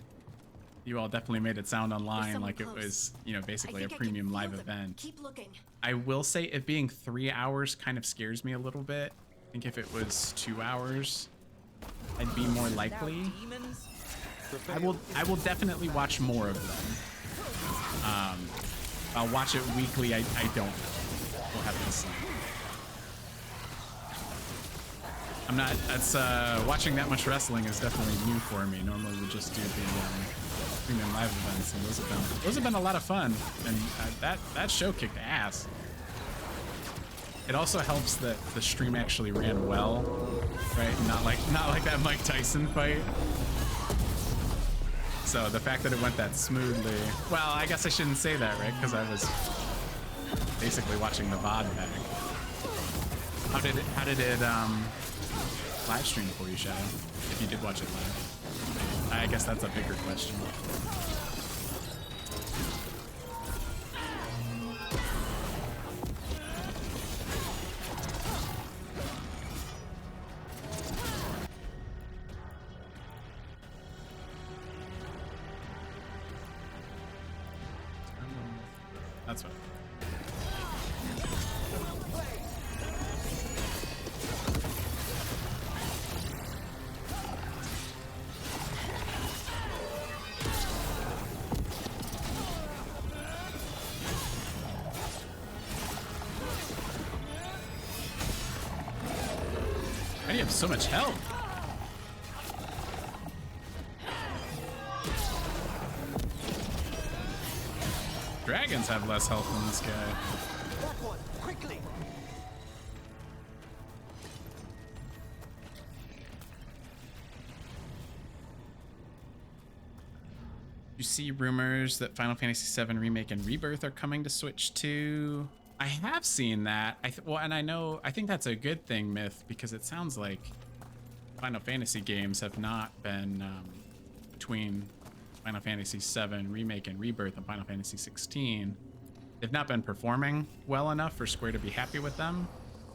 you all definitely made it sound online like it was, you know, basically a premium live event. Keep looking. I will say it being 3 hours kind of scares me a little bit. I think if it was 2 hours, I'd be more likely. I will definitely watch more of them. I'll watch it weekly. I don't know. We'll have to see. I'm not. That's watching that much wrestling is definitely new for me. Normally we just do the premium live events, and those have been a lot of fun. And that show kicked ass. It also helps that the stream actually ran well, right? Not like that Mike Tyson fight. So the fact that it went that smoothly, well, I guess I shouldn't say that, right? Because I was basically watching the VOD back. How did it live stream for you, Shadow? If you did watch it live, I guess that's a bigger question. That's fine. Why do you have so much health? Dragons have less health than this guy. That one, quickly! You see rumors that Final Fantasy VII Remake and Rebirth are coming to Switch 2. I have seen that. I think that's a good thing, Myth, because it sounds like Final Fantasy games have not been between Final Fantasy VII Remake and Rebirth and Final Fantasy 16. They've not been performing well enough for Square to be happy with them.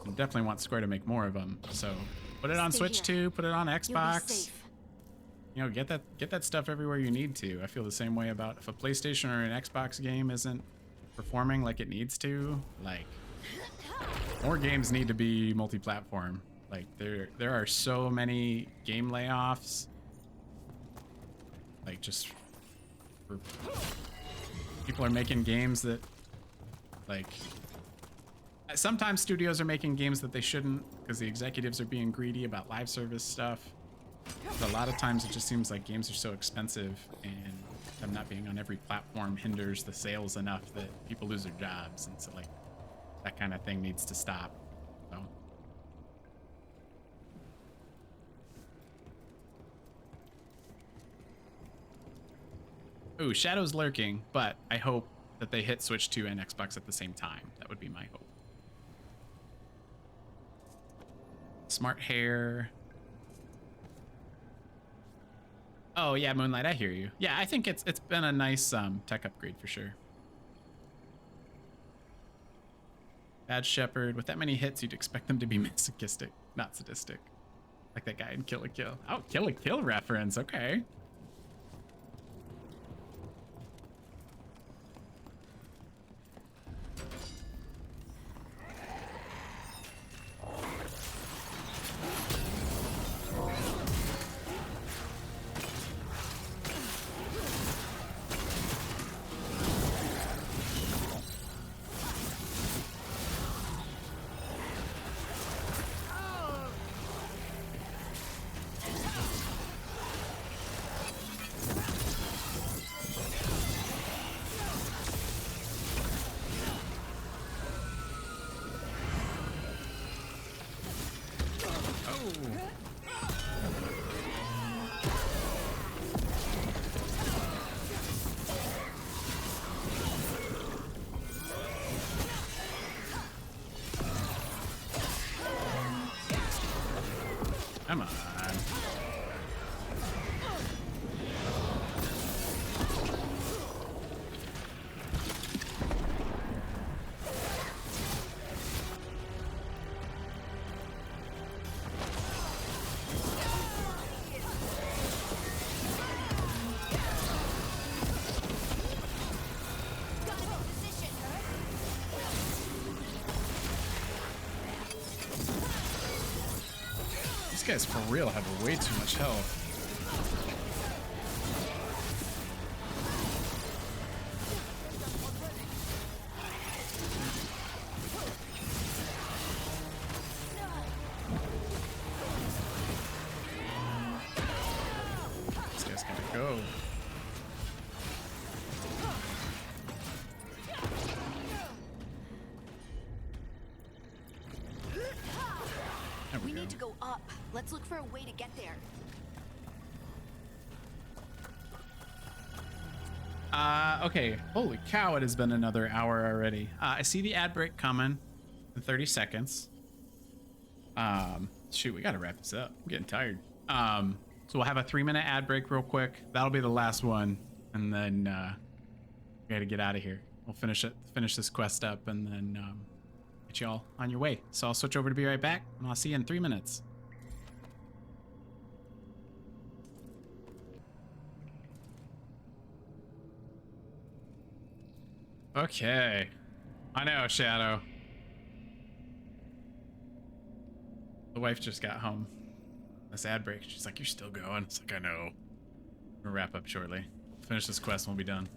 I definitely want Square to make more of them. So put it on Switch 2, put it on Xbox. You know, get that stuff everywhere you need to. I feel the same way about if a PlayStation or an Xbox game isn't performing like it needs to. Like, more games need to be multi-platform. Like, there are so many game layoffs. Like, just for people are making games that, like, sometimes studios are making games that they shouldn't because the executives are being greedy about live service stuff. But a lot of times it just seems like games are so expensive and them not being on every platform hinders the sales enough that people lose their jobs. And so, like, that kind of thing needs to stop. So. Ooh, Shadow's lurking, but I hope that they hit Switch 2 and Xbox at the same time. That would be my hope. Smart hair. Oh yeah, Moonlight, I hear you. Yeah, I think it's been a nice tech upgrade for sure. Bad Shepherd. With that many hits, you'd expect them to be masochistic, not sadistic. Like that guy in Kill la Kill. Oh, Kill la Kill reference. Okay. guys for real have way too much health. This guy's gotta go. We need to go up. Let's look for a way to get there. Okay. Holy cow, it has been another hour already. I see the ad break coming in 30 seconds. Shoot, we gotta wrap this up. I'm getting tired. So we'll have a 3-minute ad break real quick. That'll be the last one. And then, we gotta get out of here. We'll finish this quest up and then, get y'all on your way. So I'll switch over to be right back and I'll see you in 3 minutes. Okay. I know, Shadow. The wife just got home. This ad break. She's like, you're still going? It's like, I know. We'll wrap up shortly. Finish this quest and we'll be done.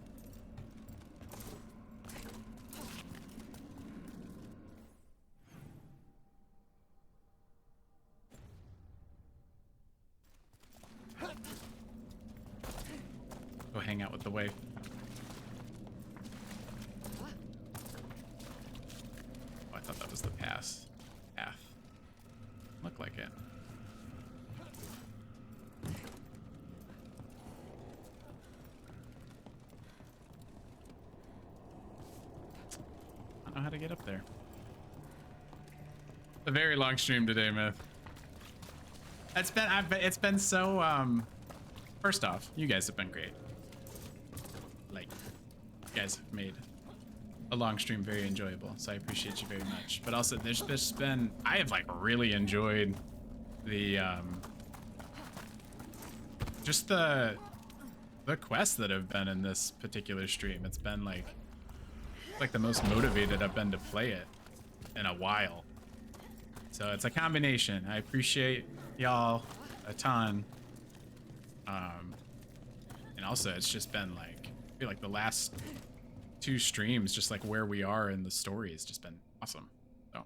Go hang out with the wife. Oh, I thought that was the path. Looked like it. I don't know how to get up there. A very long stream today, Myth. It's been so first off, you guys have been great. Like, you guys have made a long stream very enjoyable, so I appreciate you very much. But also, there's just been, I have like really enjoyed the just the quests that have been in this particular stream. It's been like the most motivated I've been to play it in a while. So it's a combination. I appreciate y'all a ton. And also it's just been like, I feel like the last 2 streams, just like where we are in the story has just been awesome. So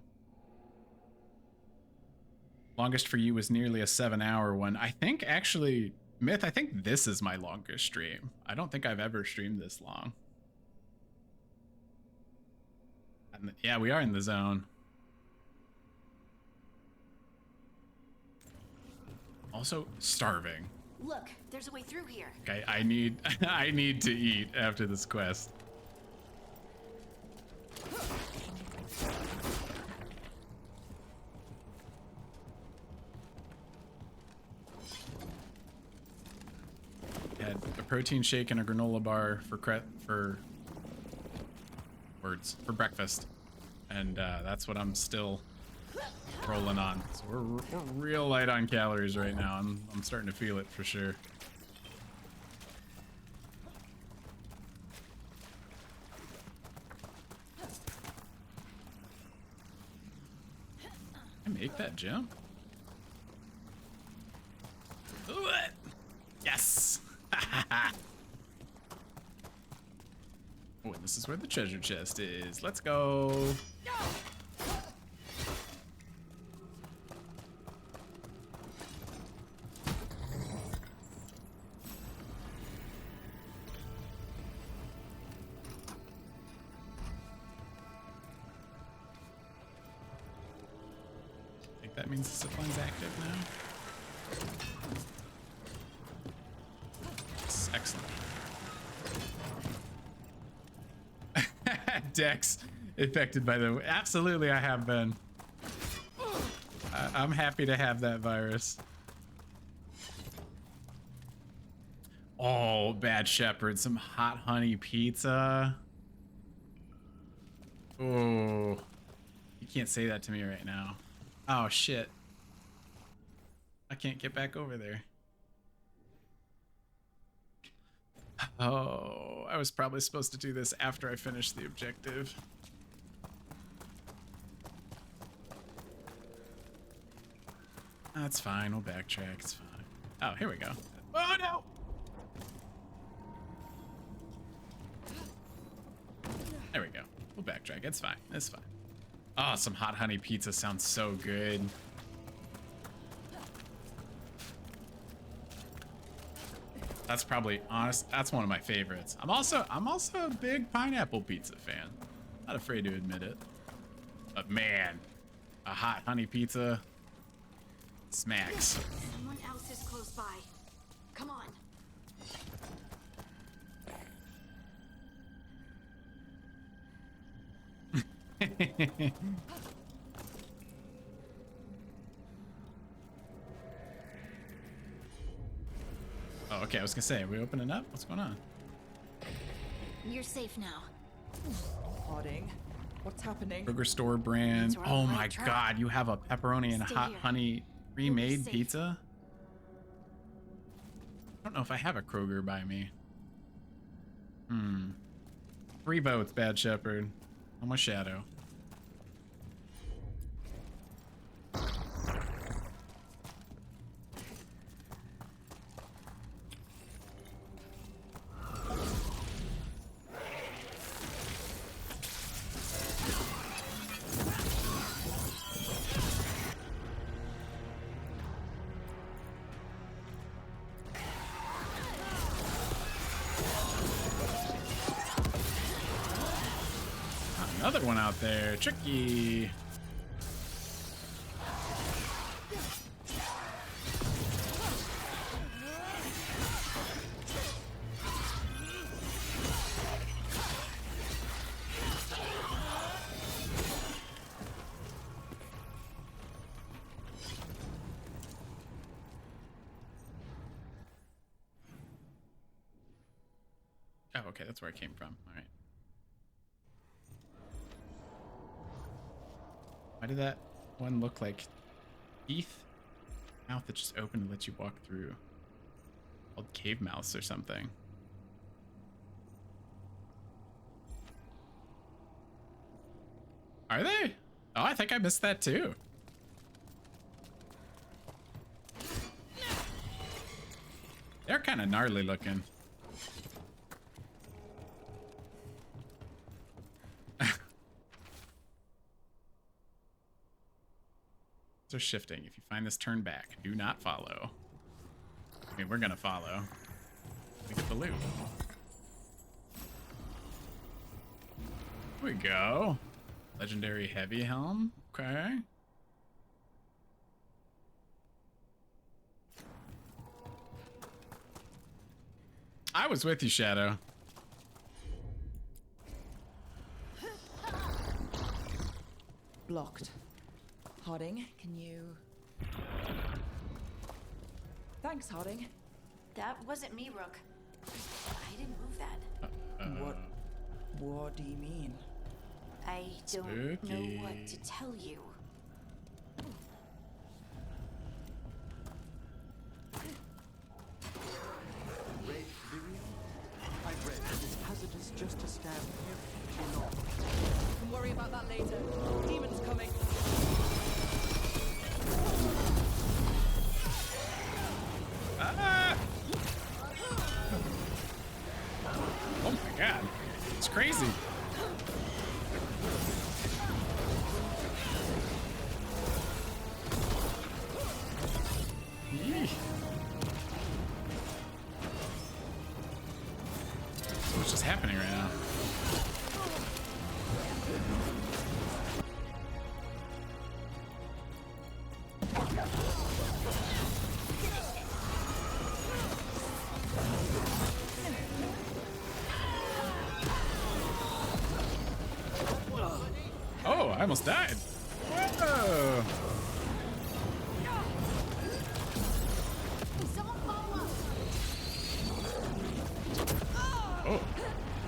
longest for you was nearly a 7-hour one. I think actually, Myth, I think this is my longest stream. I don't think I've ever streamed this long. And yeah, we are in the zone. Also starving. Look, there's a way through here. Okay, I need I need to eat after this quest. Had a protein shake and a granola bar for breakfast, and that's what I'm still rolling on. So we're real light on calories right now. I'm starting to feel it for sure. I make that jump? Yes! Oh, and this is where the treasure chest is. Let's go. I think that means the zip line's active now. Yes, excellent. Dex affected by the... Absolutely, I have been. I'm happy to have that virus. Oh, Bad Shepherd, some hot honey pizza. Oh, you can't say that to me right now. Oh, shit. I can't get back over there. Oh, I was probably supposed to do this after I finished the objective. That's fine. We'll backtrack. It's fine. Oh, here we go. Oh, no! There we go. We'll backtrack. It's fine. It's fine. Oh, some hot honey pizza sounds so good. That's probably honest. That's one of my favorites. I'm also a big pineapple pizza fan. Not afraid to admit it. But man, a hot honey pizza smacks. Someone else is close by. Come on. Oh, okay. I was gonna say, are we opening up? What's going on? You're safe now. Harding, what's happening? Burger store brand. Oh my god, you have a pepperoni and hot honey pre-made pizza? I don't know if I have a Kroger by me. 3 votes, Bad Shepherd. Almost Shadow. Another one out there. Tricky. Oh, okay, that's where I came from. All right. Why did that one look like teeth? Mouth that just opened and let you walk through. Called cave mouse or something. Are they? Oh, I think I missed that too. They're kind of gnarly looking. They're shifting. If you find this, turn back. Do not follow. I mean, we're gonna follow. We get the loot. Here we go. Legendary heavy helm. Okay. I was with you, Shadow. Blocked. Harding, can you... Thanks, Harding. That wasn't me, Rook. I didn't move that. What do you mean? I don't know what to tell you. Red Virion? I've read that it's hazardous just to stand here too long. We can worry about that later. Demon's coming. Ah! Oh my god. It's crazy. Yee. What's just happening right now? Oh, I almost died. Whoa. Oh,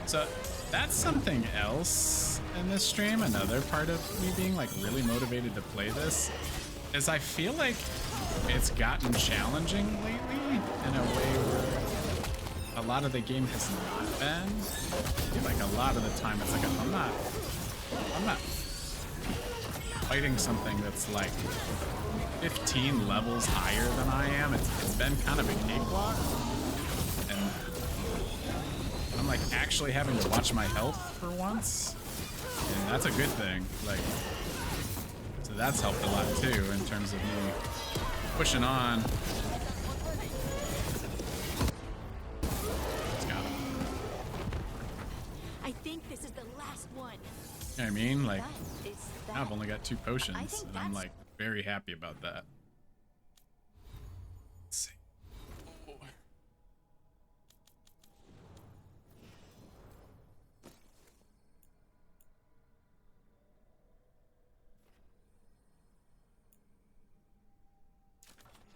so that's something else in this stream. Another part of me being like really motivated to play this is I feel like it's gotten challenging lately in a way where a lot of the game has not been. I feel like a lot of the time it's like I'm not fighting something that's like 15 levels higher than I am. It's been kind of a cakewalk. And I'm like actually having to watch my health for once. And that's a good thing. Like, so that's helped a lot too in terms of me pushing on. Let's go. I think this is the last one. You know what I mean? Like, now I've only got 2 potions, and I'm like very happy about that. Let's see.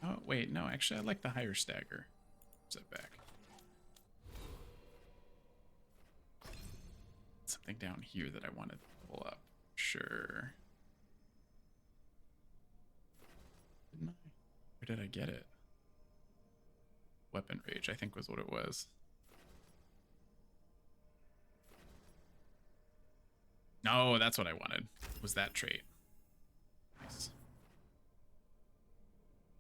Oh, wait, no, actually, I like the higher stagger. Set back. Something down here that I wanted to pull up. Sure. Didn't I? Where did I get it? Weapon rage, I think was what it was. No, that's what I wanted. Was that trait. Nice.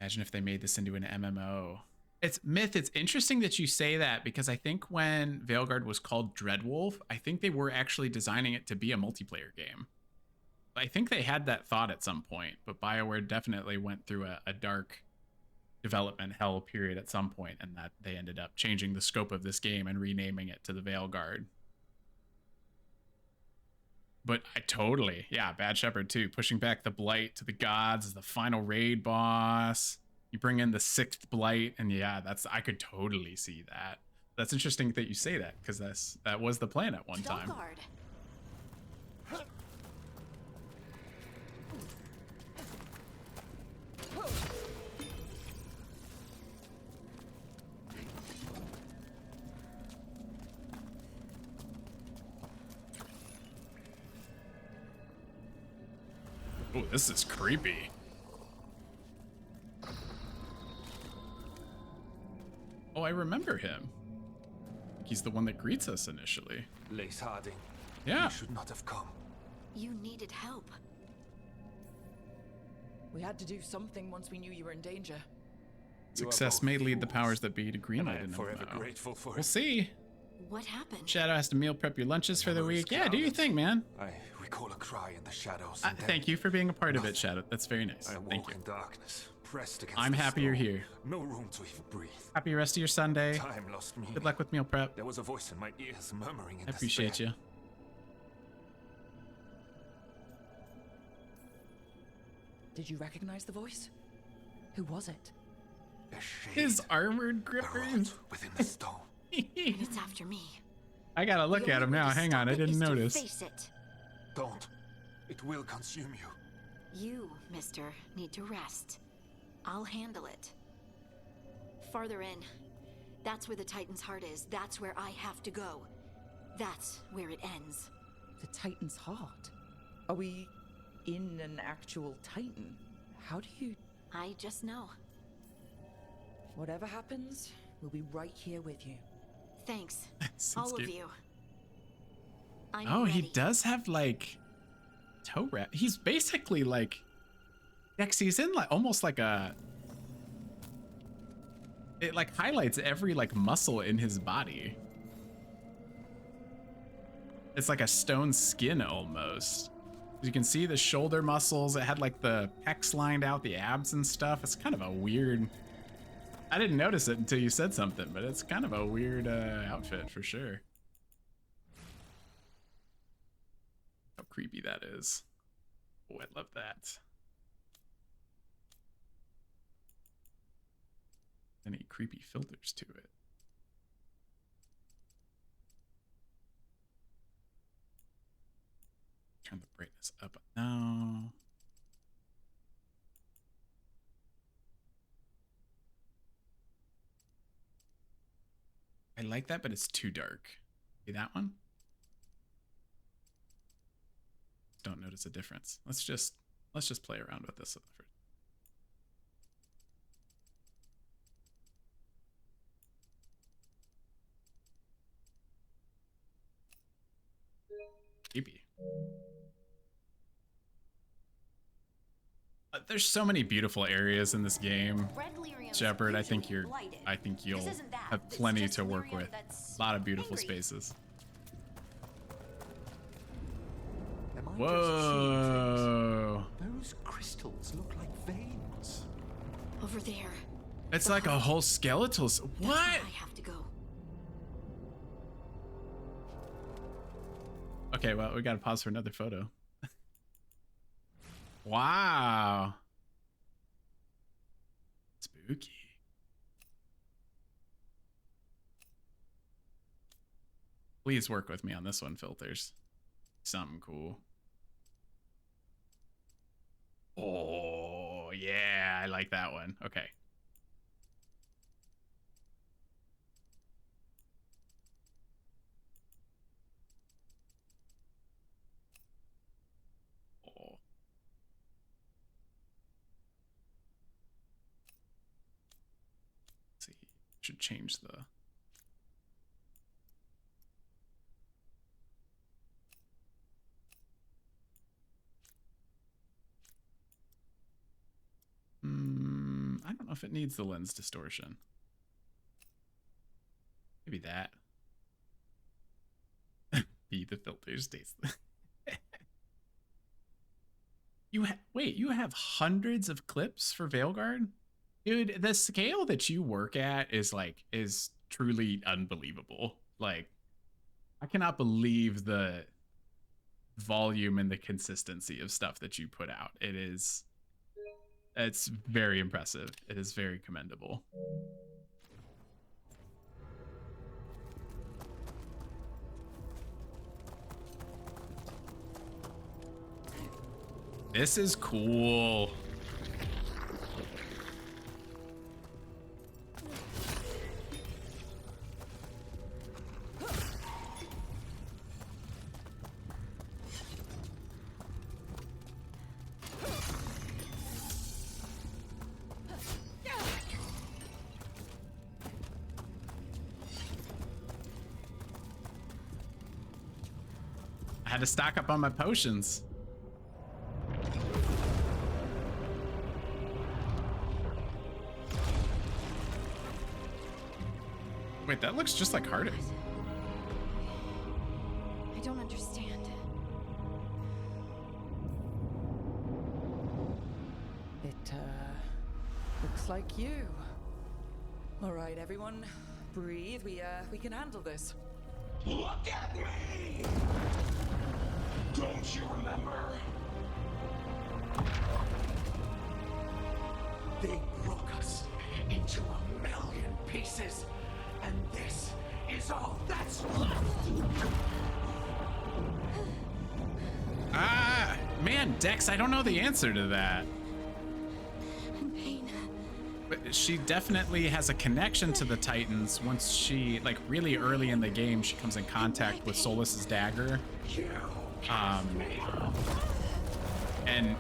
Imagine if they made this into an MMO. It's Myth, it's interesting that you say that because I think when Veilguard was called Dreadwolf, I think they were actually designing it to be a multiplayer game. I think they had that thought at some point, but Bioware definitely went through a dark development hell period at some point, and that they ended up changing the scope of this game and renaming it to the Veilguard. But I totally, yeah, Bad Shepherd too, pushing back the Blight to the gods as the final raid boss. You bring in the 6th Blight, and yeah, I could totally see that. That's interesting that you say that, because that was the plan at one time. Oh, this is creepy. Oh, I remember him. He's the one that greets us initially. Lace Harding. Yeah. You should not have come. You needed help. We had to do something once we knew you were in danger. Success may lead the powers that be to greenlight an forever MMO. grateful for We'll it. see. What happened? Shadow has to meal prep your lunches for the week. Yeah, do your thing, man. I recall a cry in the shadows. Thank you for being a part of it, Shadow. That's very nice. I Thank woke you. in darkness, pressed against I'm the happy you're stone. here. No room to even breathe. Happy rest of your Sunday. Time lost meaning. Good luck with meal prep. There was a voice in my ears murmuring in I appreciate despair. you. Did you recognize the voice? Who was it? A shade His armored grippers. within the stone. And it's after me. I gotta look at him now. Hang on, I didn't notice. Face it. Don't. It will consume you. You, mister, need to rest. I'll handle it. Farther in. That's where the Titan's heart is. That's where I have to go. That's where it ends. The Titan's heart? Are we in an actual Titan? How do you... I just know. Whatever happens, we'll be right here with you. Thanks. Seems All cute. of you. I'm Oh, he ready. does have like toe wrap. He's basically like he's in like almost like a. It like highlights every like muscle in his body. It's like a stone skin almost. You can see the shoulder muscles. It had like the pecs lined out, the abs and stuff. It's kind of a weird. I didn't notice it until you said something, but it's kind of a weird outfit for sure. How creepy that is. Oh, I love that. Any creepy filters to it. Turn the brightness up. No. I like that, but it's too dark. See that one? Don't notice a difference. Let's just play around with this. Creepy. There's so many beautiful areas in this game, Red lyrium's Shepard. I think usually blighted. you'll This isn't that. have It's plenty just to work lyrium with. that's A lot of beautiful angry. spaces. Am I just Whoa! seeing things? Those crystals look like veins. Over there. It's like a whole skeletal. What? I have to go. Okay, well, we gotta pause for another photo. Wow. Spooky. Please work with me on this one, filters. Something cool. Oh, yeah, I like that one. Okay. Oh. Let's see, should change the... I don't know if it needs the lens distortion. Maybe that. Be the filter states. Wait, you have hundreds of clips for Veilguard? Dude, the scale that you work at is truly unbelievable. Like, I cannot believe the volume and the consistency of stuff that you put out. It's very impressive. It is very commendable. This is cool. I had to stock up on my potions. Wait, that looks just like Harding. I don't understand. It looks like you. All right, everyone, breathe. We can handle this. Look at me! Don't you remember? They broke us into 1,000,000 pieces, and this is all that's left. Ah, man, Dex, I don't know the answer to that. But she definitely has a connection to the Titans once she, like, really early in the game, she comes in contact with Solus's dagger. And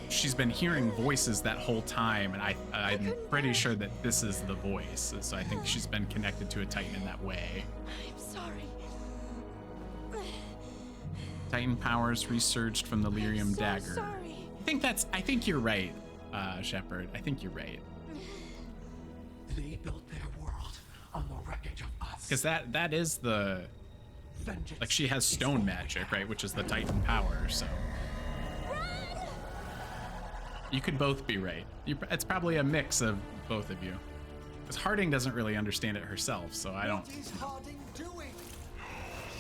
she's been hearing voices that whole time, and I'm pretty sure that this is the voice. So I think she's been connected to a Titan in that way. I'm sorry. Titan powers resurged from the Lyrium dagger. Sorry. I think you're right, Shepard. I think you're right. They built their world on the wreckage of us. Because that is the... Like, she has stone magic, right? Which is the Titan power, so... You could both be right. It's probably a mix of both of you. Because Harding doesn't really understand it herself, so I don't... What is Harding doing?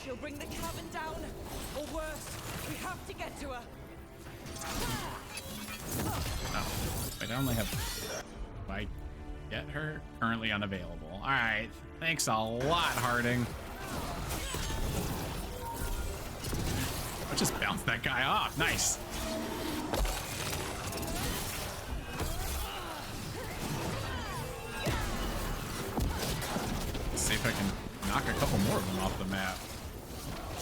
She'll bring the cabin down, or worse, we have to get to her. Oh, wait, I only have... Do I get her? Currently unavailable. All right, thanks a lot, Harding. I just bounced that guy off. Nice. Let's see if I can knock a couple more of them off the map.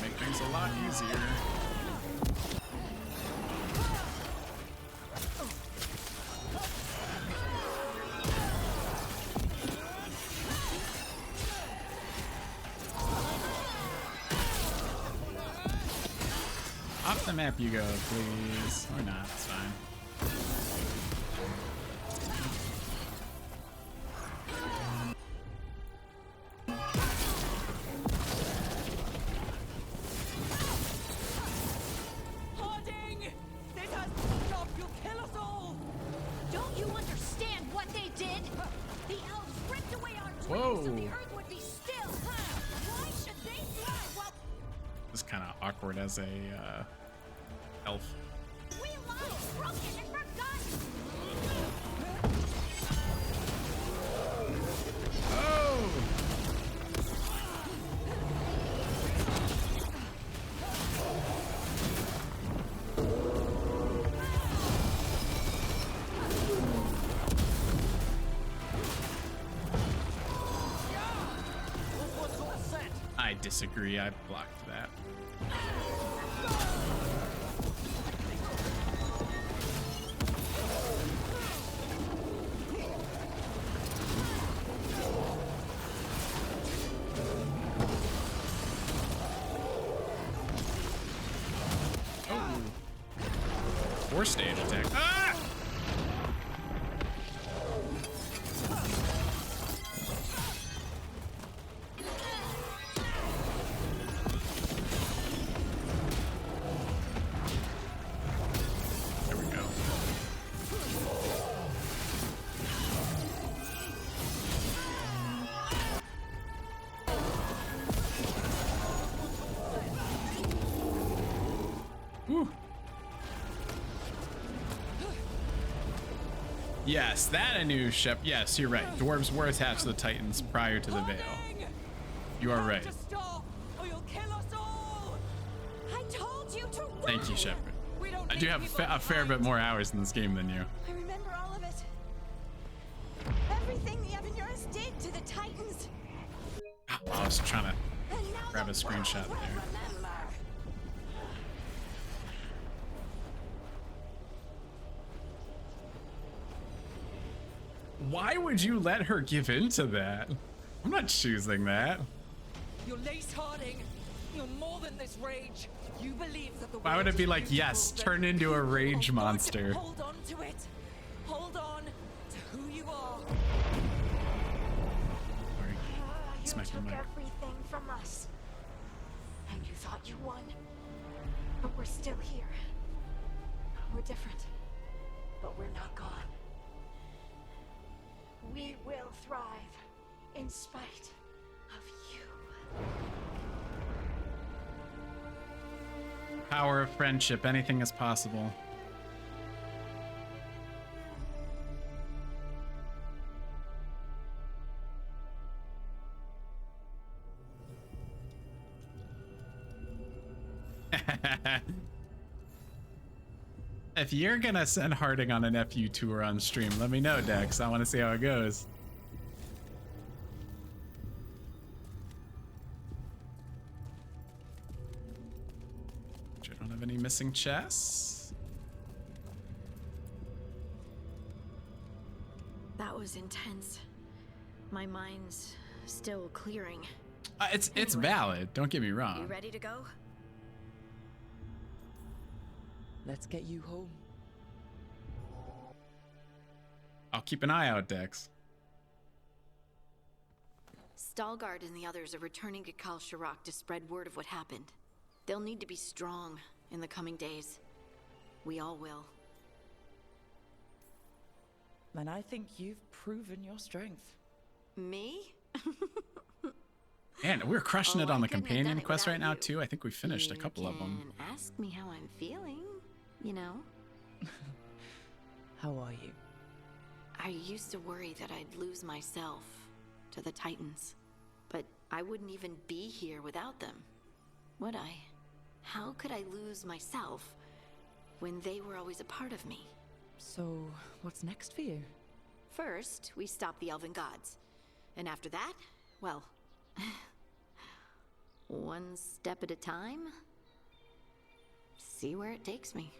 Make things a lot easier. Off the map you go, please. Or not, it's fine. This is kind of awkward as a elf. We lie, broken and forgotten. Oh! I disagree. I blocked that. Oh. 4-stage attack. Ah! There we go. Whew. Yes, that a new ship. Yes, you're right. Dwarves were attached to the Titans prior to the Veil. You are right. Stop, or you'll kill us all. I told you to run. Thank you, Shepard. I do have a fair bit more hours in this game than you. I remember all of it. Everything the Avenurus did to the Titans. I was trying to grab a screenshot there. Why would you let her give in to that? I'm not choosing that. You're Lace Harding. You're more than this rage. You believe that the Why would it be like, yes, turn into a rage monster? Hold on to it. Hold on to who you are. You Smack took your mic. everything from us. And you thought you won. But we're still here. We're different. But we're not gone. We will thrive in spite of you. Power of friendship. Anything is possible. If you're gonna send Harding on an FU tour on stream, let me know, Dex. I want to see how it goes. I don't have any missing chests. That was intense. My mind's still clearing. It's Anyway, valid. Don't get me wrong. You ready to go? Let's get you home. I'll keep an eye out, Dex. Stalgard and the others are returning to Kal Shirak to spread word of what happened. They'll need to be strong in the coming days. We all will. And I think you've proven your strength. Me? Man, we're crushing it on the couldn't have done companion it quest right without now you. too. I think we finished a couple of them. You can ask me how I'm feeling, you know? How are you? I used to worry that I'd lose myself to the Titans. But I wouldn't even be here without them, would I? How could I lose myself when they were always a part of me? So, what's next for you? First, we stop the Elven Gods. And after that, well, one step at a time. See where it takes me.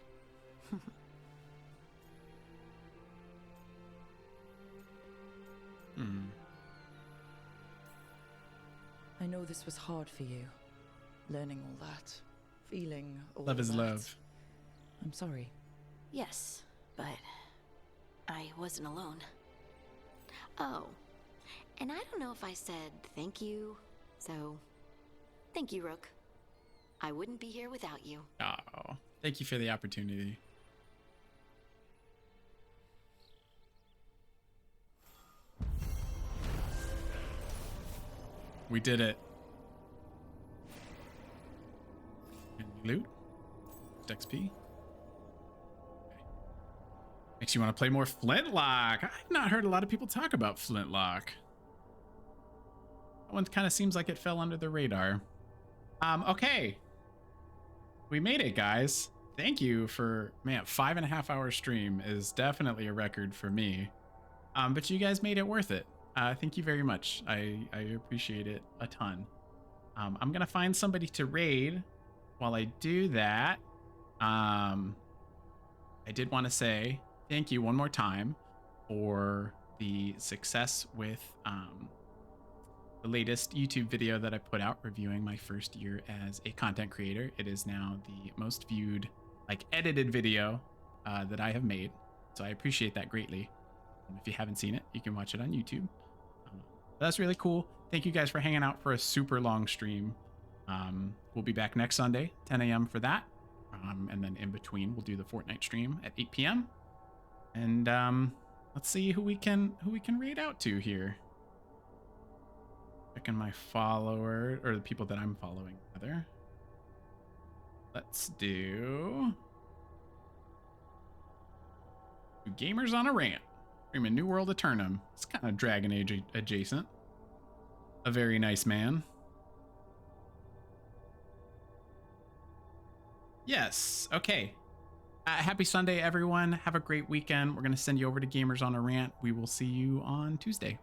I know this was hard for you. Learning all that. Feeling all Love is that. love. I'm sorry. Yes, but I wasn't alone. Oh, and I don't know if I said thank you, so thank you, Rook. I wouldn't be here without you. Oh, thank you for the opportunity. We did it. Loot. XP. Okay. Makes you want to play more Flintlock. I've not heard a lot of people talk about Flintlock. That one kind of seems like it fell under the radar. Okay. We made it, guys. Thank you for, man, 5.5 hour stream is definitely a record for me. But you guys made it worth it. Thank you very much. I appreciate it a ton. I'm gonna find somebody to raid. While I do that, I did want to say thank you one more time for the success with the latest YouTube video that I put out reviewing my first year as a content creator. It is now the most viewed, like, edited video that I have made. So I appreciate that greatly. If you haven't seen it, you can watch it on YouTube. That's really cool. Thank you guys for hanging out for a super long stream. We'll be back next Sunday, 10 a.m. for that. And then in between, we'll do the Fortnite stream at 8 p.m. And let's see who we can raid out to here. Checking my follower, or the people that I'm following, rather. Let's do Gamers on a Rant. Streaming New World Eternum. It's kind of Dragon Age adjacent. A very nice man. Yes. Okay. Happy Sunday, everyone. Have a great weekend. We're going to send you over to Gamers on a Rant. We will see you on Tuesday.